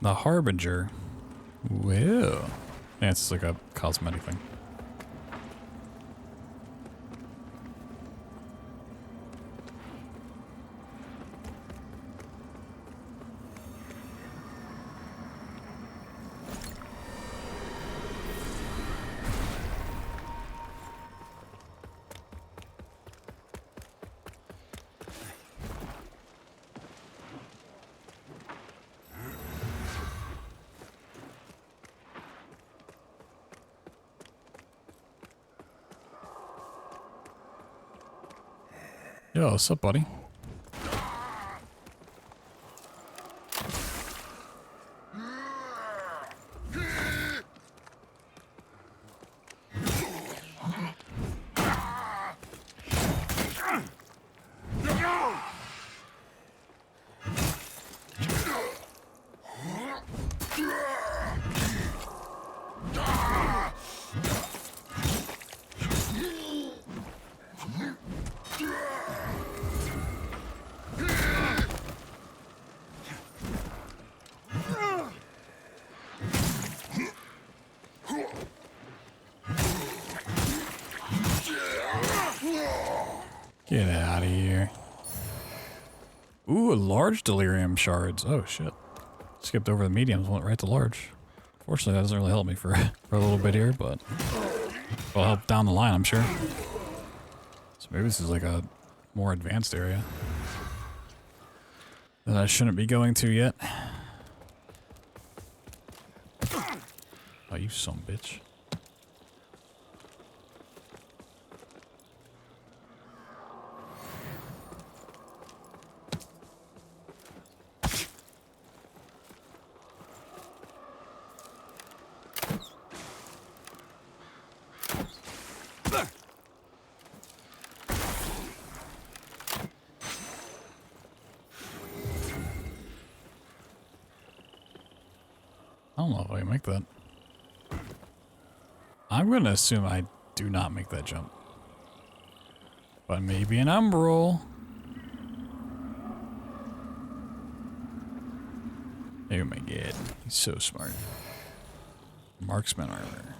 The Harbinger. Well, yeah, it's like a cosmetic thing. Yo, what's up, buddy? Get out of here. Ooh, large delirium shards. Oh, shit. Skipped over the mediums, went right to large. Fortunately, that doesn't really help me for a little bit here, but it'll help down the line, I'm sure. So maybe this is like a more advanced area that I shouldn't be going to yet. Oh, you son of a bitch. I don't know if I can make that. I'm going to assume I do not make that jump. But maybe an Umbral. Oh my god. He's so smart. Marksman armor.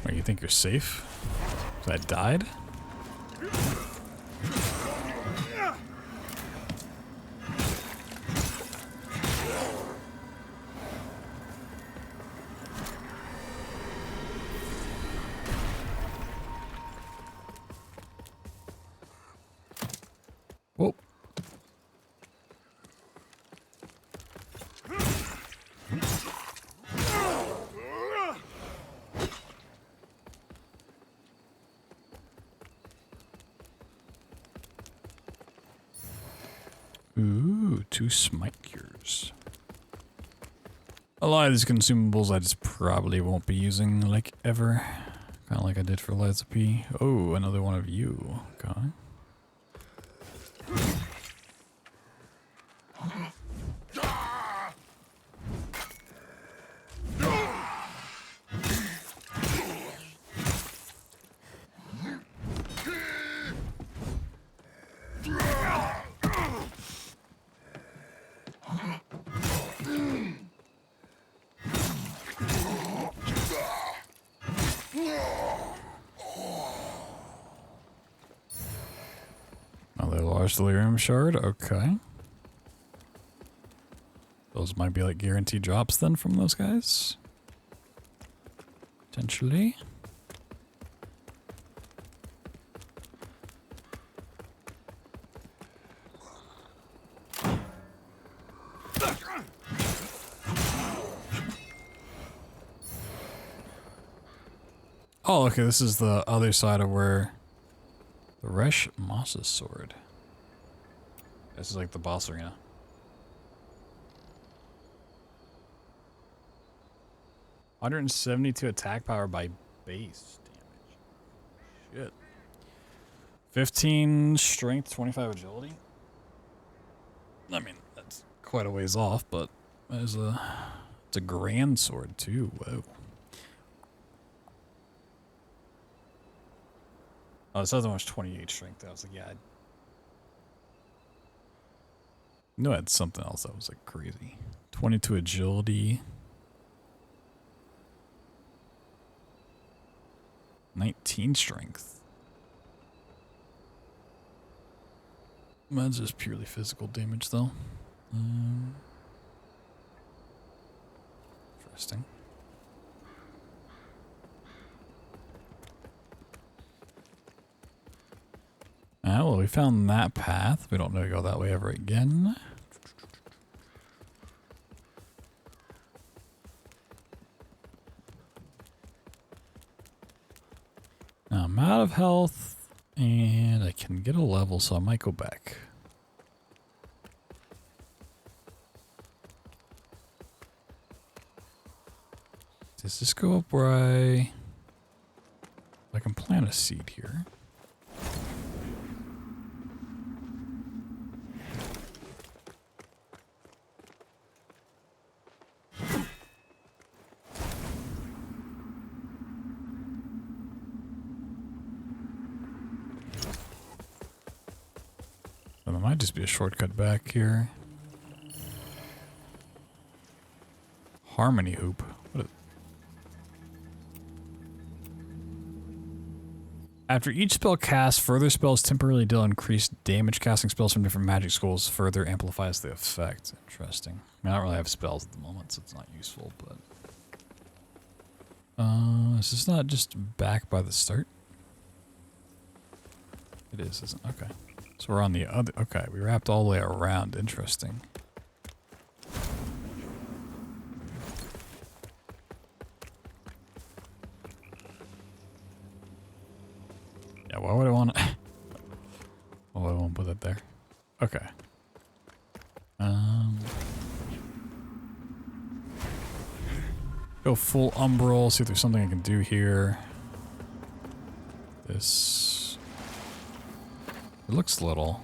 Wait, you think you're safe? I died? Whoa. Ooh, 2 smite cures. A lot of these consumables I just probably won't be using, like, ever. Kind of like I did for Liza P. Oh, another one of you. Okay. $20 delirium shard. Okay. Those might be like guaranteed drops then from those guys. Potentially. Oh, okay, this is the other side of where the Resh Moss's sword. This is like the boss arena. $172 attack power by base damage. Shit. 15 strength, 25 agility. I mean, that's quite a ways off, but it's a grand sword too. Whoa. Oh, this other one's 28 strength. I was like, yeah. I knew I had something else that was like crazy. 22 agility. 19 strength. That's just purely physical damage, though. Interesting. Well, we found that path. We don't need to go that way ever again. Now I'm out of health, and I can get a level, so I might go back. Does this go up where I can plant a seed here? Well, there might just be a shortcut back here. Harmony hoop. What after each spell cast, further spells temporarily deal increased damage. Casting spells from different magic schools further amplifies the effect. Interesting. I mean, I don't really have spells at the moment, so it's not useful, but... is this not just back by the start? It is, isn't it? Okay. So we're on the other... Okay, we wrapped all the way around. Interesting. Yeah, why would I want to... Well, I won't put it there. Okay. Go full umbral, see if there's something I can do here. This... It looks little.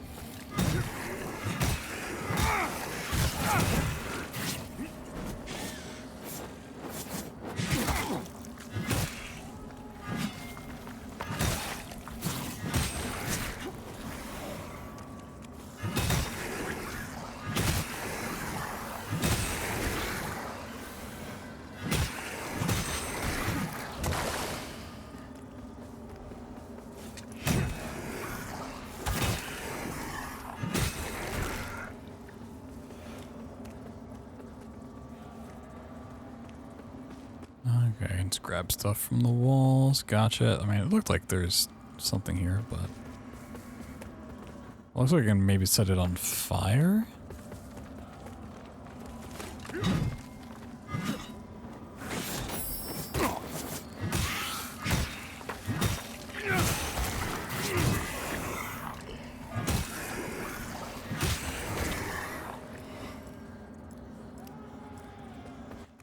Okay, let's grab stuff from the walls. Gotcha. I mean, it looked like there's something here, but... Looks like I can maybe set it on fire?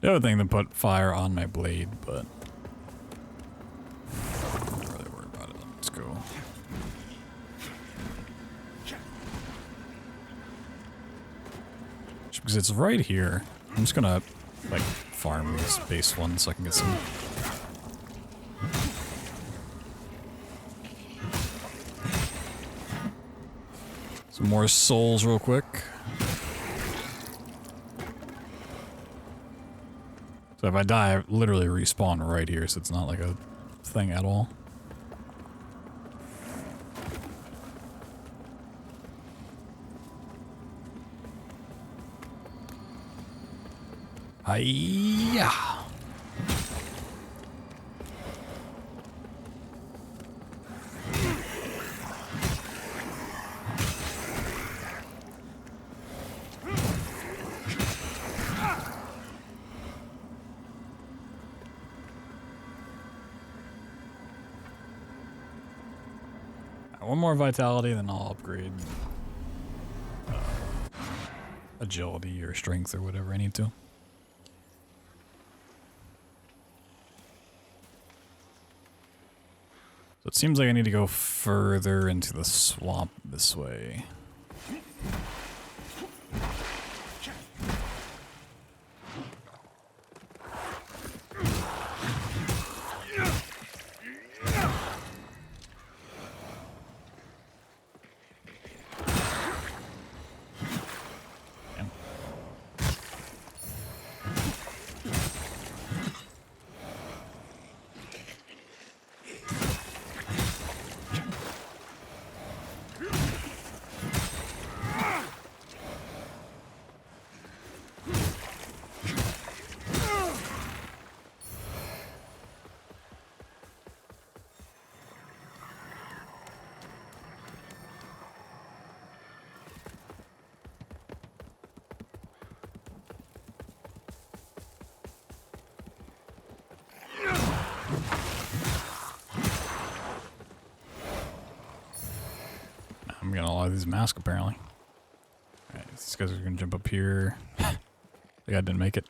The other thing to put fire on my blade, but I'm not really worried about it. Let's go. Just because it's right here, I'm just gonna like farm this base one so I can get some more souls real quick. So if I die, I literally respawn right here, so it's not like a thing at all. Hiya! One more vitality, then I'll upgrade agility or strength or whatever I need to. So it seems like I need to go further into the swamp this way. I'm getting a lot of these masks apparently. Alright, these guys are gonna jump up here. The guy didn't make it.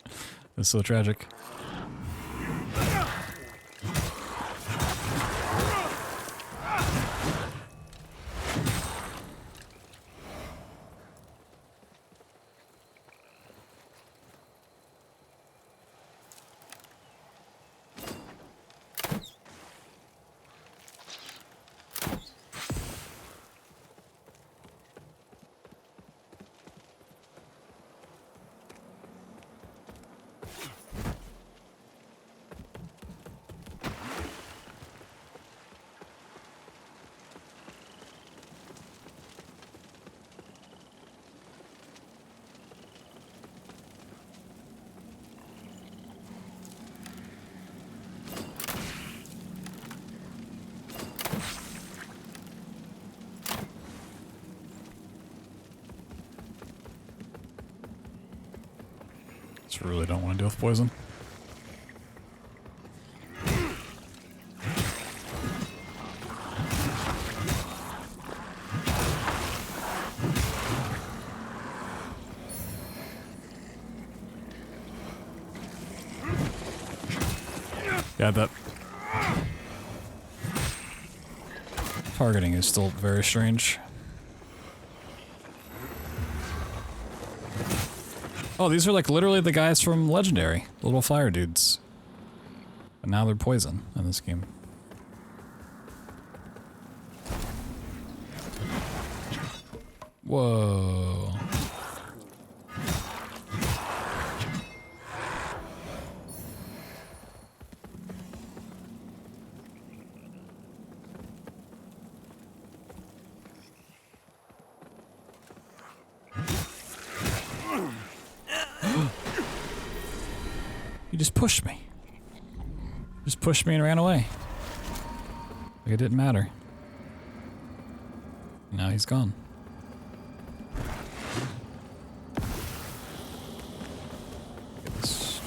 That's so tragic. Just really don't want to deal with poison. Yeah, that targeting is still very strange. Oh, these are like literally the guys from Legendary, the little fire dudes. But now they're poison in this game. Whoa. He just pushed me. Just pushed me and ran away. Like it didn't matter. Now he's gone. Get this.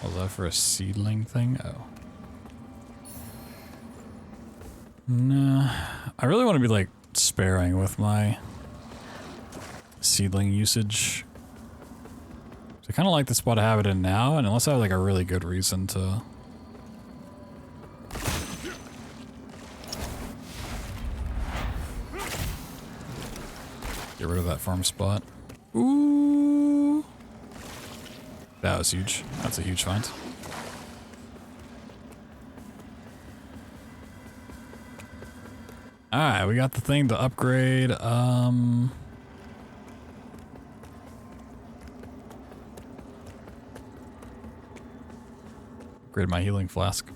Was that for a seedling thing? Oh. Nah. I really want to be like sparing with my seedling usage. So I kind of like the spot I have it in now, and unless I have like a really good reason to... get rid of that farm spot. Ooh. That was huge. That's a huge find. Alright, we got the thing to upgrade. Upgrade my healing flask.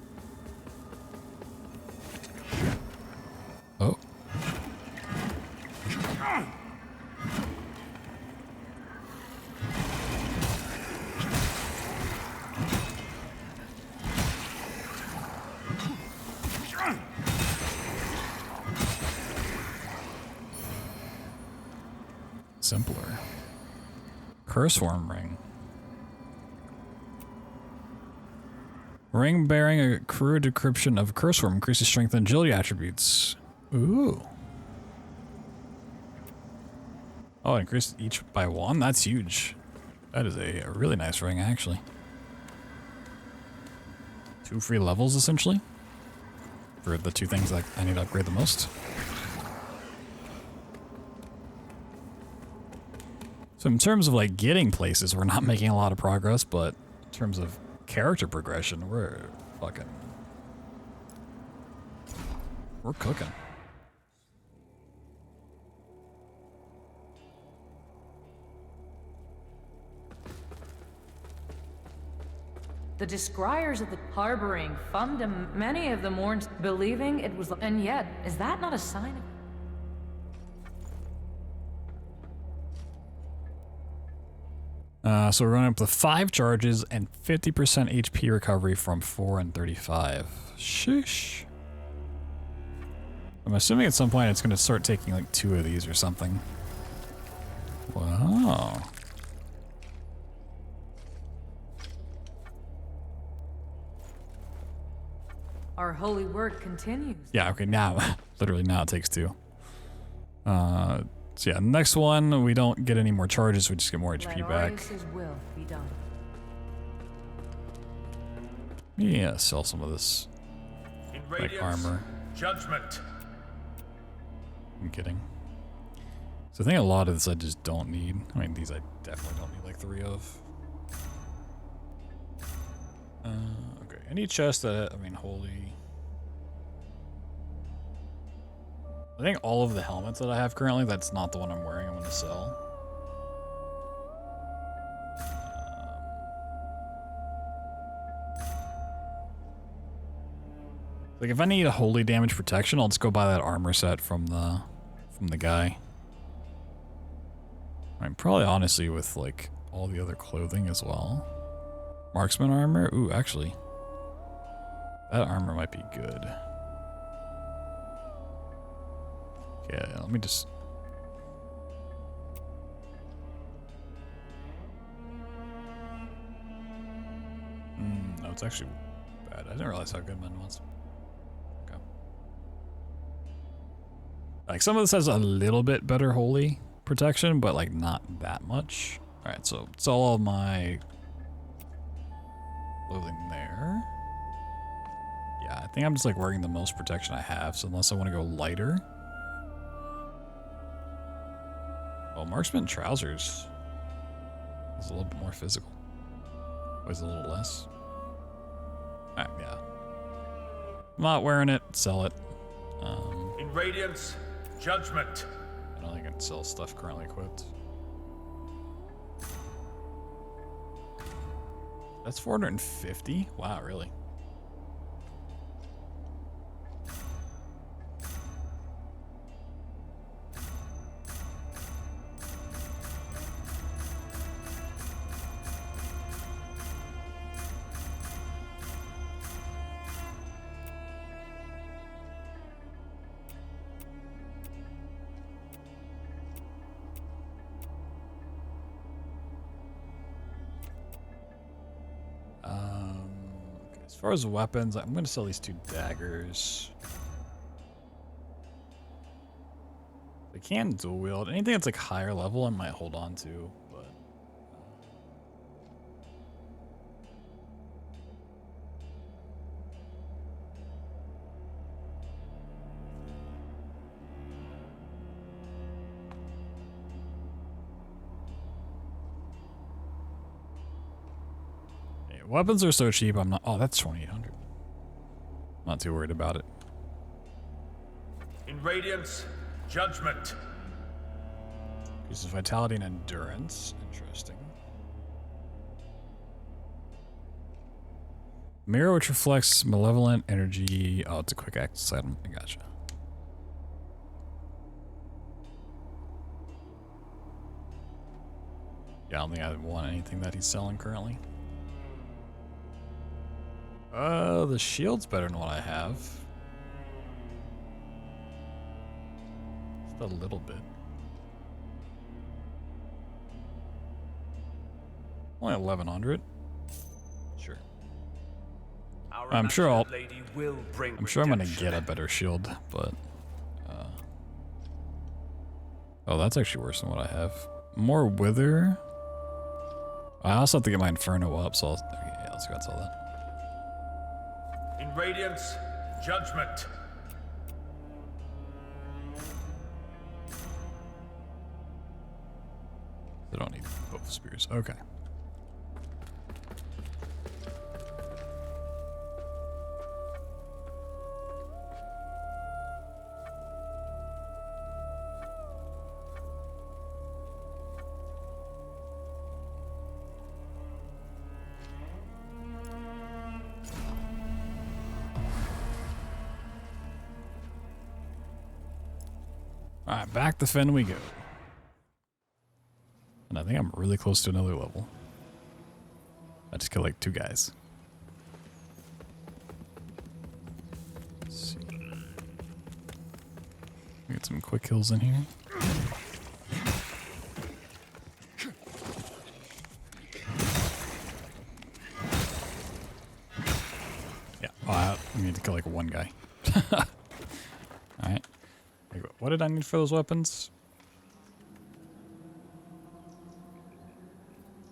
Oh. Simpler. Curse worm ring. Ring bearing a crude decryption of curse worm increases strength and agility attributes. Ooh. Oh, increase each by 1? That's huge. That is a really nice ring, actually. 2 free levels, essentially. For the 2 things that I need to upgrade the most. So in terms of like getting places, we're not making a lot of progress, but in terms of character progression, we're cooking. The descriers of the harboring fundum, many of them weren't believing it was, and yet, is that not a sign of... So we're going up with 5 charges and 50% HP recovery from 4 and 35. Sheesh. I'm assuming at some point it's going to start taking like 2 of these or something. Wow. Our holy work continues. Yeah, okay, now, literally now it takes 2. So yeah, next one, we don't get any more charges, we just get more HP back. Arius' will be done. Yeah, sell some of this like armor. Judgment. I'm kidding. So I think a lot of this I just don't need. I mean, these I definitely don't need like 3 of. Okay, any chest that, I mean, holy. I think all of the helmets that I have currently, that's not the one I'm wearing, I'm going to sell. Like if I need a holy damage protection, I'll just go buy that armor set from the guy. I'm probably honestly with like all the other clothing as well. Marksman armor? Ooh, actually. That armor might be good. Yeah, let me just... no, it's actually bad. I didn't realize how good mine was. Okay. Like, some of this has a little bit better holy protection, but like not that much. Alright, so it's all of my clothing there. Yeah, I think I'm just like wearing the most protection I have, so unless I want to go lighter. Oh, marksman trousers is a little bit more physical. Weighs a little less. Alright, yeah. I'm not wearing it, sell it. In Radiance, Judgment. I don't think I can sell stuff currently equipped. That's 450? Wow, really? As far as weapons, I'm going to sell these 2 daggers. They can dual wield. Anything that's like higher level, I might hold on to, but. Weapons are so cheap, I'm not... Oh, that's 2,800. Not too worried about it. In Radiance, Judgment. Uses vitality and endurance. Interesting. Mirror which reflects malevolent energy. Oh, it's a quick access item. I gotcha. Yeah, I don't think I want anything that he's selling currently. The shield's better than what I have. Just a little bit. Only 1100. Sure. I'm sure I'm gonna get a better shield, but oh, that's actually worse than what I have. More wither. I also have to get my Inferno up, so yeah, let's go all that. In Radiance, Judgment. I don't need both spears. Okay. Alright, back to Fen we go. And I think I'm really close to another level. I just killed like 2 guys. Let's see. Get some quick kills in here. Yeah, I need to kill like 1 guy. Alright. What did I need for those weapons?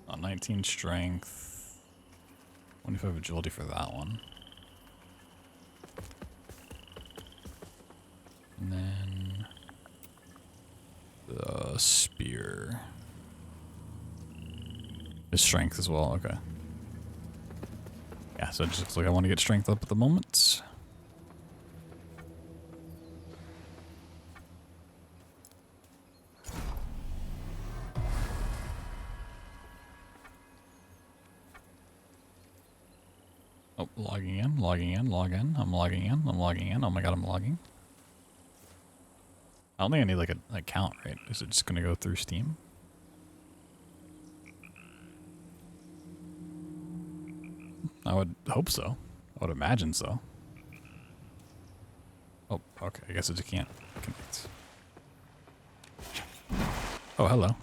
Oh, 19 strength. 25 agility for that one. And then the spear. His strength as well, okay. Yeah, so it just looks like I want to get strength up at the moment. Oh, logging in, log in, I'm logging in, oh my god, I'm logging. I don't think I need like an account, right? Is it just gonna go through Steam? I would hope so. I would imagine so. Oh, okay, I guess I just can't connect. Oh, hello.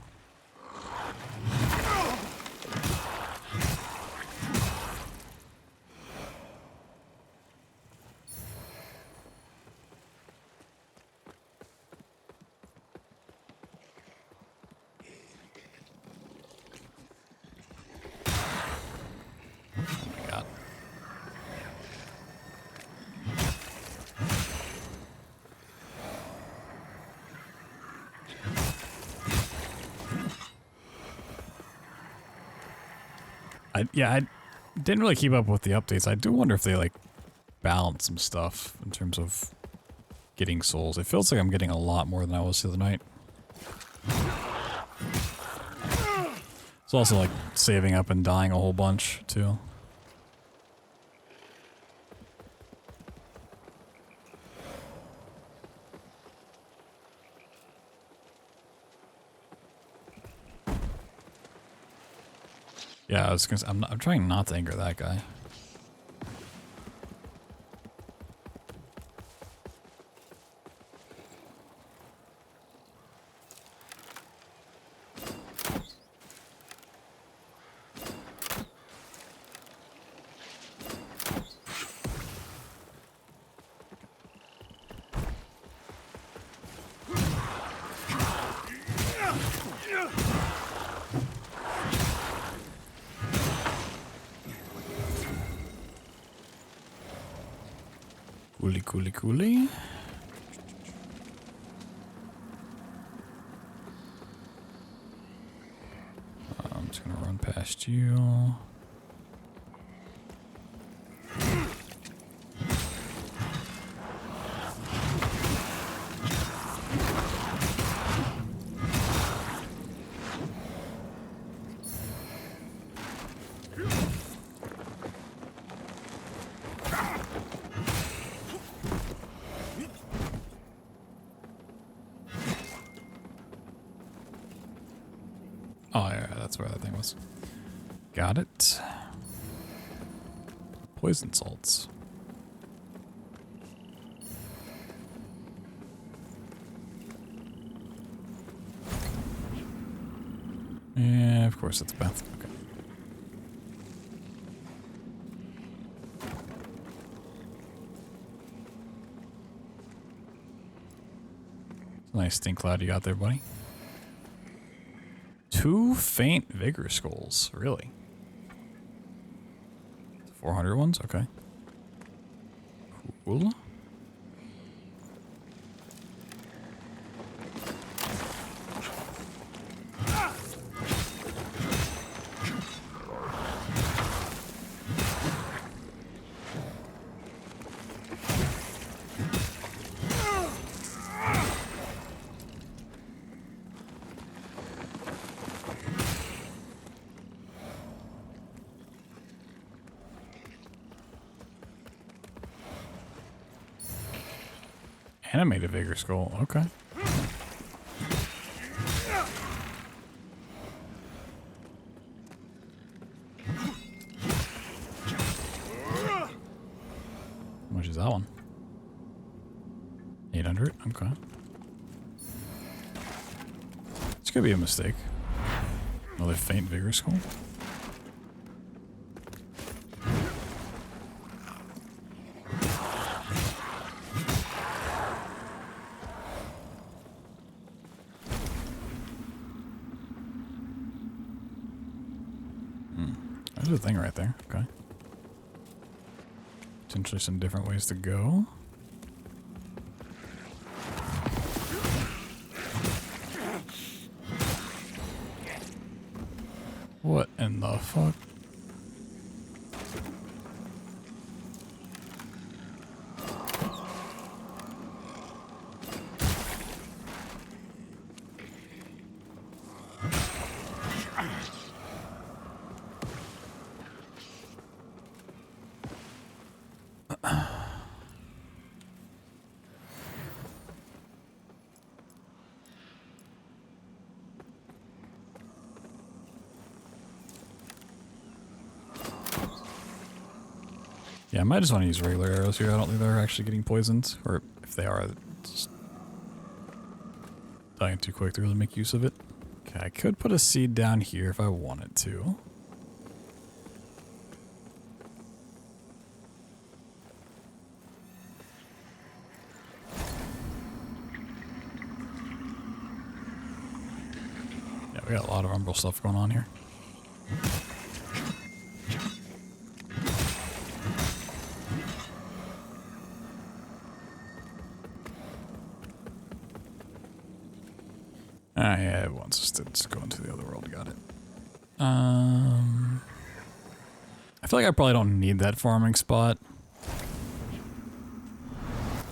I didn't really keep up with the updates. I do wonder if they like balance some stuff in terms of getting souls. It feels like I'm getting a lot more than I was the other night. It's also like saving up and dying a whole bunch too. Yeah, I was gonna say, I'm trying not to anger that guy. Coolie. I'm just gonna run past you. Oh, yeah, that's where that thing was. Got it. Poison salts. Yeah, of course it's Beth. Okay. Nice stink cloud you got there, buddy. 2 faint vigor skulls, really? 400 ones? Okay. Cool. Animated vigor skull, okay. How much is that one? 800, okay. This could be a mistake. Another faint vigor skull. There's a thing right there. Okay. Potentially some different ways to go. What in the fuck? Yeah, I might just want to use regular arrows here. I don't think they're actually getting poisoned. Or if they are, just dying too quick to really make use of it. Okay, I could put a seed down here if I wanted to. Yeah, we got a lot of umbral stuff going on here. Ah, yeah, it wants us to just go into the other world. Got it. I feel like I probably don't need that farming spot.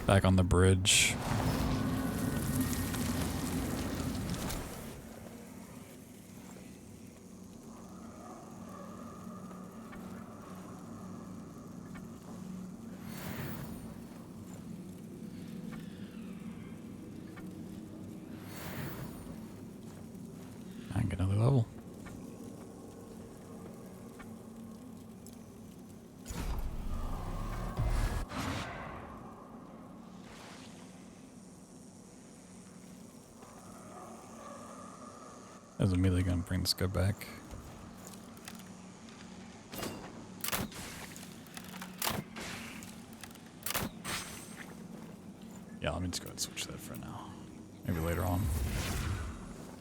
Back on the bridge. I can get another level. I was immediately gonna bring this guy back. Yeah, let me just go ahead and switch that for now. Maybe later on.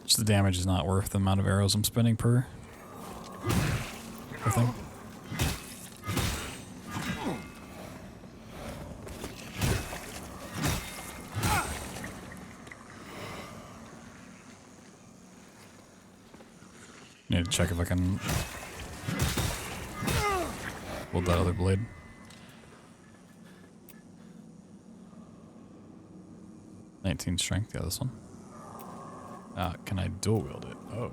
Just the damage is not worth the amount of arrows I'm spending per thing. Need to check if I can hold that other blade. $19 strength, yeah, this one. Can I dual wield it? Oh.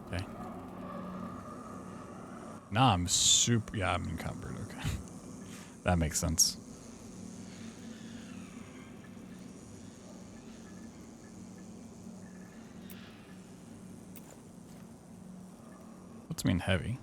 Okay. Nah, I'm super, yeah, I'm encumbered, okay. That makes sense. What's mean heavy?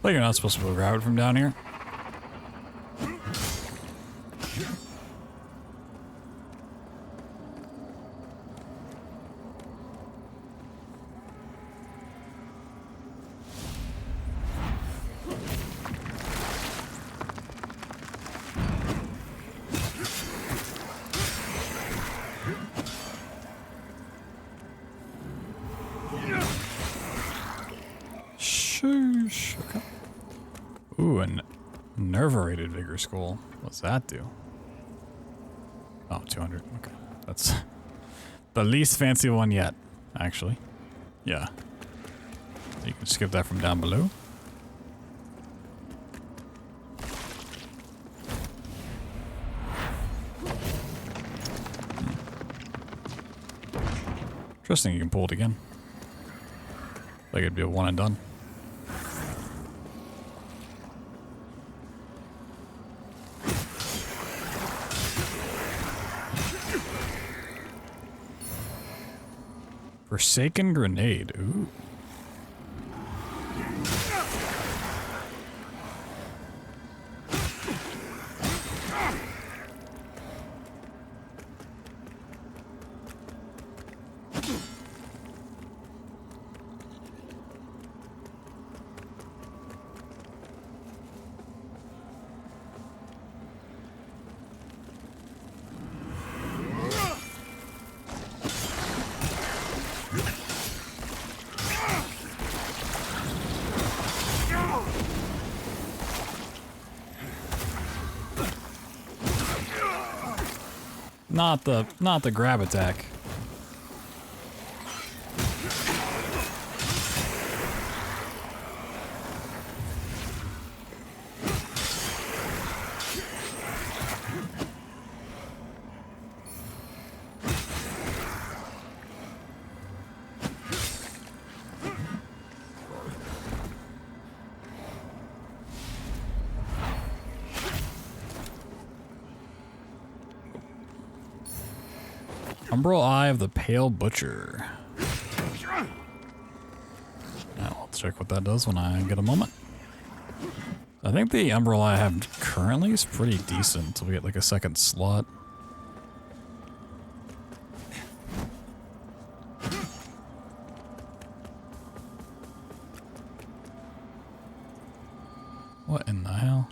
Well, you're not supposed to be able to grab it from down here. Shoosh. Okay. Ooh, a nerve-rated vigor skull. What's that do? Oh, 200. Okay. That's the least fancy one yet, actually. Yeah. You can skip that from down below. Interesting, you can pull it again. Like it'd be a one and done. Forsaken grenade. Ooh. Not the grab attack. Umbral Eye of the Pale Butcher. Now, let's check what that does when I get a moment. I think the Umbral Eye I have currently is pretty decent until we get like a second slot. What in the hell?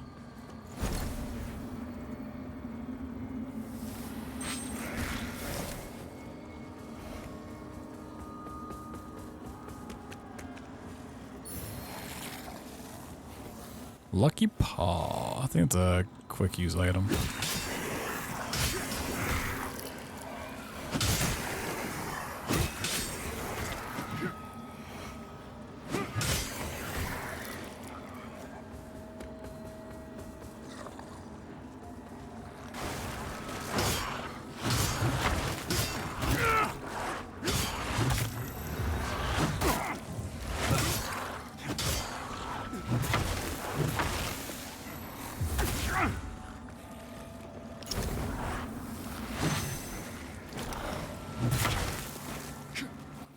Lucky Paw. I think it's a quick use item.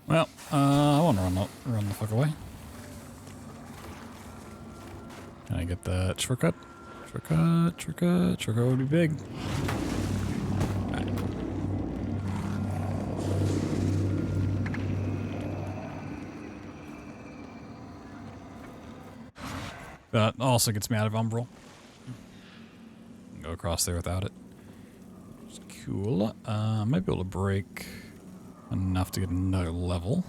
Well, I want to run the fuck away. Can I get that shortcut? Shortcut would be big. Right. That also gets me out of Umbral. Go across there without it. It's cool. Might be able to break enough to get another level.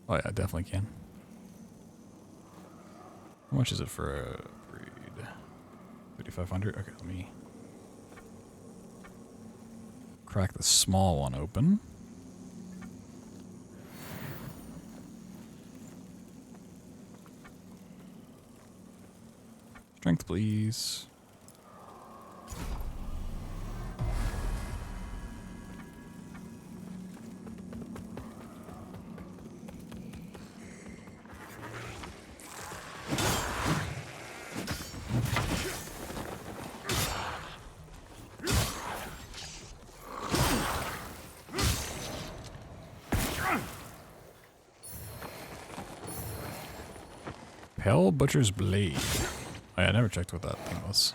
Oh yeah, I definitely can. How much is it for a breed? 5,500? Okay, let me... crack the small one open. Strength, please. Pale Butcher's Blade. Oh, yeah, I never checked what that thing was.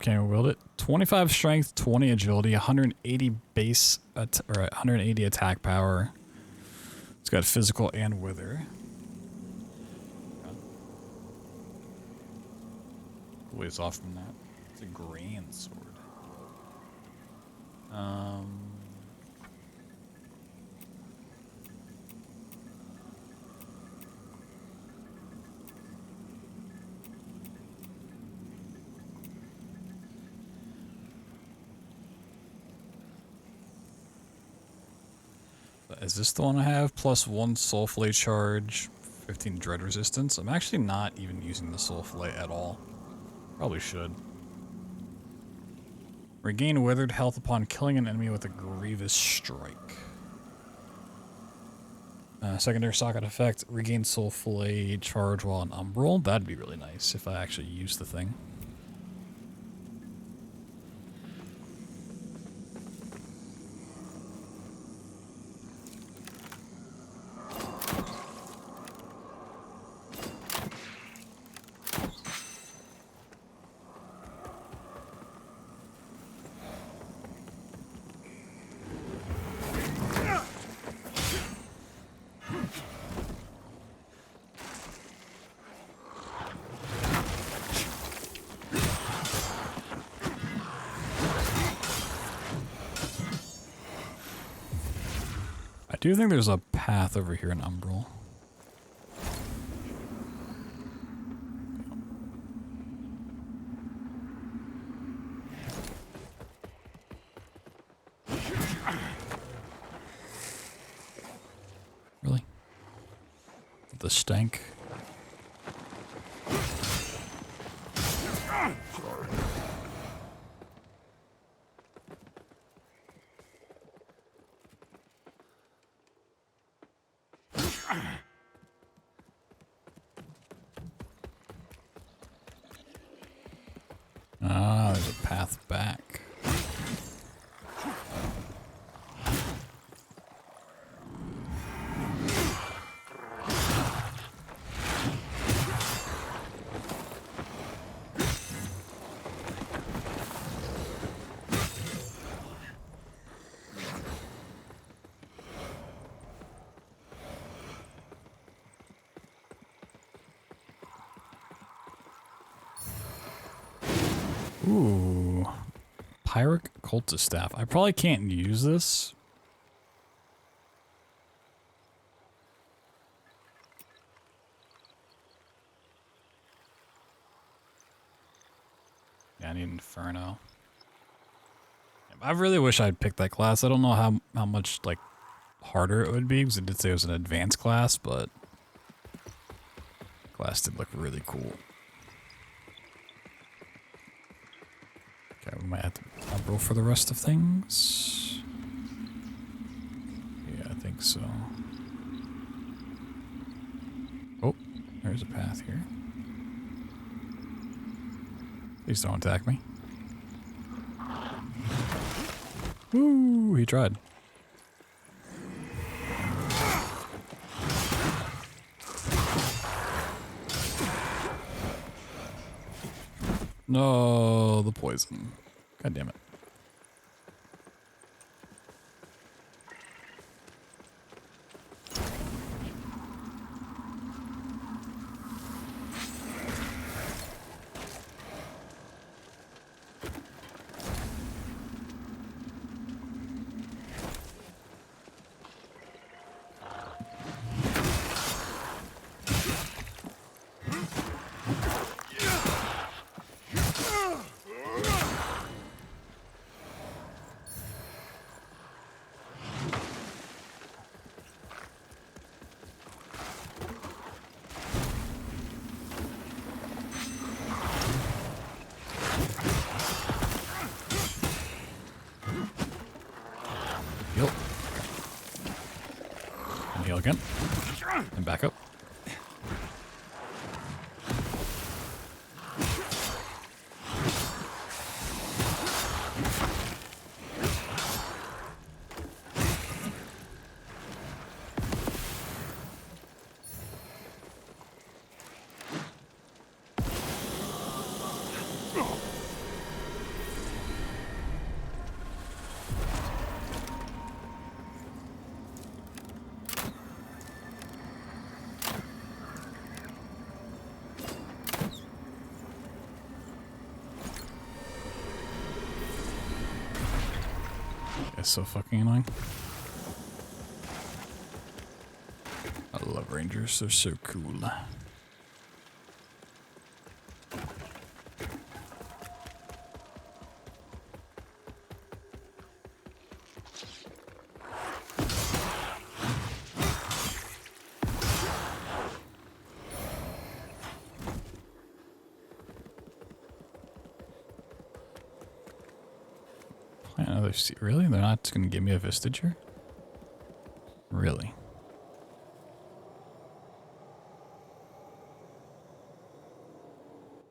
Can't wield it. 25 strength, 20 agility, 180 base, or 180 attack power. It's got physical and wither. Ways off from that. It's a grand sword. Is this the one I have? Plus 1 soul fillet charge, 15 dread resistance. I'm actually not even using the soul fillet at all. Probably should. Regain withered health upon killing an enemy with a grievous strike. Secondary socket effect, regain soul fillet charge while in umbral. That'd be really nice if I actually use the thing. I do think there's a path over here in Umbral. Really? The stank. Ah, there's a path back. Ooh. Pyrrhic Cultist Staff. I probably can't use this. Yeah, I need Inferno. I really wish I'd picked that class. I don't know how much, like, harder it would be, because it did say it was an advanced class, but class did look really cool. Okay, we might have to roll for the rest of things. Yeah, I think so. Oh, there's a path here. Please don't attack me. Woo, he tried. No, the poison. God damn it. Heal. And heal again. And back up. It's so fucking annoying. I love Rangers, they're so cool. Another really? They're not going to give me a Vestiger? Really?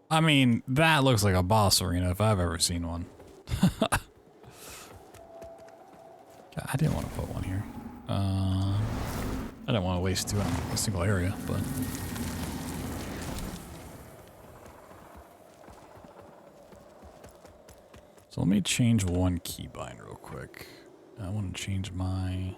I mean, that looks like a boss arena if I've ever seen one. God, I didn't want to put one here. I didn't want to waste two in a single area, but... So let me change one keybind real quick. I want to change my...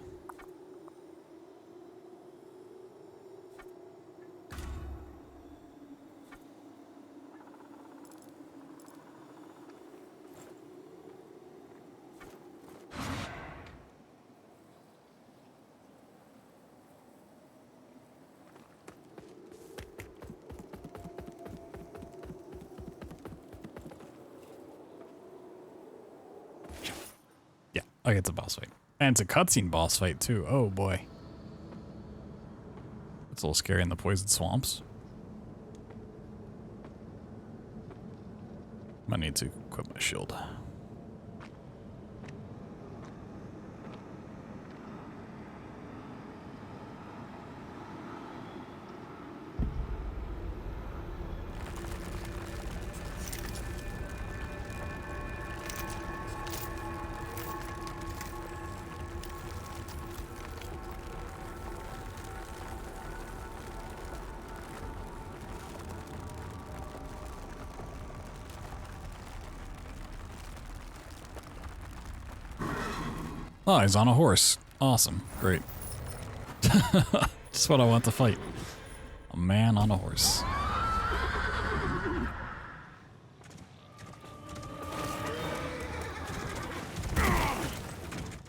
Oh, it's a boss fight. And it's a cutscene boss fight, too. Oh, boy. It's a little scary in the poison swamps. Might need to equip my shield. Oh, he's on a horse. Awesome. Great. Just what I want to fight. A man on a horse.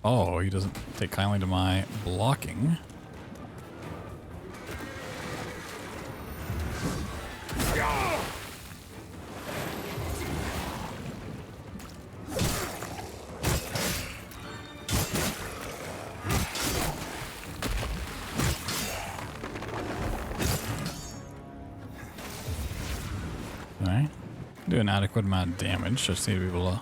Oh, he doesn't take kindly to my blocking. Do an adequate amount of damage. Just need to be able to.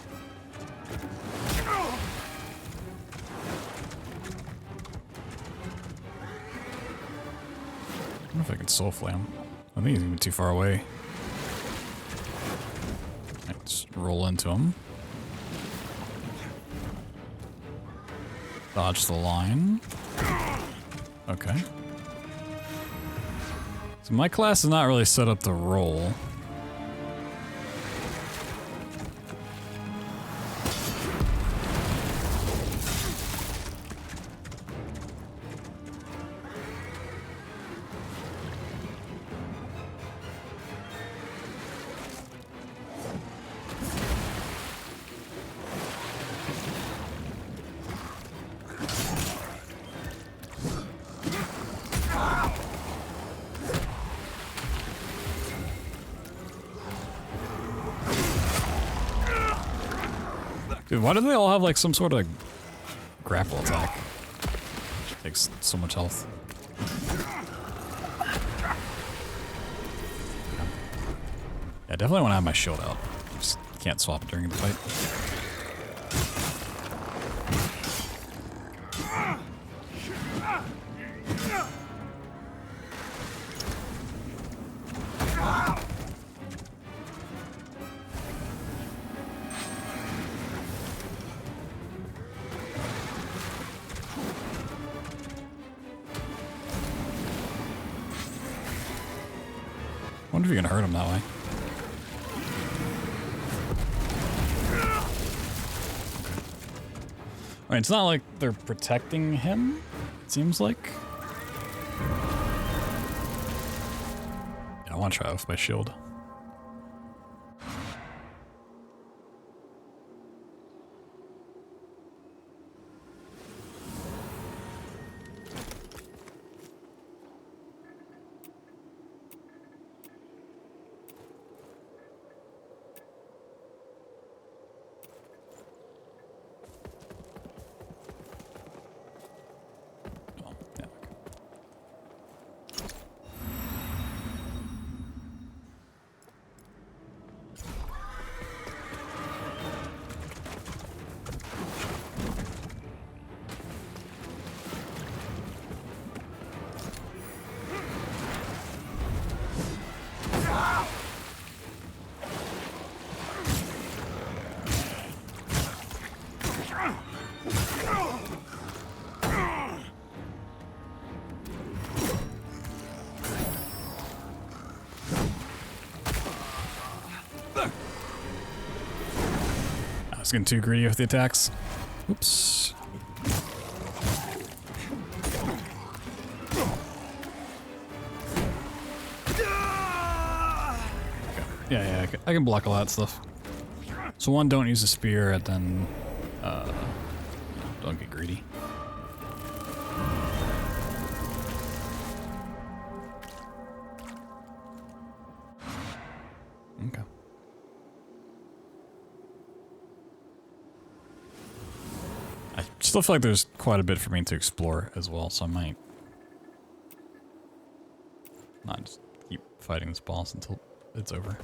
I don't know if I can soul flame. I think he's even too far away. Let's roll into him. Dodge the line. Okay. So my class is not really set up to roll. Dude, why do they all have like some sort of grapple attack? Takes so much health. Yeah, definitely want to have my shield out. Just can't swap it during the fight. I wonder if you can hurt him that way. I mean, it's not like they're protecting him, it seems like. Yeah, I want to try it with my shield. I was getting too greedy with the attacks. Oops. Yeah, I can block all that stuff. So one, don't use a spear, and then don't get greedy. Okay. I still feel like there's quite a bit for me to explore as well, so I might not just keep fighting this boss until it's over.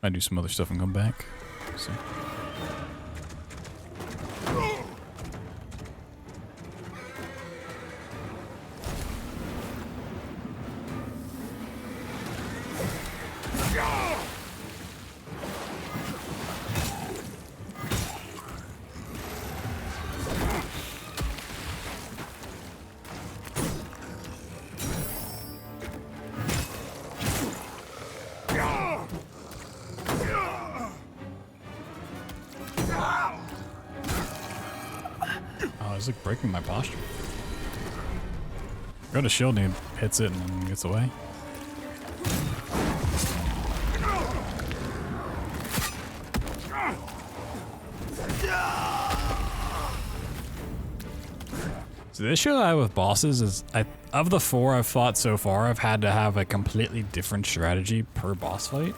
I do some other stuff and come back. So. It's like breaking my posture. Go to shield and he hits it and then gets away. So the issue I have with bosses is, of the 4 I've fought so far, I've had to have a completely different strategy per boss fight.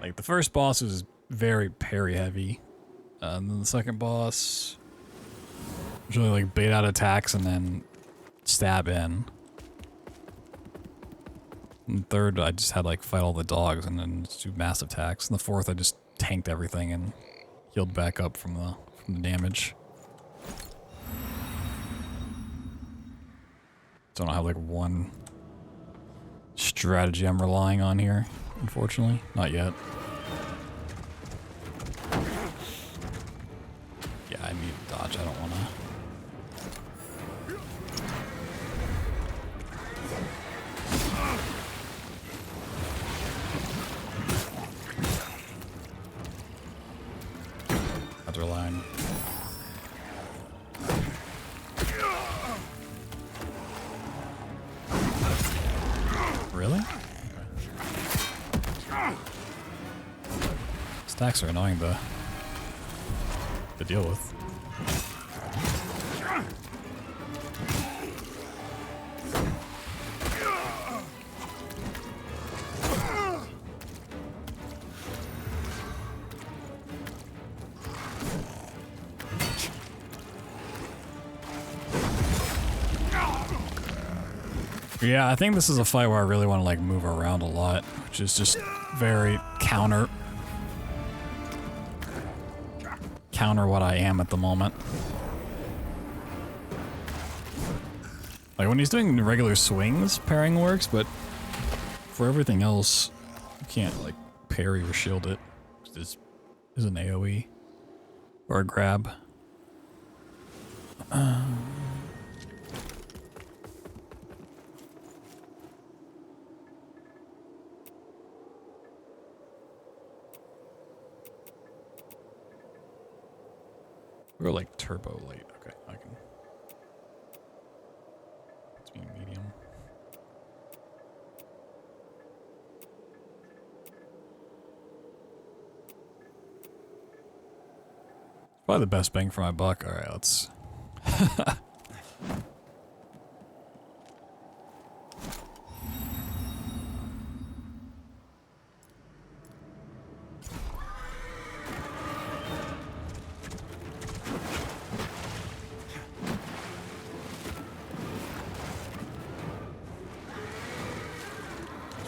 Like, the first boss was very parry heavy. And then the second boss was really like bait out attacks and then stab in. And third, I just had like fight all the dogs and then do massive attacks. And the fourth, I just tanked everything and healed back up from the damage. So I don't have like one strategy I'm relying on here, unfortunately. Not yet. Yeah, I need to dodge. I don't want to. Have to rely on. Really? Okay. Attacks are annoying to deal with. Yeah, I think this is a fight where I really want to like move around a lot, which is just very counter what I am at the moment. Like when he's doing regular swings, parrying works, but for everything else, you can't like parry or shield it. This is an AoE or a grab. We're like turbo late. Okay, I can. It's being medium. Probably the best bang for my buck. All right, let's.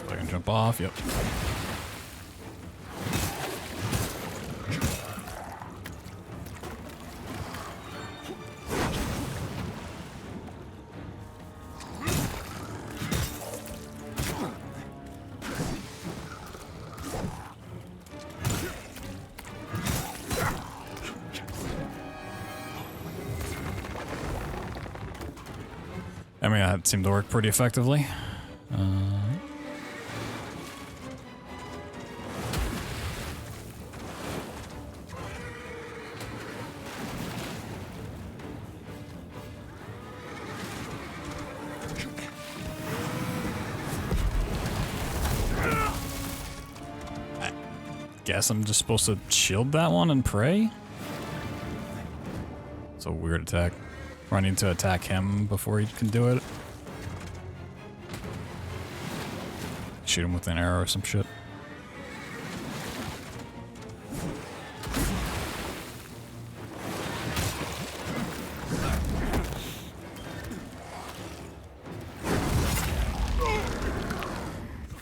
I can jump off, yep. I mean, that seemed to work pretty effectively. Guess I'm just supposed to shield that one and pray? It's a weird attack. Or I need to attack him before he can do it. Shoot him with an arrow or some shit.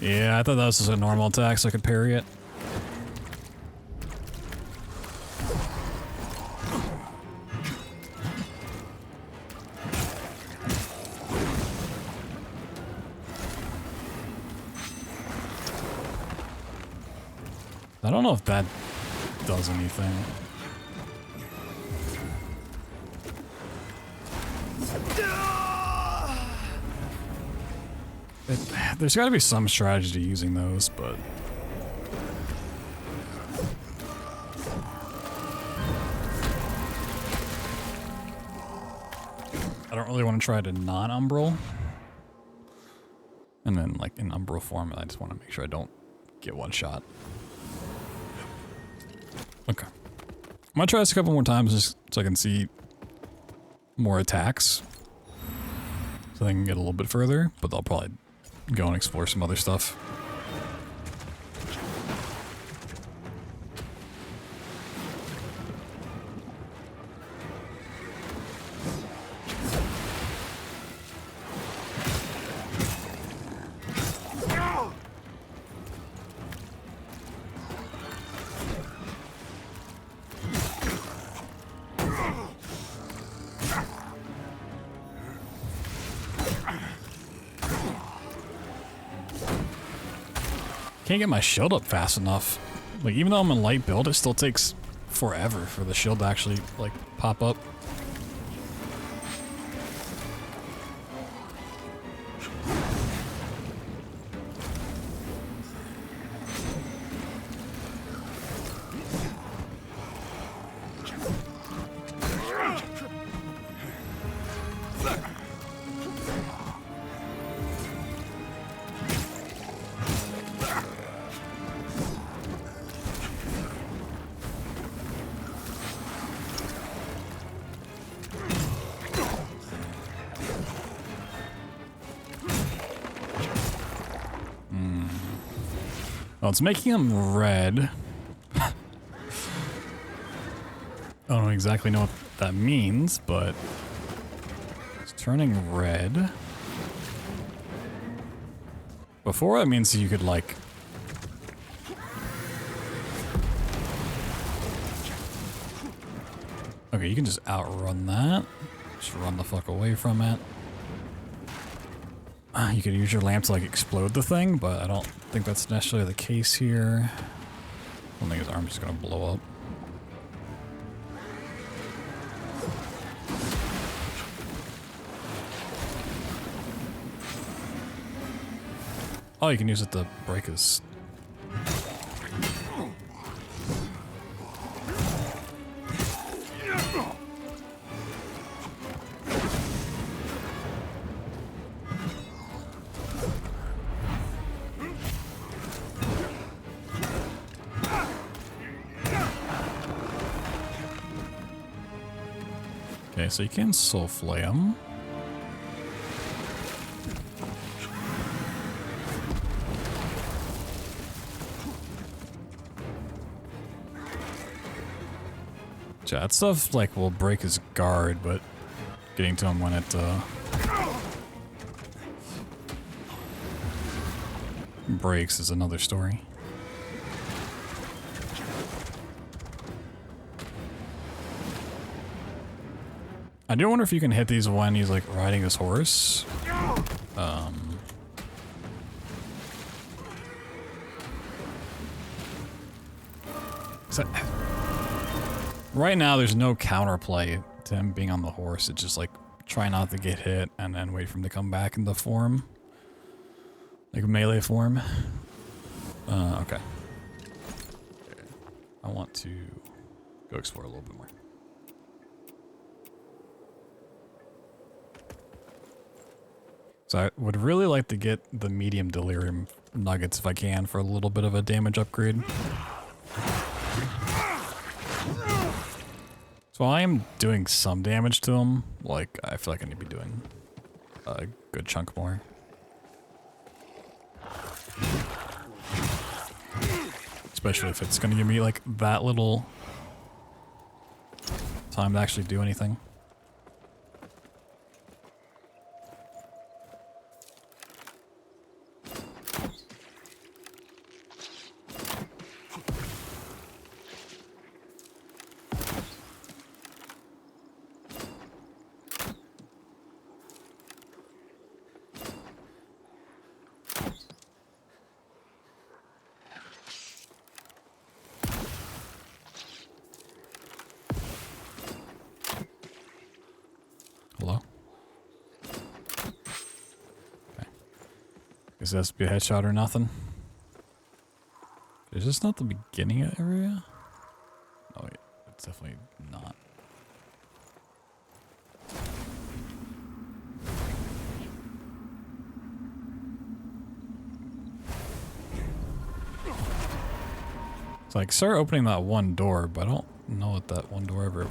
Yeah, I thought that was just a normal attack so I could parry it. I don't know if that does anything. There's got to be some strategy to using those, but I don't really want to try to non-umbral. And then, like, in umbral form, I just want to make sure I don't get one shot. Okay. I'm gonna try this a couple more times just so I can see more attacks. So I can get a little bit further, but I'll probably go and explore some other stuff. Can't get my shield up fast enough. Like, even though I'm in light build, it still takes forever for the shield to actually, like, pop up. Well, it's making them red. I don't exactly know what that means, but it's turning red. Before, that means you could, like... Okay, you can just outrun that. Just run the fuck away from it. You could use your lamp to, like, explode the thing, but I don't think that's necessarily the case here. I don't think his arm's just gonna blow up. Oh, you can use it to break his... Okay, so you can soul flay him. Yeah, that stuff, like, will break his guard, but getting to him when it, breaks is another story. I do wonder if you can hit these when he's, like, riding his horse. So, right now, there's no counterplay to him being on the horse. It's just, like, try not to get hit and then wait for him to come back into form. Like, melee form. Okay. I want to go explore a little bit more. So I would really like to get the medium delirium nuggets if I can for a little bit of a damage upgrade. So I am doing some damage to him. Like, I feel like I need to be doing a good chunk more. Especially if it's going to give me, like, that little time to actually do anything. Hello? Okay. Guess it has to be a headshot or nothing. Is this not the beginning area? Oh wait, it's definitely not. So I start opening that one door, but I don't know if that one door ever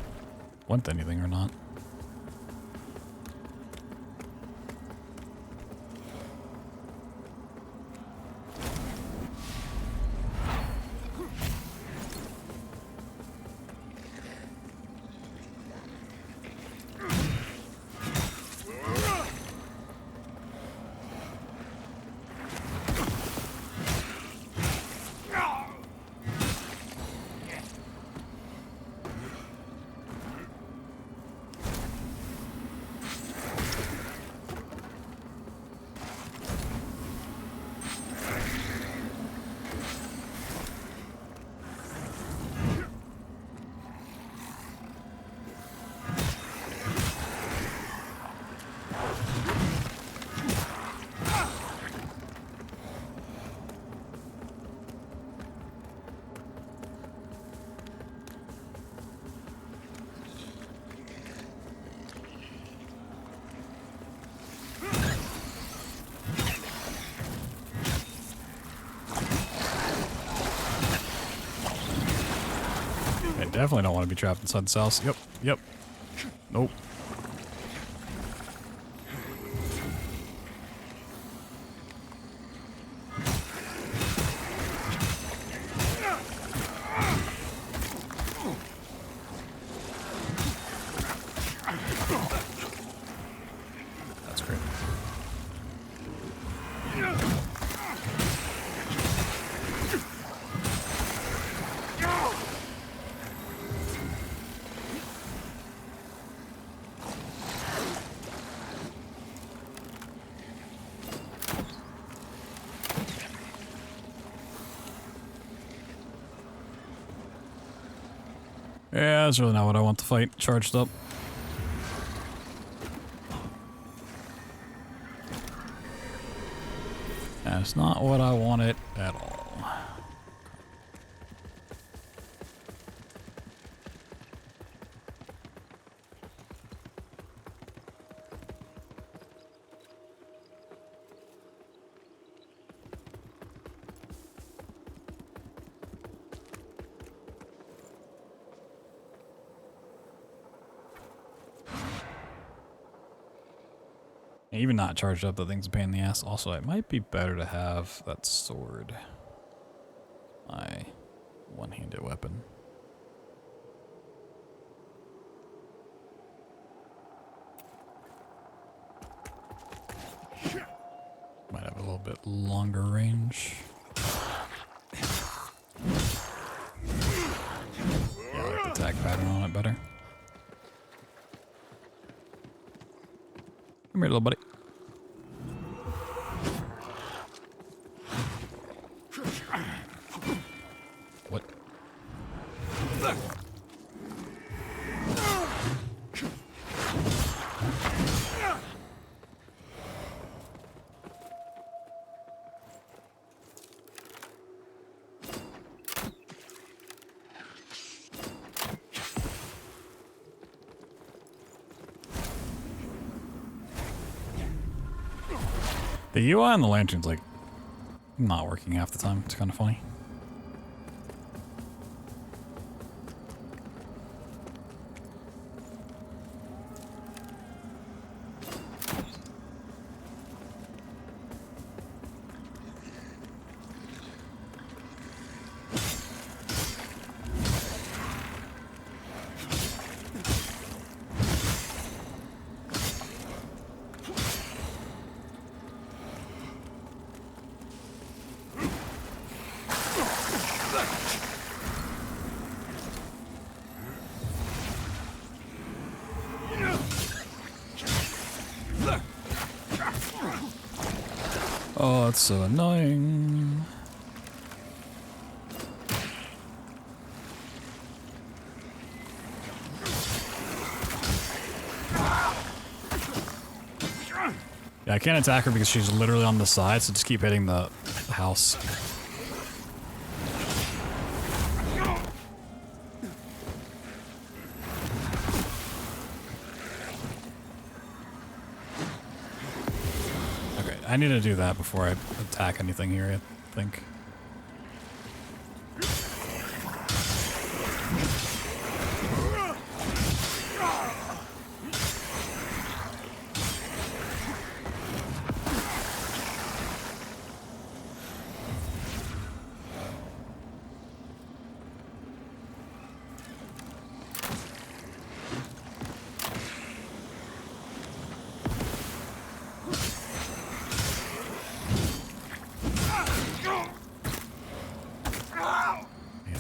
went to anything or not. Definitely don't want to be trapped inside this house. Yep, yep. Nope. Yeah, that's really not what I want to fight charged up. That's not what I wanted at all. Even not charged up, the thing's a pain in the ass. Also, it might be better to have that sword. My one-handed weapon. Might have a little bit longer range. Yeah, I like the attack pattern on it better. Come here, little buddy. What? The UI on the lantern's like not working half the time. It's kind of funny. Oh, that's so annoying. Yeah, I can't attack her because she's literally on the side, so just keep hitting the house. I need to do that before I attack anything here, I think.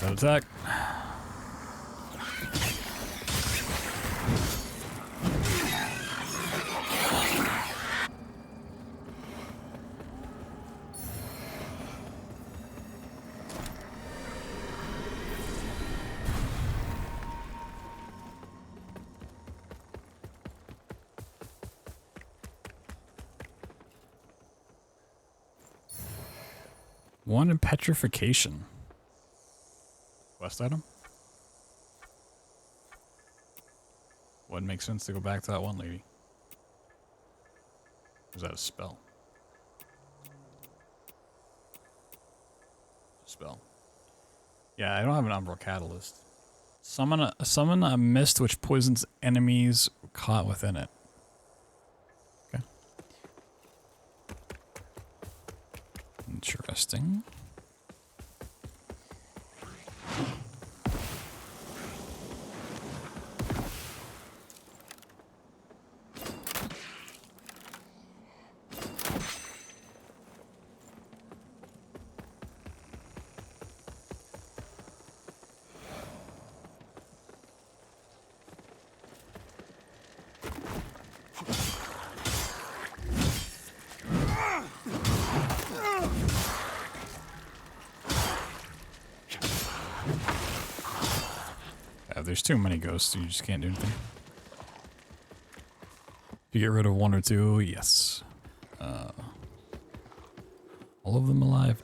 Attack. One in petrification. Quest item? Wouldn't make sense to go back to that one lady. Or is that a spell? Spell. Yeah, I don't have an Umbral Catalyst. Summon a mist which poisons enemies caught within it. Okay. Interesting. there's too many ghosts, you just can't do anything. If you get rid of one or two, yes. All of them alive?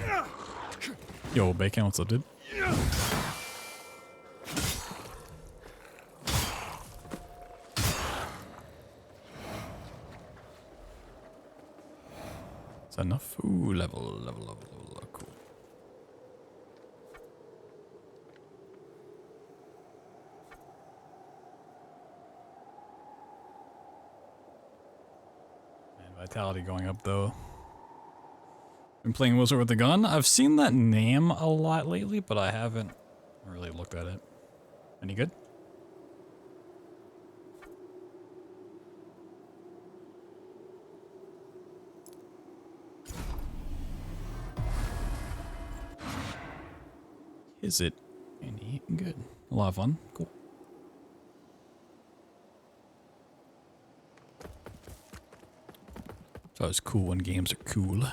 No. Yo, Bacon, what's up, dude? Is that enough? Ooh, level, cool. And vitality going up, though. Been playing Wizard with the Gun. I've seen that name a lot lately, but I haven't really looked at it. Any good? Is it any good? A lot of fun. Cool. It's always cool when games are cool.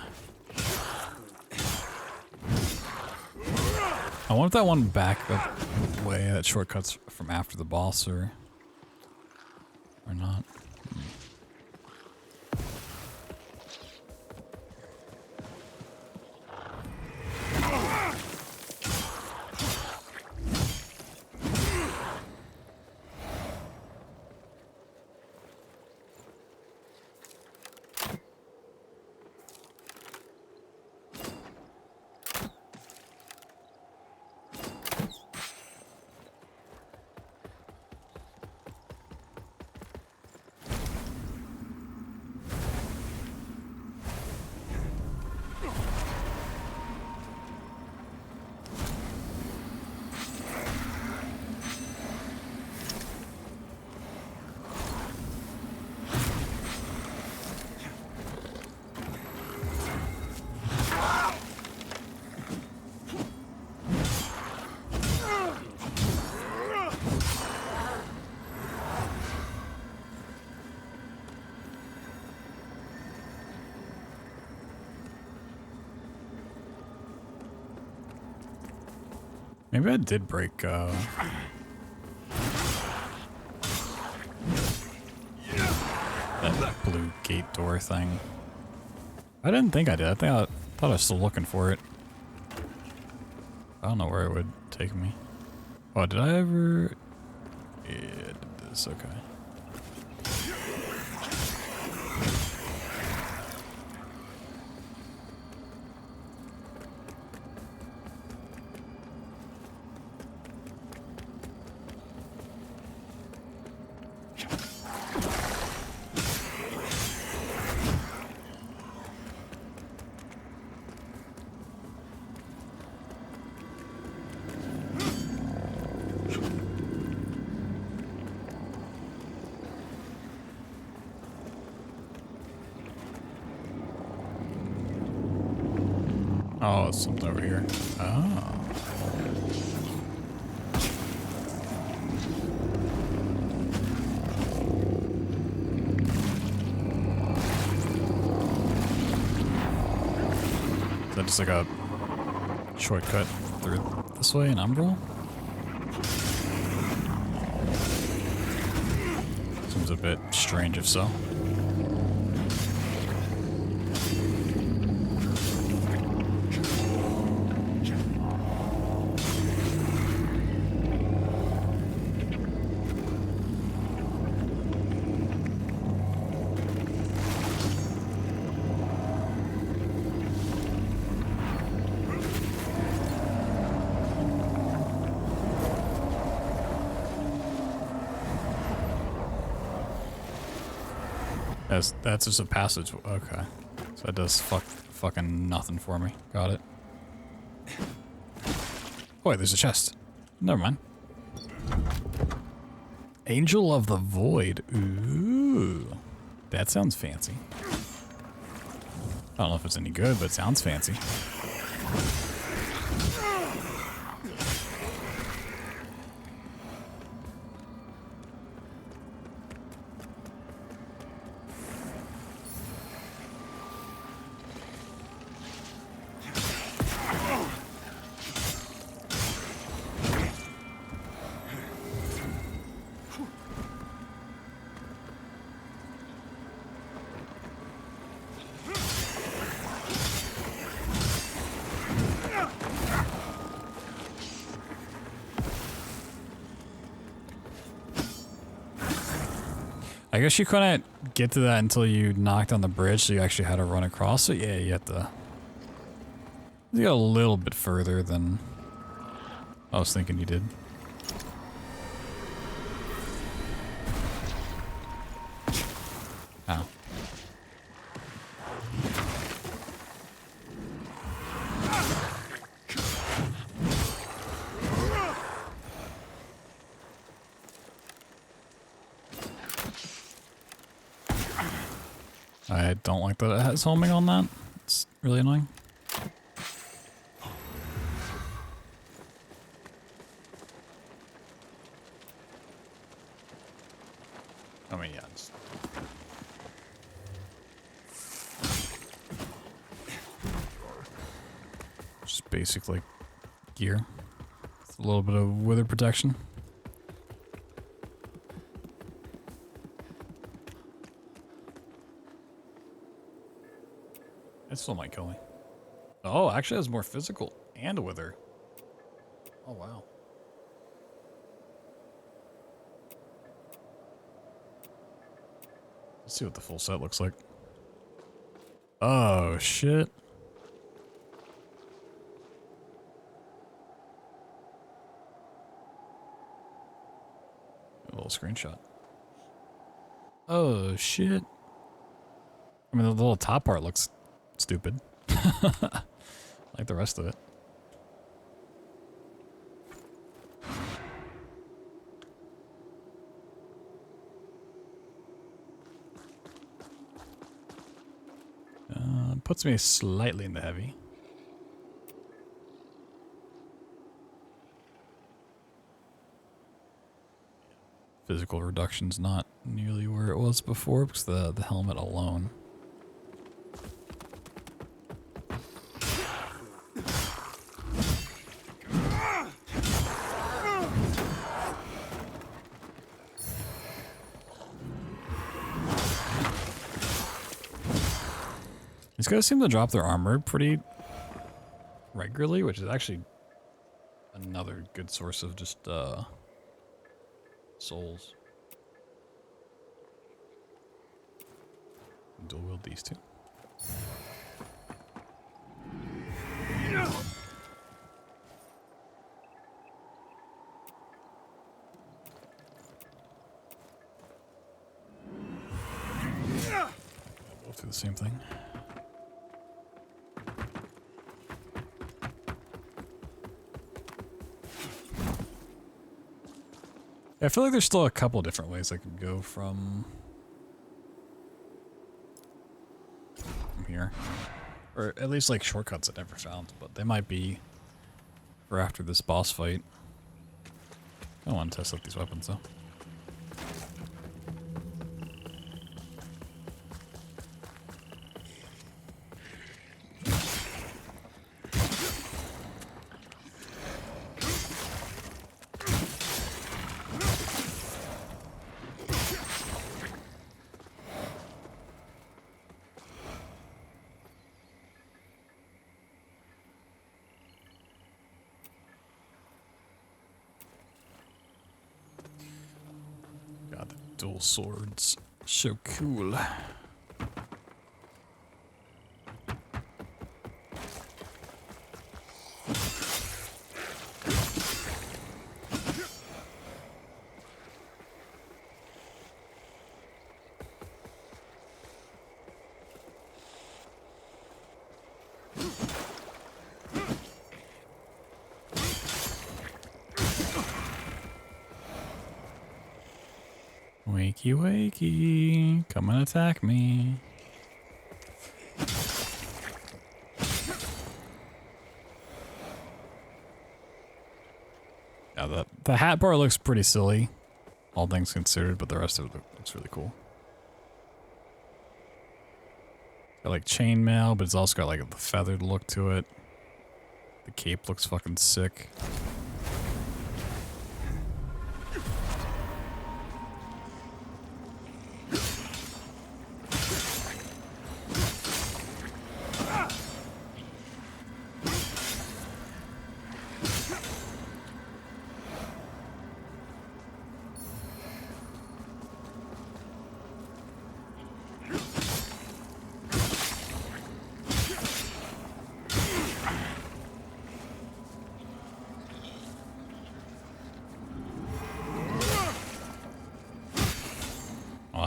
I wonder if that one back that way, that shortcuts from after the boss or not. Maybe I did break, that blue gate door thing. I didn't think I did. I thought I was still looking for it. I don't know where it would take me. Oh, did I ever... Yeah, I did this. Okay. Oh, it's something over here. Oh. Is that just like a shortcut through this way in Umbral? Seems a bit strange if so. That's just a passage. Okay. So that does fucking nothing for me. Got it. Oh, wait, there's a chest. Never mind. Angel of the Void. Ooh. That sounds fancy. I don't know if it's any good, but it sounds fancy. I guess you couldn't get to that until you knocked on the bridge, so you actually had to run across. So yeah, you have to go a little bit further than I was thinking you did. Ow. I don't like that it has homing on that. It's really annoying. I mean, yeah. Just basic, like, gear. With a little bit of weather protection. It still might kill me. Oh, actually has more physical and a wither. Oh, wow. Let's see what the full set looks like. Oh, shit. A little screenshot. Oh, shit. I mean, the little top part looks stupid. Like the rest of it. Puts me slightly in the heavy. Physical reduction's not nearly where it was before because the helmet alone. These guys seem to drop their armor pretty regularly, which is actually another good source of just souls. Dual wield these two. Both do the same thing. I feel like there's still a couple different ways I could go from here. Or at least like shortcuts I never found, but they might be for after this boss fight. I want to test out these weapons though. Dual swords. So cool. Wakey, wakey. Come and attack me. Yeah, the hat bar looks pretty silly, all things considered, but the rest of it looks really cool. Got like chainmail, but it's also got like the feathered look to it. The cape looks fucking sick.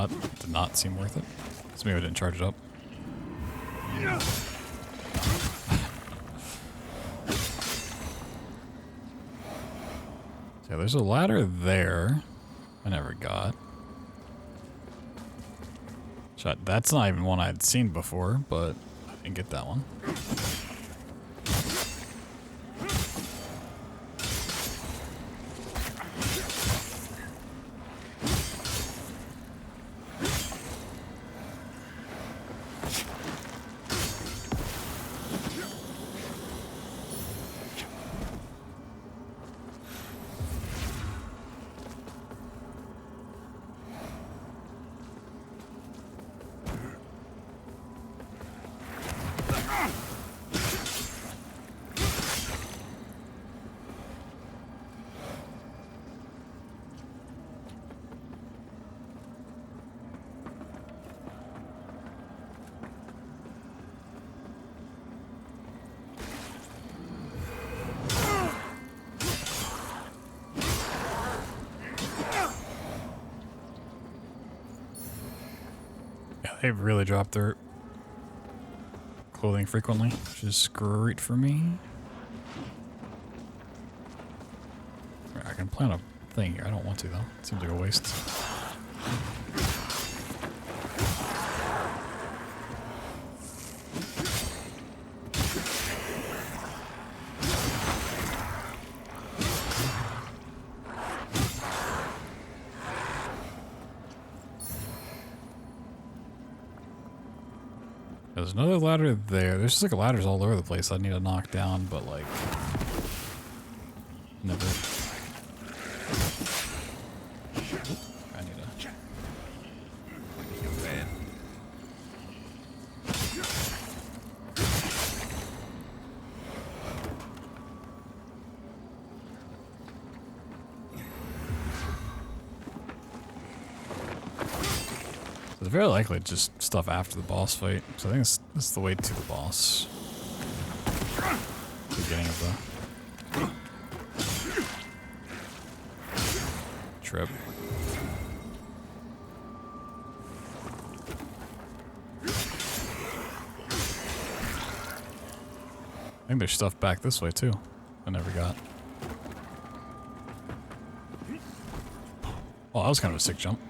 shot did not seem worth it. So maybe I didn't charge it up. So there's a ladder there. I never got. Shot. That's not even one I'd seen before, but I didn't get that one. They've really dropped their clothing frequently, which is great for me. I can plant a thing here. I don't want to, though. It seems like a waste. There's another ladder there. There's just like ladders all over the place I need to knock down, but like never. I need to. It's very likely just stuff after the boss fight, so I think this is the way to the boss. Beginning of the trip. I think there's stuff back this way too. I never got. Oh, that was kind of a sick jump.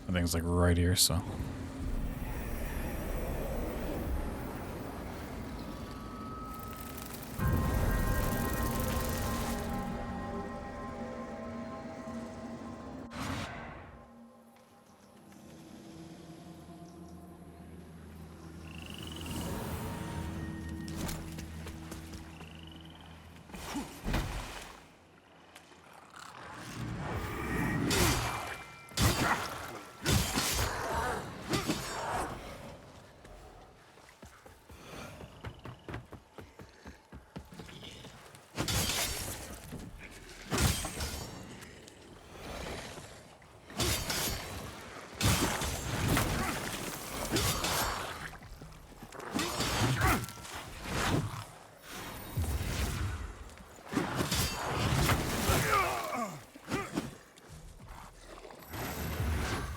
Thing's like right here, so.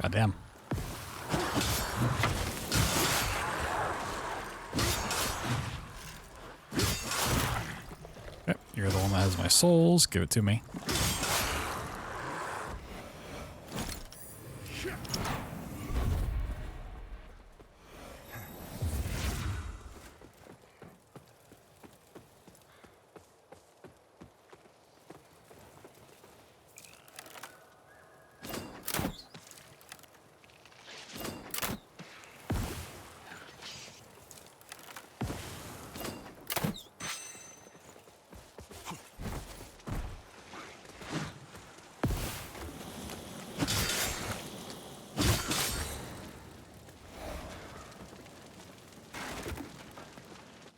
Goddamn. Yep, you're the one that has my souls. Give it to me.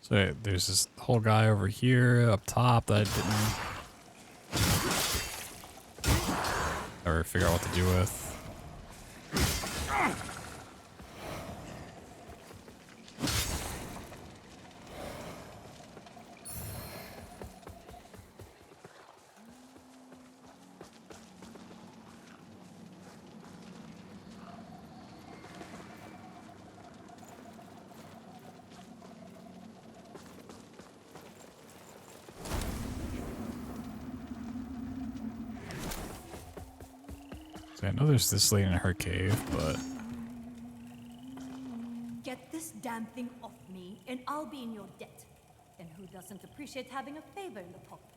So there's this whole guy over here up top that I didn't ever figure out what to do with. So I know there's this lady in her cave, but Get this damn thing off me, and I'll be in your debt. And who doesn't appreciate having a favor in the pocket?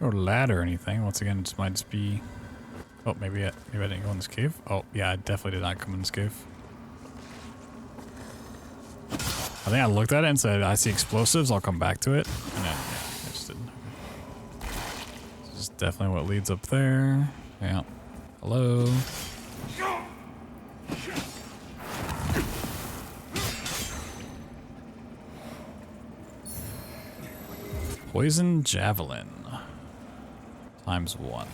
no ladder or anything. Once again, it might just be. Oh, maybe I didn't go in this cave. Oh, yeah, I definitely did not come in this cave. I think I looked at it and said, I see explosives, I'll come back to it. And then, yeah, I just didn't. This is definitely what leads up there. Yeah. Hello. Poison javelin. ×1.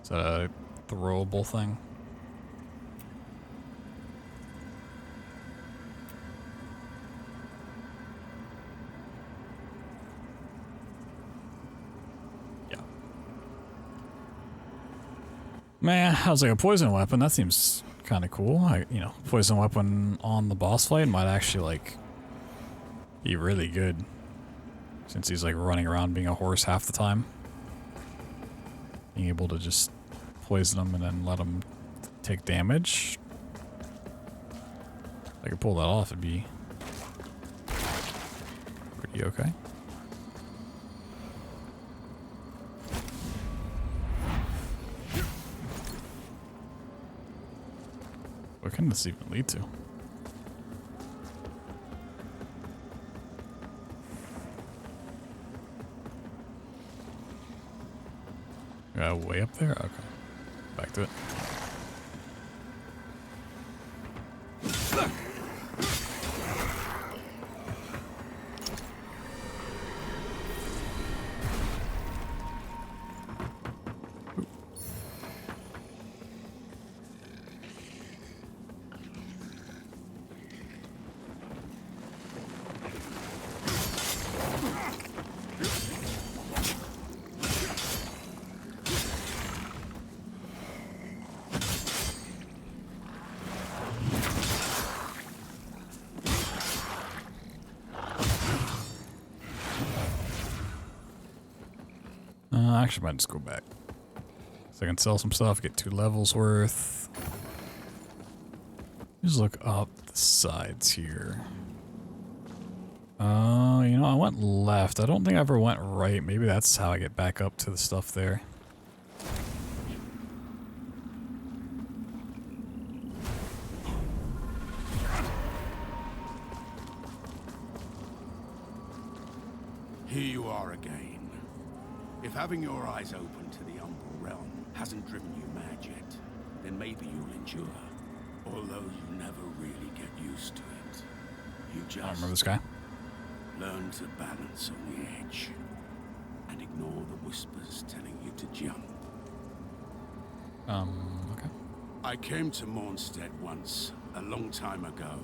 Is that a throwable thing? Man, I was like, a poison weapon, that seems kind of cool. Poison weapon on the boss fight might actually, like, be really good. Since he's, like, running around being a horse half the time. Being able to just poison him and then let him take damage. If I could pull that off, it'd be pretty okay. What can this even lead to? Way up there? Okay. Back to it. Actually, might just go back. So I can sell some stuff, get 2 levels worth. Just look up the sides here. I went left. I don't think I ever went right. Maybe that's how I get back up to the stuff there. Here you are again. If having your eyes open to the umbral realm hasn't driven you mad yet, then maybe you'll endure. Although you never really get used to it. You just I remember this guy. Learn to balance on the edge and ignore the whispers telling you to jump. Okay. I came to Mornstead once, a long time ago.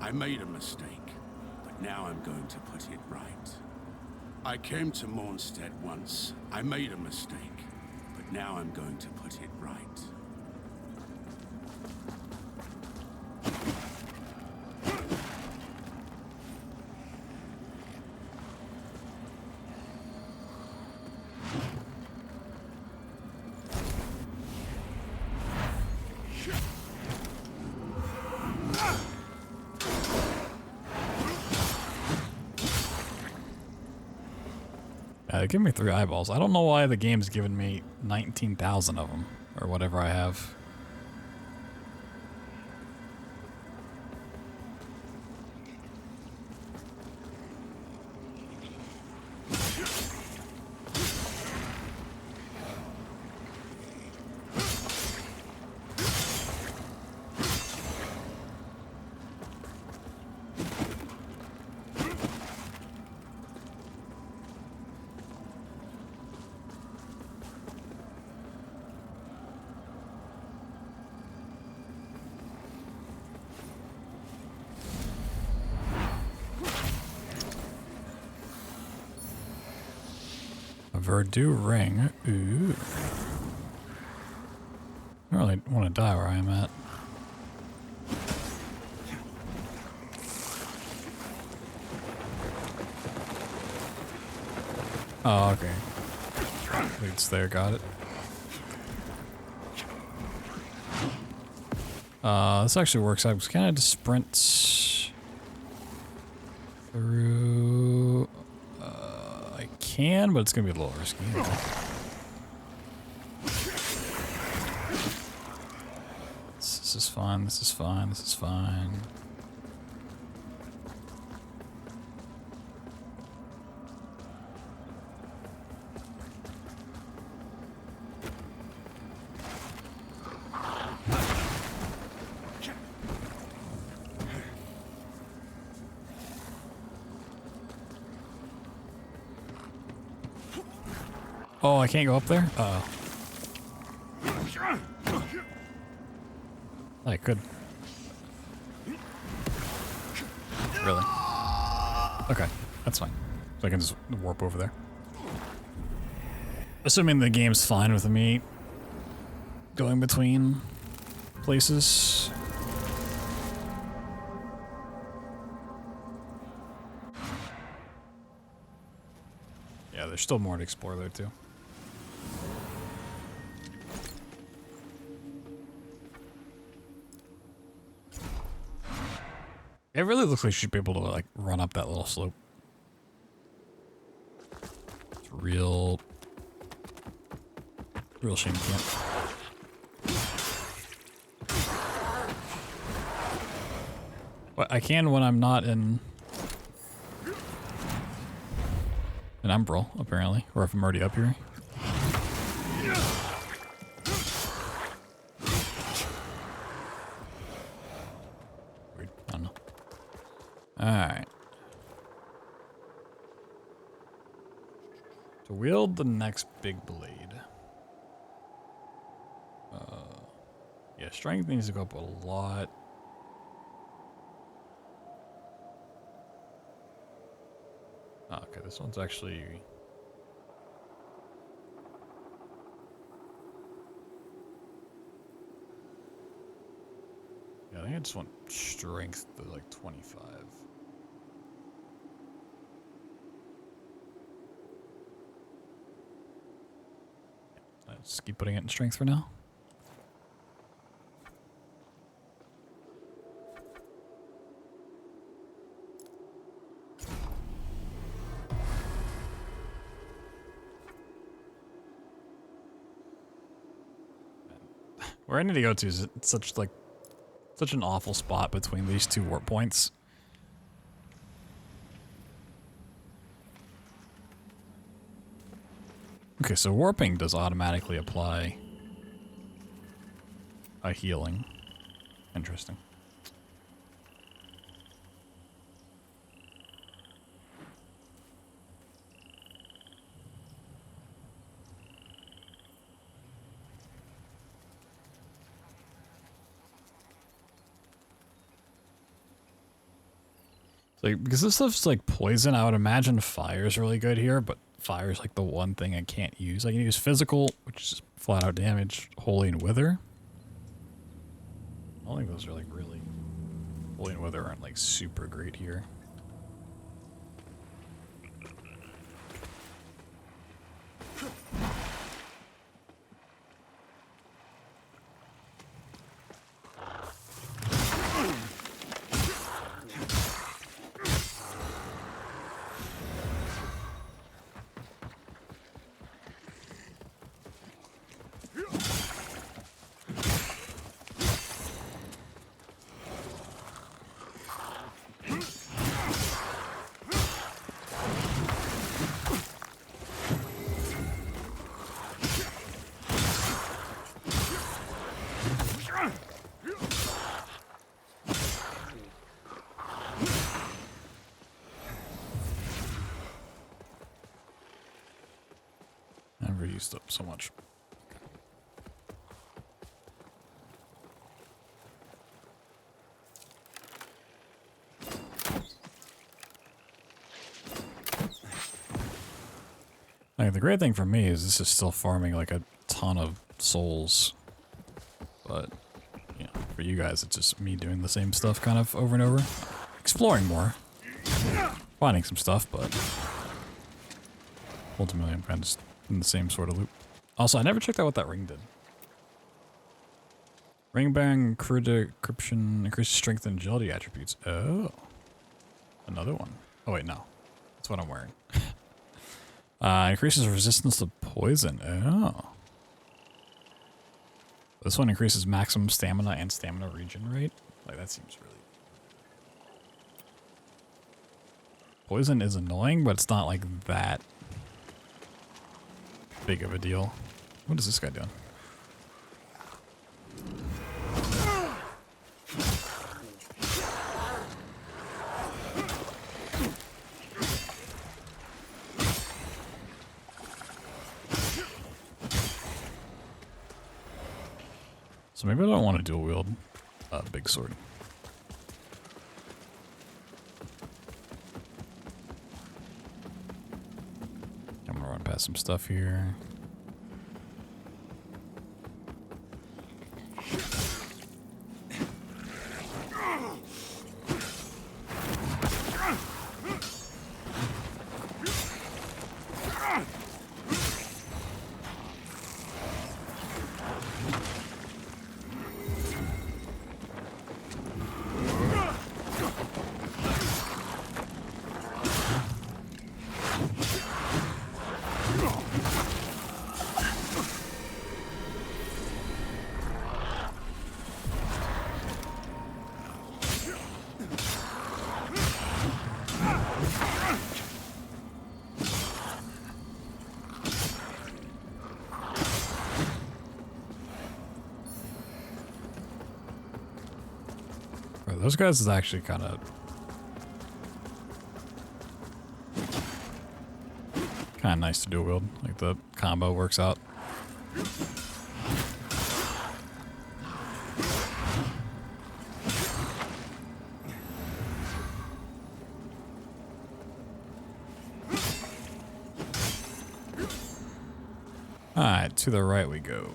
I made a mistake, but now I'm going to put it right. I came to Mornstead once. I made a mistake, but now I'm going to put it right. Give me 3 eyeballs. I don't know why the game's given me 19,000 of them, or whatever I have. Verdure ring. Ooh. I don't really want to die where I am at. Oh, okay. It's there, got it. This actually works out. Can I just sprint through? I can, but it's gonna be a little risky. This is fine. This is fine. This is fine. Oh, I can't go up there? Uh-oh. I could. Really? Okay, that's fine. So I can just warp over there. Assuming the game's fine with me going between places. Yeah, there's still more to explore there too. It really looks like you should be able to like run up that little slope. It's real shame you can't. But I can when I'm not in an umbral, apparently, or if I'm already up here. Weird. I don't know. Alright. To wield the next big blade. Yeah, strength needs to go up a lot. Oh, okay, this one's actually... Yeah, I think I just want strength to like 25. Let's keep putting it in strength for now. Where I need to go to is such an awful spot between these two warp points. Okay, so warping does automatically apply a healing. Interesting. Like, because this stuff's like poison, I would imagine fire's really good here, but fire's like the one thing I can't use. I can use physical, which is flat out damage, holy and wither. I don't think those are like really... Holy and wither aren't like super great here. Never used up so much. Like, the great thing for me is this is still farming like a ton of souls. But, you know, for you guys, it's just me doing the same stuff kind of over and over. Exploring more. Finding some stuff, but ultimately I'm kind of just in the same sort of loop. Also, I never checked out what that ring did. Ring bang, crew decryption, increases strength and agility attributes. Oh. Another one. Oh wait, no. That's what I'm wearing. Increases resistance to poison. Oh. This one increases maximum stamina and stamina regen rate. Like, that seems really... Poison is annoying, but it's not like that big of a deal. What is this guy doing? So maybe I don't want to dual wield a big sword. I'm gonna run past some stuff here. Those guys is actually kind of nice to dual wield. Like, the combo works out. Alright, to the right we go.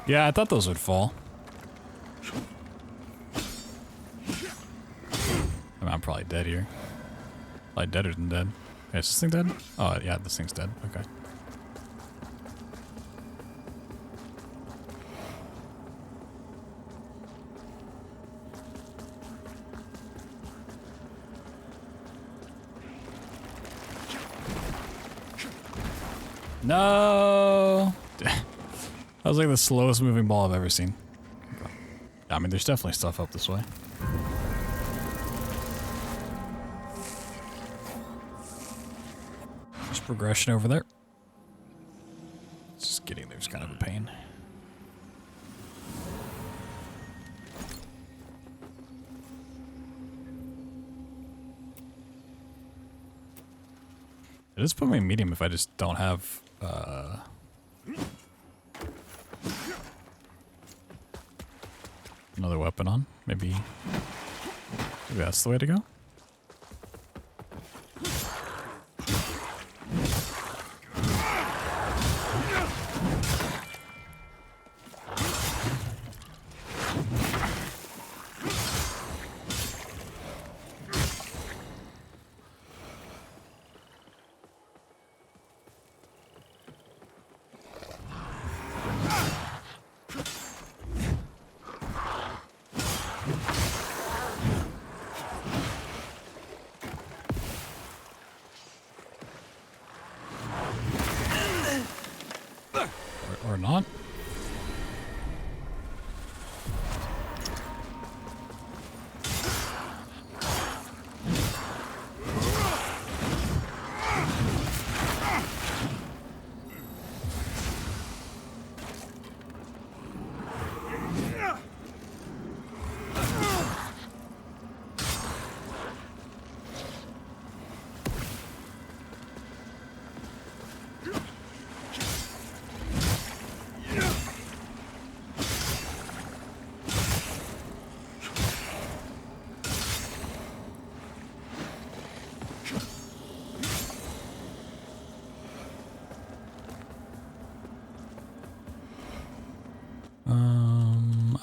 Yeah, I thought those would fall. I mean, I'm probably dead here. Probably deader than dead. Hey, is this thing dead? Oh, yeah, this thing's dead. Okay. No! That was like the slowest moving ball I've ever seen. Okay. I mean, there's definitely stuff up this way. There's progression over there. Just getting there's kind of a pain. It just put me in medium if I just don't have another weapon on. Maybe that's the way to go. Or not.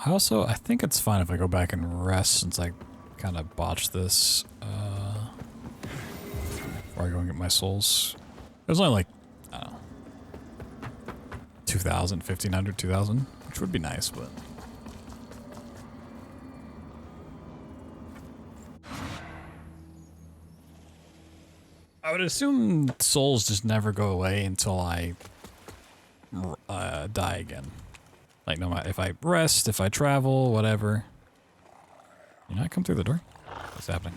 I think it's fine if I go back and rest since I kind of botched this. Before I go and get my souls. It was only like, I don't know, 2,000, 1,500, 2,000, which would be nice, but. I would assume souls just never go away until I die again. Like, no matter if I rest, if I travel, whatever. You not come through the door? What's happening?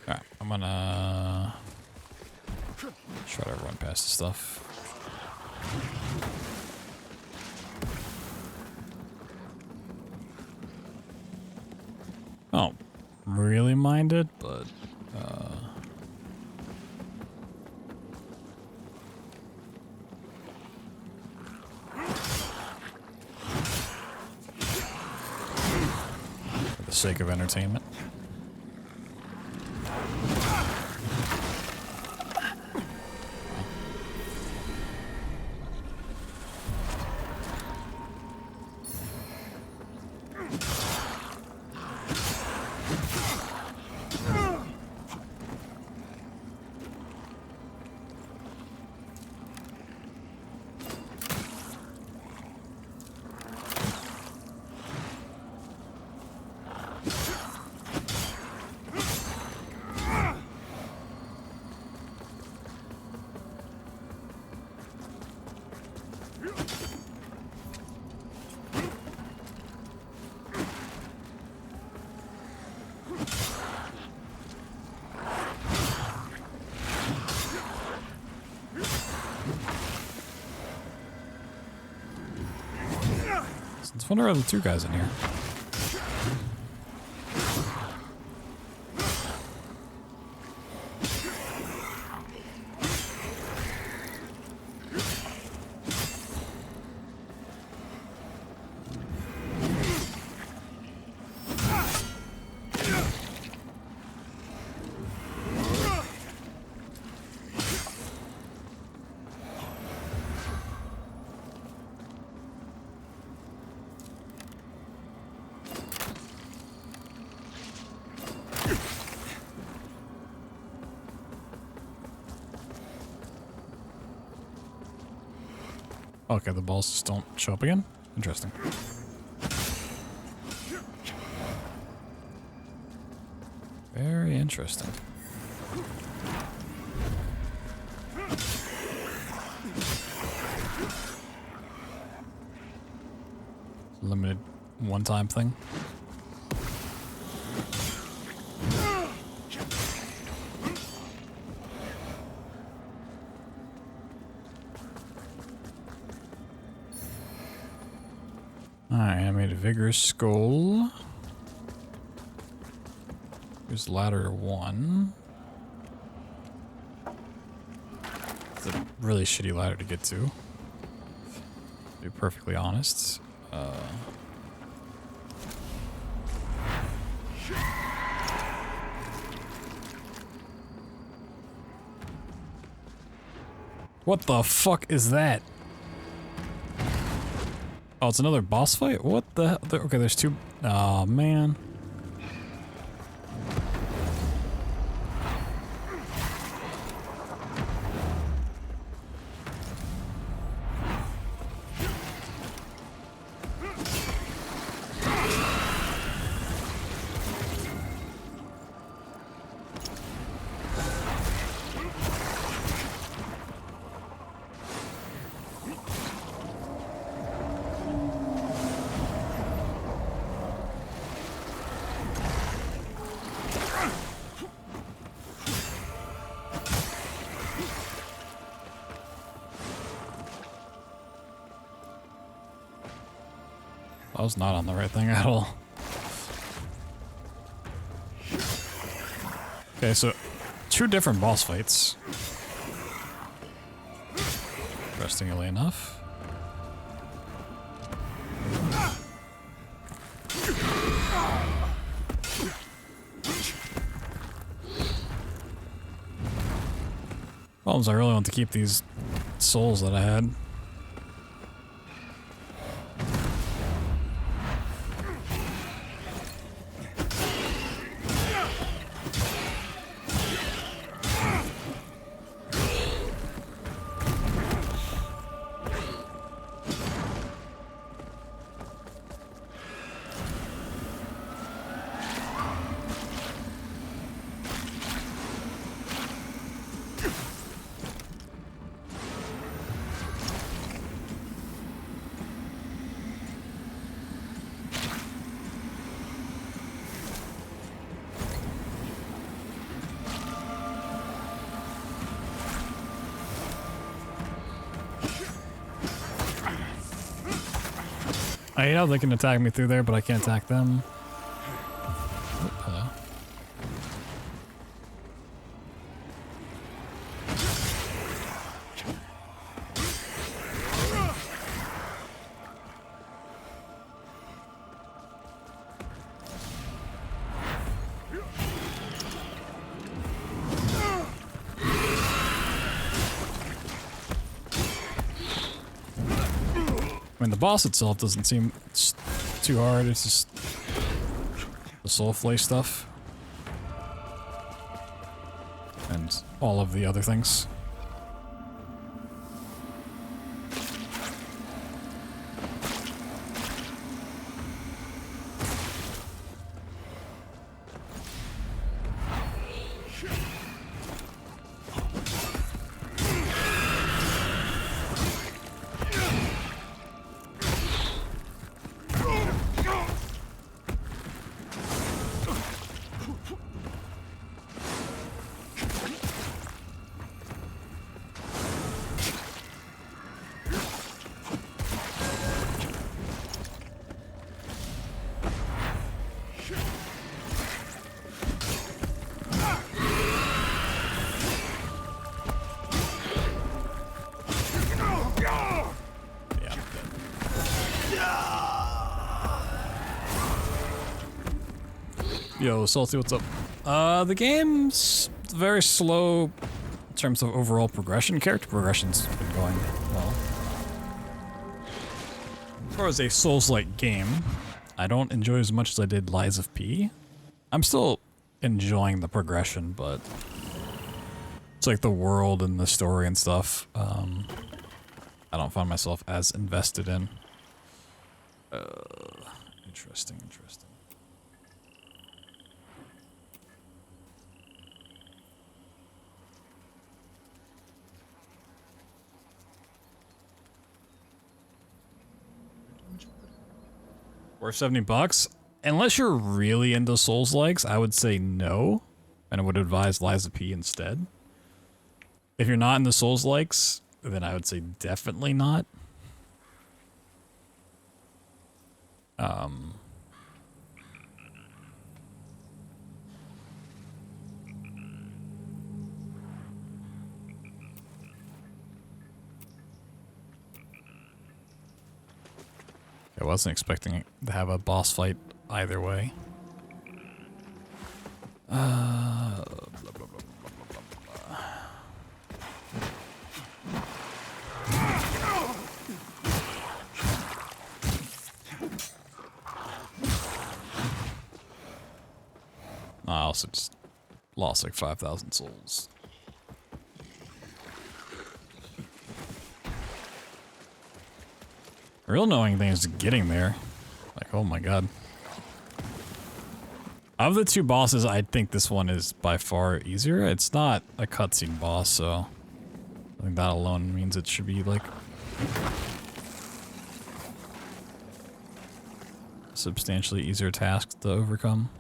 Alright, I'm gonna try to run past the stuff. I don't really mind it, but for the sake of entertainment. Since when are the two guys in here? Okay, the balls just don't show up again? Interesting. Very interesting. Limited one-time thing. Alright, I made a vigorous skull. Here's ladder 1. It's a really shitty ladder to get to. To be perfectly honest. What the fuck is that? Oh, it's another boss fight? What the hell? Okay, there's two. Oh, man. I was not on the right thing at all. Okay, so two different boss fights. Interestingly enough. is I really want to keep these souls that I had. I know they can attack me through there, but I can't attack them. Oh, hello. I mean, the boss itself doesn't seem too hard. It's just the soul flay stuff and all of the other things. Yo, Salty, what's up? The game's very slow in terms of overall progression. Character progression's been going well. As far as a Souls-like game, I don't enjoy as much as I did Lies of P. I'm still enjoying the progression, but it's like the world and the story and stuff, I don't find myself as invested in. Interesting. Worth $70? Unless you're really into Souls-likes, I would say no, and I would advise Lies of P instead. If you're not into Souls-likes, then I would say definitely not. I wasn't expecting to have a boss fight either way. Blah, blah, blah, blah, blah, blah. I also just lost like 5,000 souls. The real annoying thing is getting there. Like, oh my god. Of the two bosses, I think this one is by far easier. It's not a cutscene boss, so I think that alone means it should be like a substantially easier task to overcome.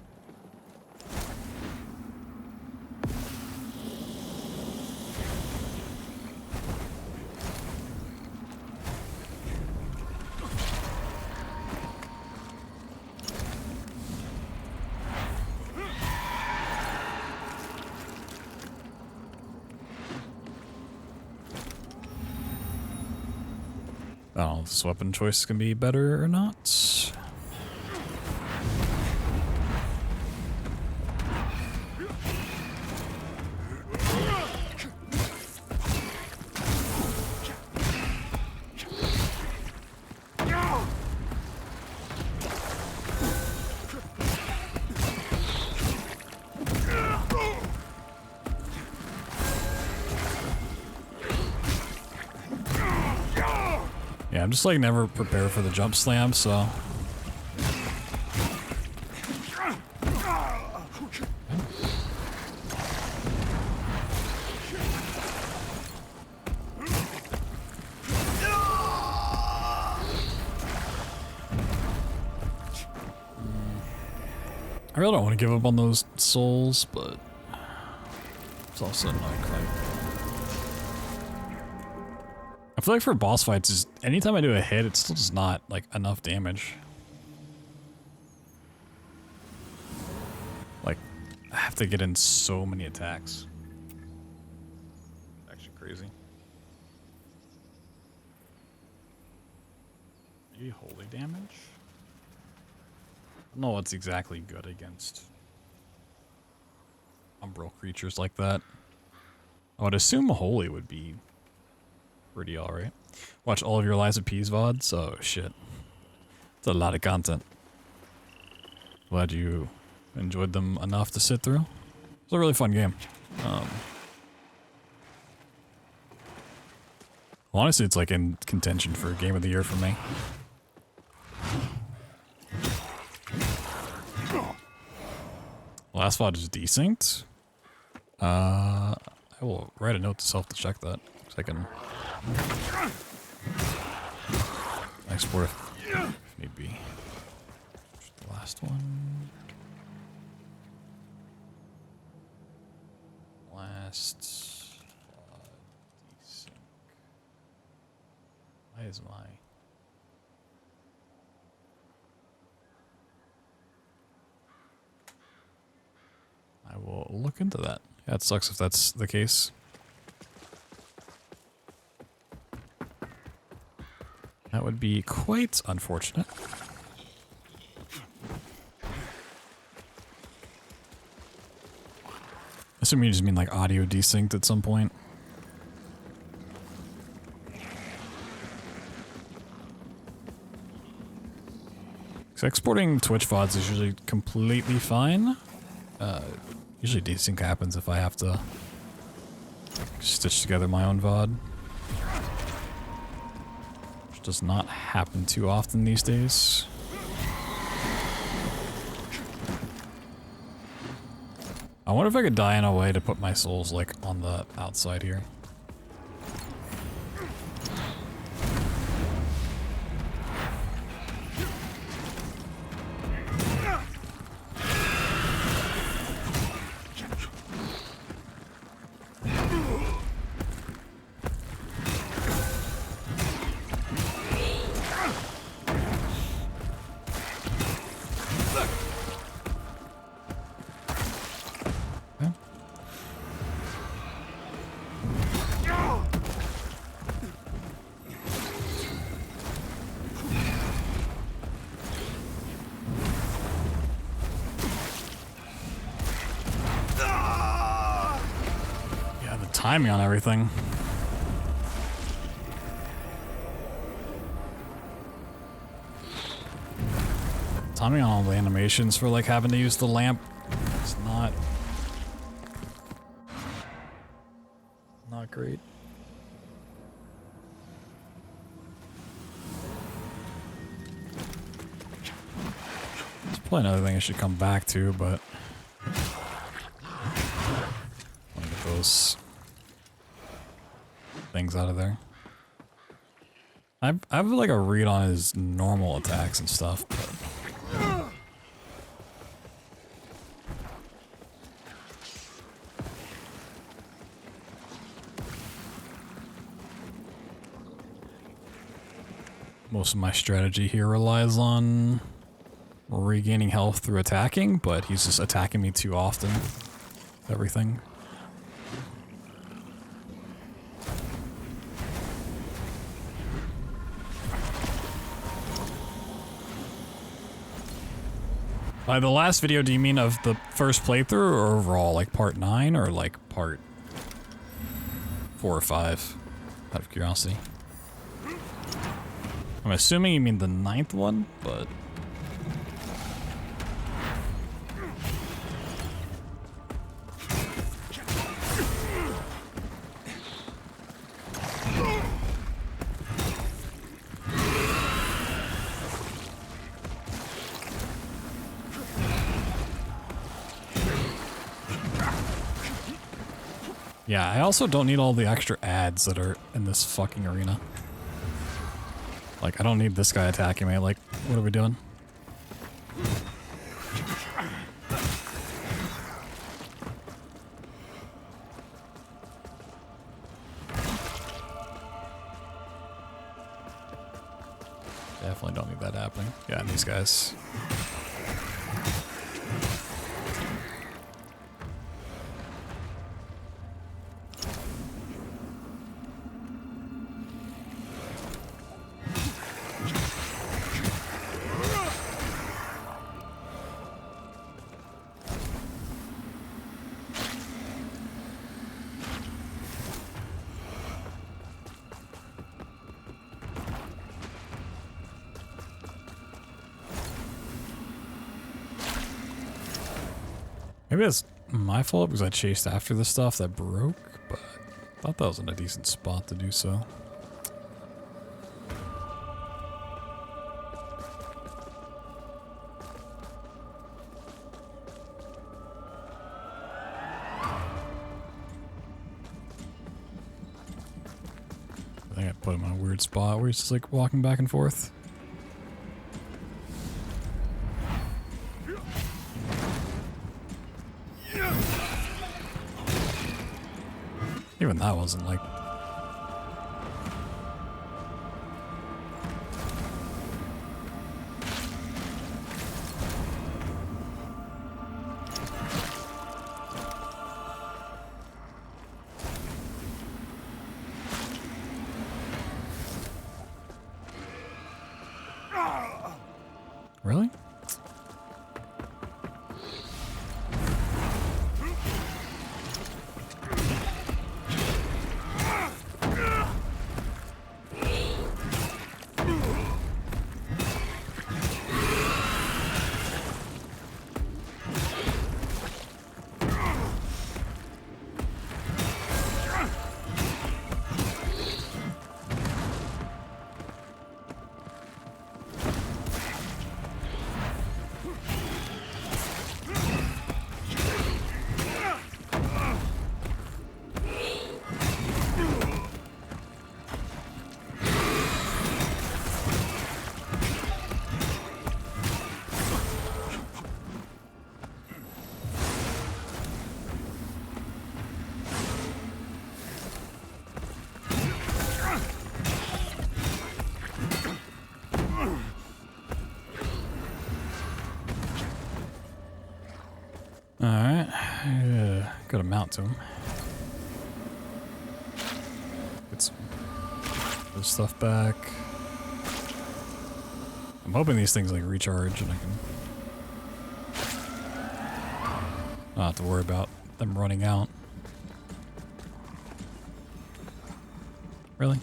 I don't know if this weapon choice can be better or not. Yeah, I'm just like never prepared for the jump slam, so. I really don't want to give up on those souls, but it's also not quite. I feel like for boss fights, just anytime I do a hit, it's still just not like enough damage. Like, I have to get in so many attacks. Actually crazy. Maybe holy damage? I don't know what's exactly good against umbral creatures like that. I would assume holy would be pretty alright. Watch all of your Lies of P's VODs? Oh shit. It's a lot of content. Glad you enjoyed them enough to sit through. It's a really fun game. Honestly, it's like in contention for Game of the Year for me. Last VOD is desynced. I will write a note to self to check that. So I can export if need be. Just the last one. Last desync. Why is my I will look into that. Yeah, it sucks if that's the case. That would be quite unfortunate. Assuming you just mean like audio desynced at some point. So exporting Twitch VODs is usually completely fine. Usually desync happens if I have to stitch together my own VOD. Which does not happen too often these days. I wonder if I could die in a way to put my souls like on the outside here. Timing on everything. Timing on all the animations for like having to use the lamp. It's not great. There's probably another thing I should come back to, but I'll get those things out of there. I have like a read on his normal attacks and stuff, but most of my strategy here relies on regaining health through attacking, but he's just attacking me too often. Everything. By the last video, do you mean of the first playthrough or overall? Like part 9 or like part 4 or 5? Out of curiosity. I'm assuming you mean the 9th one, but... Yeah, I also don't need all the extra ads that are in this fucking arena. Like, I don't need this guy attacking me. Like, what are we doing? Definitely don't need that happening. Yeah, and these guys. Maybe it's my fault because I chased after the stuff that broke, but I thought that was in a decent spot to do so. I think I put him in a weird spot where he's just like walking back and forth. Even that wasn't like... Really? Alright, gotta mount to him. Get some of this stuff back. I'm hoping these things like recharge and I can not have to worry about them running out. Really?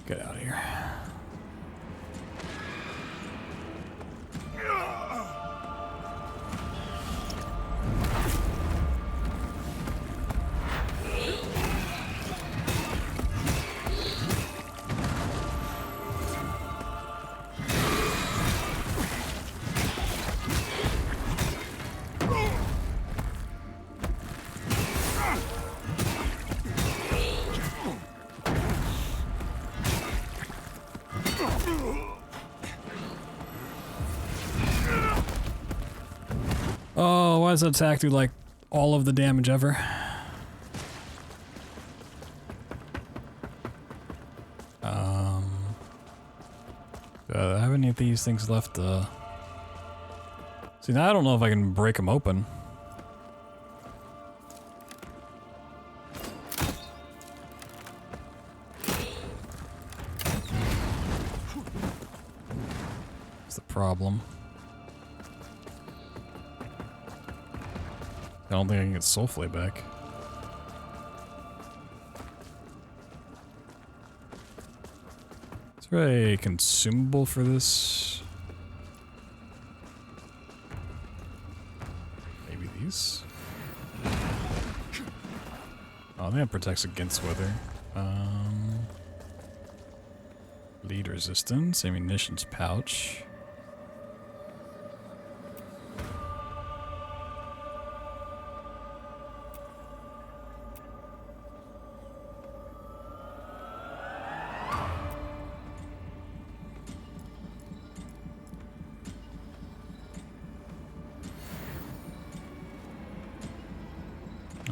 Get out of here. Oh, why does that attack do like all of the damage ever? Do I have any of these things left? See, now I don't know if I can break them open. That's the problem. I don't think I can get Soulflay back. Is there a consumable for this? Maybe these? Oh, I think that protects against weather. Lead resistance, ammunitions pouch.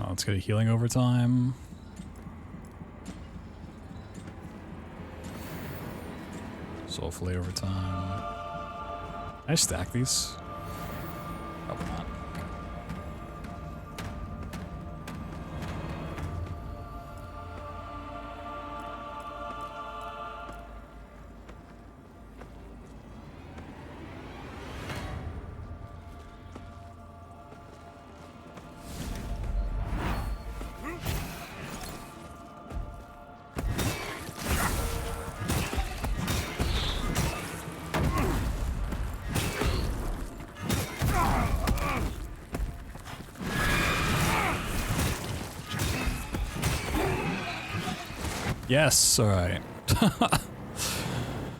let's get a healing overtime. Soulfully overtime. Can I stack these? Probably not. Yes, alright.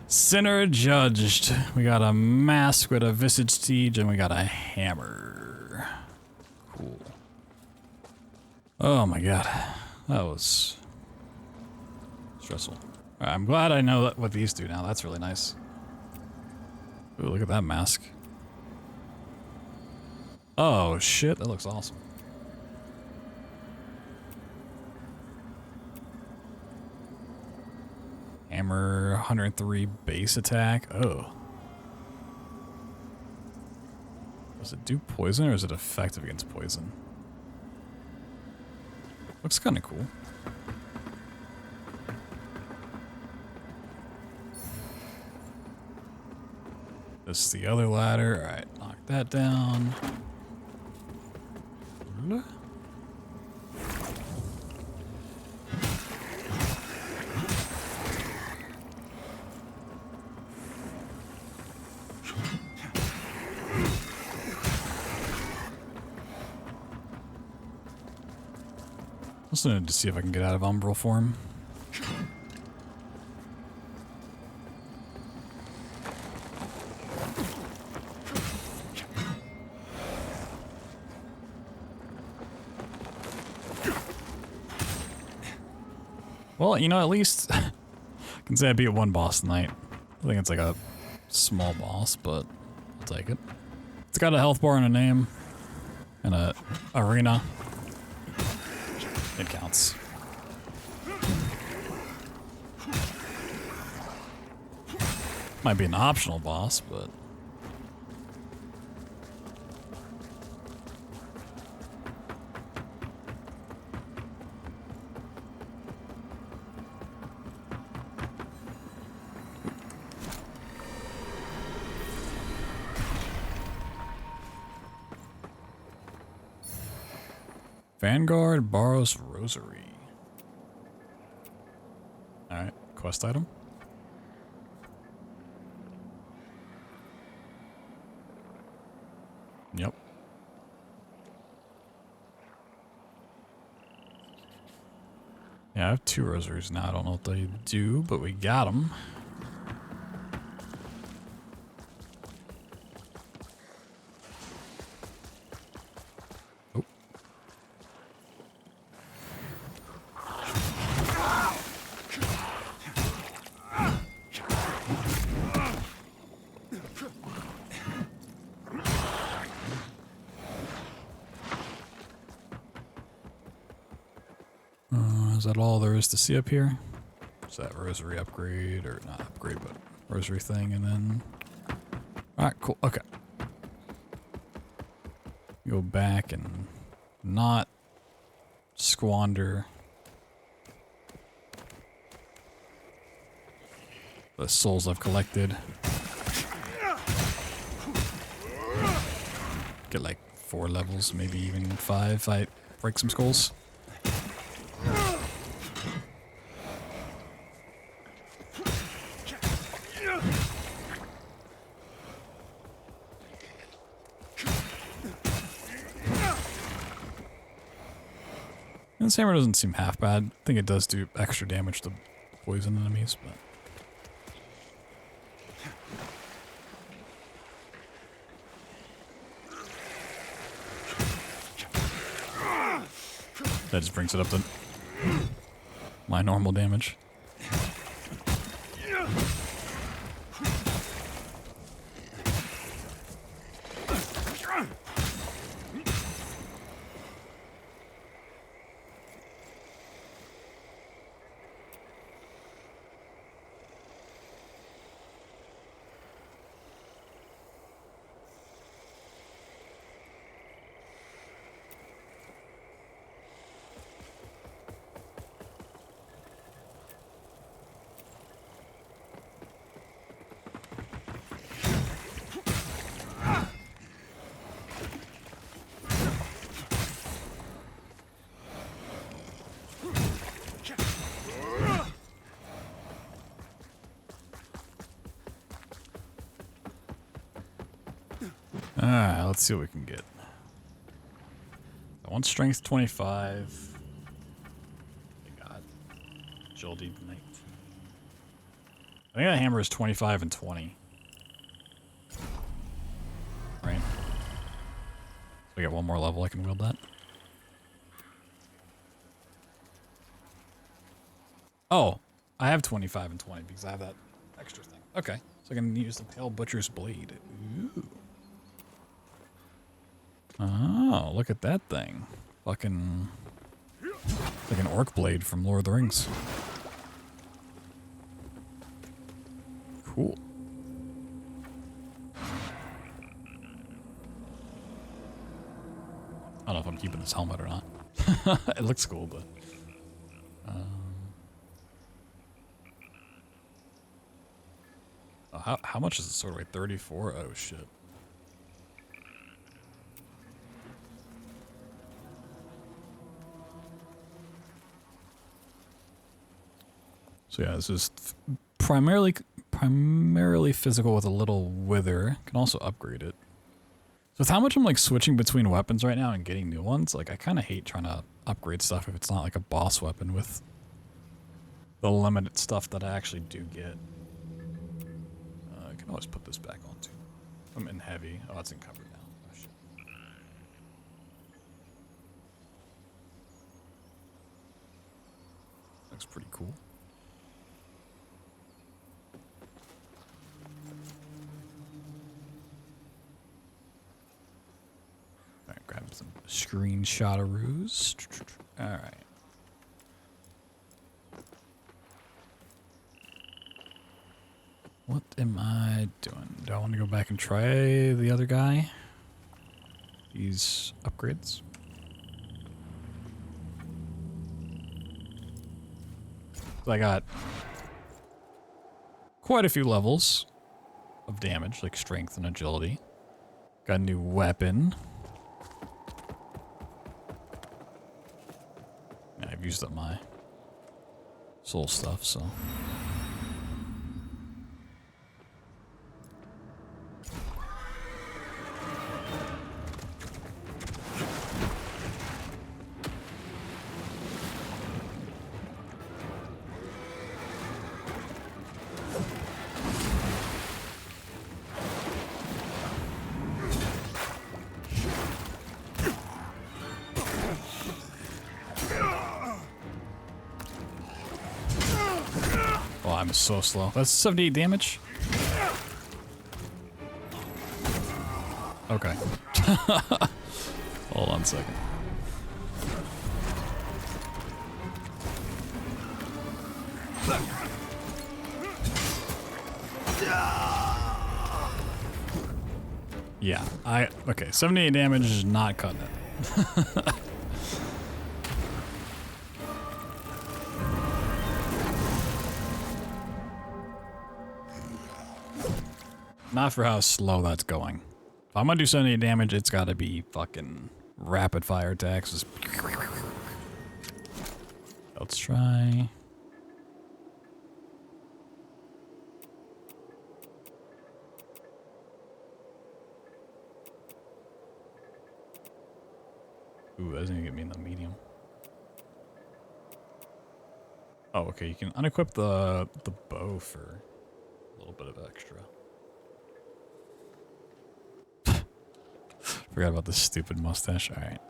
Sinner judged. We got a mask with a visage siege and we got a hammer. Cool. Oh my god. That was stressful. Alright, I'm glad I know what these do now. That's really nice. Ooh, look at that mask. Oh shit, that looks awesome. Hammer, 103 base attack. Oh. Does it do poison or is it effective against poison? Looks kind of cool. This is the other ladder. Alright, knock that down. Also need to see if I can get out of umbral form. Well, you know, at least I can say I beat one boss tonight. I think it's like a small boss, but I'll take it. It's got a health bar and a name and a arena. It counts. Might be an optional boss, but Vanguard borrows rosary. Alright, quest item. Yep. Yeah, I have 2 rosaries now. I don't know what they do, but we got them. Is that all there is to see up here? Is that rosary upgrade, or not upgrade, but rosary thing, and then... Alright, cool, okay. Go back and not squander the souls I've collected. Get like 4 levels, maybe even 5 if I break some skulls. This hammer doesn't seem half bad. I think it does do extra damage to poison enemies, but... That just brings it up to my normal damage. let's see what we can get. I want strength 25. I got agility knight. I think that hammer is 25 and 20. Right. So I got one more level I can wield that. Oh, I have 25 and 20 because I have that extra thing. Okay, so I can use the Pale Butcher's Blade. Ooh. Oh, look at that thing. Fucking... like an orc blade from Lord of the Rings. Cool. I don't know if I'm keeping this helmet or not. It looks cool, but... oh, how much is the sword weight? 34? Oh, shit. So yeah, this is primarily physical with a little wither. Can also upgrade it. So with how much I'm like switching between weapons right now and getting new ones, like I kind of hate trying to upgrade stuff if it's not like a boss weapon with the limited stuff that I actually do get. I can always put this back on too. I'm in heavy. Oh, it's encumbered now. Oh shit. Looks pretty cool. Alright, grab some screenshot-aroos. Alright. What am I doing? Do I want to go back and try the other guy? These upgrades? So I got quite a few levels of damage, like strength and agility. Got a new weapon. Yeah, I've used up my soul stuff, so... I'm so slow. That's 78 damage? Okay. Hold on a second. Yeah, okay, 78 damage is not cutting it. Not for how slow that's going. If I'm gonna do 78 damage, it's gotta be fucking rapid fire attacks. Just... let's try. Ooh, that doesn't even get me in the medium. Oh, okay, you can unequip the bow for a little bit of extra. Forgot about this stupid mustache. All right.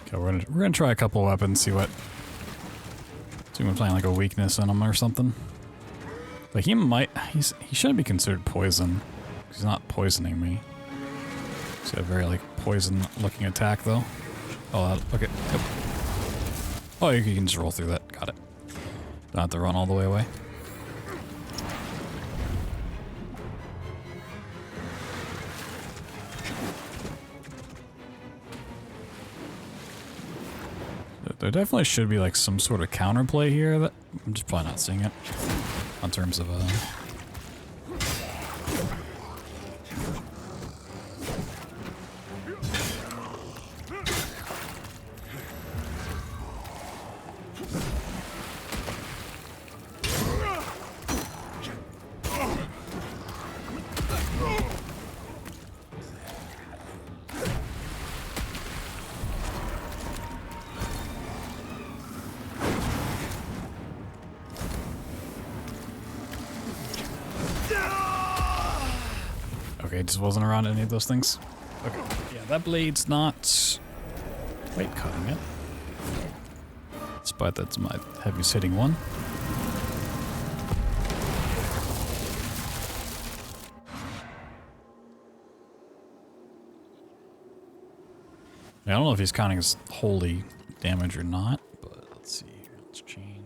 Okay, we're gonna try a couple weapons, see what So I'm playing like a weakness in him or something. Like he shouldn't be considered poison. He's not poisoning me. He's got a very like poison looking attack though. Oh, okay. Yep. Oh, you can just roll through that. Got it. Don't have to run all the way away. There definitely should be like some sort of counterplay here that I'm just probably not seeing it in terms of okay, just wasn't around any of those things. Okay, yeah, that blade's not quite cutting it. Despite that's my heaviest hitting one. I don't know if he's counting as holy damage or not, but let's see. Let's change.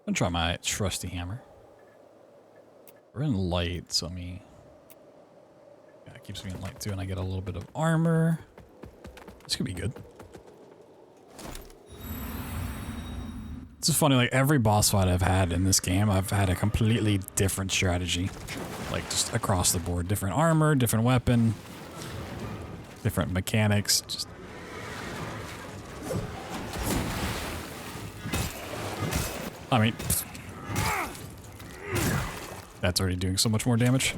I'm gonna try my trusty hammer. We're in light, so yeah, it keeps me in light too, and I get a little bit of armor. This could be good. It's just funny, like every boss fight I've had in this game, I've had a completely different strategy. Like just across the board. Different armor, different weapon, different mechanics, just... I mean... That's already doing so much more damage.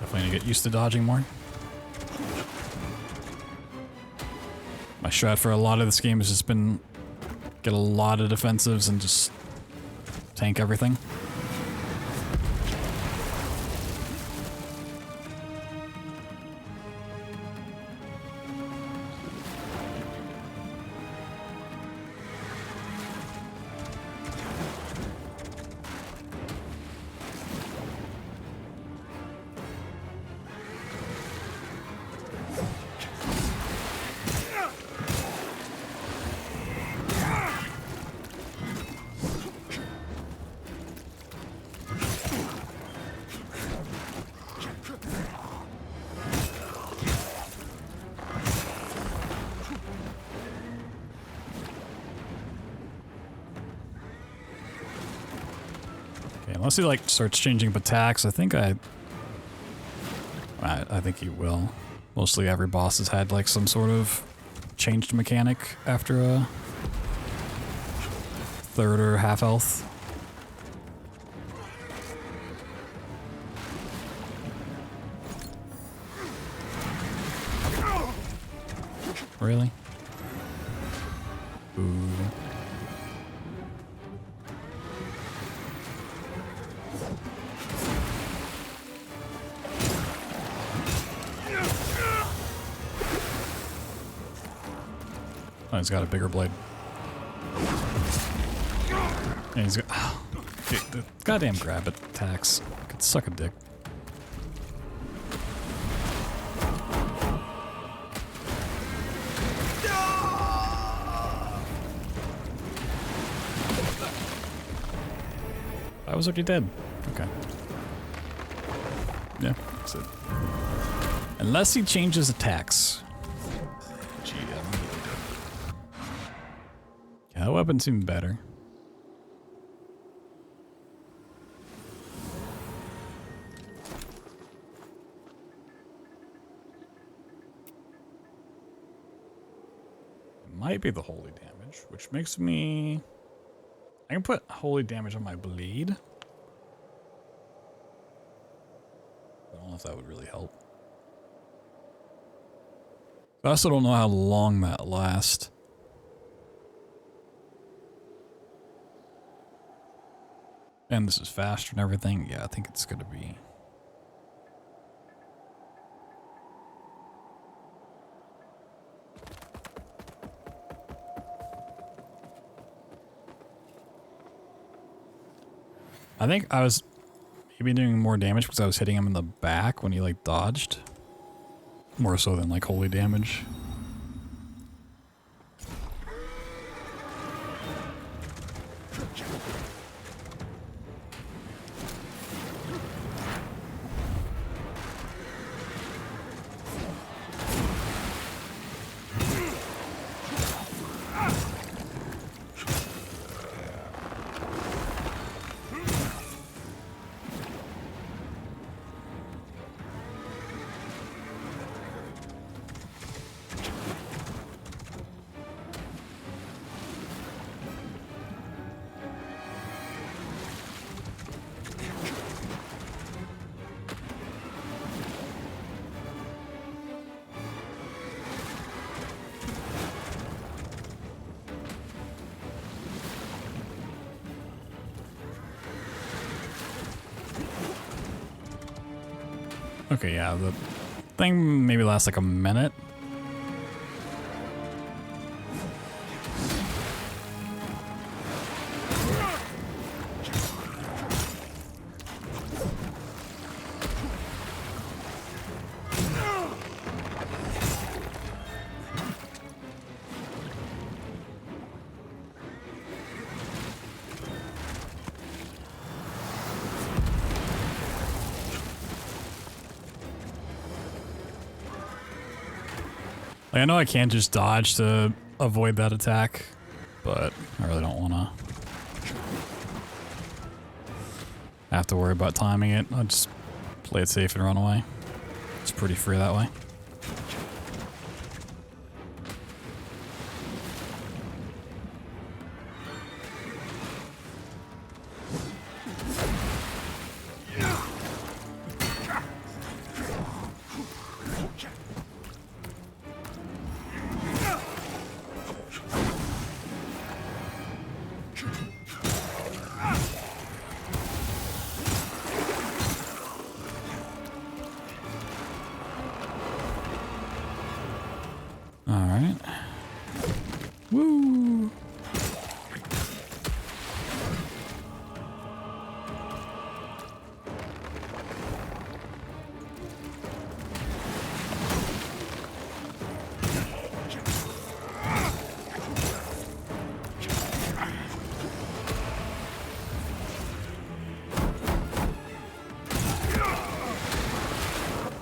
Definitely need to get used to dodging more. My strat for a lot of this game has just been get a lot of defensives and just tank everything. Unless he like starts changing up attacks, I think I think he will. Mostly every boss has had like some sort of changed mechanic after a third or half health. Really? Ooh. Oh, he's got a bigger blade. And he's got... Oh, dude, the goddamn grab attacks could suck a dick. I was already dead. Okay. Yeah, that's it. Unless he changes attacks. Gee, I'm really good. Yeah, that weapon seemed better. It might be the holy damage, which makes me... I can put holy damage on my bleed. I don't know if that would really help. I also don't know how long that lasts. And this is faster and everything. Yeah, I think it's gonna be. I think I was maybe doing more damage because I was hitting him in the back when he like dodged. More so than like holy damage. Okay, yeah, the thing maybe lasts like a minute. Like, I know I can't just dodge to avoid that attack, but I really don't want to have to worry about timing it. I'll just play it safe and run away. It's pretty free that way. Alright. Woo!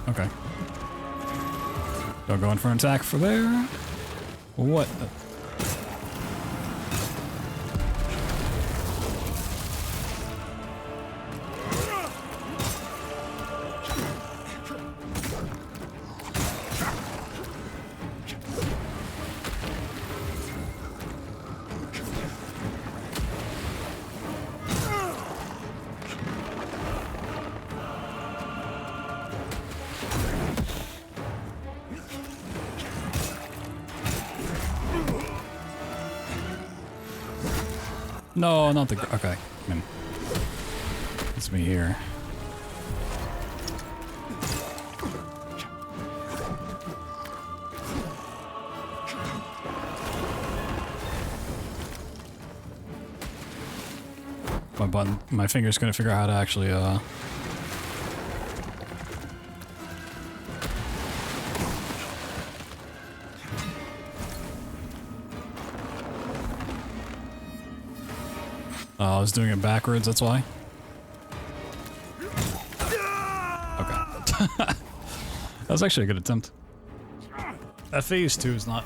Okay. Don't go in for an attack for there. What the? No, not the. Okay, I mean, it's me here. My button, my finger's gonna figure out how to actually I was doing it backwards, that's why. Okay. That was actually a good attempt. That phase 2 is not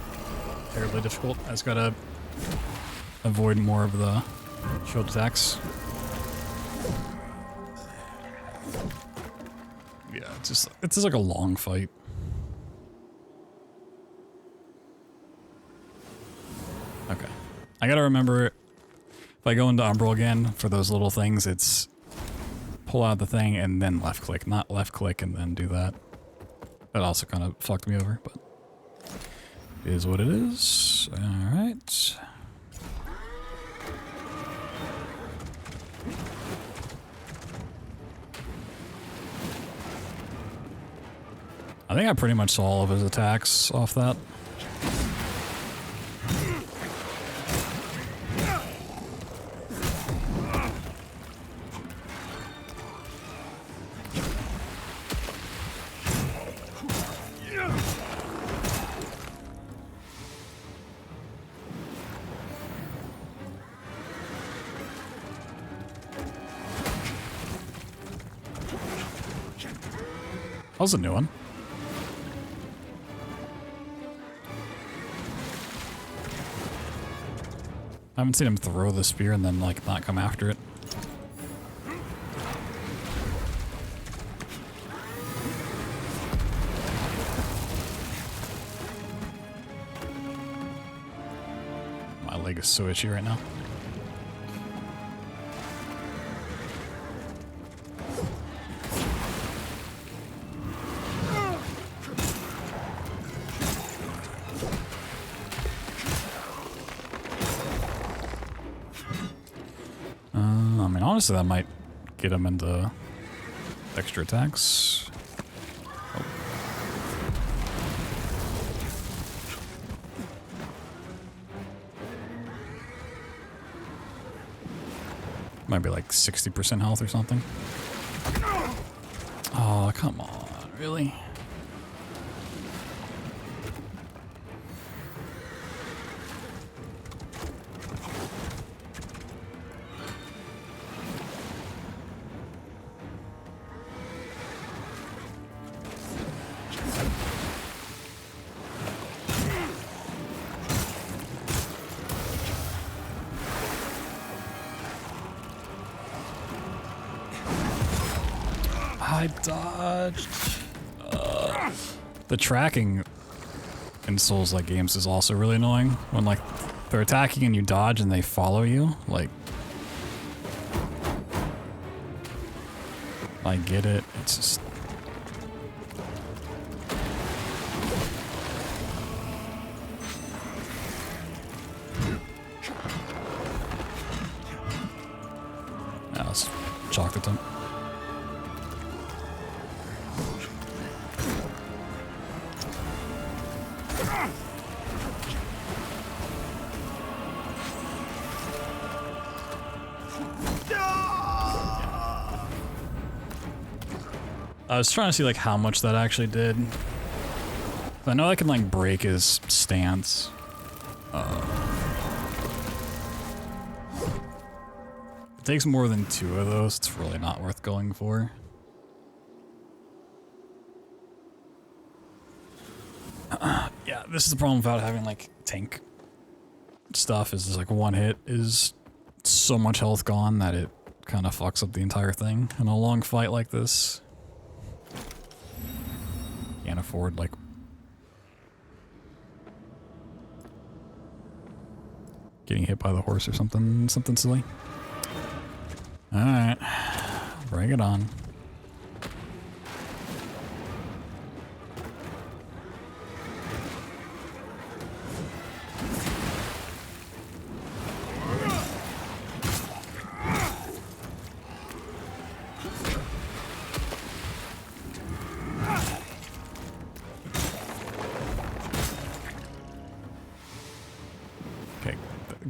terribly difficult. I just gotta avoid more of the shield attacks. Yeah, it's just like a long fight. Okay. I gotta remember If I go into Umbral again for those little things, it's pull out the thing and then left click, not left click and then do that. That also kind of fucked me over, but it is what it is. Alright. I think I pretty much saw all of his attacks off that. That was a new one. I haven't seen him throw the spear and then, like, not come after it. My leg is so itchy right now. Honestly, that might get him into extra attacks. Oh. Might be like 60% health or something. Oh, come on, really? I dodged. The tracking in Souls-like games is also really annoying. When like they're attacking and you dodge and they follow you. Like, I get it. It's just. Yeah, let's chalk the temp. I was trying to see like how much that actually did. I know I can like break his stance. It takes more than 2 of those. It's really not worth going for. Yeah, this is the problem without having like tank stuff. Is just, like 1 hit is so much health gone that it kind of fucks up the entire thing in a long fight like this. Can't afford like getting hit by the horse or something silly. All right, bring it on.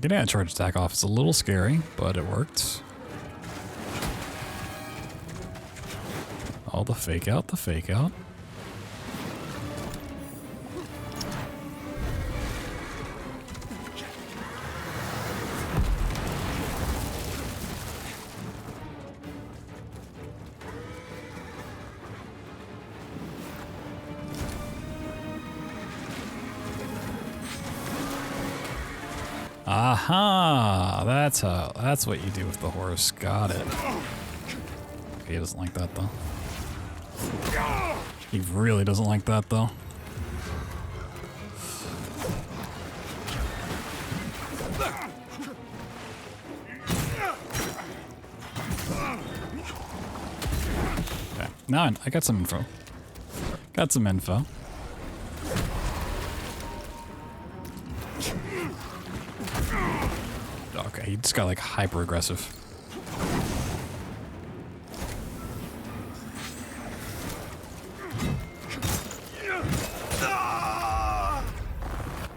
Getting a charge attack off is a little scary, but it worked. Oh, the fake out, the fake out. Aha! That's what you do with the horse. Got it. He doesn't like that though. He really doesn't like that though. Now I got some info. Got some info. Okay, he just got like hyper aggressive.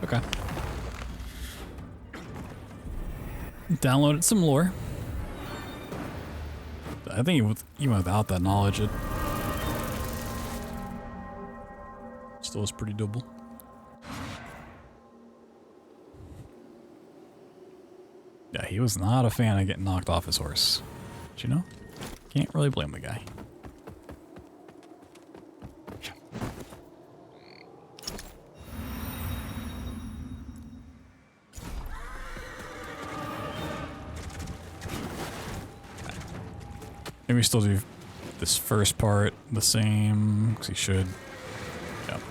Okay. Downloaded some lore. I think even without that knowledge, it still is pretty doable. Yeah, he was not a fan of getting knocked off his horse. But you know, can't really blame the guy. Maybe we still do this first part the same, because he should. Yep.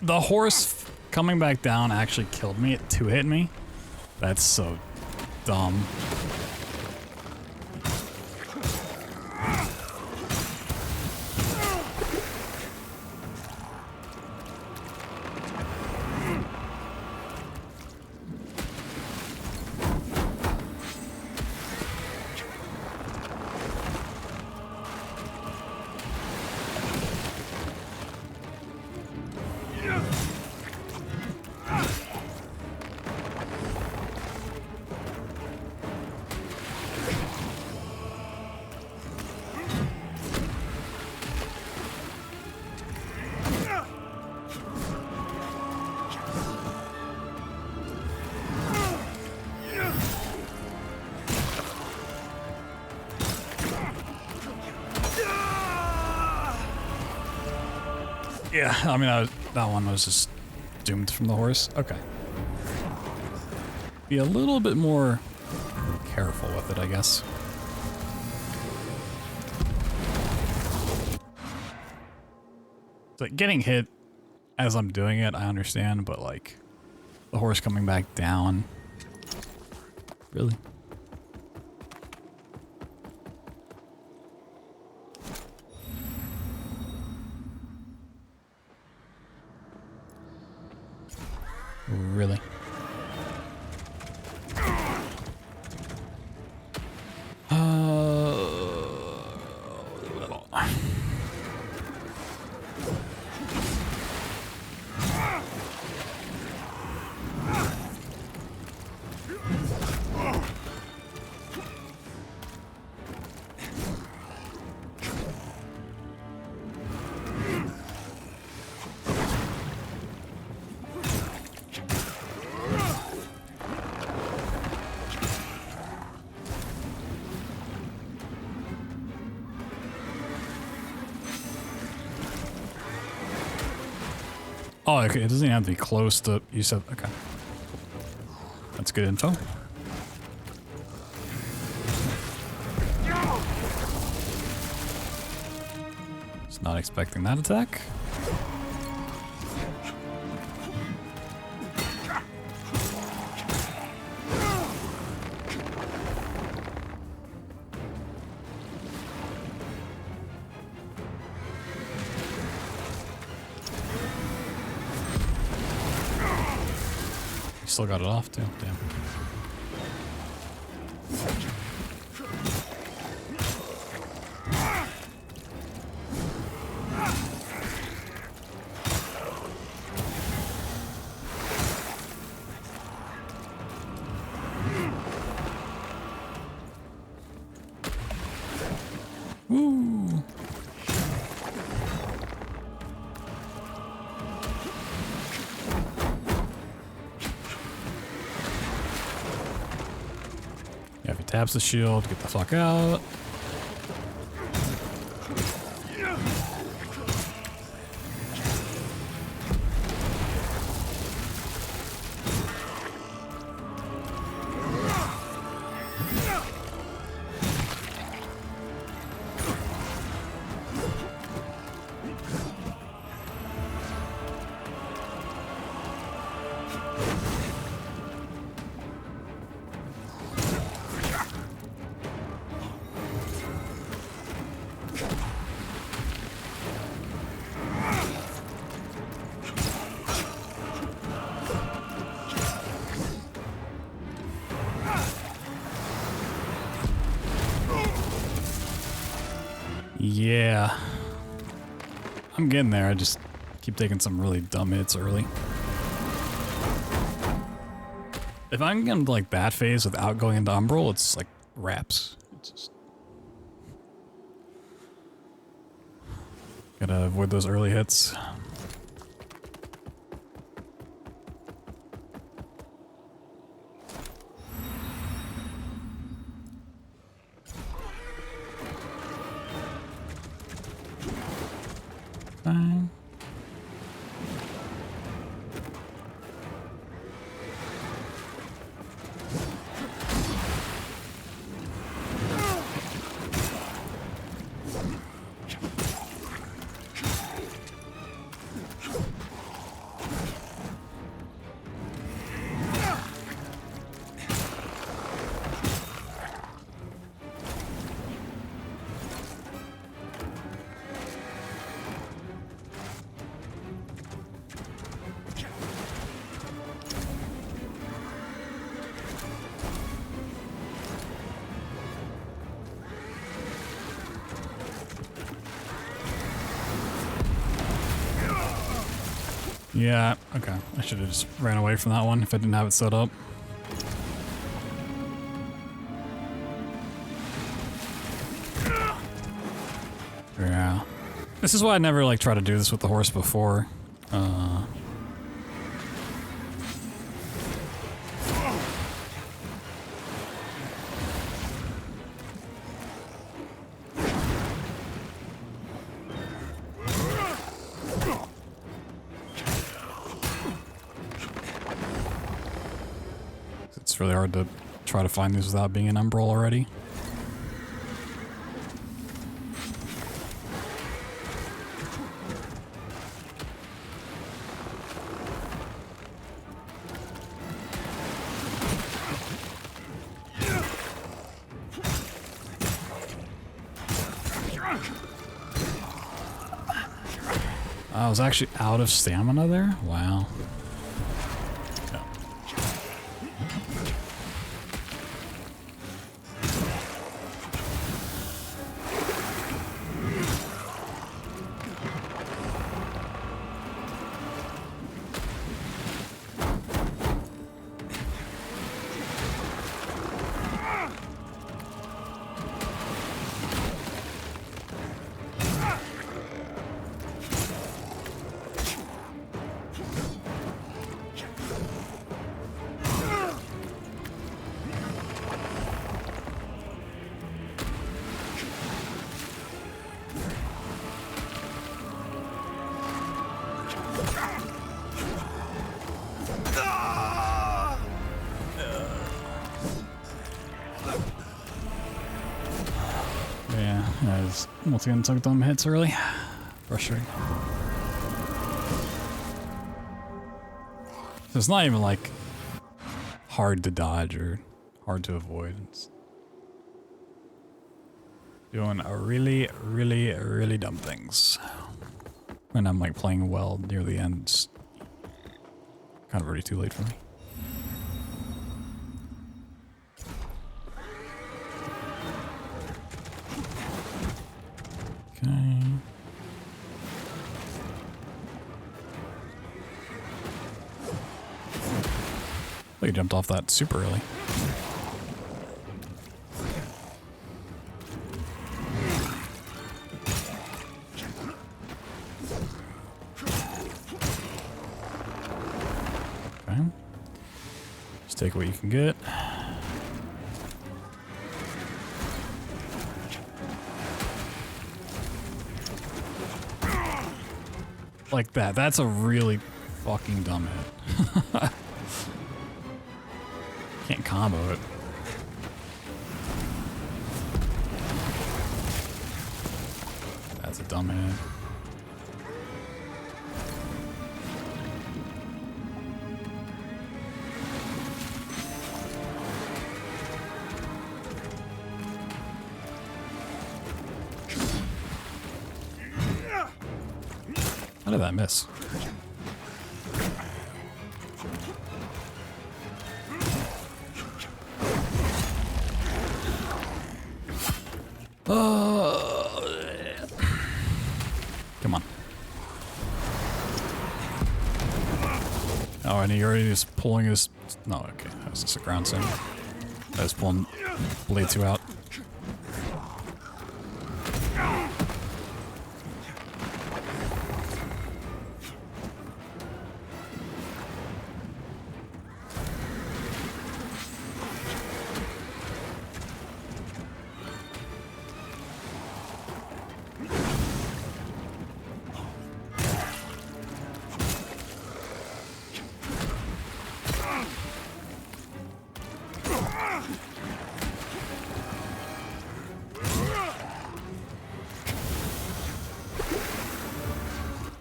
The horse coming back down actually killed me. It two-hit me. That's so dumb. Yeah, I mean, that one was just doomed from the horse. Okay. Be a little bit more careful with it, I guess. So getting hit as I'm doing it, I understand, but like the horse coming back down. Really? Really? Oh, okay. It doesn't even have to be close to. You said okay. That's good info. Just not expecting that attack. still got it off too. Damn. Woo! Yeah, if he taps the shield, get the fuck out. Yeah. I'm getting there, I just keep taking some really dumb hits early. If I'm getting to like bat phase without going into Umbral, it's like wraps. It's just... Gotta avoid those early hits. Fine. Yeah, okay. I should have just ran away from that one if I didn't have it set up. Yeah. This is why I never like try to do this with the horse before. It's really hard to try to find these without being an Umbral already. I was actually out of stamina there? Wow. Yeah. I was once again took dumb hits early. Frustrating. So it's not even like hard to dodge or hard to avoid. It's doing a really dumb things. When I'm like playing well near the end, it's kind of already too late for me. Okay. Oh, you jumped off that super early. Okay. Just take what you can get. Like that. That's a really fucking dumb hit. Can't combo it. That's a dumb hit. How did that miss? Come on. Oh, and he already is pulling his... No, okay. That was just a ground sim. I was pulling Blade 2 out.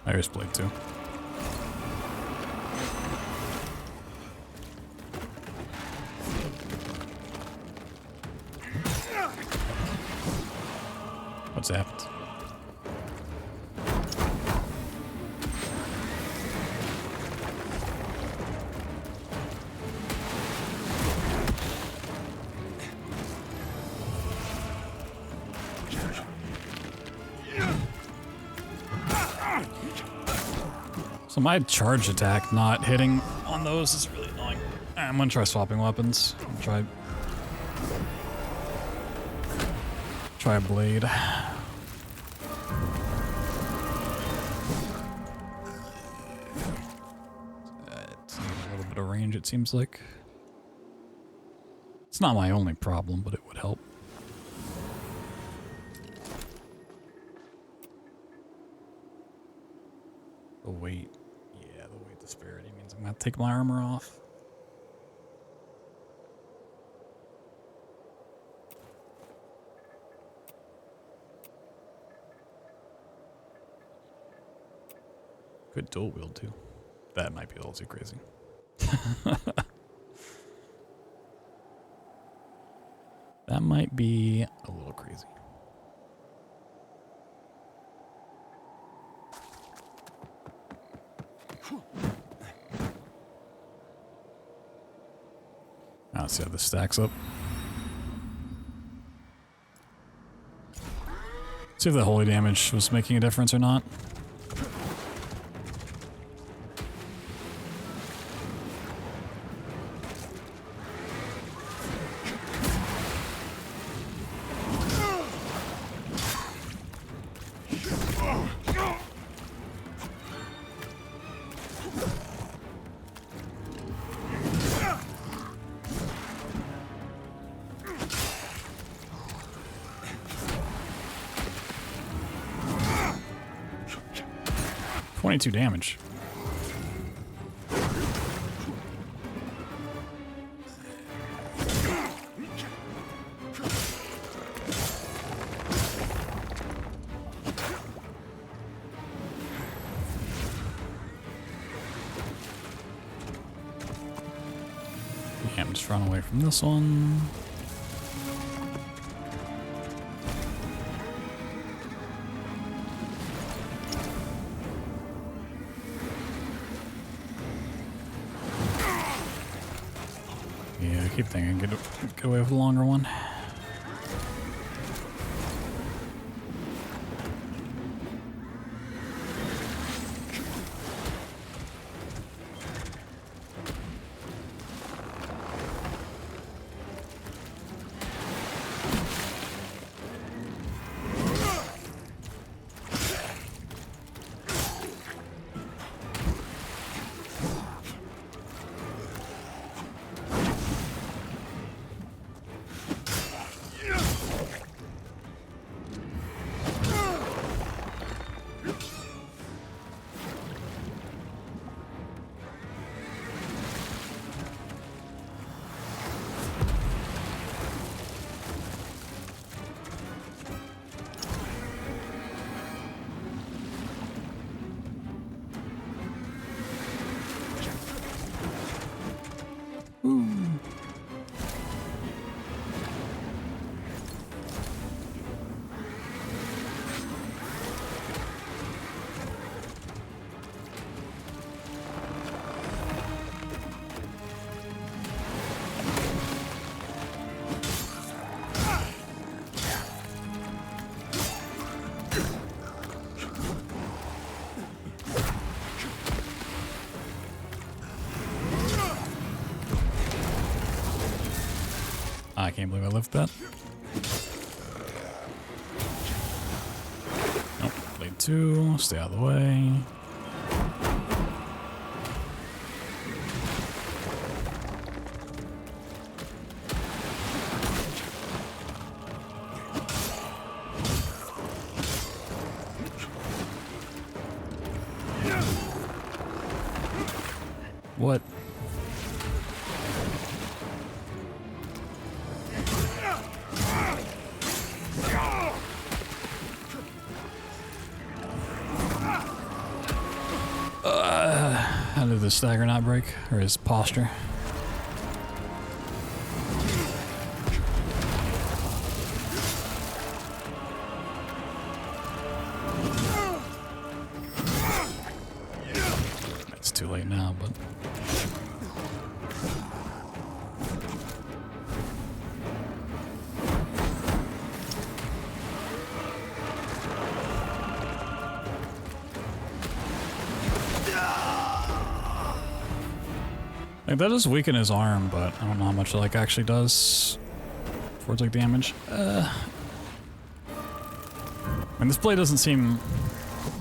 There's Blade 2. What's happened? So my charge attack not hitting on those is really annoying. I'm gonna try swapping weapons. Try a blade. It's a little bit of range, it seems like. It's not my only problem, but it would help. The weight. Yeah, the weight disparity means I'm gonna have to take my armor off. Could dual wield too. That might be a little too crazy. That might be a little crazy. Now let's see how this stacks up. See if the holy damage was making a difference or not. .22 damage. Yeah, I'm just running away from this one. Yeah, I keep thinking get away with the longer one. I can't believe I left that. Nope. Blade 2. Stay out of the way. What? How did the stagger not break? Or his posture? It's too late now, but... Like, that does weaken his arm, but I don't know how much it like actually does for like damage. I mean, this blade doesn't seem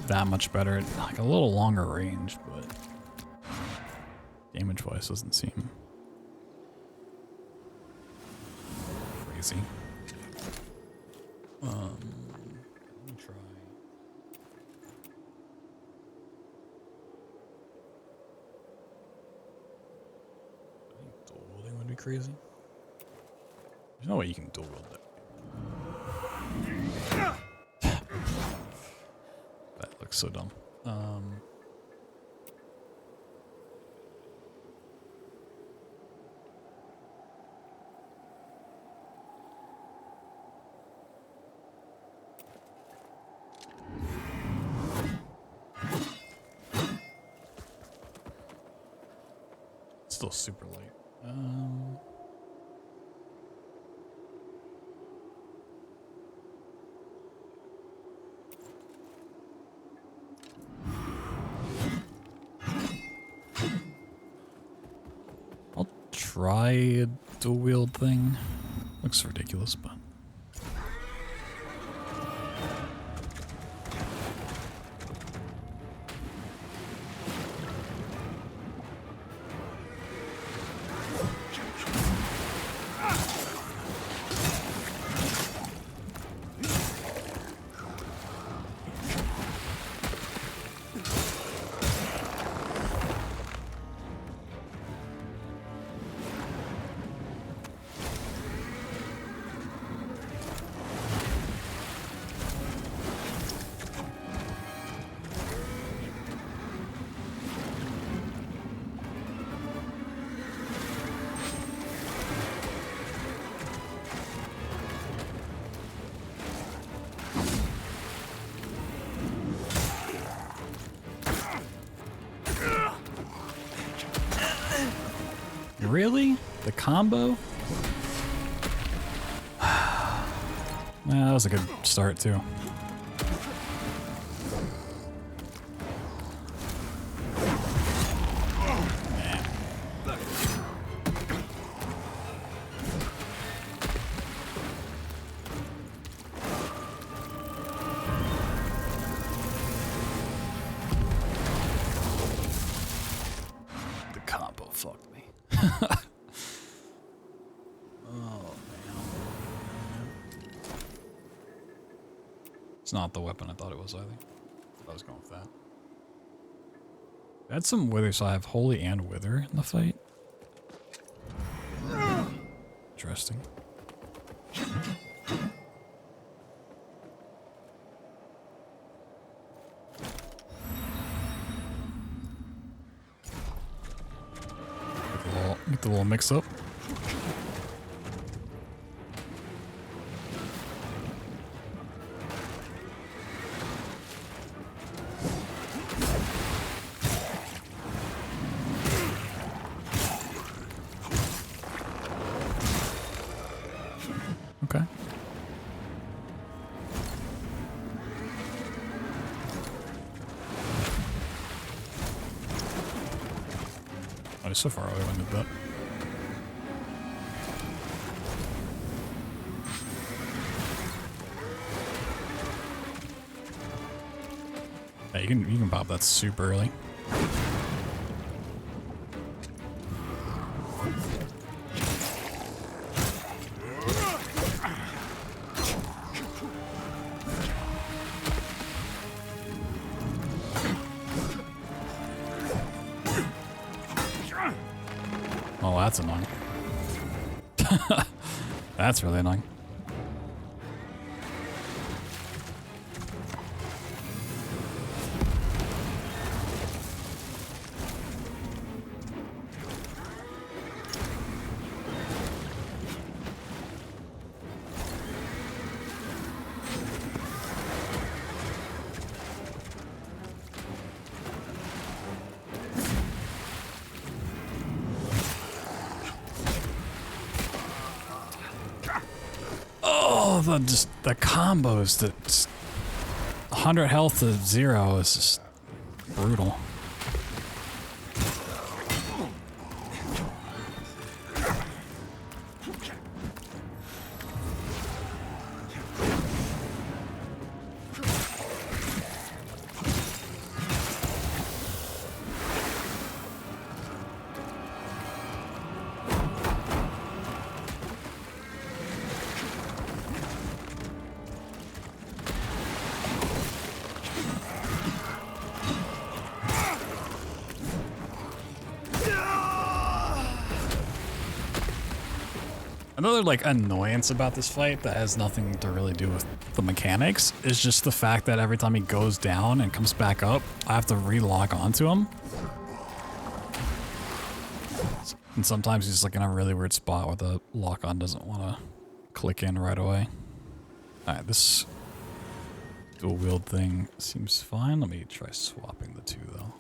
that much better. Like a little longer range, but damage-wise doesn't seem crazy. Let me try. Would be crazy. There's no way you can dual wield that. That looks so dumb. Still super light. I'll try a dual wield thing. Looks ridiculous, but. Really? The combo? Well, that was a good start too. The combo fucked me. It's not the weapon I thought it was either. I was going with that. I had some wither, so I have holy and wither in the fight. Interesting. Get the little mix up. Okay. Oh, so far I went with that. Yeah, you can pop that super early. Oh, that's annoying. That's really annoying. Oh, the combos, the 100 health to 0 is just brutal. Another like annoyance about this fight that has nothing to really do with the mechanics is just the fact that every time he goes down and comes back up, I have to re-lock onto him. And sometimes he's like in a really weird spot where the lock-on doesn't want to click in right away. Alright, this dual wield thing seems fine. Let me try swapping the two though.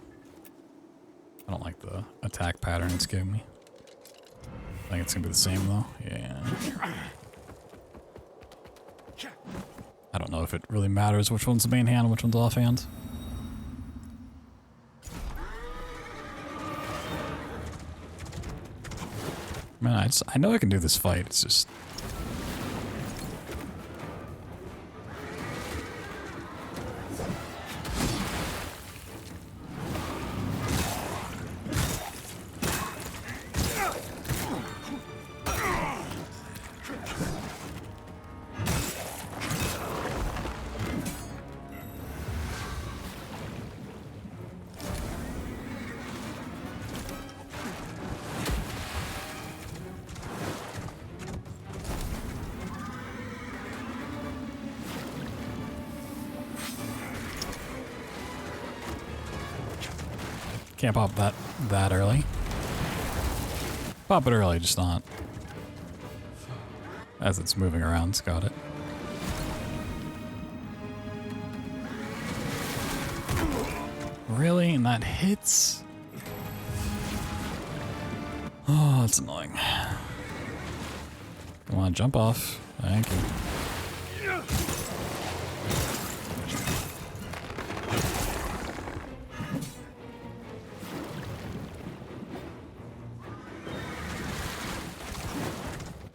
I don't like the attack pattern it's giving me. I think it's gonna be the same though. Yeah. I don't know if it really matters which one's the main hand and which one's offhand. Man, I know I can do this fight. It's just can't pop that early. Pop it early, just not as it's moving around. It's got it. Really? And that hits? Oh, that's annoying. Come on, jump off. Thank you.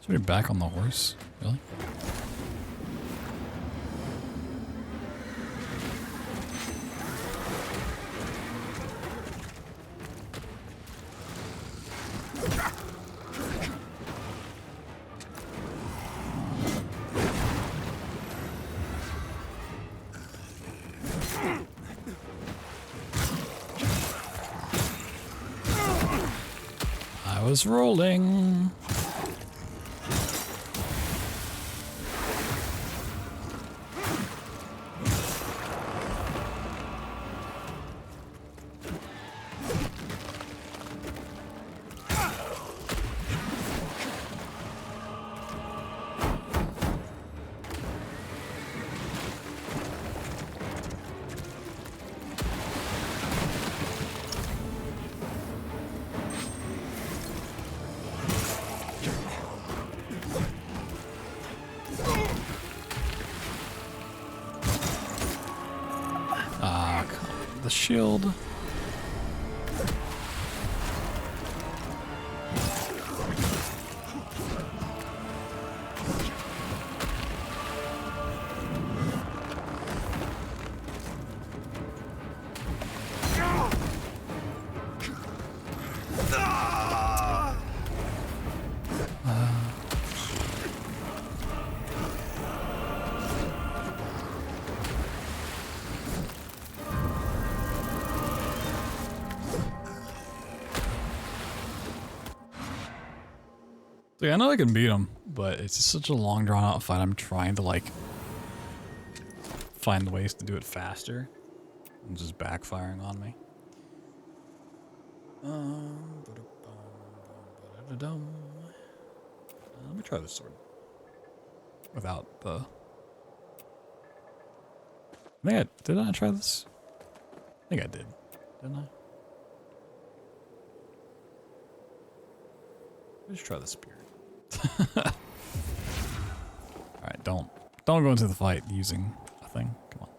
So you're back on the horse? Really? I was rolling. The shield. So yeah, I know I can beat him, but it's just such a long drawn out fight. I'm trying to like find ways to do it faster and just backfiring on me. Let me try this sword without the. Did I try this? I think I did, didn't I? Let's try the spear. Alright, don't go into the fight using a thing. Come on.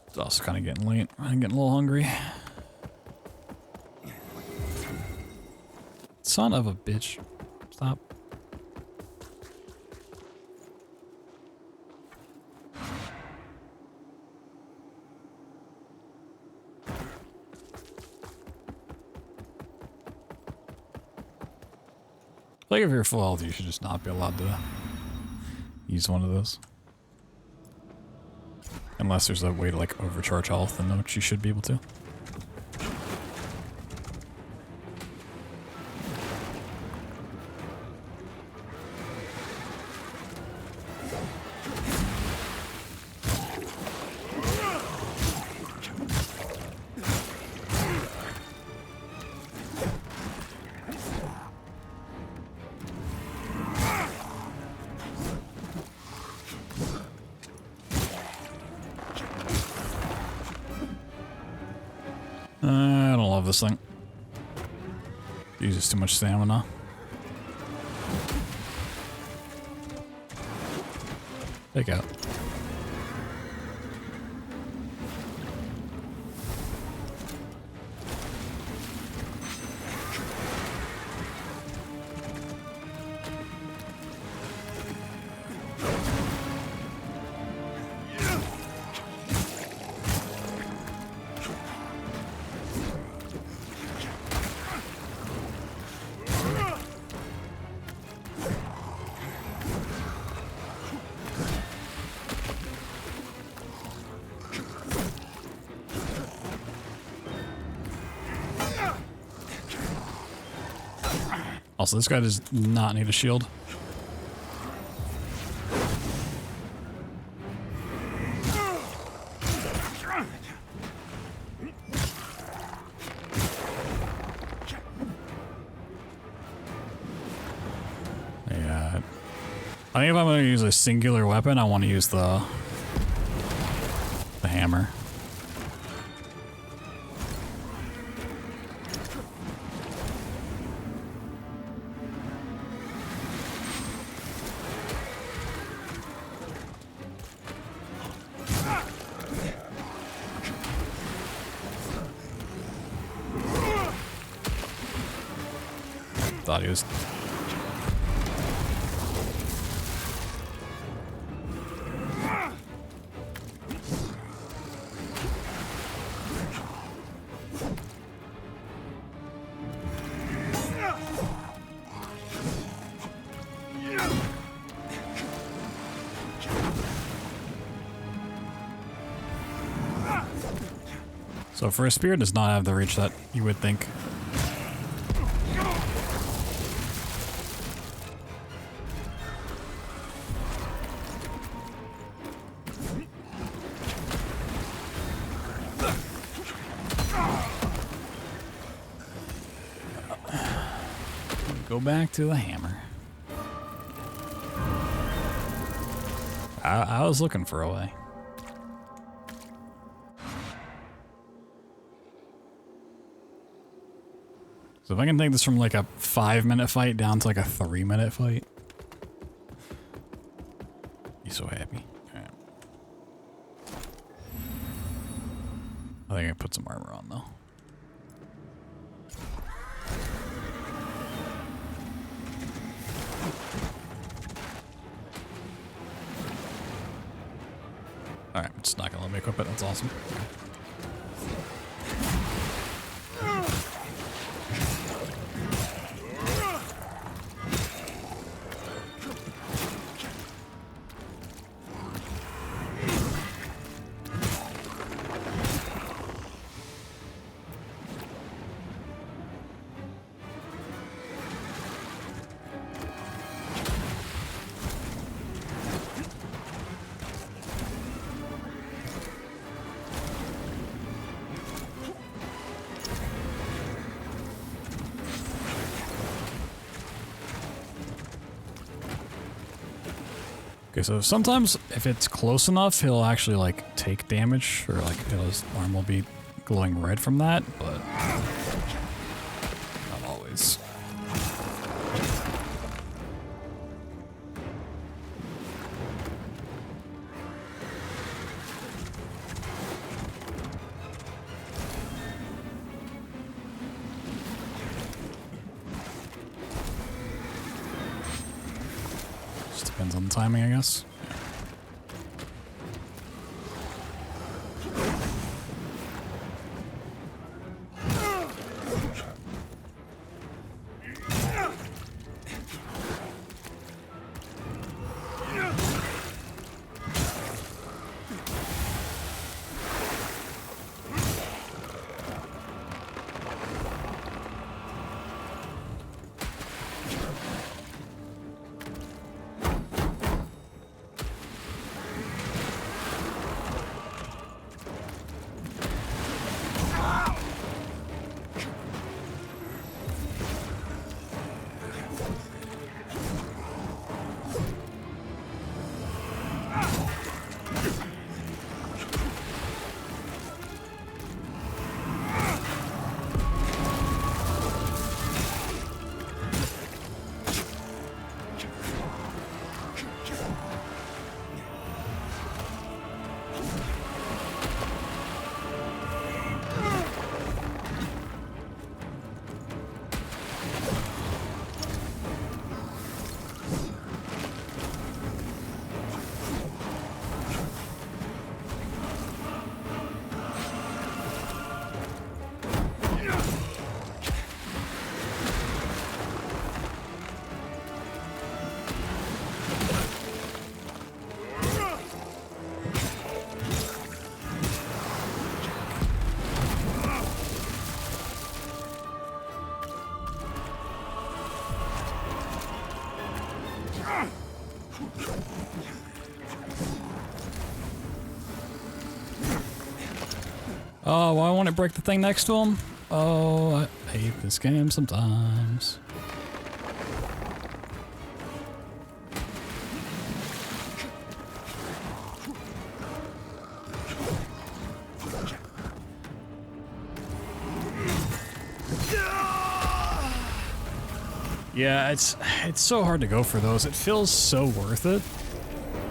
It's also kind of getting late. I'm getting a little hungry. Son of a bitch. Stop. Like if you're full health, you should just not be allowed to use one of those. Unless there's a way to like overcharge health, and which you should be able to. I don't love this thing. It uses too much stamina. Take out. Also, this guy does not need a shield. Yeah. I think if I'm going to use a singular weapon, I want to use the hammer. Thought he was. So for a spear, it does not have the reach that you would think. Go back to the hammer. I was looking for a way. So if I can take this from like a 5-minute fight down to like a 3-minute fight, be so happy. Alright. I think I put some armor on though. Alright, I'm just not gonna let me equip it, that's awesome. Okay, so sometimes if it's close enough, he'll actually like take damage, or like his arm will be glowing red from that, but not always. Just depends on the timing, I guess. Oh, why won't it break the thing next to him? Oh, I hate this game sometimes. Yeah, it's so hard to go for those. It feels so worth it.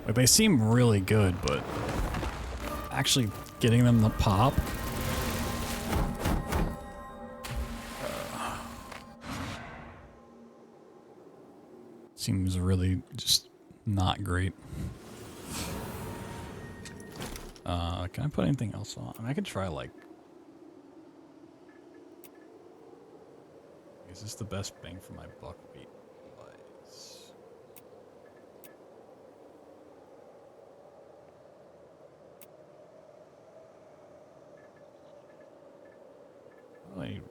Like, they seem really good, but actually getting them to pop. Seems really just not great. Can I put anything else on? I mean, I could try like... Is this the best bang for my buck weight wise? Wait.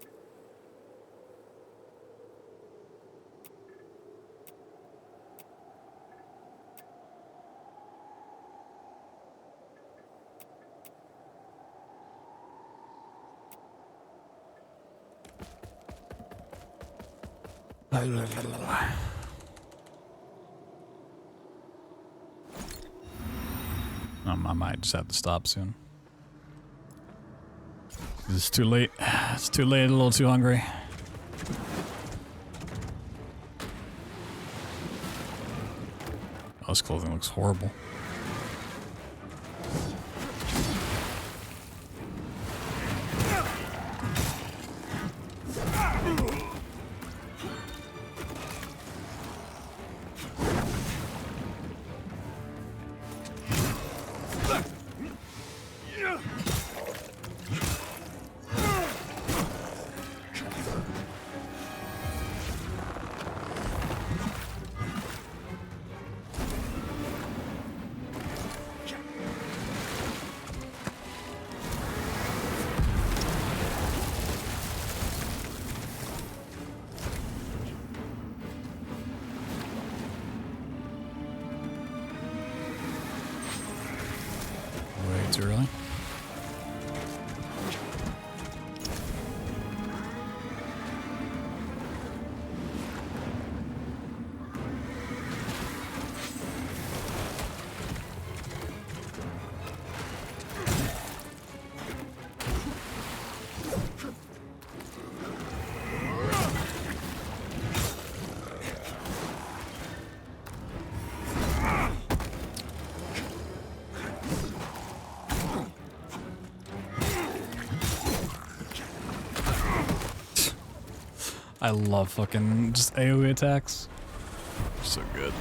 I might just have to stop soon. It's too late. It's too late, a little too hungry. Oh, this clothing looks horrible. Too early. I love fucking just AoE attacks. They're so good.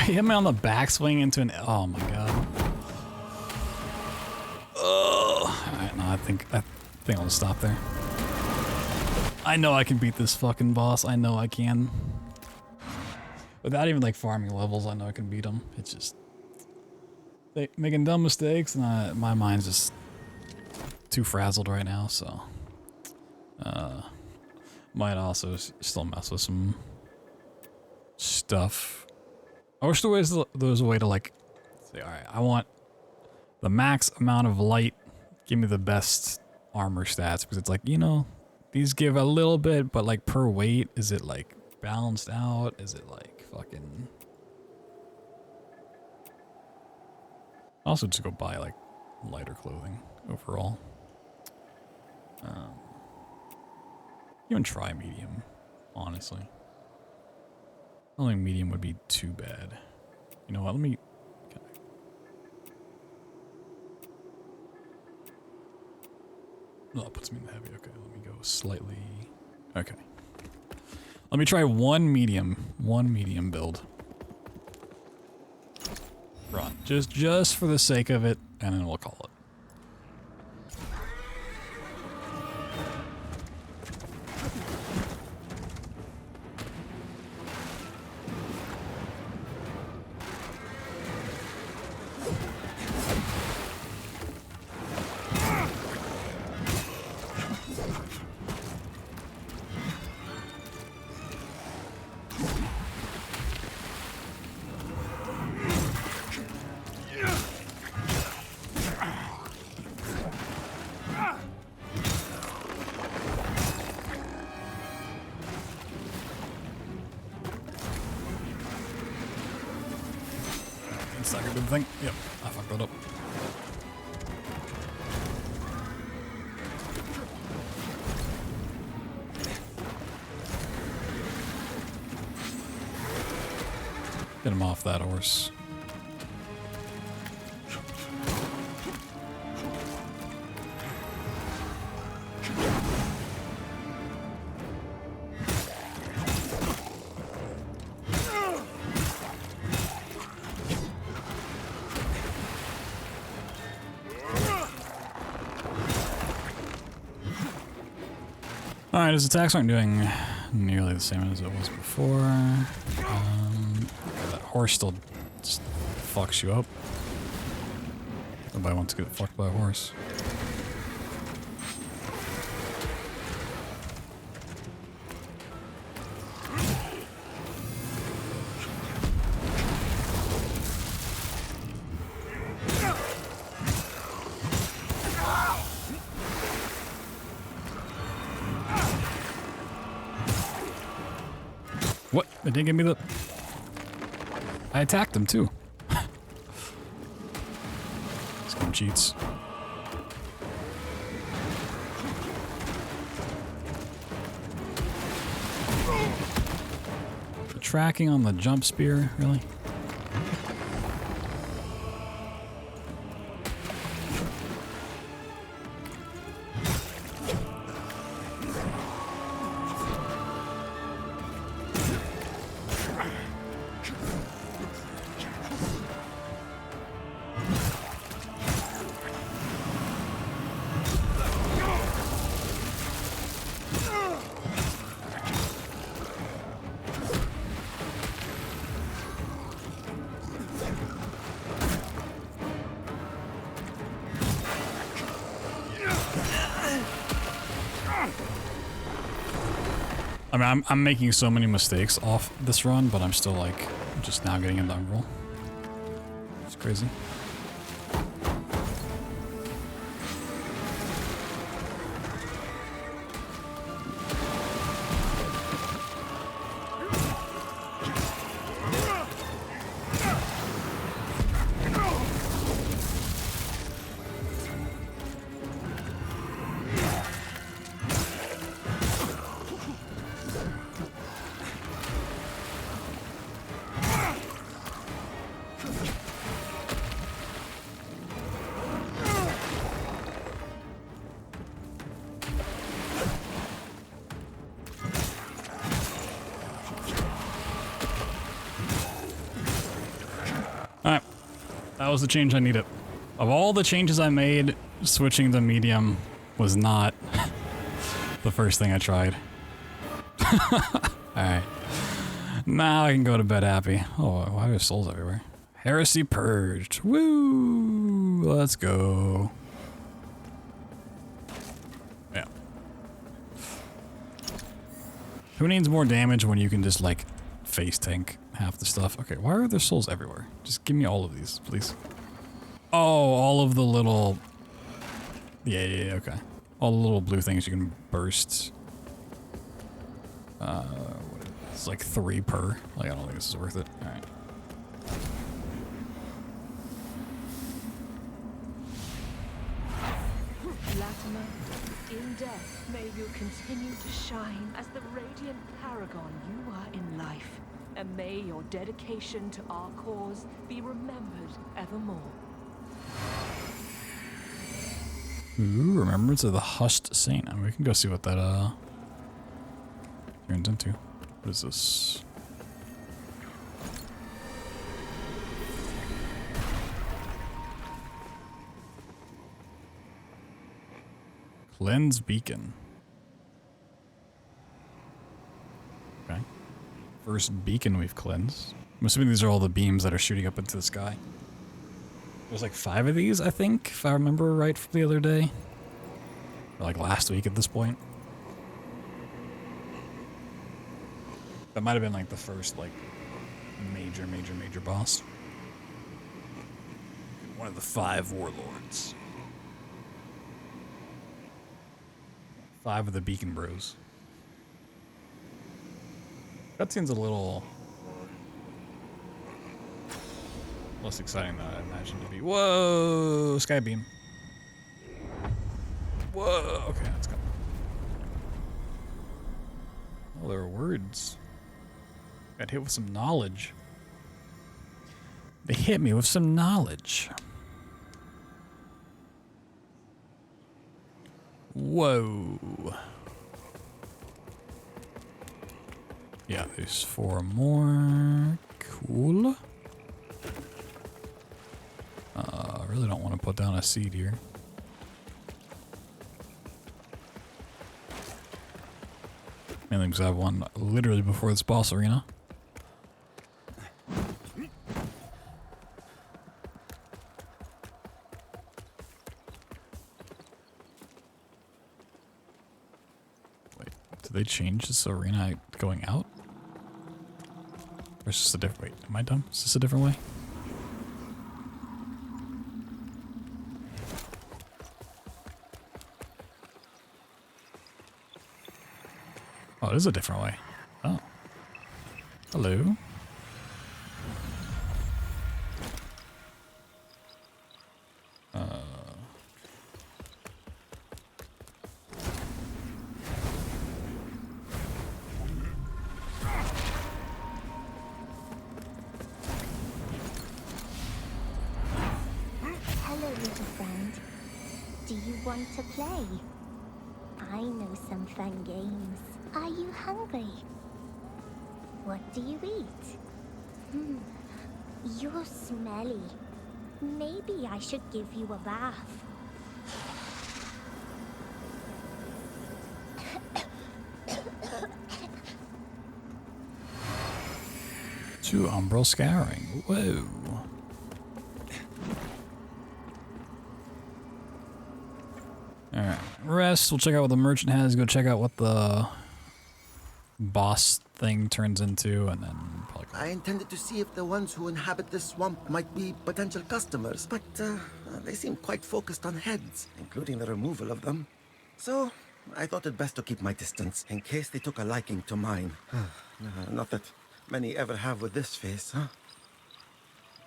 He hit me on the backswing into an. Oh my god. Alright, no, I think I'll just stop there. I know I can beat this fucking boss. I know I can. Without even like farming levels, I know I can beat him. It's just they making dumb mistakes, and my mind's just too frazzled right now. So, might also still mess with some stuff. I wish there was a way to like say, all right, I want the max amount of light, give me the best armor stats, because it's like, you know, these give a little bit, but like per weight, is it like balanced out? Is it like fucking? Also, just go buy like lighter clothing overall. Even try medium, honestly. I don't think medium would be too bad. You know what, let me... No, that puts me in the heavy. Okay, let me go slightly... Okay. Let me try one medium build. Run. Just for the sake of it, and then we'll call it. That's not a good thing. Yep, I fucked that up. Get him off that horse. Alright, his attacks aren't doing nearly the same as it was before. That horse still just fucks you up. Nobody wants to get fucked by a horse. What? They didn't give me the... I attacked him too. Scum cheats. The tracking on the jump spear, really? I mean, I'm making so many mistakes off this run, but I'm still like just now getting into Umbral. It's crazy. Alright, that was the change I needed. Of all the changes I made, switching to medium was not the first thing I tried. Alright, now I can go to bed happy. Oh, why are there souls everywhere? Heresy purged. Woo! Let's go. Yeah. Who needs more damage when you can just, like, face tank half the stuff? Okay, why are there souls everywhere? Just give me all of these, please. Oh, all of the little... Yeah, okay. All the little blue things you can burst. It's like 3 per. Like, I don't think this is worth it. Alright. Latimer, in death, may you continue to shine as the radiant paragon you are in life. And may your dedication to our cause be remembered evermore. Ooh, Remembrance of the Hushed Saint. And we can go see what that turns into. What is this? Cleanse Beacon. Okay. First beacon we've cleansed. I'm assuming these are all the beams that are shooting up into the sky. There's like 5 of these, I think, if I remember right from the other day. Or like last week at this point. That might have been like the first like major boss. One of the 5 warlords. 5 of the Beacon Bros. Cutscene's a little less exciting than I imagined to be. Whoa! Skybeam. Whoa! Okay, that's coming. Oh, there are words. Got hit with some knowledge. They hit me with some knowledge. Whoa. Yeah, there's 4 more. Cool. I really don't want to put down a seed here. Mainly because I have one literally before this boss arena. Wait, did they change this arena going out? Or is this a different... Wait, am I dumb? Is this a different way? Oh, it is a different way. Oh. Hello. Hello, little friend. Do you want to play? I know some fun games. Are you hungry? What do you eat? You're smelly. Maybe I should give you a bath. 2 umbral scouring. Whoa. Alright. Rest. We'll check out what the merchant has. Go check out what the boss thing turns into, and then probably I intended to see if the ones who inhabit this swamp might be potential customers, but they seem quite focused on heads, including the removal of them. So, I thought it best to keep my distance, in case they took a liking to mine. Not that many ever have with this face, huh?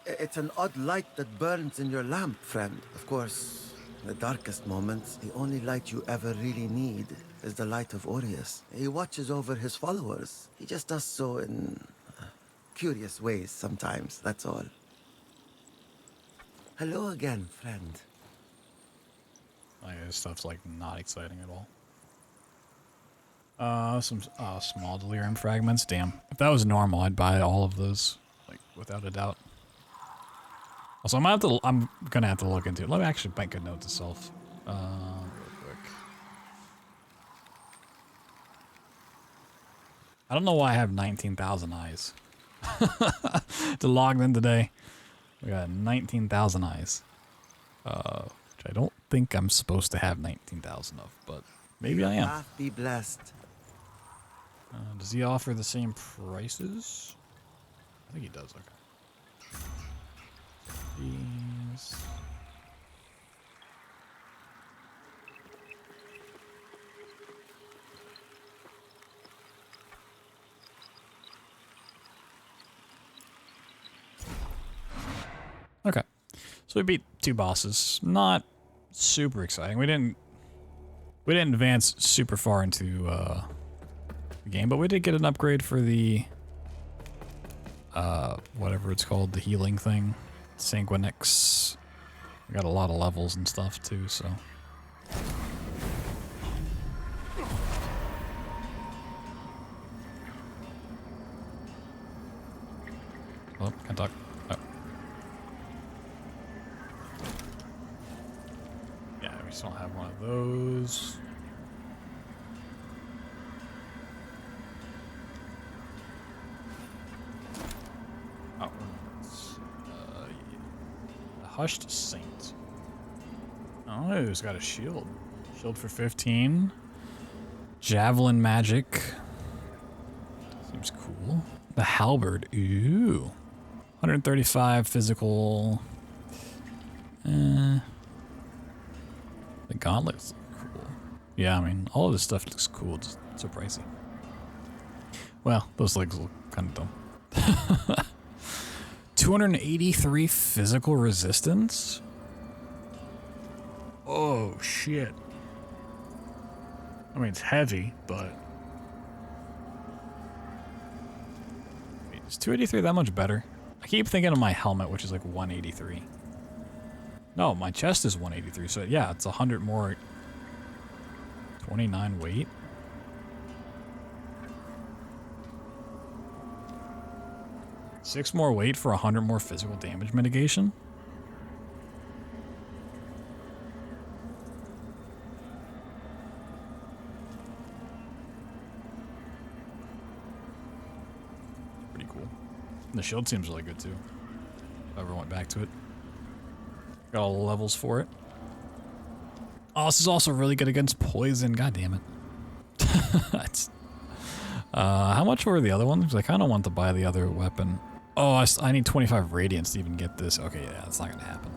It's an odd light that burns in your lamp, friend. Of course, in the darkest moments, the only light you ever really need is the light of Aureus. He watches over his followers. He just does so in curious ways sometimes, that's all. Hello again, friend. Like, this stuff's like not exciting at all. Some small delirium fragments. Damn. If that was normal, I'd buy all of those, like, without a doubt. Also, I'm gonna have to look into it. Let me actually make a note to self, real quick. I don't know why I have 19,000 eyes. To log in today, we got 19,000 eyes. Which I don't think I'm supposed to have 19,000 of, but maybe I am. Be blessed. Does he offer the same prices? I think he does. Okay. These. Okay, so we beat 2 bosses. Not super exciting. We didn't advance super far into the game, but we did get an upgrade for the whatever it's called, the healing thing, Sanguinix. We got a lot of levels and stuff too, so. Oh, can't talk. Oh. Yeah, we still don't have one of those. Oh, it's, yeah. The Hushed Saint. Oh, he's got a shield. Shield for 15. Javelin magic. Seems cool. The halberd. Ooh. 135 physical. The gauntlets look cool. Yeah, I mean, all of this stuff looks cool, just so pricey. Well, those legs look kind of dumb. 283 physical resistance? Oh, shit. I mean, it's heavy, but... Wait, is 283 that much better? I keep thinking of my helmet, which is like 183. No, my chest is 183, so yeah, it's 100 more. 29 weight. Six more weight for 100 more physical damage mitigation? Pretty cool. And the shield seems really good too. If I ever went back to it. Got all the levels for it. Oh, this is also really good against poison. God damn it. How much were the other ones? Because I kind of want to buy the other weapon. Oh, I need 25 radiance to even get this. Okay, yeah, that's not gonna happen.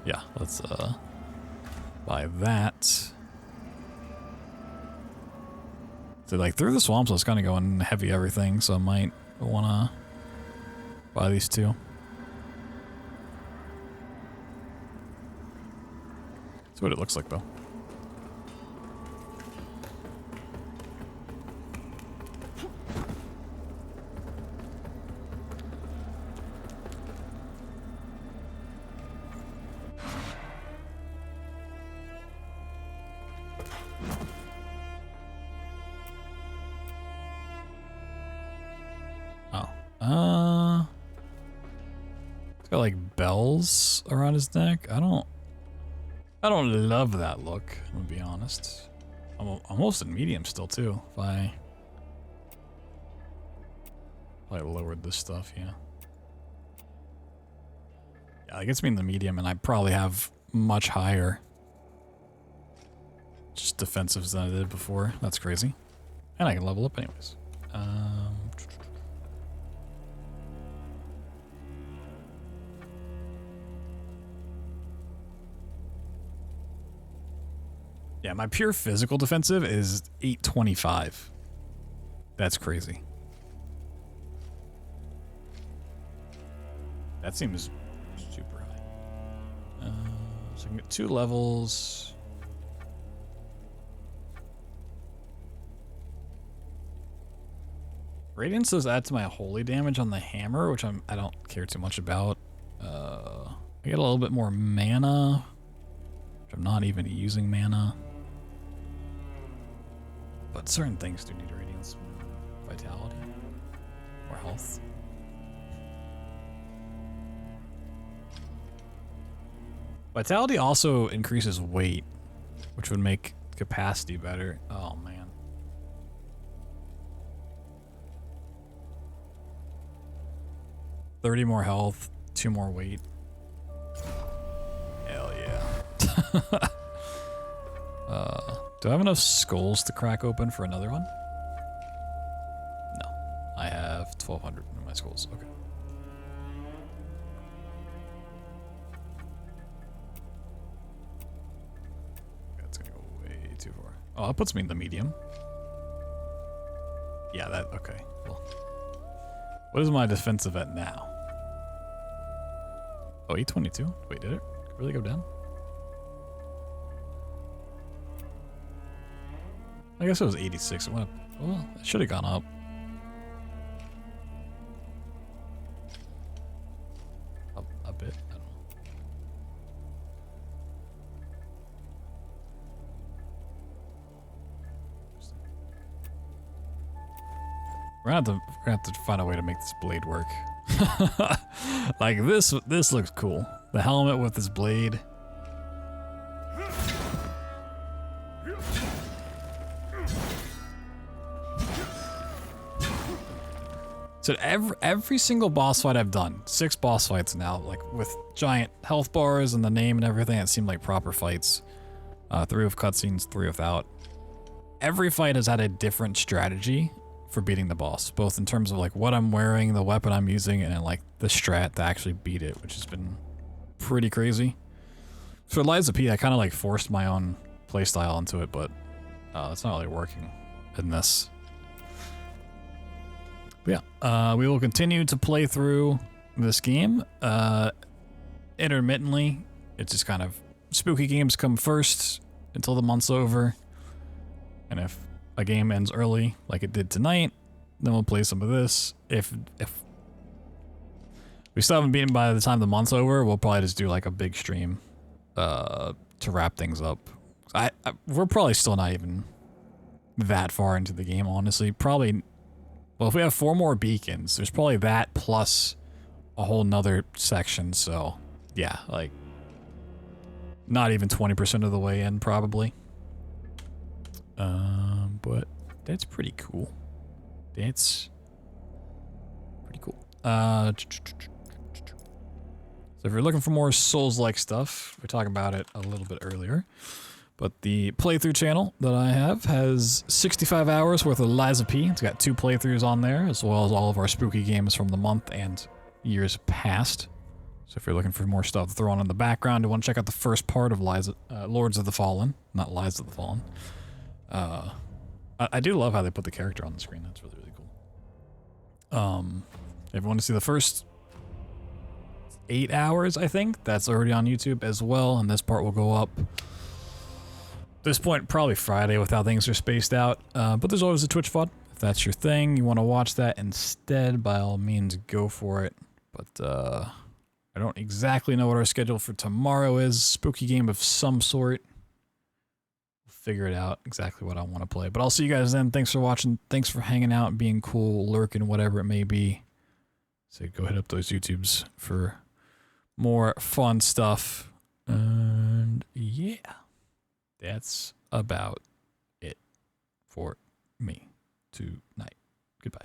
Yeah, let's buy that. So like through the swamps, I was kind of going heavy everything, so I might wanna buy these two. That's what it looks like, though. Oh. It's got like bells around his neck. I don't love that look, I'm gonna be honest. I'm almost in medium still too. If I lowered this stuff, yeah. Yeah, it gets me in the medium, and I probably have much higher just defensives than I did before. That's crazy. And I can level up anyways. Yeah, my pure physical defensive is 825. That's crazy. That seems super high. So I can get 2 levels. Radiance does add to my holy damage on the hammer, which I don't care too much about. I get a little bit more mana, which I'm not even using mana. But certain things do need radiance. Vitality. Or health. Vitality also increases weight, which would make capacity better. Oh man. $30 more health, 2 more weight. Hell yeah. Do I have enough skulls to crack open for another one? No. I have 1,200 in my skulls. Okay. That's gonna go way too far. Oh, that puts me in the medium. Yeah, that, okay. Well, what is my defensive at now? Oh, 822? Wait, did it really go down? I guess it was 86. It went up. Well, it should have gone up. A bit. I don't know. We're gonna have to find a way to make this blade work. Like this looks cool. The helmet with this blade. So every single boss fight I've done, 6 boss fights now, like with giant health bars and the name and everything, it seemed like proper fights. 3 with cutscenes, 3 without. Every fight has had a different strategy for beating the boss, both in terms of like what I'm wearing, the weapon I'm using, and like the strat to actually beat it, which has been pretty crazy. For Liza P, I kind of like forced my own playstyle into it, but it's not really working in this. But yeah, we will continue to play through this game intermittently. It's just kind of spooky games come first until the month's over, and if a game ends early like it did tonight, then we'll play some of this. If we still haven't beaten by the time the month's over, we'll probably just do like a big stream to wrap things up. We're probably still not even that far into the game, honestly. Probably. Well, if we have 4 more beacons, there's probably that plus a whole nother section, so yeah, like not even 20% of the way in, probably. But that's pretty cool. That's pretty cool. So if you're looking for more Souls-like stuff, we talked about it a little bit earlier. But the playthrough channel that I have has 65 hours worth of Liza P. It's got 2 playthroughs on there, as well as all of our spooky games from the month and years past. So if you're looking for more stuff to throw on in the background, you want to check out the first part of Lords of the Fallen, not Lies of the Fallen. I do love how they put the character on the screen. That's really, really cool. If you want to see the first 8 hours, I think, that's already on YouTube as well, and this part will go up. This point, probably Friday with how things are spaced out, but there's always a Twitch VOD. If that's your thing, you want to watch that instead, by all means, go for it. But I don't exactly know what our schedule for tomorrow is. Spooky game of some sort. We'll figure it out exactly what I want to play. But I'll see you guys then. Thanks for watching. Thanks for hanging out, being cool, lurking, whatever it may be. So go hit up those YouTubes for more fun stuff. And yeah. That's about it for me tonight. Goodbye.